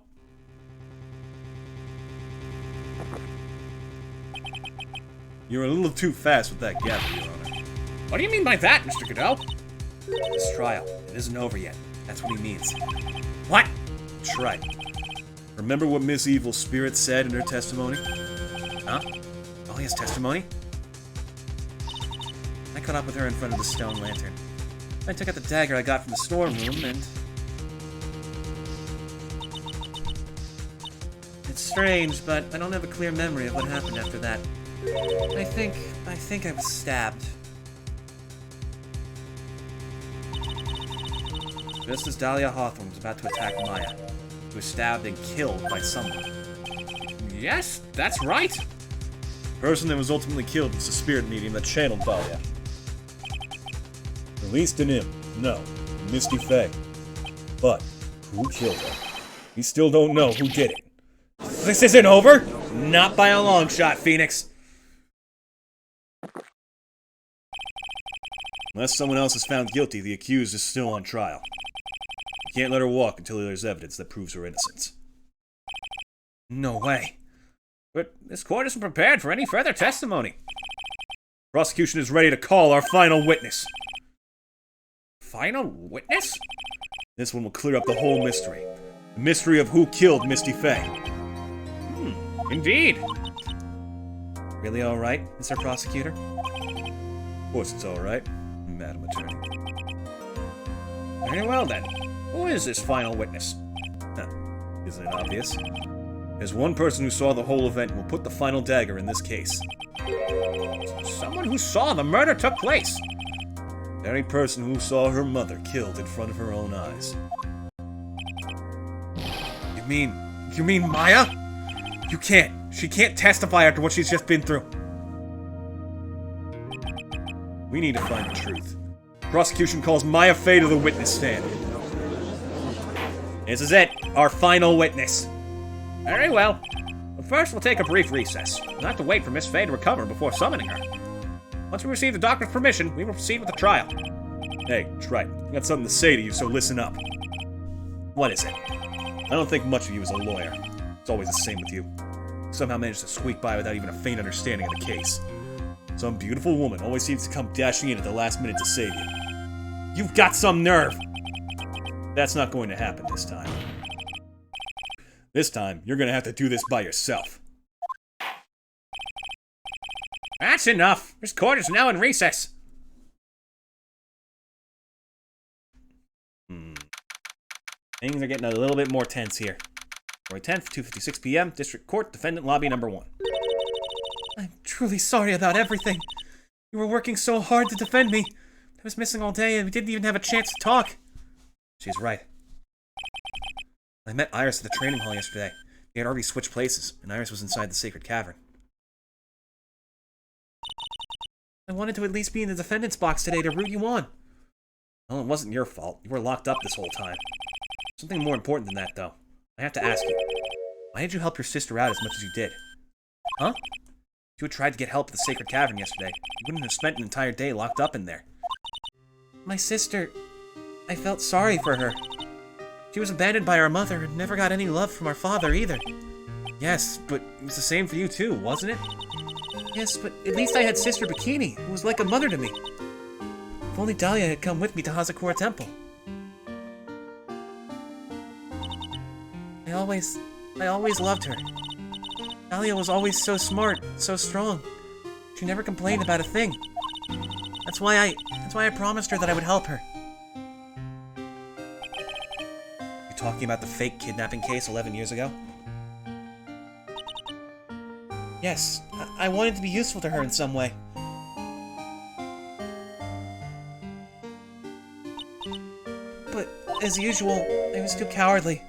You're a little too fast with that gather, Your Honor. What do you mean by that, Mr. Godot? This trial, it isn't over yet. That's what he means. What? That's right. Remember what Miss Evil's spirit said in her testimony? Huh? Dahlia's testimony? I caught up with her in front of the stone lantern. I took out the dagger I got from the storeroom, and... It's strange, but I don't have a clear memory of what happened after that. I think I was stabbed. Just as Dahlia Hawthorne was about to attack Maya, she was stabbed and killed by someone. Yes, that's right. The person that was ultimately killed was the spirit medium that channeled Dahlia. Released in him, no, Misty Faye. But who killed her? We still don't know who did it. This isn't over? Not by a long shot, Phoenix. Unless someone else is found guilty, the accused is still on trial. You can't let her walk until there's evidence that proves her innocence. No way. But this court isn't prepared for any further testimony. Prosecution is ready to call our final witness. Final witness? This one will clear up the whole mystery. The mystery of who killed Misty Faye. Indeed. Really alright, Mr. Prosecutor? Of course it's alright, Madam Attorney. Very well then. Who is this final witness? Isn't it obvious? There's one person who saw the whole event and will put the final dagger in this case. Someone who saw the murder took place. The very person who saw her mother killed in front of her own eyes. You mean Maya? You can't. She can't testify after what she's just been through. We need to find the truth. Prosecution calls Maya Faye to the witness stand. This is it. Our final witness. Very well. But first, we'll take a brief recess. We'll have to wait for Miss Faye to recover before summoning her. Once we receive the doctor's permission, we will proceed with the trial. Hey, Tripe, I got something to say to you, so listen up. What is it? I don't think much of you as a lawyer. It's always the same with you. You somehow manage to squeak by without even a faint understanding of the case. Some beautiful woman always seems to come dashing in at the last minute to save you. You've got some nerve! That's not going to happen this time. This time, you're gonna have to do this by yourself. That's enough. This court is now in recess. Things are getting a little bit more tense here. February 10th, 2:56 p.m., District Court, Defendant Lobby Number 1. I'm truly sorry about everything. You were working so hard to defend me. I was missing all day and we didn't even have a chance to talk. She's right. I met Iris at the training hall yesterday. We had already switched places, and Iris was inside the sacred cavern. I wanted to at least be in the defendant's box today to root you on. Well, it wasn't your fault. You were locked up this whole time. Something more important than that, though. I have to ask you. Why did you help your sister out as much as you did? Huh? If you had tried to get help at the sacred cavern yesterday, you wouldn't have spent an entire day locked up in there. My sister... I felt sorry for her. She was abandoned by our mother and never got any love from our father either. Yes, but it was the same for you too, wasn't it? Yes, but at least I had Sister Bikini, who was like a mother to me. If only Dahlia had come with me to Hazakura Temple. I always loved her. Dahlia was always so smart, so strong. She never complained about a thing. That's why I promised her that I would help her. You talking about the fake kidnapping case 11 years ago? Yes, I wanted to be useful to her in some way. But, as usual, I was too cowardly.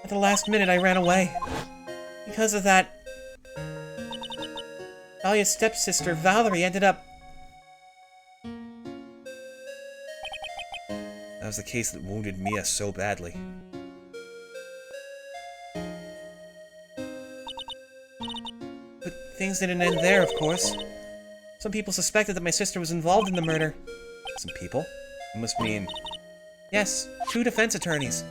At the last minute, I ran away. Because of that, Dahlia's stepsister, Valerie, ended up... That was the case that wounded Mia so badly. But things didn't end there, of course. Some people suspected that my sister was involved in the murder. Some people? You must mean... Yes, 2 defense attorneys.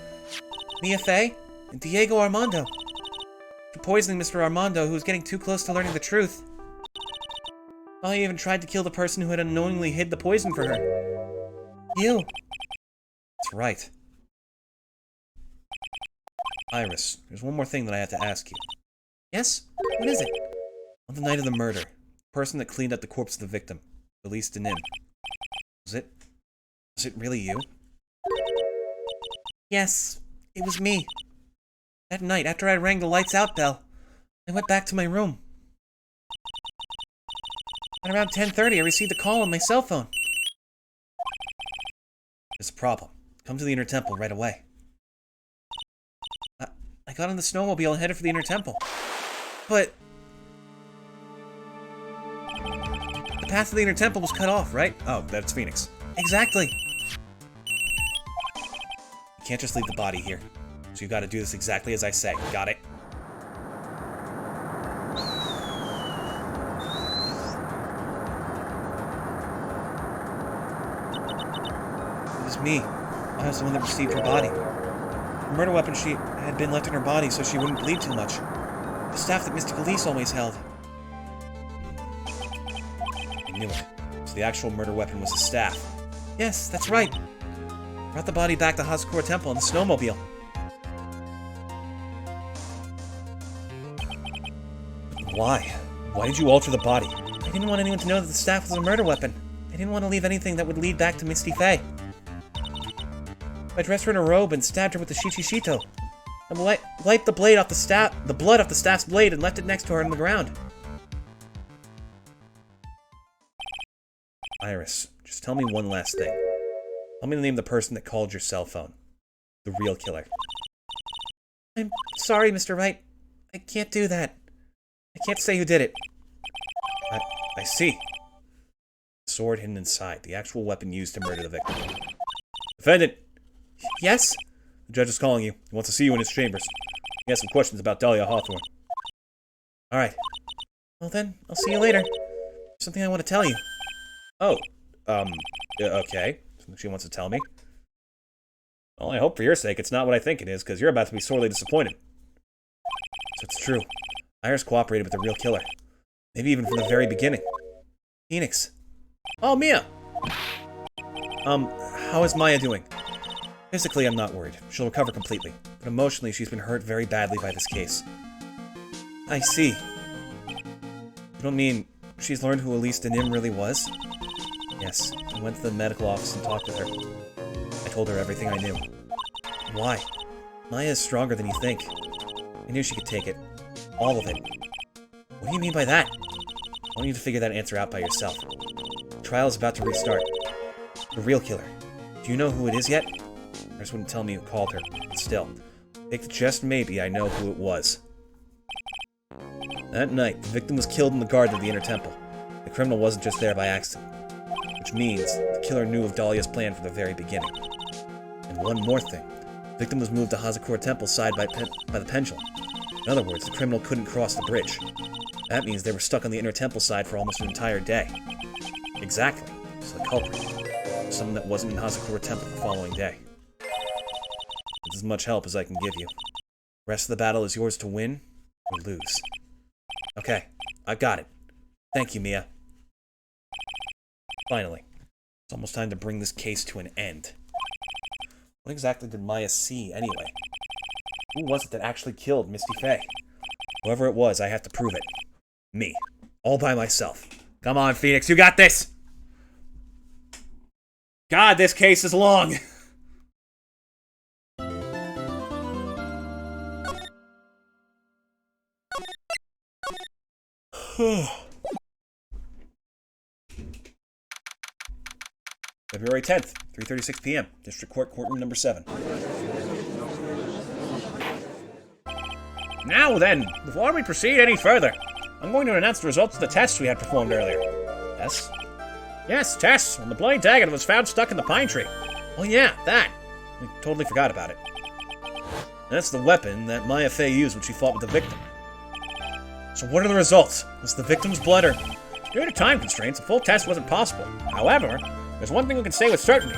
Mia Faye and Diego Armando. For poisoning Mr. Armando, who was getting too close to learning the truth. I even tried to kill the person who had unknowingly hid the poison for her. You. That's right. Iris, there's one more thing that I have to ask you. Yes? What is it? On the night of the murder, the person that cleaned up the corpse of the victim, released an imp. Was it Was it really you? Yes, it was me. That night, after I rang the lights out bell, I went back to my room. At around 10:30, I received a call on my cell phone. There's a problem. Come to the Inner Temple right away. I got on the snowmobile and headed for the Inner Temple. But the path to the Inner Temple was cut off, right? Oh, that's Phoenix. Exactly. You can't just leave the body here. So you gotta do this exactly as I say. Got it? It was me. I was the one that received her body. The murder weapon she had been left in her body so she wouldn't bleed too much. The staff that Mr. Elise always held. I knew it. So the actual murder weapon was a staff. Yes, that's right. Brought the body back to Hazakura Temple on the snowmobile. Why? Why did you alter the body? I didn't want anyone to know that the staff was a murder weapon. I didn't want to leave anything that would lead back to Misty Faye. I dressed her in a robe and stabbed her with the Shichishito. I wiped the blade off the blood off the staff's blade and left it next to her on the ground. Iris, just tell me one last thing. Tell me the name of the person that called your cell phone. The real killer. I'm sorry, Mr. Wright. I can't do that. I can't say who did it. I see. Sword hidden inside, the actual weapon used to murder the victim. Defendant! Yes? The judge is calling you. He wants to see you in his chambers. He has some questions about Dahlia Hawthorne. Alright. Well then, I'll see you later. There's something I want to tell you. Oh, okay. Something she wants to tell me. Well, I hope for your sake it's not what I think it is, because you're about to be sorely disappointed. So it's true. Iris cooperated with the real killer. Maybe even from the very beginning. Phoenix. Oh, Mia! How is Maya doing? Physically, I'm not worried. She'll recover completely. But emotionally, she's been hurt very badly by this case. I see. You don't mean she's learned who Elise Denim really was? Yes. I went to the medical office and talked with her. I told her everything I knew. Why? Maya is stronger than you think. I knew she could take it. All of it. What do you mean by that? I want you to figure that answer out by yourself. The trial is about to restart. The real killer. Do you know who it is yet? Iris wouldn't tell me who called her, but still. Take the just maybe I know who it was. That night, the victim was killed in the garden of the Inner Temple. The criminal wasn't just there by accident. Which means the killer knew of Dahlia's plan from the very beginning. And one more thing. The victim was moved to Hazakura Temple side by the pendulum. In other words, the criminal couldn't cross the bridge. That means they were stuck on the Inner Temple side for almost an entire day. Exactly. So the culprit. Someone that wasn't in Hazakura Temple the following day. It's as much help as I can give you. The rest of the battle is yours to win or lose. Okay, I've got it. Thank you, Mia. Finally, it's almost time to bring this case to an end. What exactly did Maya see, anyway? Who was it that actually killed Misty Faye? Whoever it was, I have to prove it. Me. All by myself. Come on, Phoenix, you got this! God, this case is long! February 10th, 3:36 p.m., District Court, Courtroom Number 7. Now then, before we proceed any further, I'm going to announce the results of the tests we had performed earlier. Tests? Yes, tests on the bloody dagger that was found stuck in the pine tree. Oh yeah, that! I totally forgot about it. That's the weapon that Maya Fey used when she fought with the victim. So what are the results? Was the victim's blood or... Due to time constraints, a full test wasn't possible. However, there's one thing we can say with certainty.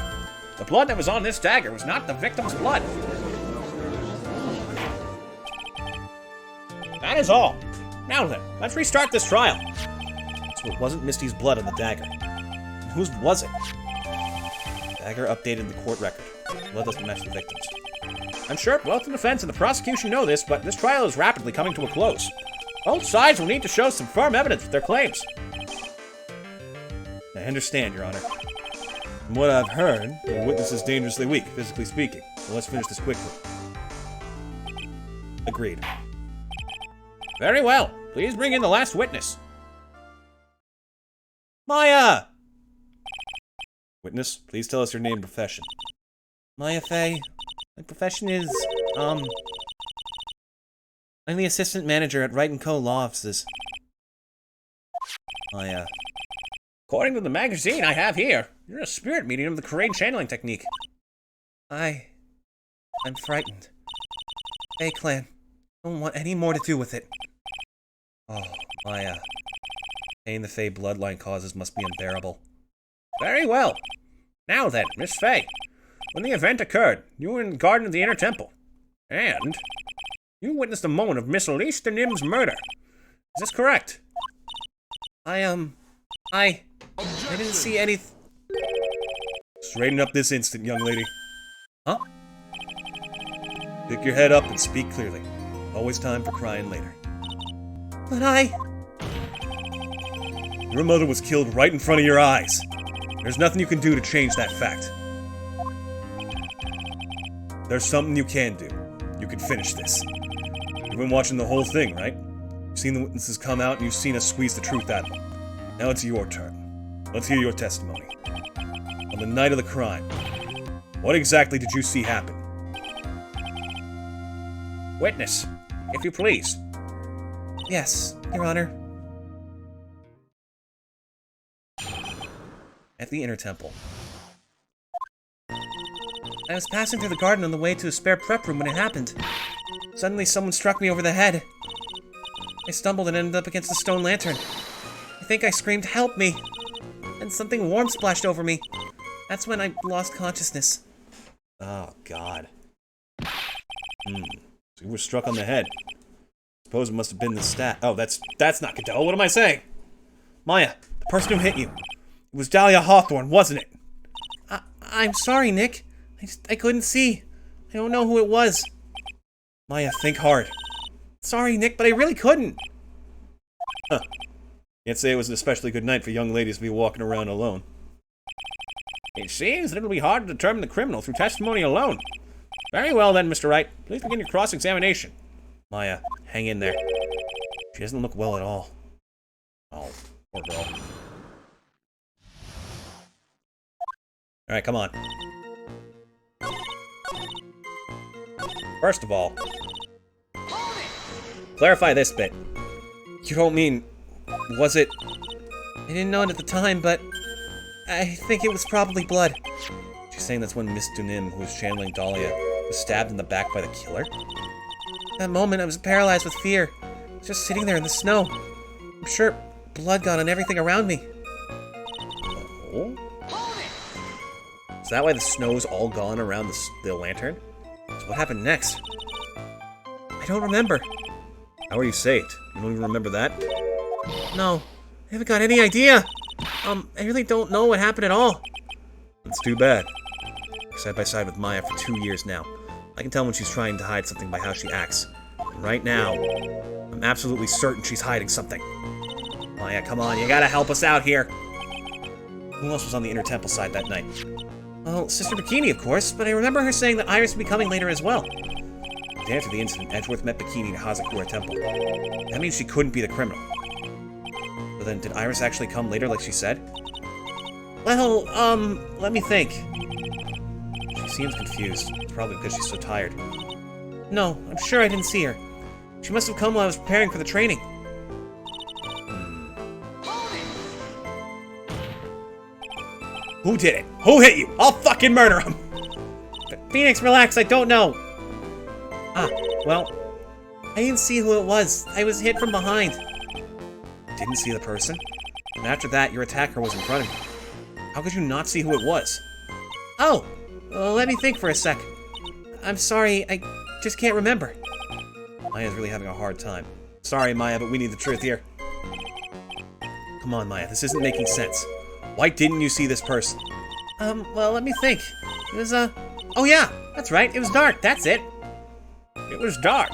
The blood that was on this dagger was not the victim's blood. That is all. Now then, let's restart this trial. So it wasn't Misty's blood on the dagger. Whose was it? Dagger updated the court record. Blood doesn't match the victim's. I'm sure both the defense and the prosecution know this, but this trial is rapidly coming to a close. Both sides will need to show some firm evidence with their claims. I understand, Your Honor. From what I've heard, the witness is dangerously weak, physically speaking. So let's finish this quickly. Agreed. Very well. Please bring in the last witness. Maya! Witness, please tell us your name and profession. Maya Fey. My profession is, I'm the assistant manager at Wright & Co. Law Offices. Maya. According to the magazine I have here, you're a spirit medium of the Crane channeling technique. I'm frightened. Hey, Clan. Don't want any more to do with it. Oh, Maya. Pain the Fey bloodline causes must be unbearable. Very well. Now then, Miss Fey. When the event occurred, you were in the Garden of the Inner Temple. And you witnessed the moment of Miss Elise de Nim's murder. Is this correct? I didn't see any... Straighten up this instant, young lady. Huh? Pick your head up and speak clearly. Always time for crying later. But Your mother was killed right in front of your eyes. There's nothing you can do to change that fact. There's something you can do. You can finish this. You've been watching the whole thing, right? You've seen the witnesses come out and you've seen us squeeze the truth out of them. Now it's your turn. Let's hear your testimony. On the night of the crime, what exactly did you see happen? Witness, if you please. Yes, Your Honor. At the Inner Temple. I was passing through the garden on the way to a spare prep room when it happened. Suddenly someone struck me over the head. I stumbled and ended up against a stone lantern. I think I screamed, "Help me!" And something warm splashed over me. That's when I lost consciousness. Oh, God. So you were struck on the head. Suppose it must have been the stat. Oh, that's not Goodell. What am I saying? Maya, the person who hit you. It was Dahlia Hawthorne, wasn't it? I'm sorry, Nick. I couldn't see. I don't know who it was. Maya, think hard. Sorry, Nick, but I really couldn't. Huh. Can't say it was an especially good night for young ladies to be walking around alone. It seems that it'll be hard to determine the criminal through testimony alone. Very well then, Mr. Wright. Please begin your cross-examination. Maya, hang in there. She doesn't look well at all. Oh, poor girl. Alright, come on. First of all, clarify this bit. You don't mean... was it... I didn't know it at the time, but I think it was probably blood. She's saying that's when Miss Dunim, who was channeling Dahlia, was stabbed in the back by the killer? That moment, I was paralyzed with fear. I was just sitting there in the snow. I'm sure blood got on everything around me. Oh? Is that why the snow's all gone around the lantern? So what happened next? I don't remember. How are you saved? You don't even remember that? No, I haven't got any idea. I really don't know what happened at all. That's too bad. We're side by side with Maya for 2 years now. I can tell when she's trying to hide something by how she acts. And right now, I'm absolutely certain she's hiding something. Maya, come on, you gotta help us out here. Who else was on the Inner Temple side that night? Well, Sister Bikini, of course, but I remember her saying that Iris would be coming later as well. The day after the incident, Edgeworth met Bikini to Hazakura Temple. That means she couldn't be the criminal. So then, did Iris actually come later like she said? Well, let me think. She seems confused. It's probably because she's so tired. No, I'm sure I didn't see her. She must have come while I was preparing for the training. Who did it? Who hit you? I'll fucking murder him! Phoenix, relax, I don't know. Well, I didn't see who it was. I was hit from behind. Didn't see the person? And after that, your attacker was in front of you. How could you not see who it was? Oh, well, let me think for a sec. I'm sorry, I just can't remember. Maya's really having a hard time. Sorry, Maya, but we need the truth here. Come on, Maya, this isn't making sense. Why didn't you see this person? Well, let me think. It was, oh yeah, that's right, it was dark, that's it. It was dark.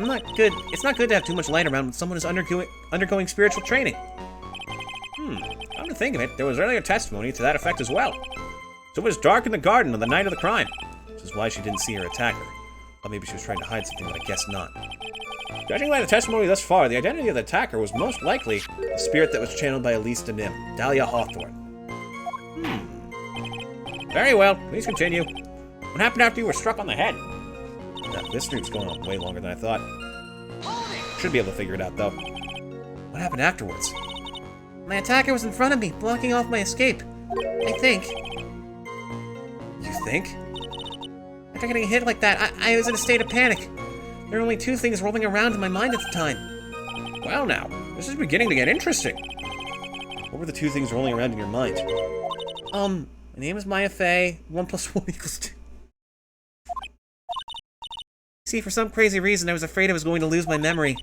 It's not good to have too much light around when someone is undergoing spiritual training. Come to think of it, there was earlier testimony to that effect as well. So it was dark in the garden on the night of the crime. Which is why she didn't see her attacker. Or maybe she was trying to hide something, but I guess not. Judging by the testimony thus far, the identity of the attacker was most likely The spirit that was channeled by Elise de Nim, Dahlia Hawthorne. very well. Please continue. What happened after you were struck on the head? This stream's going on way longer than I thought. Hold it! Should be able to figure it out, though. What happened afterwards? My attacker was in front of me, blocking off my escape. I think. You think? After getting hit like that, I was in a state of panic. There were only two things rolling around in my mind at the time. Well now, this is beginning to get interesting. What were the two things rolling around in your mind? My name is Maya Fey. 1 + 1 = 2. See, for some crazy reason, I was afraid I was going to lose my memory.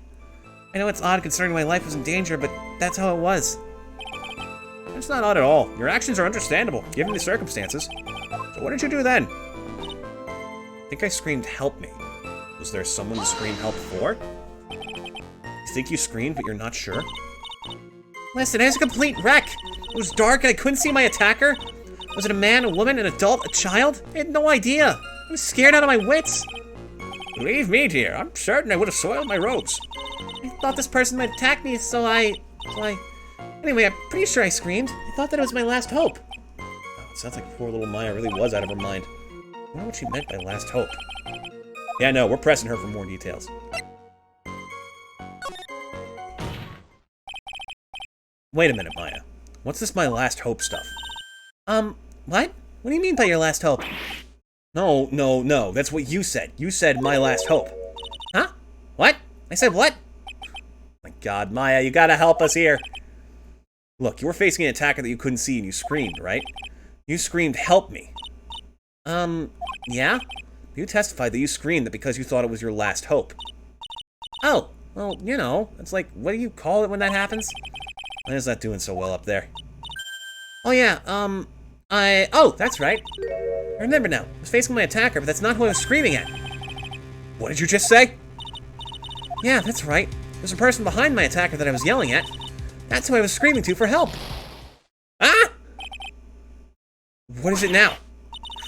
I know it's odd considering my life was in danger, but that's how it was. It's not odd at all. Your actions are understandable, given the circumstances. So what did you do then? I think I screamed, "Help me." Was there someone to scream help for? You think you screamed, but you're not sure? Listen, I was a complete wreck. It was dark and I couldn't see my attacker. Was it a man, a woman, an adult, a child? I had no idea. I was scared out of my wits. Believe me, dear, I'm certain I would have soiled my robes. I thought this person might attack me, so I... Anyway, I'm pretty sure I screamed. I thought that it was my last hope. Oh, it sounds like poor little Maya really was out of her mind. I wonder what she meant by last hope. Yeah, no, we're pressing her for more details. Wait a minute, Maya. What's this my last hope stuff? What? What do you mean by your last hope? No. That's what you said. You said my last hope. Huh? What? I said what? My God, Maya, you gotta help us here. Look, you were facing an attacker that you couldn't see and you screamed, right? You screamed, "Help me." Yeah? You testified that you screamed that because you thought it was your last hope. Oh, well, you know, it's like, what do you call it when that happens? Why is that doing so well up there? Oh yeah, oh, that's right. I remember now. I was facing my attacker, but that's not who I was screaming at. What did you just say? Yeah, that's right. There's a person behind my attacker that I was yelling at. That's who I was screaming to for help. Ah! What is it now?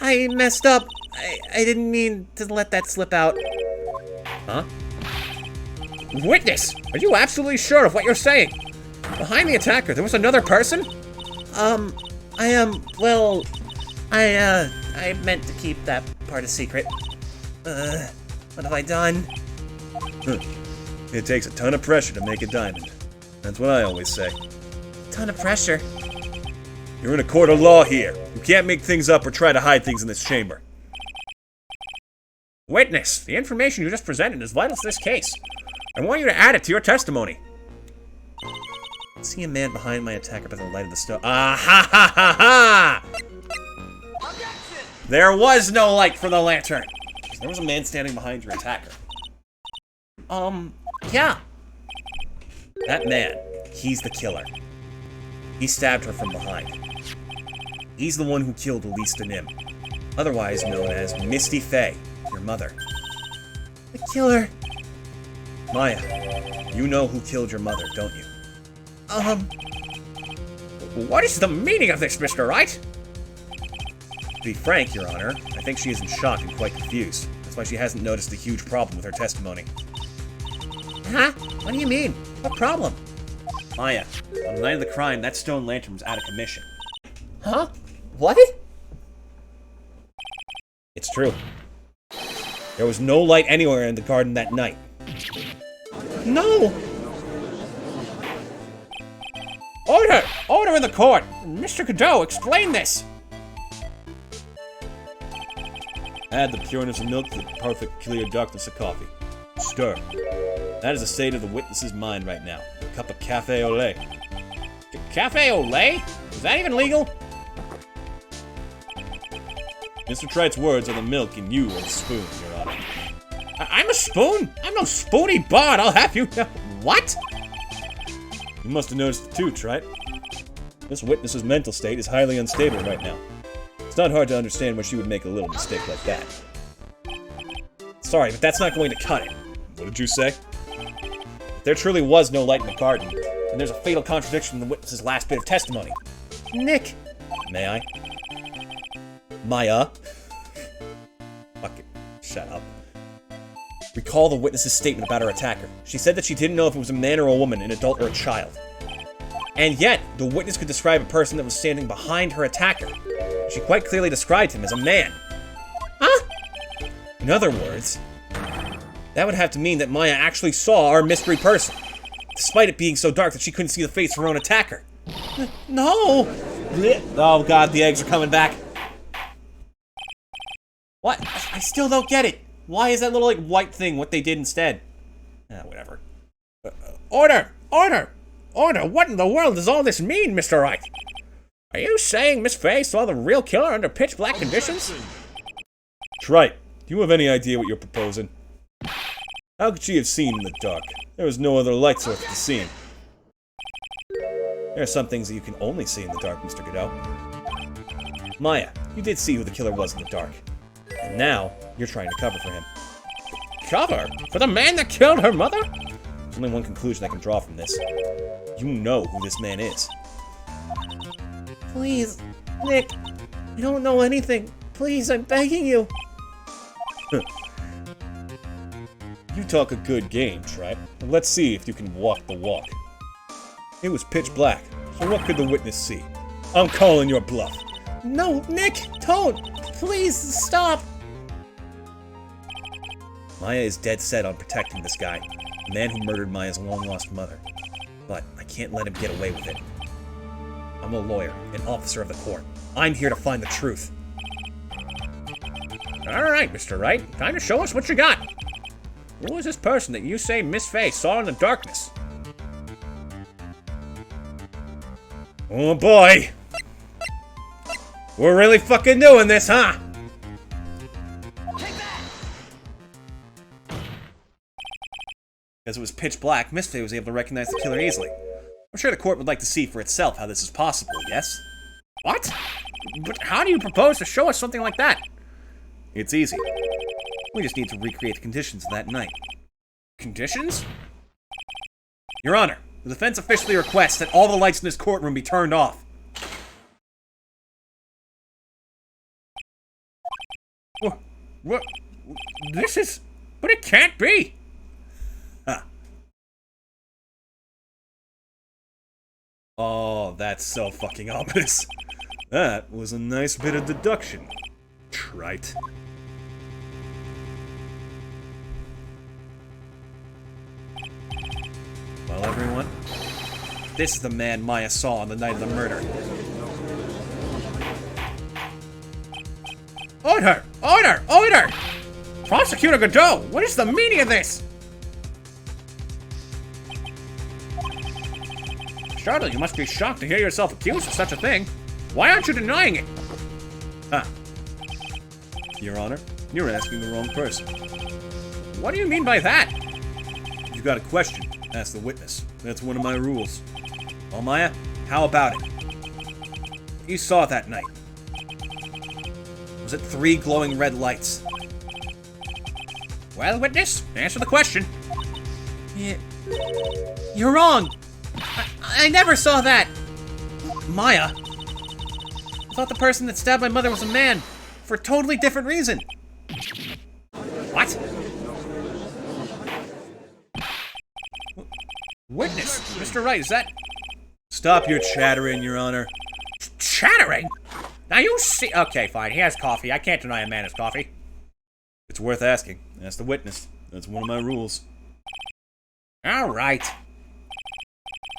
I messed up. I didn't mean to let that slip out. Huh? Witness, are you absolutely sure of what you're saying? Behind the attacker, there was another person? I meant to keep that part a secret. What have I done? It takes a ton of pressure to make a diamond. That's what I always say. Ton of pressure. You're in a court of law here. You can't make things up or try to hide things in this chamber. Witness, the information you just presented is vital to this case. I want you to add it to your testimony. I see a man behind my attacker by the light of the stove. Ah ha ha ha ha! Objection! There was no light for the lantern. There was a man standing behind your attacker. Yeah. That man, he's the killer. He stabbed her from behind. He's the one who killed Elise de Nim, otherwise known as Misty Fey, your mother. The killer. Maya, you know who killed your mother, don't you? What is the meaning of this, Mr. Wright? To be frank, Your Honor, I think she is in shock and quite confused. That's why she hasn't noticed the huge problem with her testimony. Huh? What do you mean? What problem? Maya, on the night of the crime, that stone lantern was out of commission. Huh? What? It's true. There was no light anywhere in the garden that night. No! Order! Order in the court! Mr. Cadeau, explain this! Add the pureness of milk to the perfect clear darkness of coffee. Stir. That is the state of the witness's mind right now. A cup of cafe au lait. Cafe au lait? Is that even legal? Mr. Trite's words are the milk and you are the spoon, Your Honor. I'm a spoon? I'm no spoony bard, I'll have you know. What? You must have noticed it too, Trite. This witness's mental state is highly unstable right now. It's not hard to understand why she would make a little mistake like that. Sorry, but that's not going to cut it. What did you say? If there truly was no light in the garden, then there's a fatal contradiction in the witness's last bit of testimony. Nick! May I? Maya? Fuck it. Shut up. Recall the witness's statement about her attacker. She said that she didn't know if it was a man or a woman, an adult or a child. And yet, the witness could describe a person that was standing behind her attacker. She quite clearly described him as a man. Huh? In other words, that would have to mean that Maya actually saw our mystery person, despite it being so dark that she couldn't see the face of her own attacker. No! Oh god, the eggs are coming back. What? I still don't get it. Why is that little, like, white thing what they did instead? Whatever. Order! Order! Order! What in the world does all this mean, Mr. Wright? Are you saying Miss Faye saw the real killer under pitch black conditions? Trite, do you have any idea what you're proposing? How could she have seen in the dark? There was no other light source at the scene. There are some things that you can only see in the dark, Mr. Godot. Maya, you did see who the killer was in the dark. And now, you're trying to cover for him. Cover? For the man that killed her mother? There's only one conclusion I can draw from this. You know who this man is. Please, Nick. I don't know anything. Please, I'm begging you. You talk a good game, Tripe. Let's see if you can walk the walk. It was pitch black, so what could the witness see? I'm calling your bluff. No, Nick, don't. Please, stop. Maya is dead set on protecting this guy, the man who murdered Maya's long-lost mother. But I can't let him get away with it. I'm a lawyer, an officer of the court. I'm here to find the truth. Alright, Mr. Wright. Time to show us what you got. Who is this person that you say Miss Faye saw in the darkness? Oh boy! We're really fucking doing this, huh? Take that! Because it was pitch black, Miss Faye was able to recognize the killer easily. I'm sure the court would like to see for itself how this is possible, yes? What? But how do you propose to show us something like that? It's easy. We just need to recreate the conditions of that night. Conditions? Your Honor, the defense officially requests that all the lights in this courtroom be turned off. What? This is... But it can't be! Huh. Oh, that's so fucking ominous. That was a nice bit of deduction. Trite. Well, everyone, this is the man Maya saw on the night of the murder. Order! Order! Order! Prosecutor Godot, what is the meaning of this? Surely you must be shocked to hear yourself accused of such a thing. Why aren't you denying it? Huh. Your Honor, you're asking the wrong person. What do you mean by that? If you've got a question, ask the witness. That's one of my rules. Well, Maya, how about it? You saw it that night. Was it 3 glowing red lights? Well, witness, answer the question. You're wrong. I never saw that. Maya! I thought the person that stabbed my mother was a man, for a totally different reason. What? Witness, Mr. Wright, is that... Stop your chattering, Your Honor. chattering? Now you see... Okay, fine, he has coffee. I can't deny a man has coffee. It's worth asking. Ask the witness. That's one of my rules. All right.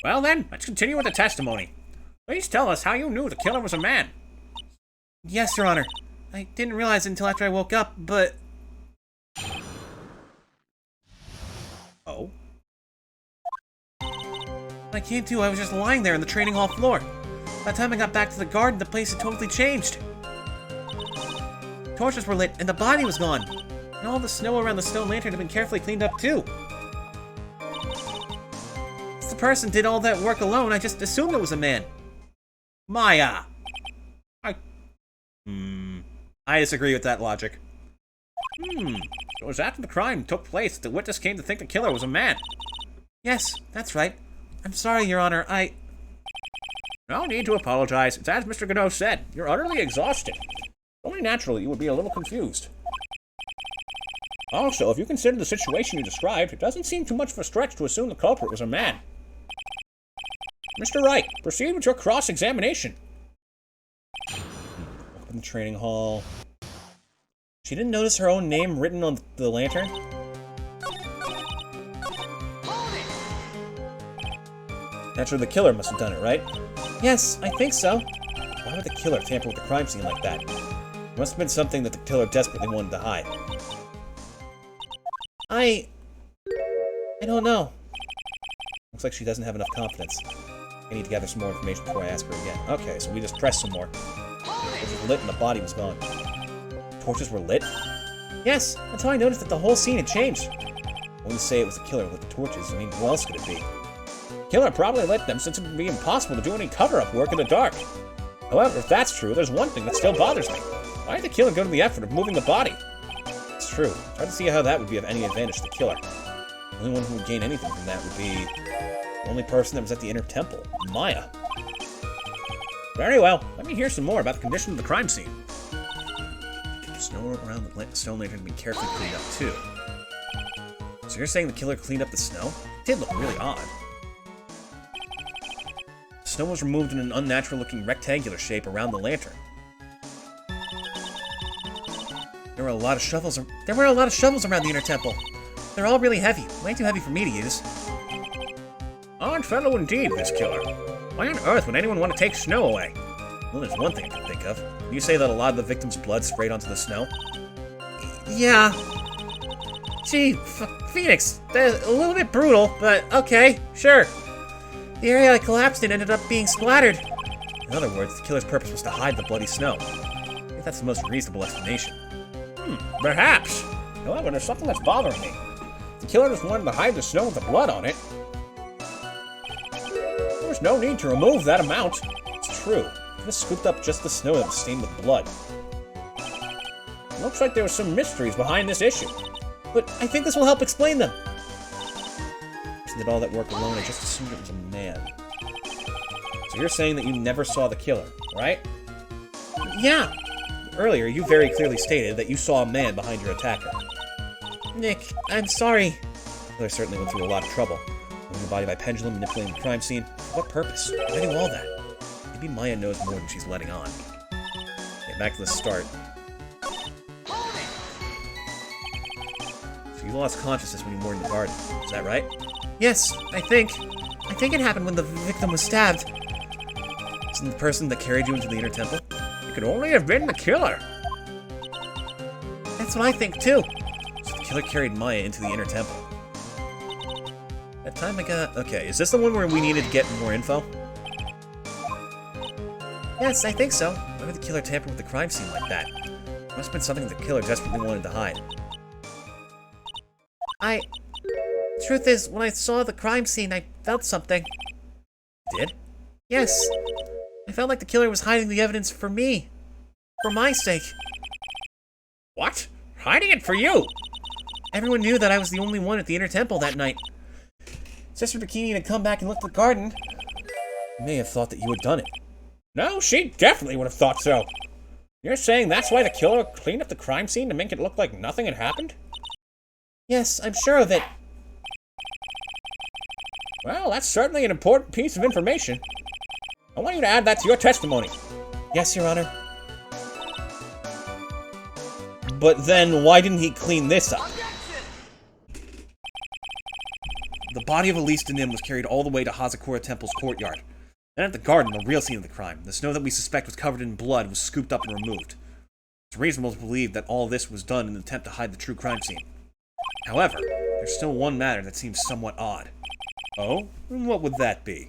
Well then, let's continue with the testimony. Please tell us how you knew the killer was a man. Yes, Your Honor. I didn't realize it until after I woke up, but... Oh? When I came to, I was just lying there on the training hall floor. By the time I got back to the garden, the place had totally changed. Torches were lit, and the body was gone. And all the snow around the stone lantern had been carefully cleaned up, too. Since the person did all that work alone, I just assumed it was a man. Maya! I disagree with that logic. It was after the crime took place that the witness came to think the killer was a man. Yes, that's right. I'm sorry, Your Honor, No need to apologize. It's as Mr. Godot said. You're utterly exhausted. Only natural that you would be a little confused. Also, if you consider the situation you described, it doesn't seem too much of a stretch to assume the culprit was a man. Mr. Wright, proceed with your cross-examination. Open the training hall. She didn't notice her own name written on the lantern? Naturally, the killer must have done it, right? Yes, I think so. Why would the killer tamper with the crime scene like that? It must have been something that the killer desperately wanted to hide. I don't know. Looks like she doesn't have enough confidence. I need to gather some more information before I ask her again. Okay, so we just pressed some more. It was lit and the body was gone. Torches were lit? Yes, that's how I noticed that the whole scene had changed. I wouldn't say it was the killer with the torches. I mean, who else could it be? Killer probably lit them since it would be impossible to do any cover-up work in the dark. However, if that's true, there's one thing that still bothers me. Why did the killer go to the effort of moving the body? It's true. It's hard to see how that would be of any advantage to the killer. The only one who would gain anything from that would be the only person that was at the inner temple, Maya. Very well. Let me hear some more about the condition of the crime scene. Snow around the stone lantern had been carefully cleaned up, too. So you're saying the killer cleaned up the snow? It did look really odd. The snow was removed in an unnatural-looking rectangular shape around the lantern. There were a lot of shovels around the inner temple. They're all really heavy. Way too heavy for me to use. Odd fellow indeed, this killer. Why on earth would anyone want to take snow away? Well, there's one thing I can think of. Can you say that a lot of the victim's blood sprayed onto the snow? Yeah. Gee, Phoenix, that's a little bit brutal, but okay, sure. The area I collapsed in ended up being splattered. In other words, the killer's purpose was to hide the bloody snow. I think that's the most reasonable explanation. Perhaps. However, there's something that's bothering me. The killer just wanted to hide the snow with the blood on it. There's no need to remove that amount. It's true. He just scooped up just the snow that was stained with blood. Looks like there were some mysteries behind this issue. But I think this will help explain them. If he did all that work alone, I just assumed it was a man. So you're saying that you never saw the killer, right? Yeah. Earlier, you very clearly stated that you saw a man behind your attacker. Nick, I'm sorry. The killer certainly went through a lot of trouble. Moving the body by pendulum, manipulating the crime scene. For what purpose? Why do all that? Maybe Maya knows more than she's letting on. Okay, back to the start. So you lost consciousness when you were in the garden, is that right? Yes, I think. I think it happened when the victim was stabbed. Isn't the person that carried you into the inner temple? It could only have been the killer. That's what I think too. So the killer carried Maya into the inner temple. That time I got... Okay, is this the one where we needed to get more info? Yes, I think so. Why would the killer tamper with the crime scene like that? It must have been something the killer desperately wanted to hide. The truth is, when I saw the crime scene, I felt something. Did? Yes. I felt like the killer was hiding the evidence for me. For my sake. What? Hiding it for you? Everyone knew that I was the only one at the inner temple that night. Sister Bikini had come back and looked at the garden. You may have thought that you had done it. No, she definitely would have thought so. You're saying that's why the killer cleaned up the crime scene to make it look like nothing had happened? Yes, I'm sure of it. Well, that's certainly an important piece of information. I want you to add that to your testimony. Yes, Your Honor. But then, why didn't he clean this up? The body of Elise Denim was carried all the way to Hazakura Temple's courtyard. Then at the garden, the real scene of the crime, the snow that we suspect was covered in blood was scooped up and removed. It's reasonable to believe that all this was done in an attempt to hide the true crime scene. However, there's still one matter that seems somewhat odd. Oh? And what would that be?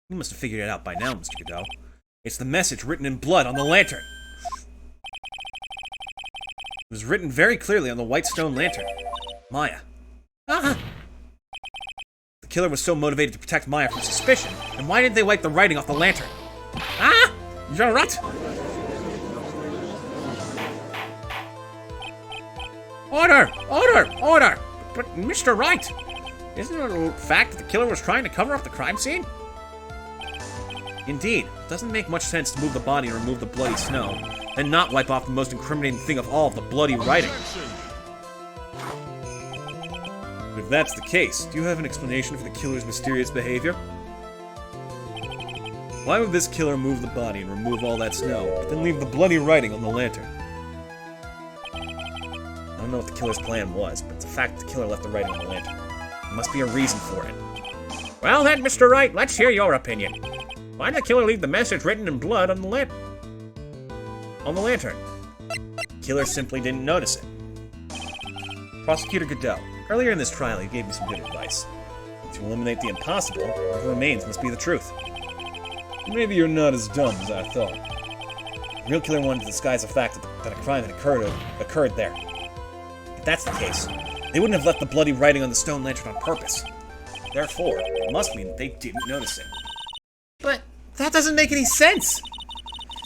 You must have figured it out by now, Mr. Godot. It's the message written in blood on the lantern. It was written very clearly on the white stone lantern. Maya. Ah! The killer was so motivated to protect Maya from suspicion, then why didn't they wipe the writing off the lantern? Ah! You're right! Order! Order! Order! But, Mr. Wright, isn't it a fact that the killer was trying to cover up the crime scene? Indeed, it doesn't make much sense to move the body and remove the bloody snow, and not wipe off the most incriminating thing of all, the bloody writing. But if that's the case, do you have an explanation for the killer's mysterious behavior? Why would this killer move the body and remove all that snow, but then leave the bloody writing on the lantern? I don't know what the killer's plan was, but it's a fact the killer left the writing on the lantern. There must be a reason for it. Well then, Mr. Wright, let's hear your opinion. Why did the killer leave the message written in blood on the lantern? The killer simply didn't notice it. Prosecutor Godot, earlier in this trial you gave me some good advice. To eliminate the impossible, what remains must be the truth. Maybe you're not as dumb as I thought. The real killer wanted to disguise the fact that a crime had occurred there. If that's the case, they wouldn't have left the bloody writing on the stone lantern on purpose. Therefore, it must mean that they didn't notice it. But that doesn't make any sense.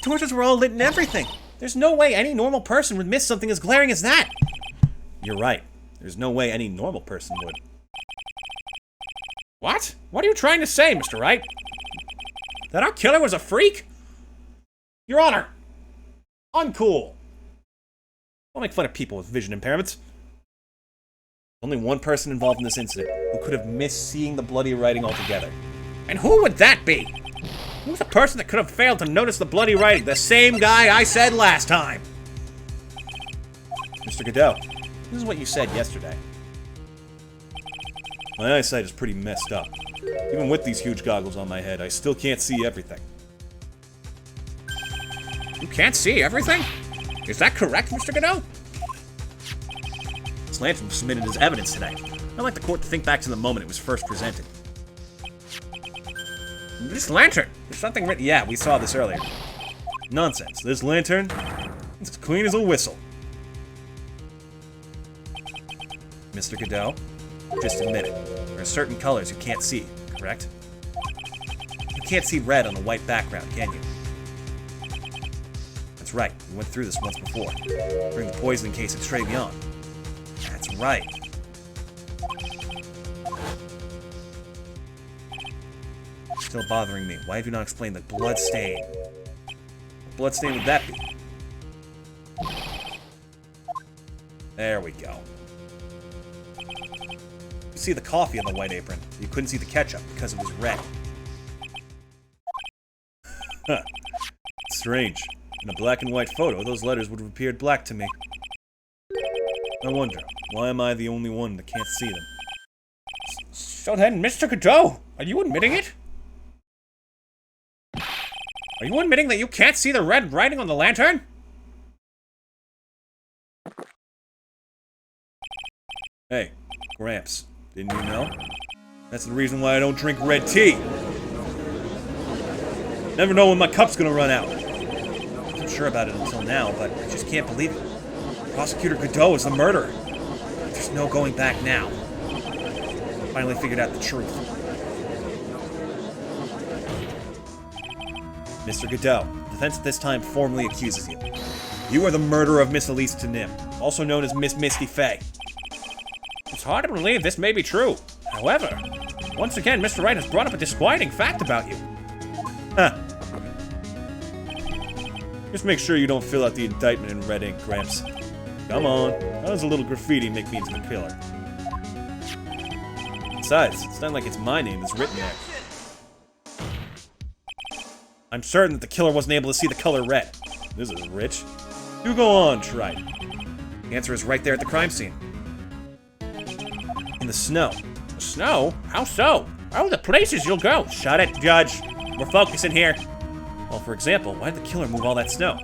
Torches were all lit and everything. There's no way any normal person would miss something as glaring as that. You're right. There's no way any normal person would. What? What are you trying to say, Mr. Wright? That our killer was a freak? Your Honor! Uncool! Don't make fun of people with vision impairments. Only one person involved in this incident who could have missed seeing the bloody writing altogether. And who would that be? Who's the person that could have failed to notice the bloody writing? The same guy I said last time. Mr. Godot, this is what you said yesterday. My eyesight is pretty messed up. Even with these huge goggles on my head, I still can't see everything. You can't see everything? Is that correct, Mr. Godot? This lantern was submitted as evidence today. I'd like the court to think back to the moment it was first presented. This lantern! There's something written. Yeah, we saw this earlier. Nonsense. This lantern is as clean as a whistle. Mr. Godot, just admit it. There are certain colors you can't see, correct? You can't see red on a white background, can you? That's right. We went through this once before. During the poisoning case at Tribulations. That's right. Still bothering me. Why have you not explained the blood stain? What blood stain would that be? There we go. You see the coffee on the white apron. You couldn't see the ketchup because it was red. Huh. Strange. In a black and white photo, those letters would have appeared black to me. I wonder, why am I the only one that can't see them? So then, Mr. Godot, are you admitting it? Are you admitting that you can't see the red writing on the lantern? Hey, Gramps, didn't you know? That's the reason why I don't drink red tea. Never know when my cup's gonna run out. I wasn't sure about it until now, but I just can't believe it. Prosecutor Godot is the murderer. There's no going back now. I finally figured out the truth. Mr. Godot, the defense at this time formally accuses you. You are the murderer of Miss Elise Tanim, also known as Miss Misty Fey. It's hard to believe this may be true. However, once again, Mr. Wright has brought up a disquieting fact about you. Huh. Just make sure you don't fill out the indictment in red ink, Gramps. Come on, how does a little graffiti make me into the killer? Besides, it's not like it's my name that's written there. I'm certain that the killer wasn't able to see the color red. This is rich. You go on, Trite. The answer is right there at the crime scene. In the snow. The snow? How so? Oh, the places you'll go. Shut it, Judge. We're focusing here. Well, for example, why did the killer move all that snow?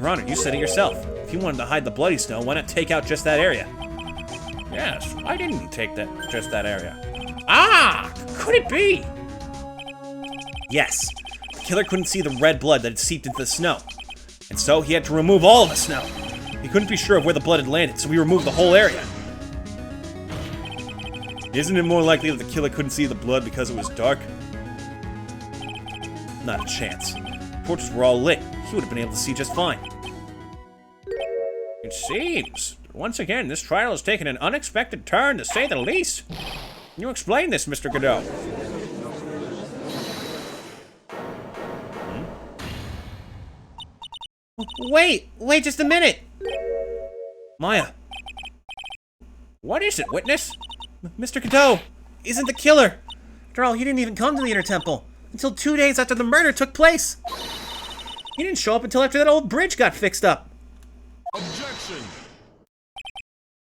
Your Honor, you said it yourself. If he wanted to hide the bloody snow, why not take out just that area? Yes, why didn't he take just that area? Ah! Could it be? Yes. The killer couldn't see the red blood that had seeped into the snow. And so he had to remove all of the snow. He couldn't be sure of where the blood had landed, so he removed the whole area. Isn't it more likely that the killer couldn't see the blood because it was dark? Not a chance. The torches were all lit. He would have been able to see just fine. It seems. Once again, this trial has taken an unexpected turn, to say the least. Can you explain this, Mr. Godot? Wait just a minute! Maya, What is it, witness? Mr. Cadeau isn't the killer. After all, he didn't even come to the Inner Temple until 2 days after the murder took place. He didn't show up until after that old bridge got fixed up.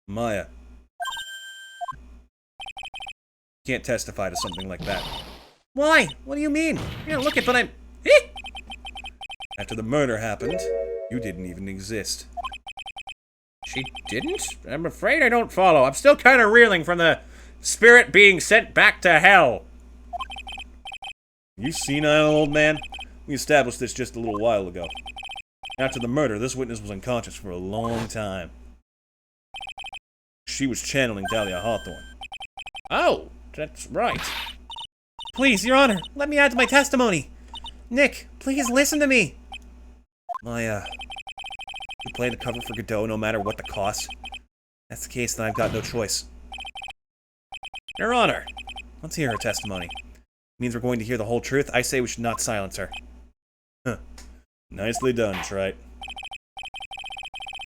Maya. Can't testify to something like that. Why? What do you mean? Yeah, look it, but I'm... After the murder happened, you didn't even exist. She didn't? I'm afraid I don't follow. I'm still kind of reeling from the spirit being sent back to hell. You senile old man? We established this just a little while ago. After the murder, this witness was unconscious for a long time. She was channeling Dahlia Hawthorne. Oh, that's right. Please, Your Honor, let me add to my testimony. Nick, please listen to me. Maya, you plan to cover for Godot no matter what the cost? If that's the case, then I've got no choice. Your Honor, let's hear her testimony. Means we're going to hear the whole truth. I say we should not silence her. Huh. Nicely done, Trite.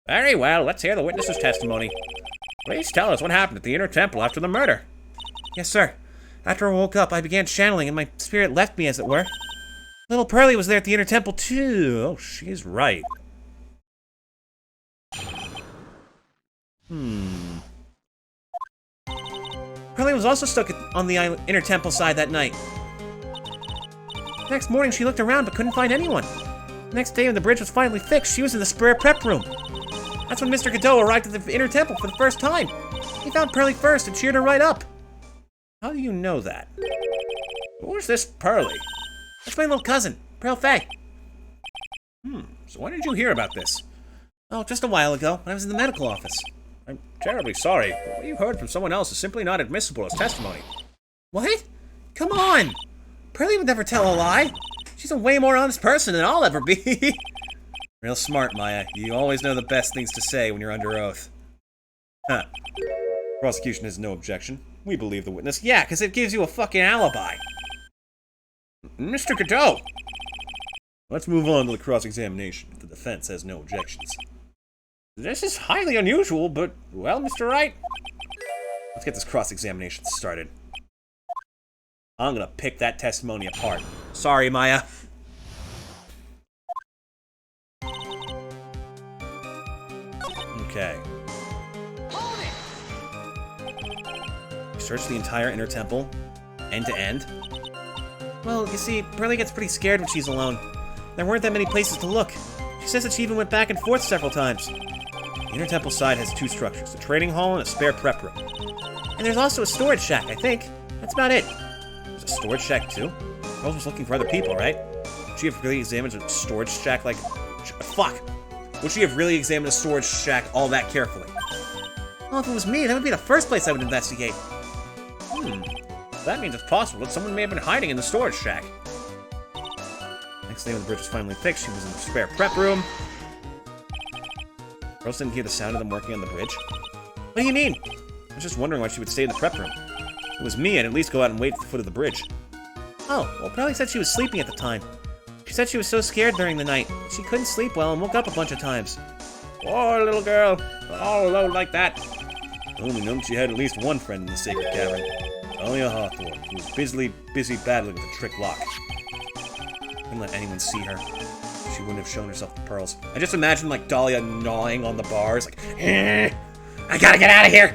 Very well, let's hear the witness's testimony. Please tell us what happened at the Inner Temple after the murder. Yes, sir. After I woke up, I began channeling, and my spirit left me, as it were. Little Pearlie was there at the Inner Temple, too. Oh, she's right. Pearlie was also stuck on the Inner Temple side that night. Next morning, she looked around but couldn't find anyone. The next day, when the bridge was finally fixed, she was in the Spirit Prep Room. That's when Mr. Godot arrived at the Inner Temple for the first time. He found Pearlie first and cheered her right up. How do you know that? Who's this Pearlie? That's my little cousin, Pearl Faye. So when did you hear about this? Oh, just a while ago, when I was in the medical office. I'm terribly sorry, but what you heard from someone else is simply not admissible as testimony. What? Come on! Pearlie would never tell a lie. She's a way more honest person than I'll ever be. Real smart, Maya. You always know the best things to say when you're under oath. Huh. Prosecution has no objection. We believe the witness. Yeah, because it gives you a fucking alibi. Mr. Godot! Let's move on to the cross-examination if the defense has no objections. This is highly unusual, but, well, Mr. Wright. Let's get this cross-examination started. I'm gonna pick that testimony apart. Sorry, Maya. Okay. Hold it! Search the entire Inner Temple, end to end. Well, you see, Pearlie gets pretty scared when she's alone. There weren't that many places to look. She says that she even went back and forth several times. The Inner Temple side has two structures, a trading hall and a spare prep room. And there's also a storage shack, I think. That's about it. There's a storage shack too? Rose was looking for other people, right? Would she have really examined a storage shack like... Fuck! Would she have really examined a storage shack all that carefully? Well, if it was me, that would be the first place I would investigate. That means it's possible that someone may have been hiding in the storage shack. Next day when the bridge was finally fixed, she was in the spare prep room. Rose didn't hear the sound of them working on the bridge. What do you mean? I was just wondering why she would stay in the prep room. If it was me, I'd at least go out and wait at the foot of the bridge. Oh, well, Pearlie said she was sleeping at the time. She said she was so scared during the night. She couldn't sleep well and woke up a bunch of times. Poor little girl, all alone like that. Only known she had at least one friend in the sacred cavern. Dahlia Hawthorne, who was busy battling with a trick lock. Couldn't let anyone see her. She wouldn't have shown herself the pearls. I just imagine, like, Dahlia gnawing on the bars, like, I gotta get out of here!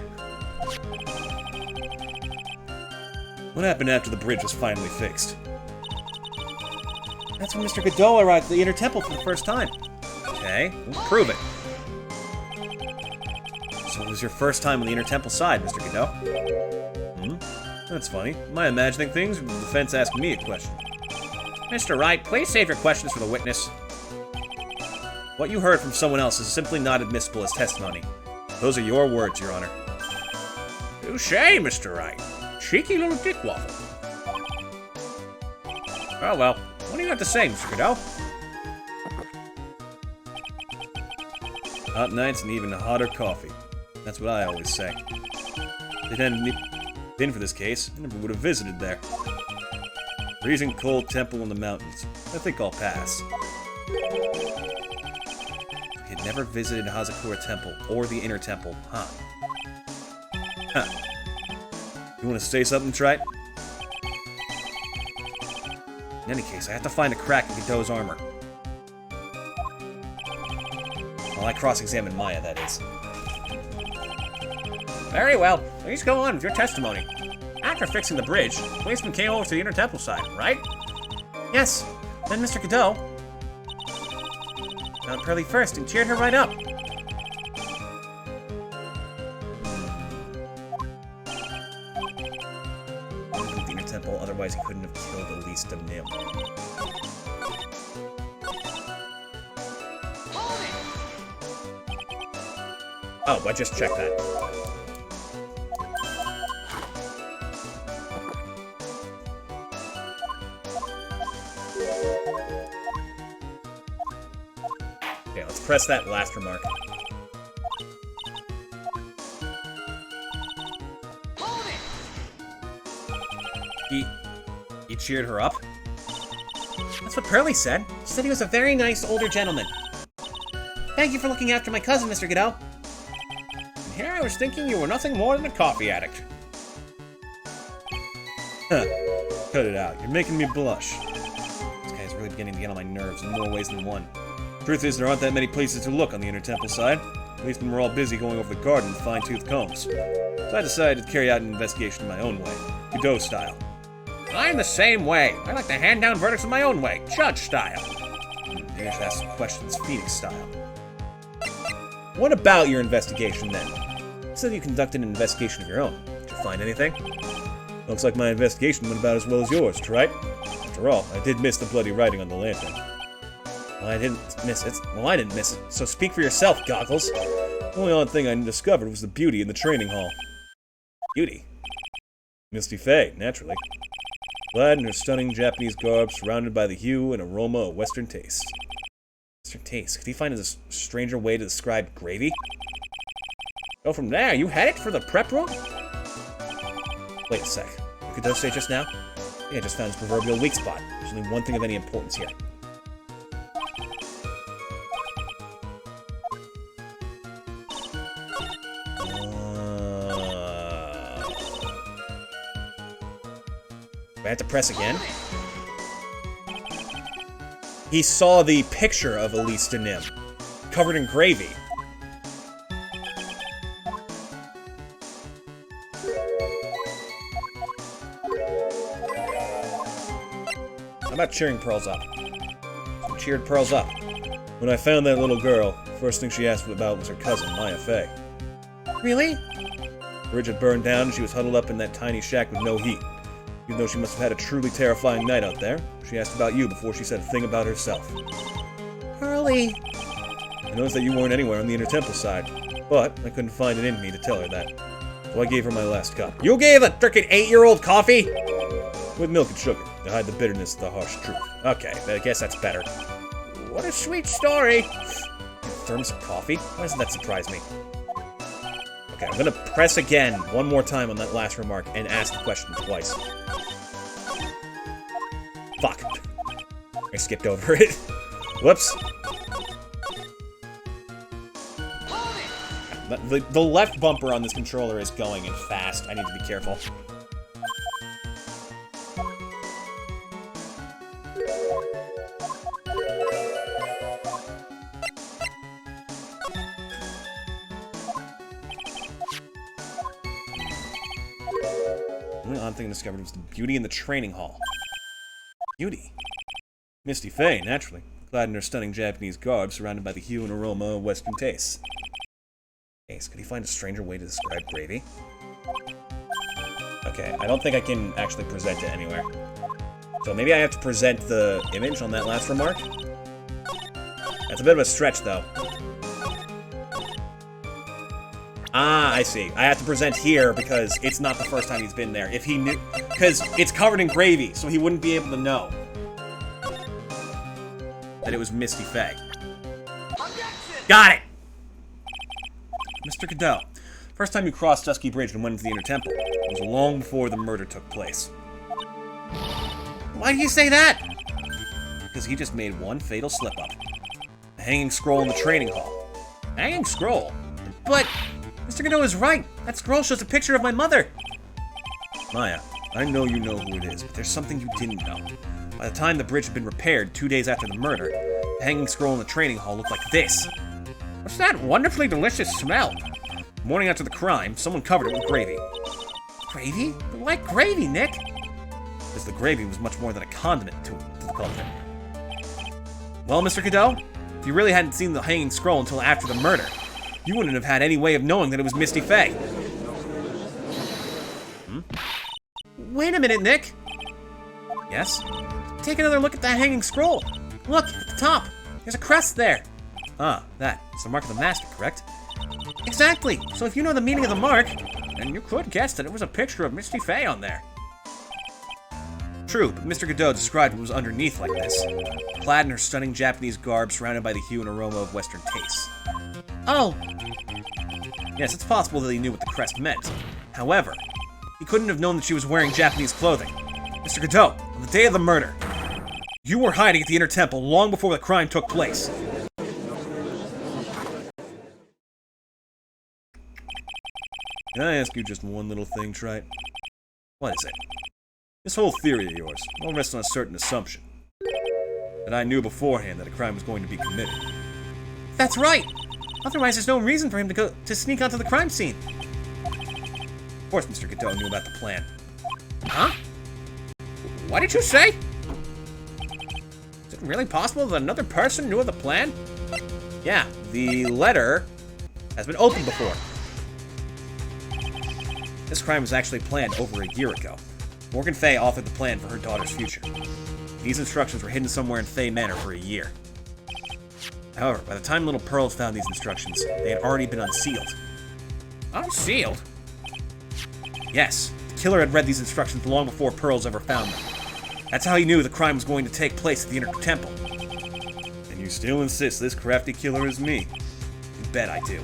What happened after the bridge was finally fixed? That's when Mr. Godot arrived at the Inner Temple for the first time. Okay, well, prove it. So it was your first time on the Inner Temple side, Mr. Godot? That's funny. Am I imagining things, or the defense asking me a question? Mr. Wright, please save your questions for the witness. What you heard from someone else is simply not admissible as testimony. Those are your words, Your Honor. Touché, Mr. Wright. Cheeky little dick waffle. Oh well, what do you have to say, Mr. Godot? Hot nights and even hotter coffee. That's what I always say. If it hadn't been for this case, I never would have visited there. Freezing cold temple in the mountains. I think I'll pass. never visited Hazakura Temple or the Inner Temple, huh? Huh. You want to say something, Trite? In any case, I have to find a crack in Godot's armor. While I cross-examine Maya, that is. Very well. Please go on with your testimony. After fixing the bridge, the policeman came over to the Inner Temple side, right? Yes. Then Mr. Godot found Pearly first and cheered her right up. The Inner Temple, otherwise he couldn't have killed Elise de Nim. Oh, I just checked that. Okay, let's press that last remark. He cheered her up? That's what Pearly said. She said he was a very nice older gentleman. Thank you for looking after my cousin, Mr. Godot. And here I was thinking you were nothing more than a coffee addict. Huh. Cut it out. You're making me blush. This guy's really beginning to get on my nerves in more ways than one. Truth is, there aren't that many places to look on the Inner Temple side. Policemen were all busy going over the garden with fine-tooth combs. So I decided to carry out an investigation my own way. Godot style. I'm the same way. I like to hand down verdicts in my own way, judge style. Maybe I should ask some questions, Phoenix style. What about your investigation, then? You said you conducted an investigation of your own. Did you find anything? Looks like my investigation went about as well as yours, right? After all, I did miss the bloody writing on the lantern. Well, I didn't miss it. Well, I didn't miss it, so speak for yourself, Goggles. The only odd thing I discovered was the beauty in the training hall. Beauty? Misty Faye, naturally. Clad in her stunning Japanese garb, surrounded by the hue and aroma of Western taste. Western taste? Could he find a stranger way to describe gravy? So from there, you headed for the prep room? Wait a sec. What could Godot say just now? Yeah, I just found his proverbial weak spot. There's only one thing of any importance here. Do I have to press again? He saw the picture of Elise de Nim, covered in gravy. How about cheering Pearls up? So cheered Pearls up. When I found that little girl, first thing she asked about was her cousin, Maya Faye. Really? Bridge had burned down and she was huddled up in that tiny shack with no heat. Even though she must have had a truly terrifying night out there, she asked about you before she said a thing about herself. Pearly. I noticed that you weren't anywhere on the Inner Temple side, but I couldn't find it in me to tell her that. So I gave her my last cup. You gave a frickin' 8-year-old coffee? With milk and sugar, to hide the bitterness of the harsh truth. Okay, I guess that's better. What a sweet story. A thermos of coffee? Why doesn't that surprise me? Okay, I'm gonna press again one more time on that last remark and ask the question twice. Fuck. I skipped over it. Whoops. The left bumper on this controller is going in fast. I need to be careful. The only odd thing I discovered was the beauty in the training hall. Beauty? Misty Faye, naturally. Clad in her stunning Japanese garb, surrounded by the hue and aroma of Western tastes. Ace, could he find a stranger way to describe gravy? Okay, I don't think I can actually present it anywhere. So maybe I have to present the image on that last remark? That's a bit of a stretch, though. Ah, I see. I have to present here because it's not the first time he's been there. If he knew... Because it's covered in gravy, so he wouldn't be able to know that it was Misty Faye. Got it! Mr. Godot, first time you crossed Dusky Bridge and went into the Inner Temple, it was long before the murder took place. Why do you say that? Because he just made one fatal slip-up. A hanging scroll in the training hall. Hanging scroll. But Mr. Godot is right. That scroll shows a picture of my mother. Maya, I know you know who it is, but there's something you didn't know. By the time the bridge had been repaired 2 days after the murder, the hanging scroll in the training hall looked like this. What's that wonderfully delicious smell? The morning after the crime, someone covered it with gravy. Gravy? But why gravy, Nick? Because the gravy was much more than a condiment to the culprit. Well, Mr. Godot, if you really hadn't seen the hanging scroll until after the murder, you wouldn't have had any way of knowing that it was Misty Fey. Wait a minute, Nick. Yes? Take another look at that hanging scroll. Look, at the top. There's a crest there. Ah, that. It's the mark of the master, correct? Exactly. So if you know the meaning of the mark, And you could guess that it was a picture of Misty Fey on there. True, but Mr. Godot described what was underneath like this. Clad in her stunning Japanese garb, surrounded by the hue and aroma of Western tastes. oh, Yes, it's possible that he knew what the crest meant. However, he couldn't have known that she was wearing Japanese clothing. Mr. Godot, on the day of the murder, you were hiding at the Inner Temple long before the crime took place. Can I ask you just one little thing, Trite? What is it? This whole theory of yours all rests on a certain assumption. That I knew beforehand that a crime was going to be committed. that's right. Otherwise, there's no reason for him to sneak onto the crime scene. Of course Mr. Godot knew about the plan. Huh? What did you say? Is it really possible that another person knew of the plan? Yeah, the letter has been opened before. This crime was actually planned over a year ago. Morgan Fay authored the plan for her daughter's future. These instructions were hidden somewhere in Fay Manor for a year. However, by the time little Pearls found these instructions, they had already been unsealed. Unsealed? Yes, the killer had read these instructions long before Pearls ever found them. That's how he knew the crime was going to take place at the Inner Temple. And you still insist this crafty killer is me? You bet I do.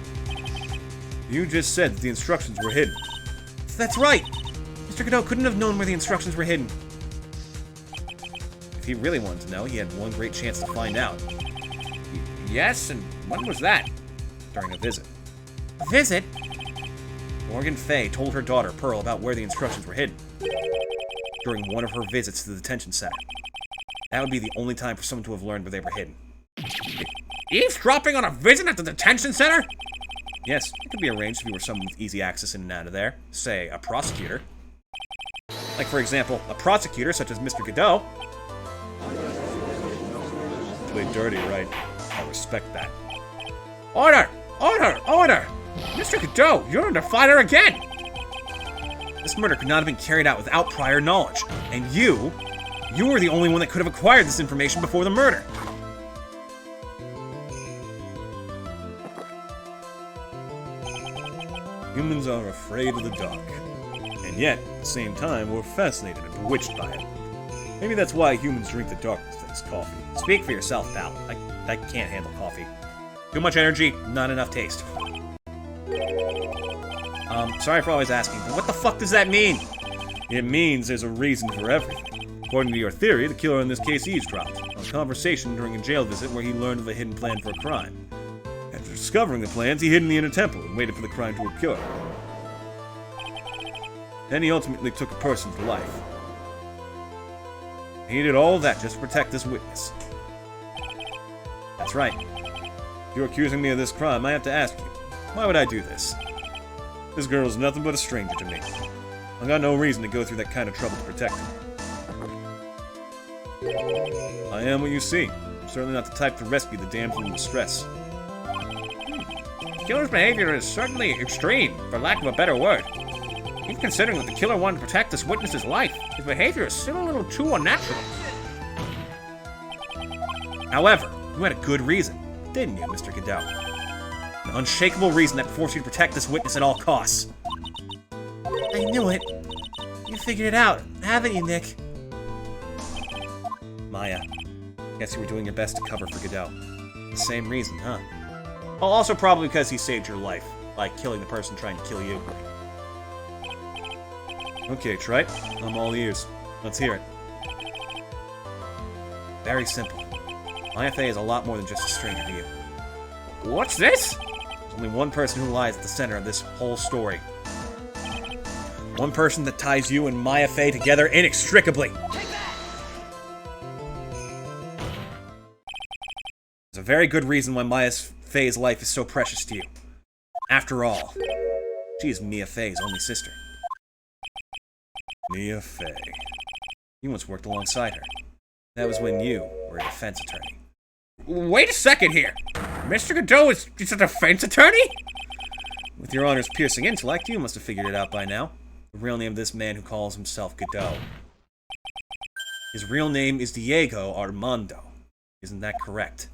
You just said that the instructions were hidden. That's right. Mr. Godot couldn't have known where the instructions were hidden. If he really wanted to know, he had one great chance to find out. Yes, and when was that? During a visit. A visit? Morgan Fay told her daughter, Pearl, about where the instructions were hidden. During one of her visits to the detention center. That would be the only time for someone to have learned where they were hidden. Eavesdropping on a visit at the detention center? Yes, it could be arranged if you were someone with easy access in and out of there. Say, a prosecutor. Like, for example, a prosecutor such as Mr. Godot. Played dirty, right? I respect that. Order! Order! Order! Mr. Godot, you're under fire again! This murder could not have been carried out without prior knowledge. And you were the only one that could have acquired this information before the murder. Humans are afraid of the dark. And yet, at the same time, we're fascinated and bewitched by it. Maybe that's why humans drink the darkness that is coffee. Speak for yourself, pal. I can't handle coffee. Too much energy, not enough taste. Sorry for always asking, but what the fuck does that mean? It means there's a reason for everything. According to your theory, the killer in this case eavesdropped on a conversation during a jail visit where he learned of a hidden plan for a crime. After discovering the plans, he hid in the Inner Temple and waited for the crime to occur. Then he ultimately took a person to life. He did all of that just to protect this witness. That's right. If you're accusing me of this crime, I have to ask you, why would I do this? This girl is nothing but a stranger to me. I got no reason to go through that kind of trouble to protect her. I am what you see. I'm certainly not the type to rescue the damsel in distress. The killer's behavior is certainly extreme, for lack of a better word. Even considering that the killer wanted to protect this witness's life, his behavior is still a little too unnatural. However, you had a good reason, didn't you, Mr. Godot? An unshakable reason that forced you to protect this witness at all costs. I knew it. You figured it out, haven't you, Nick? Maya, guess you were doing your best to cover for Godot. The same reason, huh? Well, also probably because he saved your life, by killing the person trying to kill you. Okay, Trite, I'm all ears. Let's hear it. Very simple. Maya Fey is a lot more than just a stranger to you. What's this? Only one person who lies at the center of this whole story. One person that ties you and Maya Fey together inextricably. There's a very good reason why Maya Fey's life is so precious to you. After all, she is Mia Fey's only sister. Mia Fey. You once worked alongside her. That was when you were a defense attorney. Wait a second here. Mr. Godot is a defense attorney? With your honor's piercing intellect, you must have figured it out by now. The real name of this man who calls himself Godot. His real name is Diego Armando. Isn't that correct?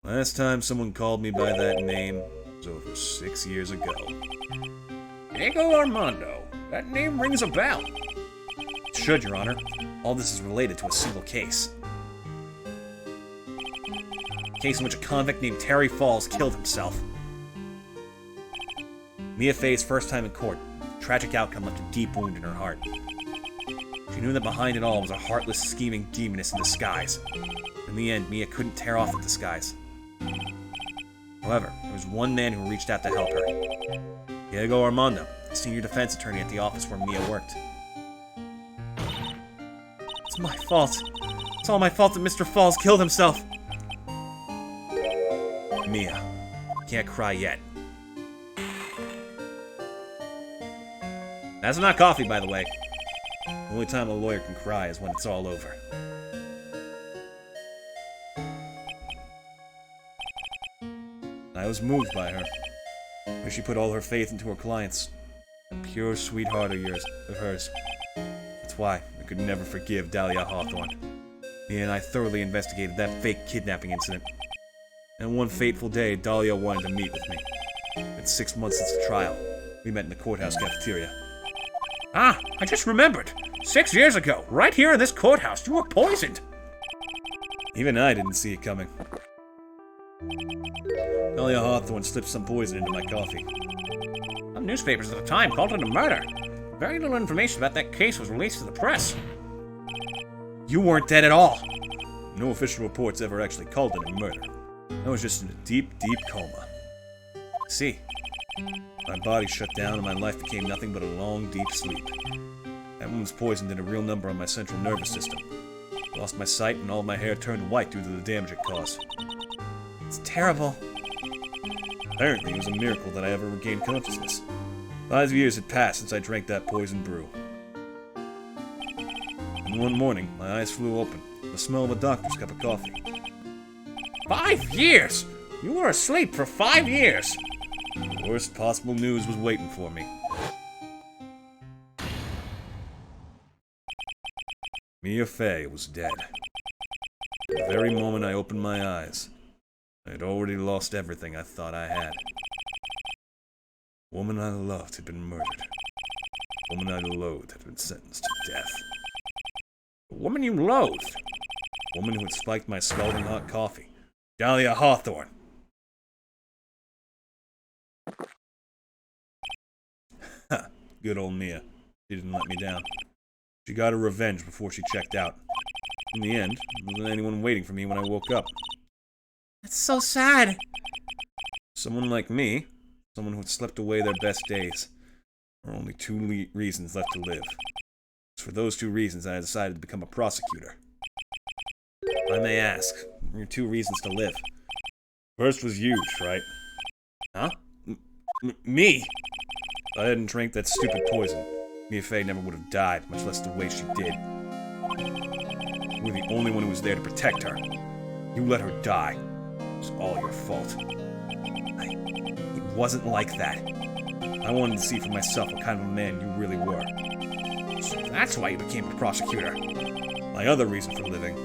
Last time someone called me by that name was over 6 years ago. Diego Armando. That name rings a bell. It should, Your Honor. All this is related to a single case. A case in which a convict named Terry Falls killed himself. Mia Fey's first time in court. The tragic outcome left a deep wound in her heart. She knew that behind it all was a heartless, scheming demoness in disguise. In the end, Mia couldn't tear off the disguise. However, there was one man who reached out to help her. Diego Armando, the senior defense attorney at the office where Mia worked. It's my fault. It's all my fault that Mr. Falls killed himself. Mia, you can't cry yet. That's not coffee, by the way. The only time a lawyer can cry is when it's all over. I was moved by her. Where she put all her faith into her clients. A pure sweetheart of hers. That's why I could never forgive Dahlia Hawthorne. Mia and I thoroughly investigated that fake kidnapping incident. And one fateful day, Dahlia wanted to meet with me. It's 6 months since the trial. We met in the courthouse cafeteria. Ah, I just remembered. 6 years ago, right here in this courthouse, you were poisoned. Even I didn't see it coming. Dahlia Hawthorne slipped some poison into my coffee. Some newspapers at the time called it a murder. Very little information about that case was released to the press. You weren't dead at all. No official reports ever actually called it a murder. I was just in a deep, deep coma. See, my body shut down and my life became nothing but a long, deep sleep. That woman's poison did a real number on my central nervous system. Lost my sight and all my hair turned white due to the damage it caused. It's terrible. Apparently, it was a miracle that I ever regained consciousness. 5 years had passed since I drank that poison brew. And one morning, my eyes flew open, the smell of a doctor's cup of coffee. 5 years! You were asleep for 5 years! The worst possible news was waiting for me. Mia Fey was dead. The very moment I opened my eyes, I had already lost everything I thought I had. The woman I loved had been murdered. The woman I loathed had been sentenced to death. The woman you loathed? The woman who had spiked my scalding hot coffee. Dahlia Hawthorne. Ha! Good old Mia. She didn't let me down. She got her revenge before she checked out. In the end, there wasn't anyone waiting for me when I woke up. That's so sad. Someone like me, someone who had slept away their best days, there are only two reasons left to live. It's for those 2 reasons I decided to become a prosecutor. I may ask, what are your 2 reasons to live? First was you, right? Huh? Me? If I hadn't drank that stupid poison, Mia Fey never would have died, much less the way she did. You were the only one who was there to protect her. You let her die. It was all your fault. It wasn't like that. I wanted to see for myself what kind of a man you really were. So that's why you became a prosecutor. My other reason for living,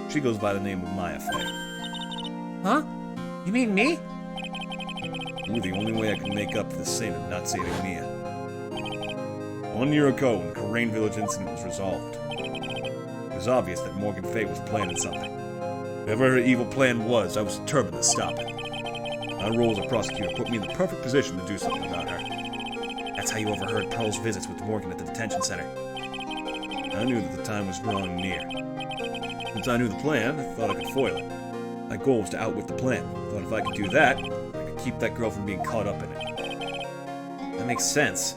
she goes by the name of Maya Fey. Huh? You mean me? You were the only way I could make up for the sin of not saving Mia. 1 year ago, when the Corain Village incident was resolved, it was obvious that Morgan Fay was planning something. Whatever her evil plan was, I was determined to stop it. My role as a prosecutor put me in the perfect position to do something about her. That's how you overheard Pearl's visits with Morgan at the detention center. I knew that the time was drawing near. Since I knew the plan, I thought I could foil it. My goal was to outwit the plan. I thought if I could do that, I could keep that girl from being caught up in it. That makes sense.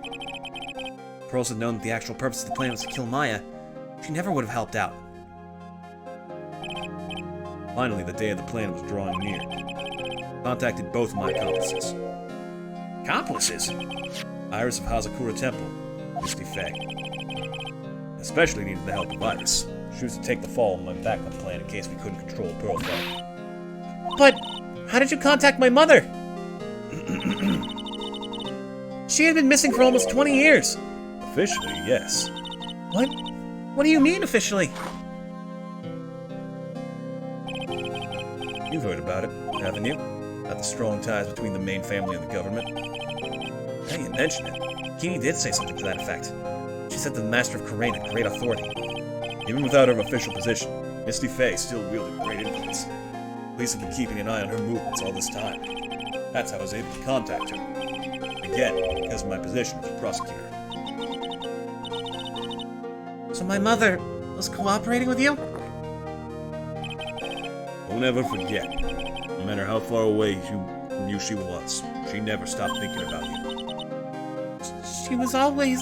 If Pearls had known that the actual purpose of the plan was to kill Maya, she never would have helped out. Finally, the day of the plan was drawing near. I contacted both of my accomplices. Accomplices? Iris of Hazakura Temple, Misty Faye. Especially needed the help of Iris. She was to take the fall on my backup plan in case we couldn't control Pearl Faye. But how did you contact my mother? She had been missing for almost 20 years. Officially, yes. What? What do you mean, officially? You've heard about it, haven't you? About the strong ties between the main family and the government. Now you mention it, Kini did say something to that effect. She said that the Master of Karain had great authority. Even without her official position, Misty Faye still wielded great influence. Police have been keeping an eye on her movements all this time. That's how I was able to contact her. Again, because of my position as a prosecutor. So my mother was cooperating with you? Don't ever forget, no matter how far away from you she was, she never stopped thinking about you. She was always...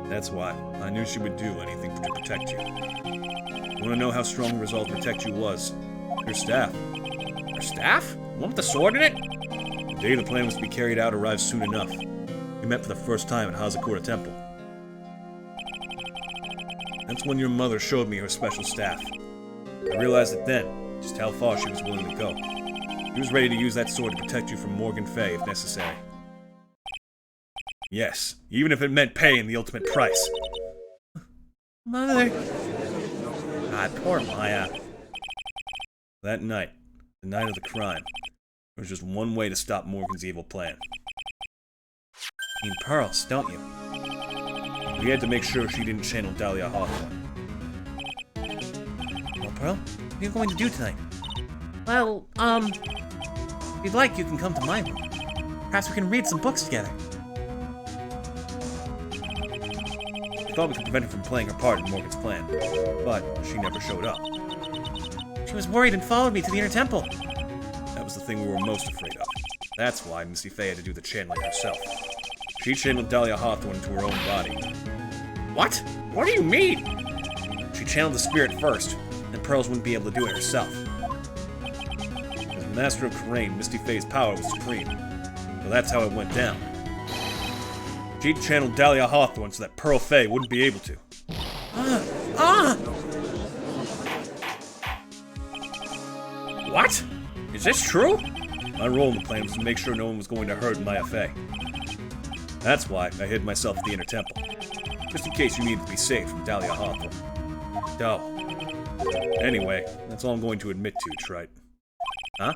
That's why I knew she would do anything to protect you. You want to know how strong the resolve to protect you was? Your staff. Her staff? The one with the sword in it? The day the plan was to be carried out arrived soon enough. We met for the first time at Hazakura Temple. That's when your mother showed me her special staff. I realized it then, just how far she was willing to go. She was ready to use that sword to protect you from Morgan Fay if necessary. Yes, even if it meant paying the ultimate price. Mother... God, poor Maya. That night, the night of the crime, there was just one way to stop Morgan's evil plan. You mean Pearls, don't you? We had to make sure she didn't channel Dahlia Hawthorne. Well, Pearl, what are you going to do tonight? Well, If you'd like, you can come to my room. Perhaps we can read some books together. I thought we could prevent her from playing her part in Morgan's plan, but she never showed up. she was worried and followed me to the inner temple. That was the thing we were most afraid of. That's why Misty Faye had to do the channeling herself. She channeled Dahlia Hawthorne into her own body. What? What do you mean? She channeled the spirit first, and Pearls wouldn't be able to do it herself. As Master of Karain, Misty Faye's power was supreme. Well, that's how it went down. She channeled Dahlia Hawthorne so that Pearl Faye wouldn't be able to. What? Is this true? My role in the plan was to make sure no one was going to hurt Maya Faye. That's why I hid myself at the inner temple. Just in case you needed to be safe from Dahlia Hawthorne. Oh. Anyway, that's all I'm going to admit to, Trite. Huh?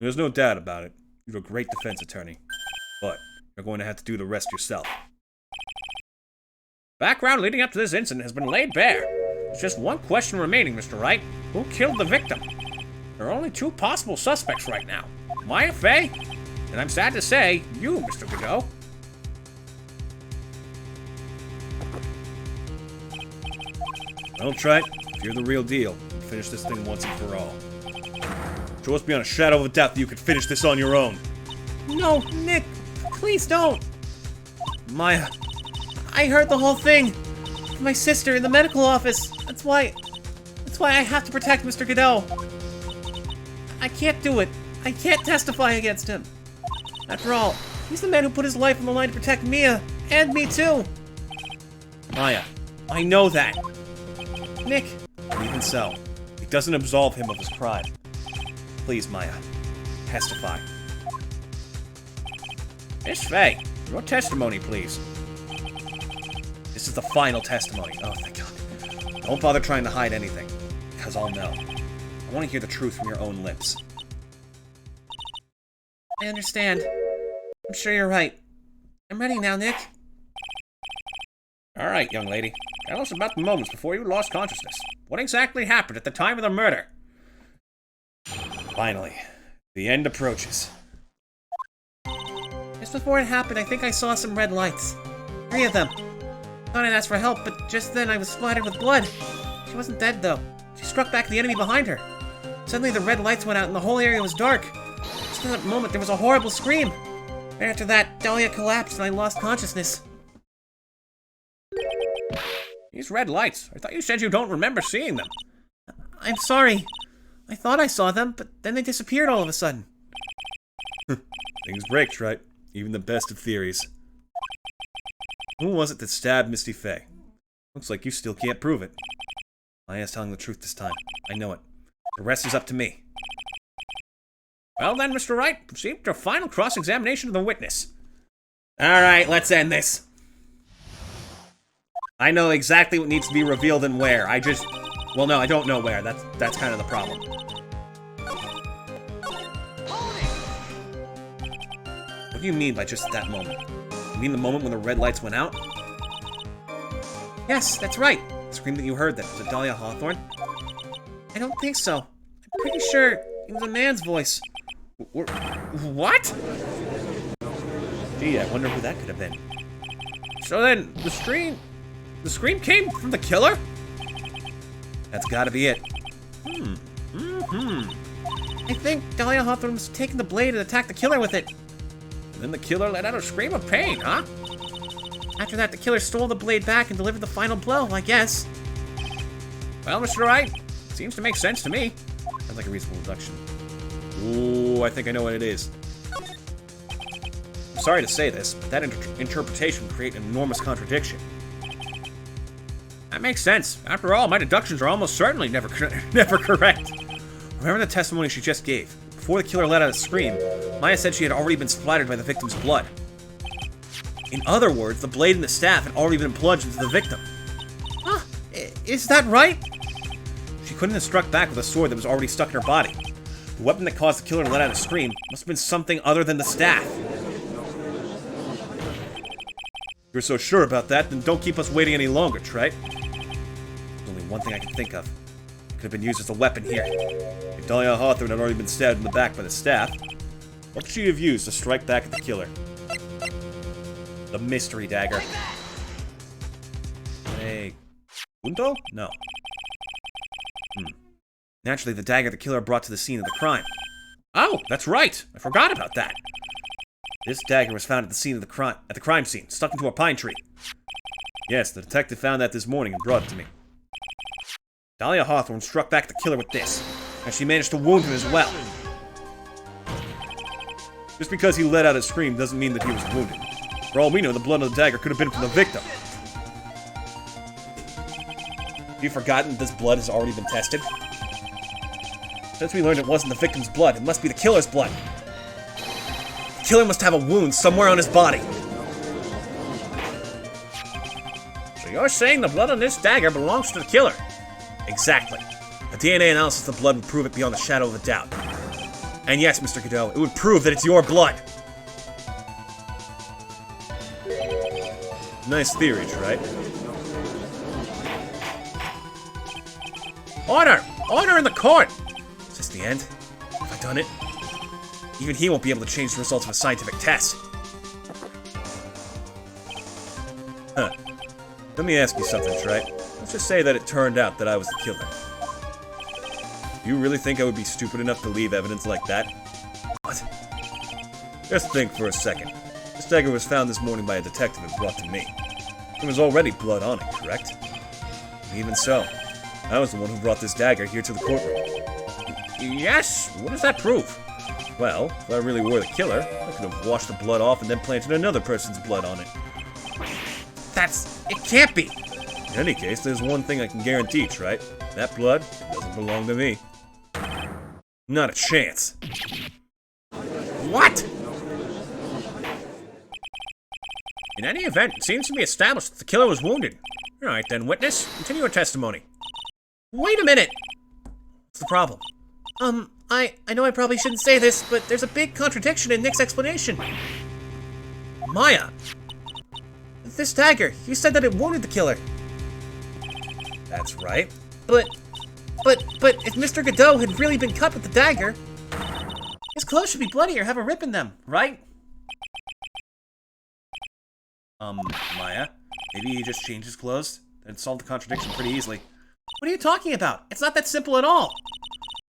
There's no doubt about it. You're a great defense attorney. But you're going to have to do the rest yourself. Background leading up to this incident has been laid bare. There's just one question remaining, Mr. Wright. Who killed the victim? There are only two possible suspects right now. Maya Faye, and I'm sad to say, you, Mr. Godot. Well, Trite, if you're the real deal, you finish this thing once and for all. Show us beyond a shadow of a doubt that you could finish this on your own. No, Nick, please don't. Maya, I heard the whole thing from my sister in the medical office. That's why I have to protect Mr. Godot. I can't do it. I can't testify against him. After all, he's the man who put his life on the line to protect Mia, and me too. Maya, I know that. Nick, Even so, it doesn't absolve him of his crime. Please, Maya, testify. Miss Faye, your testimony, please. This is the final testimony. Oh, thank God. Don't bother trying to hide anything, because I'll know. I want to hear the truth from your own lips. I understand. I'm sure you're right. I'm ready now, Nick. All right, young lady. Tell us about the moments before you lost consciousness. What exactly happened at the time of the murder? Finally, the end approaches. Just before it happened, I think I saw some red lights. 3 of them. Thought I'd ask for help, but just then I was splattered with blood. She wasn't dead, though. She struck back the enemy behind her. Suddenly the red lights went out and the whole area was dark. Just in that moment, there was a horrible scream. Right after that, Dahlia collapsed and I lost consciousness. These red lights. I thought you said you don't remember seeing them. I'm sorry. I thought I saw them, but then they disappeared all of a sudden. Things break, right? Even the best of theories. Who was it that stabbed Misty Faye? Looks like you still can't prove it. Maya's telling the truth this time. I know it. The rest is up to me. Well then, Mr. Wright, proceed to final cross-examination of the witness. Alright, let's end this. I know exactly what needs to be revealed and where. Well, no, I don't know where. That's kind of the problem. What do you mean by just that moment? You mean the moment when the red lights went out? Yes, that's right. The scream that you heard, that was it Dahlia Hawthorne? I don't think so. I'm pretty sure it was a man's voice. What? Gee, I wonder who that could have been. So then, the scream came from the killer? That's gotta be it. I think Dahlia Hawthorne was taking the blade and attacked the killer with it. And then the killer let out a scream of pain, huh? After that, the killer stole the blade back and delivered the final blow, I guess. Well, Mr. Wright, seems to make sense to me. Sounds like a reasonable deduction. Ooh, I think I know what it is. I'm sorry to say this, but that interpretation would create an enormous contradiction. That makes sense. After all, my deductions are almost certainly never correct. Remember the testimony she just gave? Before the killer let out a scream, Maya said she had already been splattered by the victim's blood. In other words, the blade and the staff had already been plunged into the victim. Huh? Is that right? She couldn't have struck back with a sword that was already stuck in her body. The weapon that caused the killer to let out a scream must have been something other than the staff. If you're so sure about that, then don't keep us waiting any longer, Trite. There's only one thing I can think of. It could have been used as a weapon here. If Dahlia Hawthorne had already been stabbed in the back by the staff, what could she have used to strike back at the killer? The mystery dagger. Hey, Punto? No. Naturally, the dagger the killer brought to the scene of the crime. Oh, that's right. I forgot about that. This dagger was found at the scene of the crime scene, stuck into a pine tree. Yes, the detective found that this morning and brought it to me. Dahlia Hawthorne struck back the killer with this, and she managed to wound him as well. Just because he let out a scream doesn't mean that he was wounded. For all we know, the blood on the dagger could have been from the victim. Have you forgotten that this blood has already been tested? Since we learned it wasn't the victim's blood, it must be the killer's blood. The killer must have a wound somewhere on his body. So you're saying the blood on this dagger belongs to the killer? Exactly. A DNA analysis of the blood would prove it beyond a shadow of a doubt. And yes, Mr. Godot, it would prove that it's your blood. Nice theory, right? Order! Order in the court! Is this the end? Have I done it? Even he won't be able to change the results of a scientific test. Huh. Let me ask you something, Trite. Let's just say that it turned out that I was the killer. You really think I would be stupid enough to leave evidence like that? What? Just think for a second. This dagger was found this morning by a detective and brought to me. There was already blood on it, correct? And even so, I was the one who brought this dagger here to the courtroom. Yes? What does that prove? Well, if I really were the killer, I could have washed the blood off and then planted another person's blood on it. It can't be. In any case, there's one thing I can guarantee, Trite. That blood doesn't belong to me. Not a chance. What? In any event, it seems to be established that the killer was wounded. Alright then, witness, continue your testimony. Wait a minute. What's the problem? I know I probably shouldn't say this, but there's a big contradiction in Nick's explanation. Maya! This dagger, you said that it wounded the killer. That's right. But if Mr. Godot had really been cut with the dagger, his clothes should be bloody or have a rip in them, right? Maya, maybe he just changed his clothes and solved the contradiction pretty easily. What are you talking about? It's not that simple at all.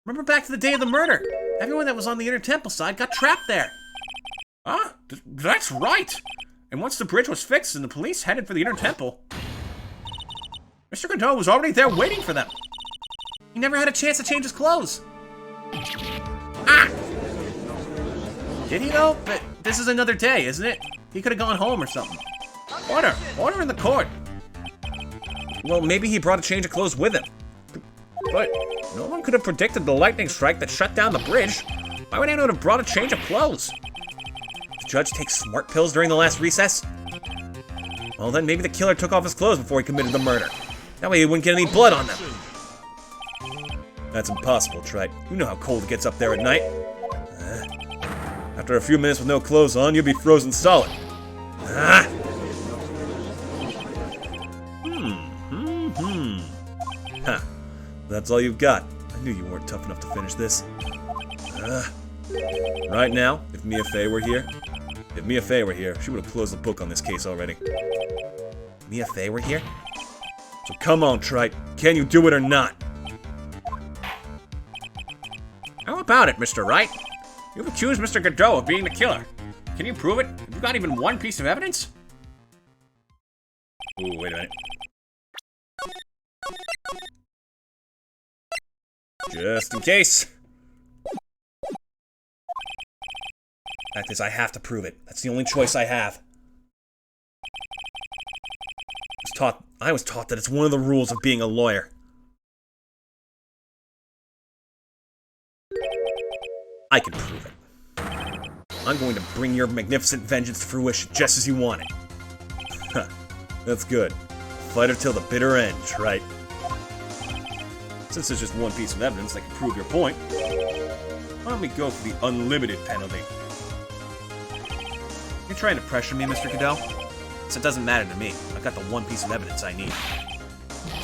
Remember back to the day of the murder. Everyone that was on the inner temple side got trapped there. Ah, that's right! And once the bridge was fixed and the police headed for the inner temple, Mr. Godot was already there waiting for them. He never had a chance to change his clothes. Ah! Did he though? But this is another day, isn't it? He could have gone home or something. Order in the court. Well, maybe he brought a change of clothes with him. But no one could have predicted the lightning strike that shut down the bridge. Why would anyone have brought a change of clothes? Did the judge take smart pills during the last recess? Well, then maybe the killer took off his clothes before he committed the murder. That way he wouldn't get any blood on them. That's impossible, Trite. You know how cold it gets up there at night. After a few minutes with no clothes on, you'll be frozen solid. Ah! Huh. That's all you've got. I knew you weren't tough enough to finish this. Right now, if Mia Fey were here, she would have closed the book on this case already. Mia Fey were here? So come on, Trite. Can you do it or not? How about it, Mr. Wright? You've accused Mr. Godot of being the killer. Can you prove it? Have you got even one piece of evidence? Ooh, wait a minute. Just in case. Fact is, I have to prove it. That's the only choice I have. I was taught that it's one of the rules of being a lawyer. I can prove it. I'm going to bring your magnificent vengeance to fruition just as you want it. Huh, that's good. Fight her till the bitter end, right? Since there's just one piece of evidence that can prove your point, why don't we go for the unlimited penalty? You're trying to pressure me, Mr. Godot? So it doesn't matter to me. I've got the one piece of evidence I need.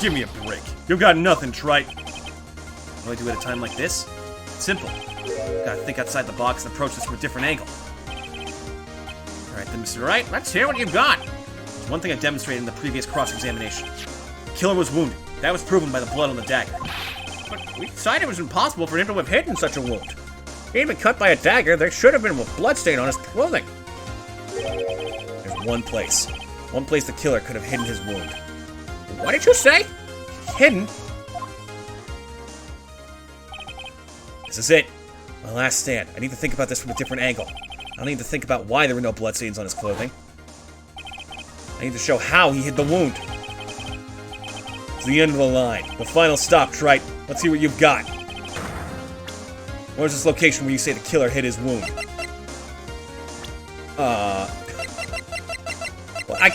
Give me a break. You've got nothing, Trite. What do I do at a time like this? It's simple. Gotta think outside the box and approach this from a different angle. Alright then, Mr. Wright, let's hear what you've got. There's one thing I demonstrated in the previous cross-examination. The killer was wounded. That was proven by the blood on the dagger. But we decided it was impossible for him to have hidden such a wound. If he had been cut by a dagger, there should have been a bloodstain on his clothing. There's one place the killer could have hidden his wound. What did you say? Hidden? This is it. My last stand. I need to think about this from a different angle. I need to think about why there were no bloodstains on his clothing. I need to show how he hid the wound. It's the end of the line. The final stop, Trite. Let's see what you've got. Where's this location where you say the killer hid his wound? Well,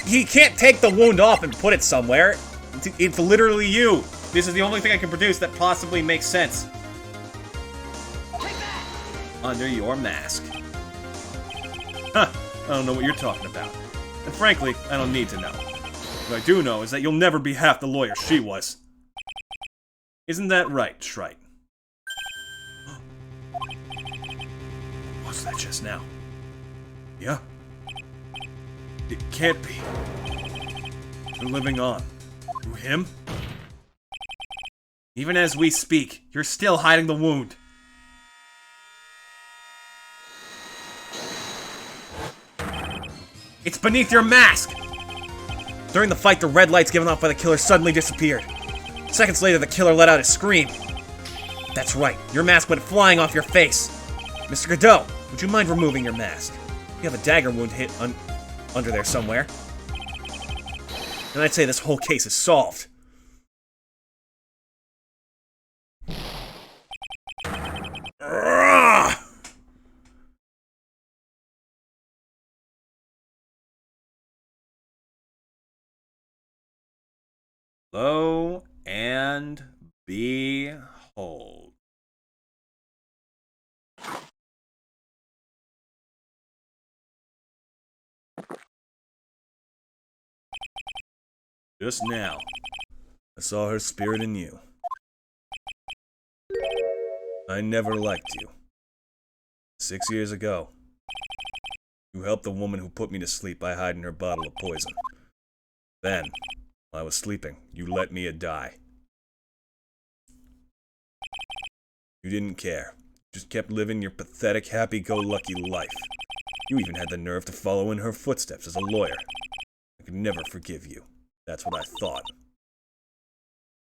he can't take the wound off and put it somewhere. It's literally you. This is the only thing I can produce that possibly makes sense. Under your mask. Huh, I don't know what you're talking about. And frankly, I don't need to know. What I do know is that you'll never be half the lawyer she was. Isn't that right, Trite? What's that just now? Yeah? It can't be. You're living on. Through him? Even as we speak, you're still hiding the wound. It's beneath your mask! During the fight, the red lights given off by the killer suddenly disappeared. Seconds later, the killer let out a scream. That's right, your mask went flying off your face. Mr. Godot, would you mind removing your mask? You have a dagger wound hit under there somewhere. And I'd say this whole case is solved. Lo and behold. Just now, I saw her spirit in you. I never liked you. 6 years ago, You helped the woman who put me to sleep by hiding her bottle of poison. Then, while I was sleeping, you let Mia die. You didn't care. Just kept living your pathetic, happy-go-lucky life. You even had the nerve to follow in her footsteps as a lawyer. I could never forgive you. That's what I thought.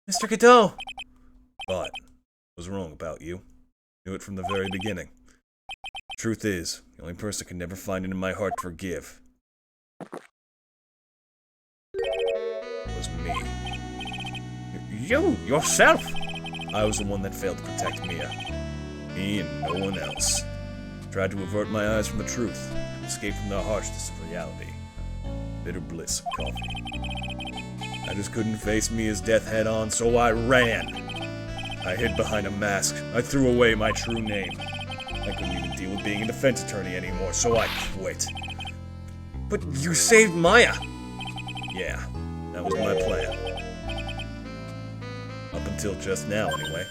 Mr. Godot! But I was wrong about you. Knew it from the very beginning. Truth is, the only person I could never find it in my heart to forgive was me. You, yourself? I was the one that failed to protect Mia. Me and no one else. Tried to avert my eyes from the truth, to escape from the harshness of reality. Bitter bliss of coffee. I just couldn't face Mia's death head on, so I ran. I hid behind a mask. I threw away my true name. I couldn't even deal with being a defense attorney anymore, so I quit. But you saved Maya! Yeah, that was my plan. Up until just now, anyway.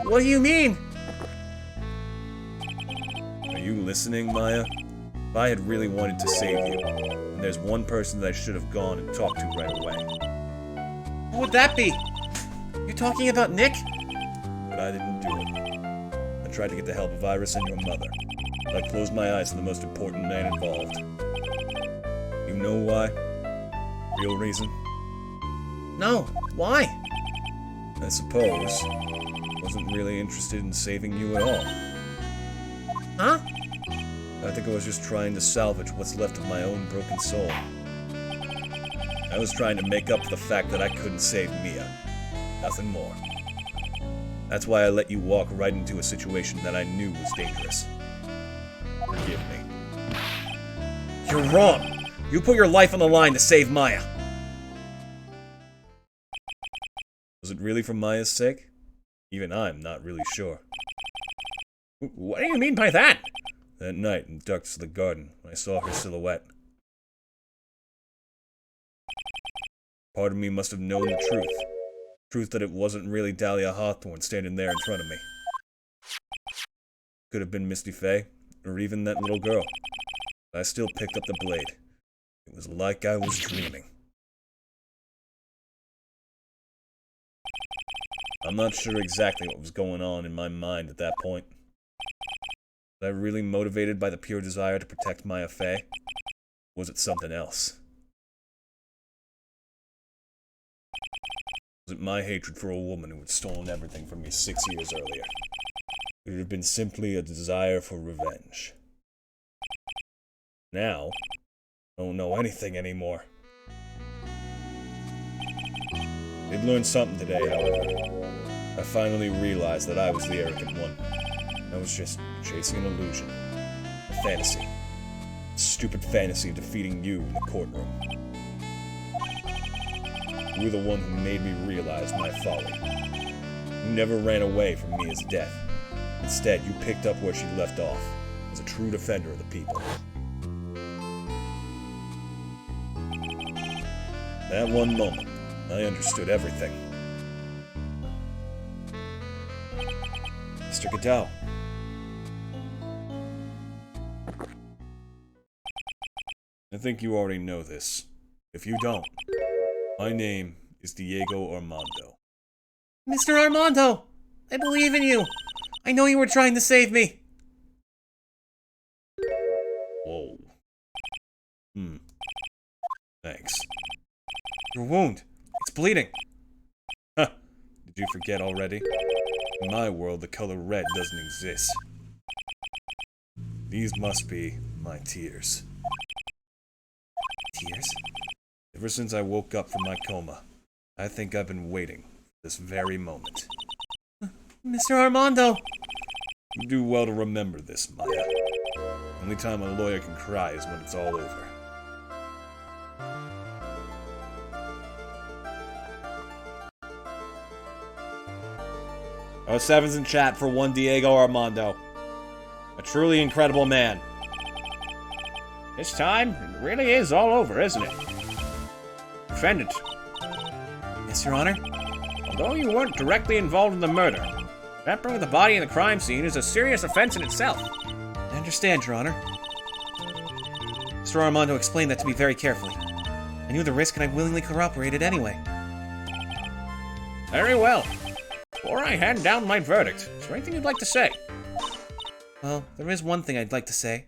What do you mean? Are you listening, Maya? If I had really wanted to save you, then there's one person that I should have gone and talked to right away. Who would that be? You're talking about Nick? But I didn't do it. I tried to get the help of Iris and your mother, but I closed my eyes to the most important man involved. You know why? Real reason? No. Why? I suppose wasn't really interested in saving you at all. Huh? I think I was just trying to salvage what's left of my own broken soul. I was trying to make up for the fact that I couldn't save Mia. Nothing more. That's why I let you walk right into a situation that I knew was dangerous. Forgive me. You're wrong. You put your life on the line to save Maya. Was it really for Maya's sake? Even I'm not really sure. What do you mean by that? That night in the darkness of the garden, I saw her silhouette. Part of me must have known the truth. Truth that it wasn't really Dahlia Hawthorne standing there in front of me. Could have been Misty Faye, or even that little girl. But I still picked up the blade. It was like I was dreaming. I'm not sure exactly what was going on in my mind at that point. Was I really motivated by the pure desire to protect Maya Faye? Or was it something else? Was it my hatred for a woman who had stolen everything from me 6 years earlier? Could it have been simply a desire for revenge? Now, I don't know anything anymore. I did learn something today, however. I finally realized that I was the arrogant one. I was just chasing an illusion. A fantasy. A stupid fantasy of defeating you in the courtroom. You were the one who made me realize my folly. You never ran away from Mia's death. Instead, you picked up where she left off, as a true defender of the people. That one moment, I understood everything. Mr. Godot. I think you already know this. If you don't, my name is Diego Armando. Mr. Armando! I believe in you! I know you were trying to save me! Whoa. Thanks. Your wound. It's bleeding. Huh. Did you forget already? In my world, the color red doesn't exist. These must be my tears. Tears? Ever since I woke up from my coma, I think I've been waiting for this very moment. Mr. Armando! You do well to remember this, Maya. The only time a lawyer can cry is when it's all over. Our sevens in chat for one Diego Armando. A truly incredible man. This time, it really is all over, isn't it? Defendant, Yes, Your Honor? although you weren't directly involved in the murder, tampering with the body in the crime scene is a serious offense in itself. I understand, Your Honor. Mr. Armando explained that to me very carefully. I knew the risk and I willingly cooperated anyway. Very well. Before I hand down my verdict, is there anything you'd like to say? Well, there is one thing I'd like to say.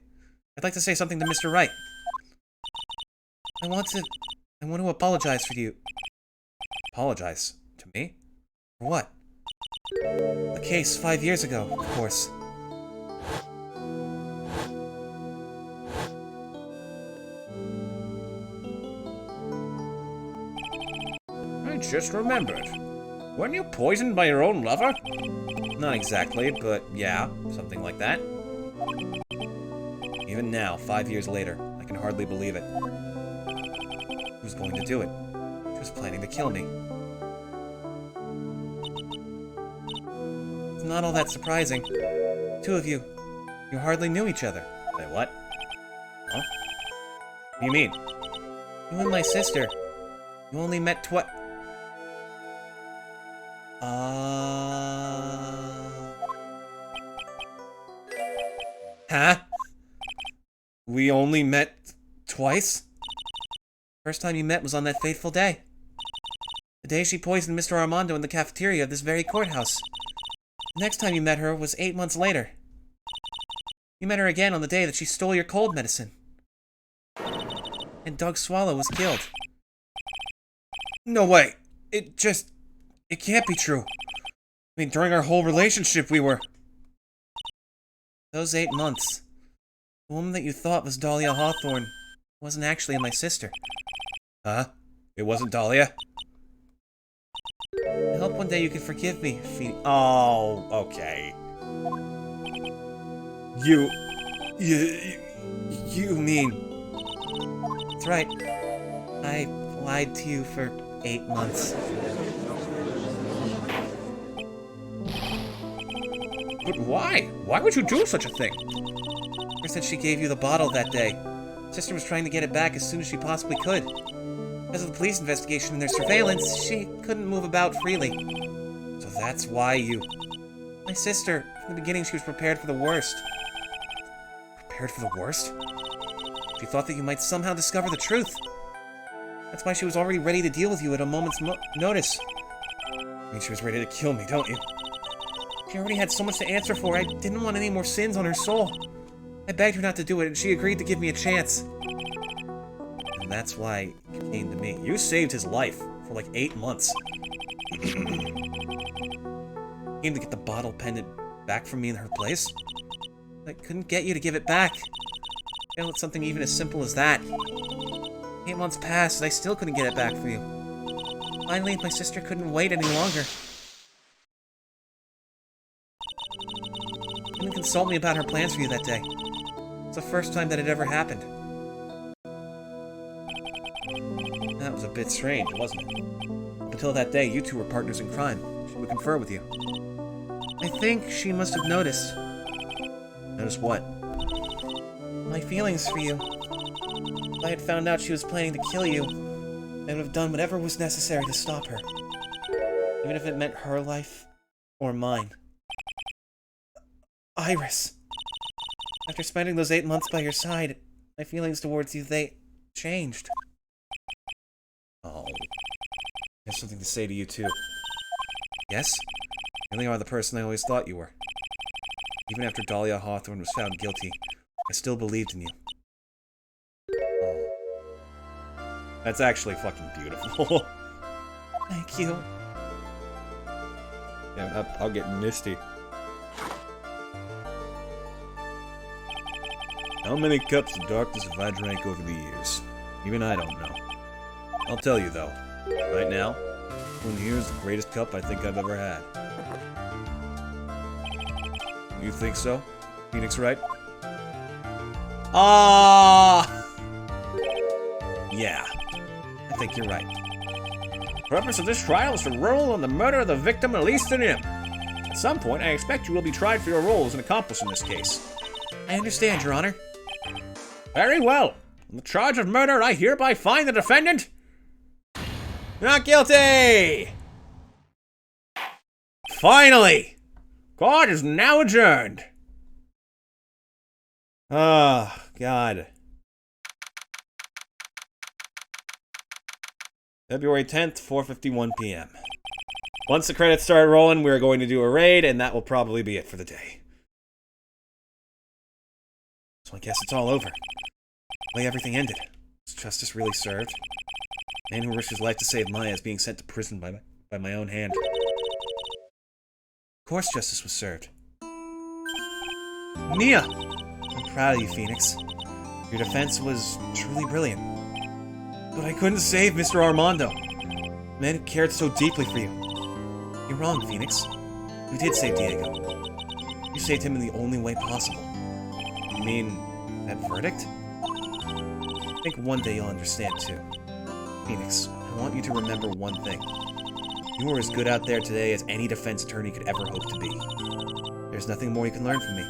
I'd like to say something to Mr. Wright. I want to apologize for you. Apologize? To me? For what? The case 5 years ago, of course. I just remembered. Weren't you poisoned by your own lover? Not exactly, but yeah, something like that. Even now, 5 years later, I can hardly believe it. Who's going to do it? She was planning to kill me. It's not all that surprising. Two of you hardly knew each other. Say what? Huh? What do you mean? You and my sister. You only met twice. Huh? We only met twice? First time you met was on that fateful day. The day she poisoned Mr. Armando in the cafeteria of this very courthouse. The next time you met her was 8 months later. You met her again on the day that she stole your cold medicine. And Doug Swallow was killed. No way. It can't be true. I mean, during our whole relationship, we were... Those 8 months. The woman that you thought was Dahlia Hawthorne wasn't actually my sister. Huh? It wasn't Dahlia? I hope one day you can forgive me, Phoenix. Oh, okay. You mean... That's right. I lied to you for 8 months. But why? Why would you do such a thing? Her said she gave you the bottle that day. Sister was trying to get it back as soon as she possibly could. Because of the police investigation and their surveillance, she couldn't move about freely. So that's why you... My sister, from the beginning she was prepared for the worst. Prepared for the worst? She thought that you might somehow discover the truth. That's why she was already ready to deal with you at a moment's notice. I mean, she was ready to kill me, don't you? She already had so much to answer for, I didn't want any more sins on her soul. I begged her not to do it, and she agreed to give me a chance. And that's why you came to me. You saved his life for like 8 months. Came to get the bottle pendant back from me in her place. I couldn't get you to give it back. Failed at something even as simple as that. 8 months passed, and I still couldn't get it back for you. Finally, my sister couldn't wait any longer. She didn't consult me about her plans for you that day. It's the first time that it ever happened. That was a bit strange, wasn't it? Up until that day, you two were partners in crime. She would confer with you. I think she must have noticed. Notice what? My feelings for you. If I had found out she was planning to kill you, I would have done whatever was necessary to stop her. Even if it meant her life or mine. Iris. After spending those 8 months by your side, my feelings towards you, they changed. Oh. I have something to say to you, too. Yes? You really are the person I always thought you were. Even after Dahlia Hawthorne was found guilty, I still believed in you. Oh. That's actually fucking beautiful. Thank you. Yeah, I'll get misty. How many cups of darkness have I drank over the years? Even I don't know. I'll tell you, though. Right now, one here is the greatest cup I think I've ever had. You think so? Phoenix, right? Ah! Yeah. I think you're right. The purpose of this trial is to rule on the murder of the victim Elise and him. At some point, I expect you will be tried for your role as an accomplice in this case. I understand, Your Honor. Very well. On the charge of murder, I hereby find the defendant not guilty! Finally! Court is now adjourned. Ah, God. February 10th, 4:51 p.m. Once the credits start rolling, we're going to do a raid, and that will probably be it for the day. So I guess it's all over. The way everything ended. Was justice really served? The man who risked his life to save Maya is being sent to prison by my own hand. Of course justice was served. Mia! I'm proud of you, Phoenix. Your defense was truly brilliant. But I couldn't save Mr. Armando. The man who cared so deeply for you. You're wrong, Phoenix. You did save Diego. You saved him in the only way possible. You mean that verdict? I think one day you'll understand, too. Phoenix, I want you to remember one thing. You were as good out there today as any defense attorney could ever hope to be. There's nothing more you can learn from me.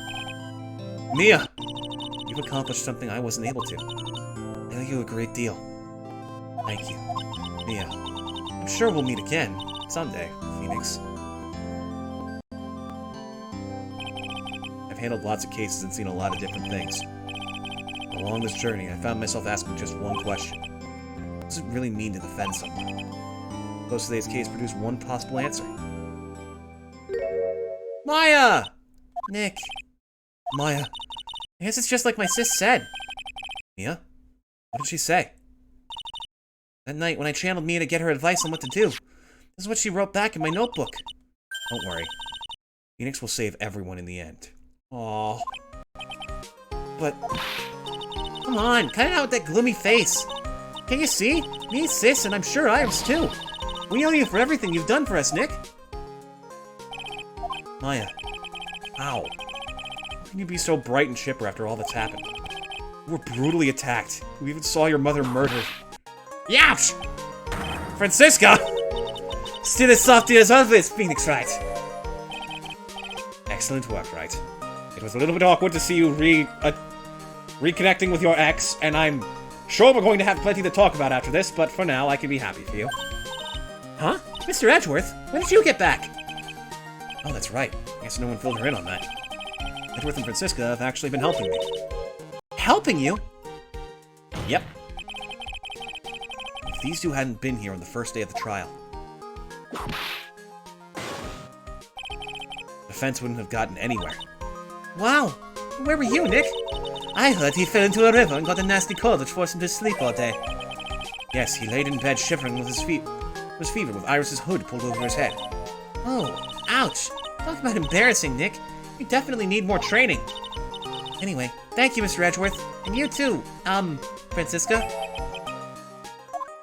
Mia! You've accomplished something I wasn't able to. I owe you a great deal. Thank you, Mia. I'm sure we'll meet again, someday, Phoenix. I've handled lots of cases and seen a lot of different things. Along this journey, I found myself asking just one question. What does it really mean to defend someone? Suppose today's case produced one possible answer. Maya! Nick, Maya. I guess it's just like my sis said. Mia? What did she say? That night when I channeled Mia to get her advice on what to do. This is what she wrote back in my notebook. Don't worry. Phoenix will save everyone in the end. Aww. But... Come on, cut it out with that gloomy face. Can't you see? Me, sis, and I'm sure Iris too. We owe you for everything you've done for us, Nick. Maya. Ow. How can you be so bright and chipper after all that's happened? You were brutally attacked. We even saw your mother murdered. Youch! Francisca! Still as softy as always, Phoenix Wright. Excellent work, Wright. It was a little bit awkward to see you reconnecting with your ex, and I'm sure we're going to have plenty to talk about after this, but for now, I can be happy for you. Huh? Mr. Edgeworth, when did you get back? Oh, that's right. I guess no one filled her in on that. Edgeworth and Francisca have actually been helping me. Helping you? Yep. If these two hadn't been here on the first day of the trial, the defense wouldn't have gotten anywhere. Wow. Where were you, Nick? I heard he fell into a river and got a nasty cold which forced him to sleep all day. Yes, he laid in bed shivering with his fever with Iris's hood pulled over his head. Oh, ouch. Talk about embarrassing, Nick. You definitely need more training. Anyway, thank you, Mr. Edgeworth. And you too, Francisca.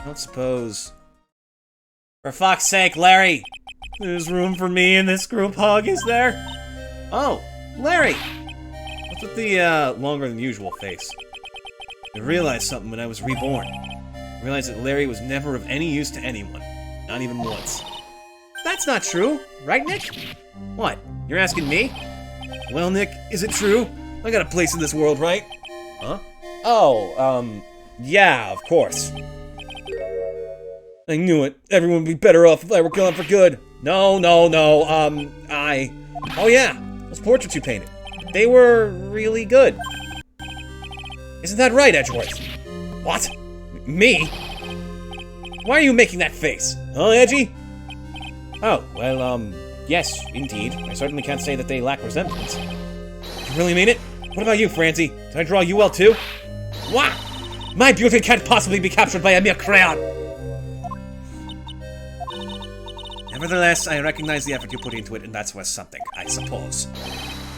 I don't suppose... For fuck's sake, Larry! There's room for me in this group hug, is there? Oh, Larry! What's with the, longer than usual face? I realized something when I was reborn. I realized that Larry was never of any use to anyone. Not even once. That's not true, right, Nick? What? You're asking me? Well, Nick, is it true? I got a place in this world, right? Huh? Oh, yeah, of course. I knew it. Everyone would be better off if I were gone for good. No. Oh yeah, those portraits you painted. They were really good. Isn't that right, Edgeworth? What? Me? Why are you making that face? Huh, Edgy? Oh, well, yes, indeed. I certainly can't say that they lack resemblance. You really mean it? What about you, Francie? Did I draw you well, too? What? My beauty can't possibly be captured by a mere crayon! Nevertheless, I recognize the effort you put into it, and that's worth something, I suppose.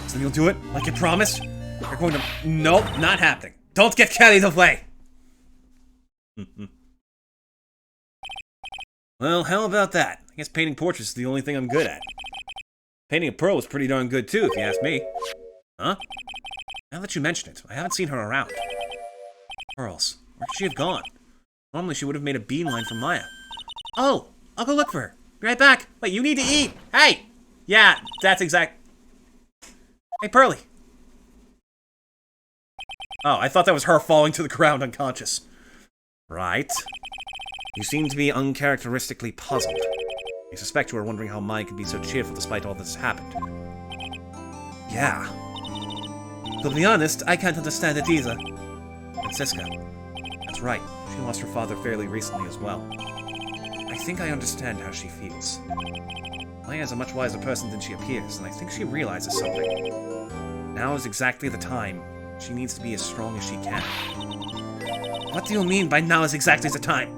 So you'll do it, like you promised? You're going to... Nope, not happening. Don't get carried away! Well, how about that? I guess painting portraits is the only thing I'm good at. Painting a pearl was pretty darn good, too, if you ask me. Huh? Now that you mention it, I haven't seen her around. Pearls. Where could she have gone? Normally she would have made a beeline for Maya. Oh, I'll go look for her. Be right back. Wait, you need to eat. Hey! Yeah, that's exact... Hey, Pearly. Oh, I thought that was her falling to the ground unconscious. Right. You seem to be uncharacteristically puzzled. I suspect you are wondering how Maya could be so cheerful despite all that's happened. Yeah. To be honest, I can't understand it either. Francisca. That's right. She lost her father fairly recently as well. I think I understand how she feels. Maya is a much wiser person than she appears, and I think she realizes something. Now is exactly the time. She needs to be as strong as she can. What do you mean by now is exactly the time?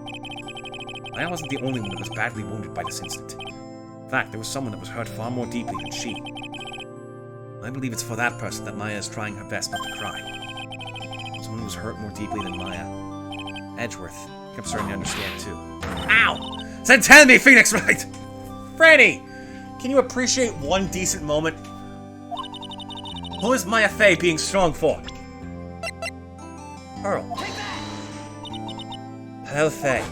Maya wasn't the only one that was badly wounded by this incident. In fact, there was someone that was hurt far more deeply than she. I believe it's for that person that Maya is trying her best not to cry. Someone who was hurt more deeply than Maya. Edgeworth. I'm starting to understand too. Ow! Then tell me, Phoenix Wright! Franny! Can you appreciate one decent moment? Who is Maya Fey being strong for? Pearl. Pearl Fey.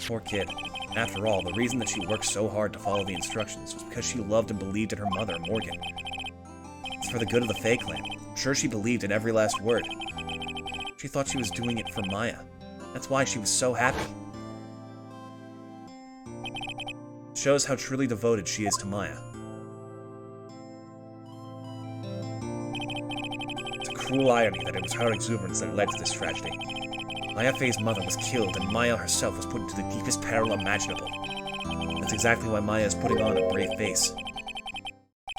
Poor kid. After all, the reason that she worked so hard to follow the instructions was because she loved and believed in her mother, Morgan. It's for the good of the Fey clan. I'm sure she believed in every last word. She thought she was doing it for Maya. That's why she was so happy. It shows how truly devoted she is to Maya. It's a cruel irony that it was her exuberance that led to this tragedy. Maya Fey's mother was killed, and Maya herself was put into the deepest peril imaginable. That's exactly why Maya is putting on a brave face.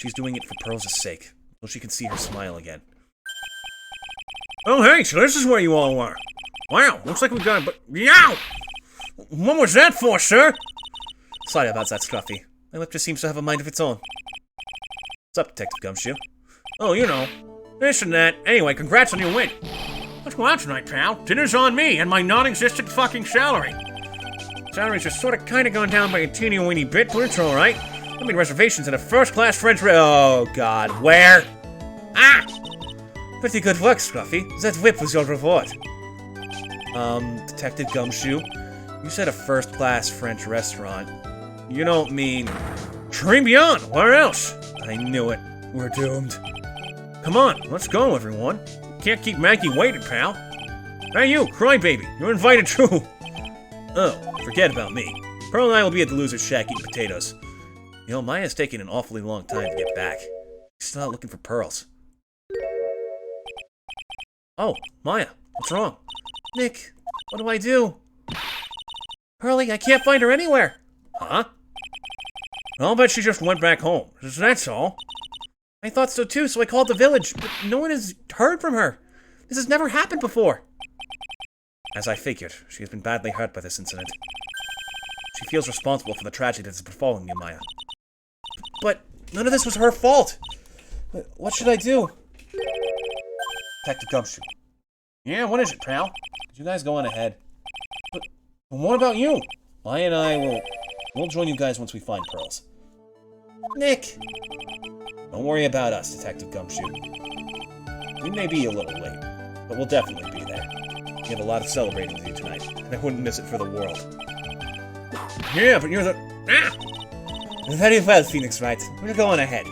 She's doing it for Pearl's sake, so she can see her smile again. Oh, hey, so this is where you all were. Wow, looks like we got but yow! What was that for, sir? Sorry about that, Scruffy. My lip just seems to have a mind of its own. What's up, Detective Gumshoe? Oh, you know, this and that. Anyway, congrats on your win. Let's go out tonight, pal. Dinner's on me and my non-existent fucking salary. Salary's just sort of kind of gone down by a teeny-weeny bit, but it's alright. I made reservations in a first-class French Oh, God, where? Ah! Pretty good work, Scruffy. That whip was your reward. Detective Gumshoe, you said a first-class French restaurant. You don't mean... Tribulations, where else? I knew it. We're doomed. Come on, let's go, everyone. Can't keep Maggie waiting, pal. Hey, you, crybaby, you're invited too. Oh, forget about me. Pearl and I will be at the loser's shack eating potatoes. You know, Maya's taking an awfully long time to get back. She's still out looking for pearls. Oh, Maya, what's wrong? Nick, what do I do? Pearlie, I can't find her anywhere. Huh? I'll bet she just went back home. That's all. I thought so too, so I called the village, but no one has heard from her. This has never happened before. As I figured, she has been badly hurt by this incident. She feels responsible for the tragedy that has befallen you, Maya. But none of this was her fault. What should I do? Detective Gumshoe. Yeah, what is it, pal? Could you guys go on ahead? But what about you? Maya and I we'll join you guys once we find pearls. Nick! Don't worry about us, Detective Gumshoe. We may be a little late, but we'll definitely be there. We have a lot of celebrating to do tonight, and I wouldn't miss it for the world. Yeah, but you're the... Ah! Very well, Phoenix Wright. We're going ahead.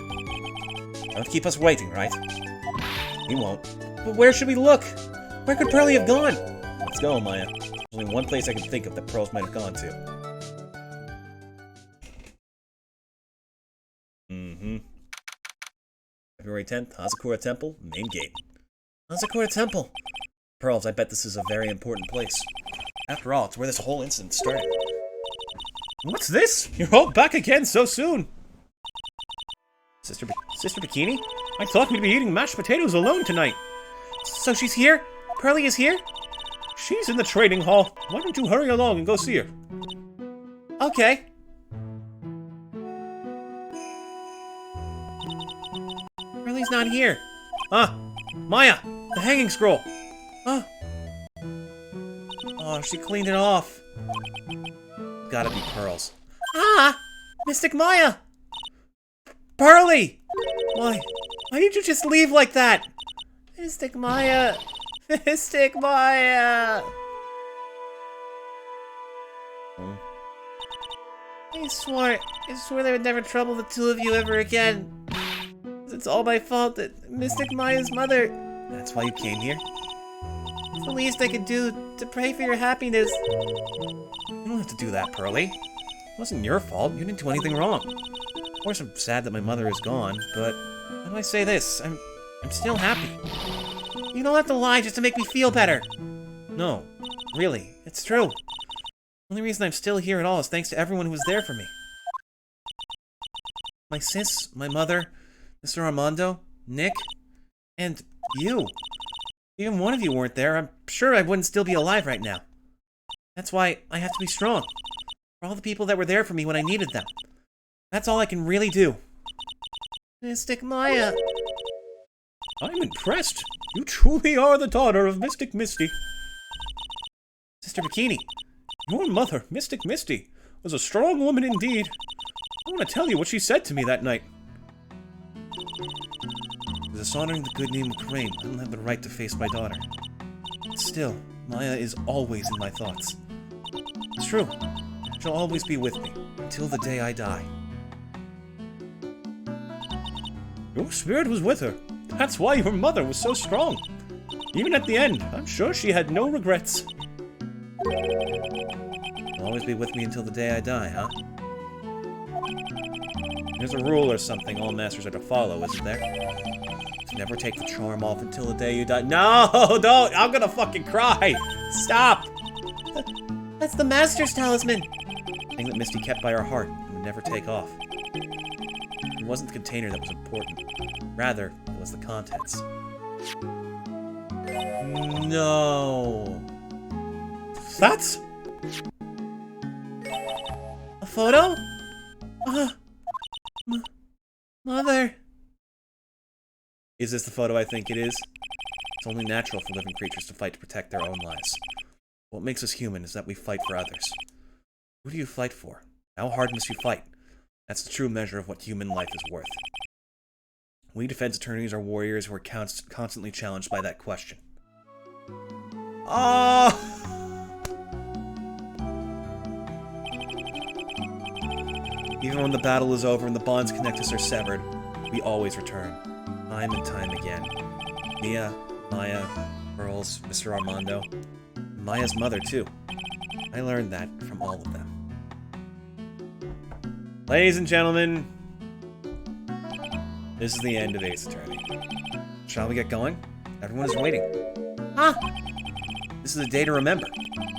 Don't keep us waiting, right? We won't. But where should we look? Where could Pearlie have gone? Let's go, Maya. There's only one place I can think of that pearls might have gone to. February 10th, Hazakura Temple, main gate. Hazakura Temple. Pearls, I bet this is a very important place. After all, it's where this whole incident started. What's this? You're all back again so soon. Sister Bikini? I thought we'd be eating mashed potatoes alone tonight. So she's here? Pearlie is here? She's in the trading hall. Why don't you hurry along and go see her? Okay. Pearlie's not here. Ah, Maya, the hanging scroll. Oh, she cleaned it off. Gotta be pearls. Ah! Mystic Maya! Pearlie! Why did you just leave like that? Mystic Maya! Mystic Maya! I swore they would never trouble the two of you ever again. It's all my fault that Mystic Maya's mother. That's why you came here? It's the least I could do to pray for your happiness. You don't have to do that, Pearlie. It wasn't your fault. You didn't do anything wrong. Of course, I'm sad that my mother is gone, but How do I say this? I'm still happy. You don't have to lie just to make me feel better. No, really, it's true. The only reason I'm still here at all is thanks to everyone who was there for me. My sis, my mother, Mr. Armando, Nick, and you. Even one of you weren't there, I'm sure I wouldn't still be alive right now. That's why I have to be strong. For all the people that were there for me when I needed them. That's all I can really do. Mystic Maya. I'm impressed. You truly are the daughter of Mystic Misty. Sister Bikini. Your mother, Mystic Misty, was a strong woman indeed. I want to tell you what she said to me that night. Dishonoring the good name of Crane, I don't have the right to face my daughter. Still, Maya is always in my thoughts. It's true. She'll always be with me, until the day I die. Your spirit was with her. That's why your mother was so strong. Even at the end, I'm sure she had no regrets. She'll always be with me until the day I die, huh? There's a rule or something all masters are to follow, isn't there? To never take the charm off until the day you die. No, don't! I'm gonna fucking cry! Stop! That's the Master's talisman! The thing that Misty kept by her heart and would never take off. It wasn't the container that was important. Rather, it was the contents. No. That's... A photo? Mother. Is this the photo I think it is? It's only natural for living creatures to fight to protect their own lives. What makes us human is that we fight for others. Who do you fight for? How hard must you fight? That's the true measure of what human life is worth. We defense attorneys are warriors who are constantly challenged by that question. Oh! Even when the battle is over and the bonds connect us are severed, we always return. Time and time again. Mia, Maya, Pearls, Mr. Armando. Maya's mother, too. I learned that from all of them. Ladies and gentlemen, this is the end of Ace Attorney. Shall we get going? Everyone is waiting. Huh? This is a day to remember.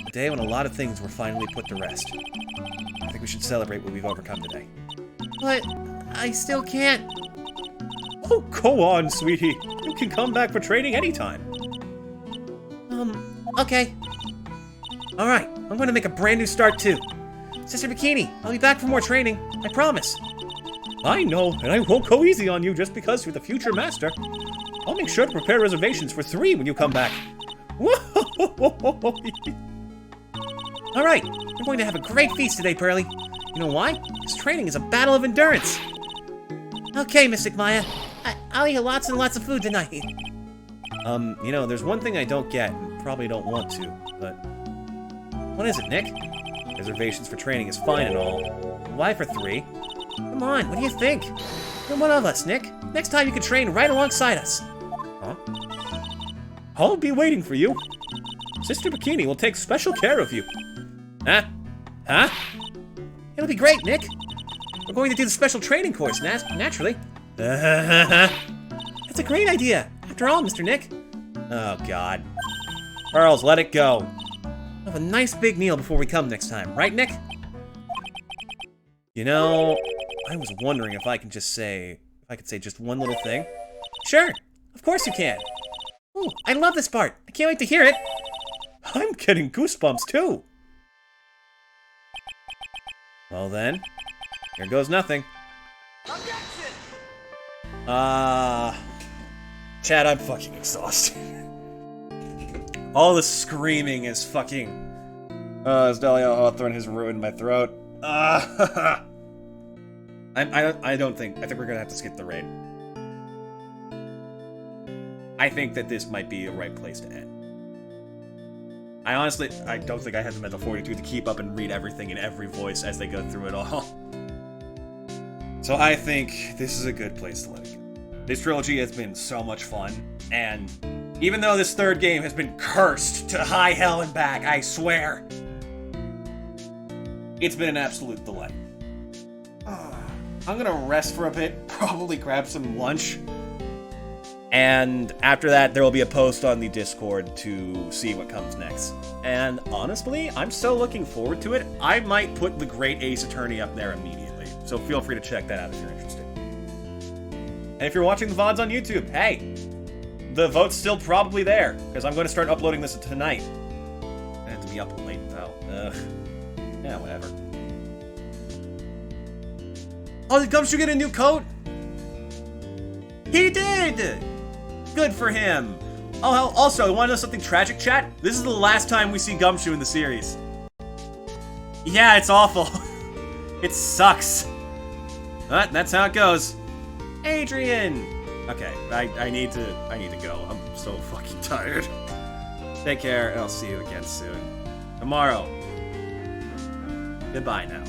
A day when a lot of things were finally put to rest. I think we should celebrate what we've overcome today. But I still can't. Oh, go on, sweetie. You can come back for training anytime. Okay. Alright, I'm gonna make a brand new start too. Sister Bikini, I'll be back for more training. I promise. I know, and I won't go easy on you just because you're the future master. I'll make sure to prepare reservations for 3 when you come back. Alright, we're going to have a great feast today, Pearly. You know why? This training is a battle of endurance. Okay, Mystic Maya. I'll eat lots and lots of food tonight. You know, there's one thing I don't get, and probably don't want to, but... What is it, Nick? Reservations for training is fine and all. Why for 3? Come on, what do you think? You're one of us, Nick. Next time you can train right alongside us. Huh? I'll be waiting for you. Sister Bikini will take special care of you. Huh? Huh? It'll be great, Nick. We're going to do the special training course, naturally. That's a great idea. After all, Mr. Nick. Oh, God. Pearls, let it go. We'll have a nice big meal before we come next time, right, Nick? You know, I was wondering if I could say just one little thing. Sure, of course you can. Ooh, I love this part. I can't wait to hear it. I'm getting goosebumps too. Well then, here goes nothing. Objection! Chad, I'm fucking exhausted. All the screaming is fucking... As Delia Hawthorne has ruined my throat. I think we're gonna have to skip the raid. I think that this might be a right place to end. I don't think I have the mental fortitude to keep up and read everything in every voice as they go through it all. So I think this is a good place to let it go. This trilogy has been so much fun, and even though this third game has been cursed to high hell and back, I swear, it's been an absolute delight. I'm gonna rest for a bit, probably grab some lunch. And after that, there will be a post on the Discord to see what comes next. And honestly, I'm so looking forward to it. I might put the Great Ace Attorney up there immediately. So feel free to check that out if you're interested. And if you're watching the VODs on YouTube, hey, the vote's still probably there, because I'm going to start uploading this tonight. I have to be up late, though. Yeah, whatever. Oh, did Gumshoe get a new coat? He did! Good for him. Oh, also, I want to know something tragic, chat? This is the last time we see Gumshoe in the series. Yeah, it's awful. It sucks. But that's how it goes. Adrian! Okay, I need to go. I'm so fucking tired. Take care, and I'll see you again soon. Tomorrow. Goodbye now.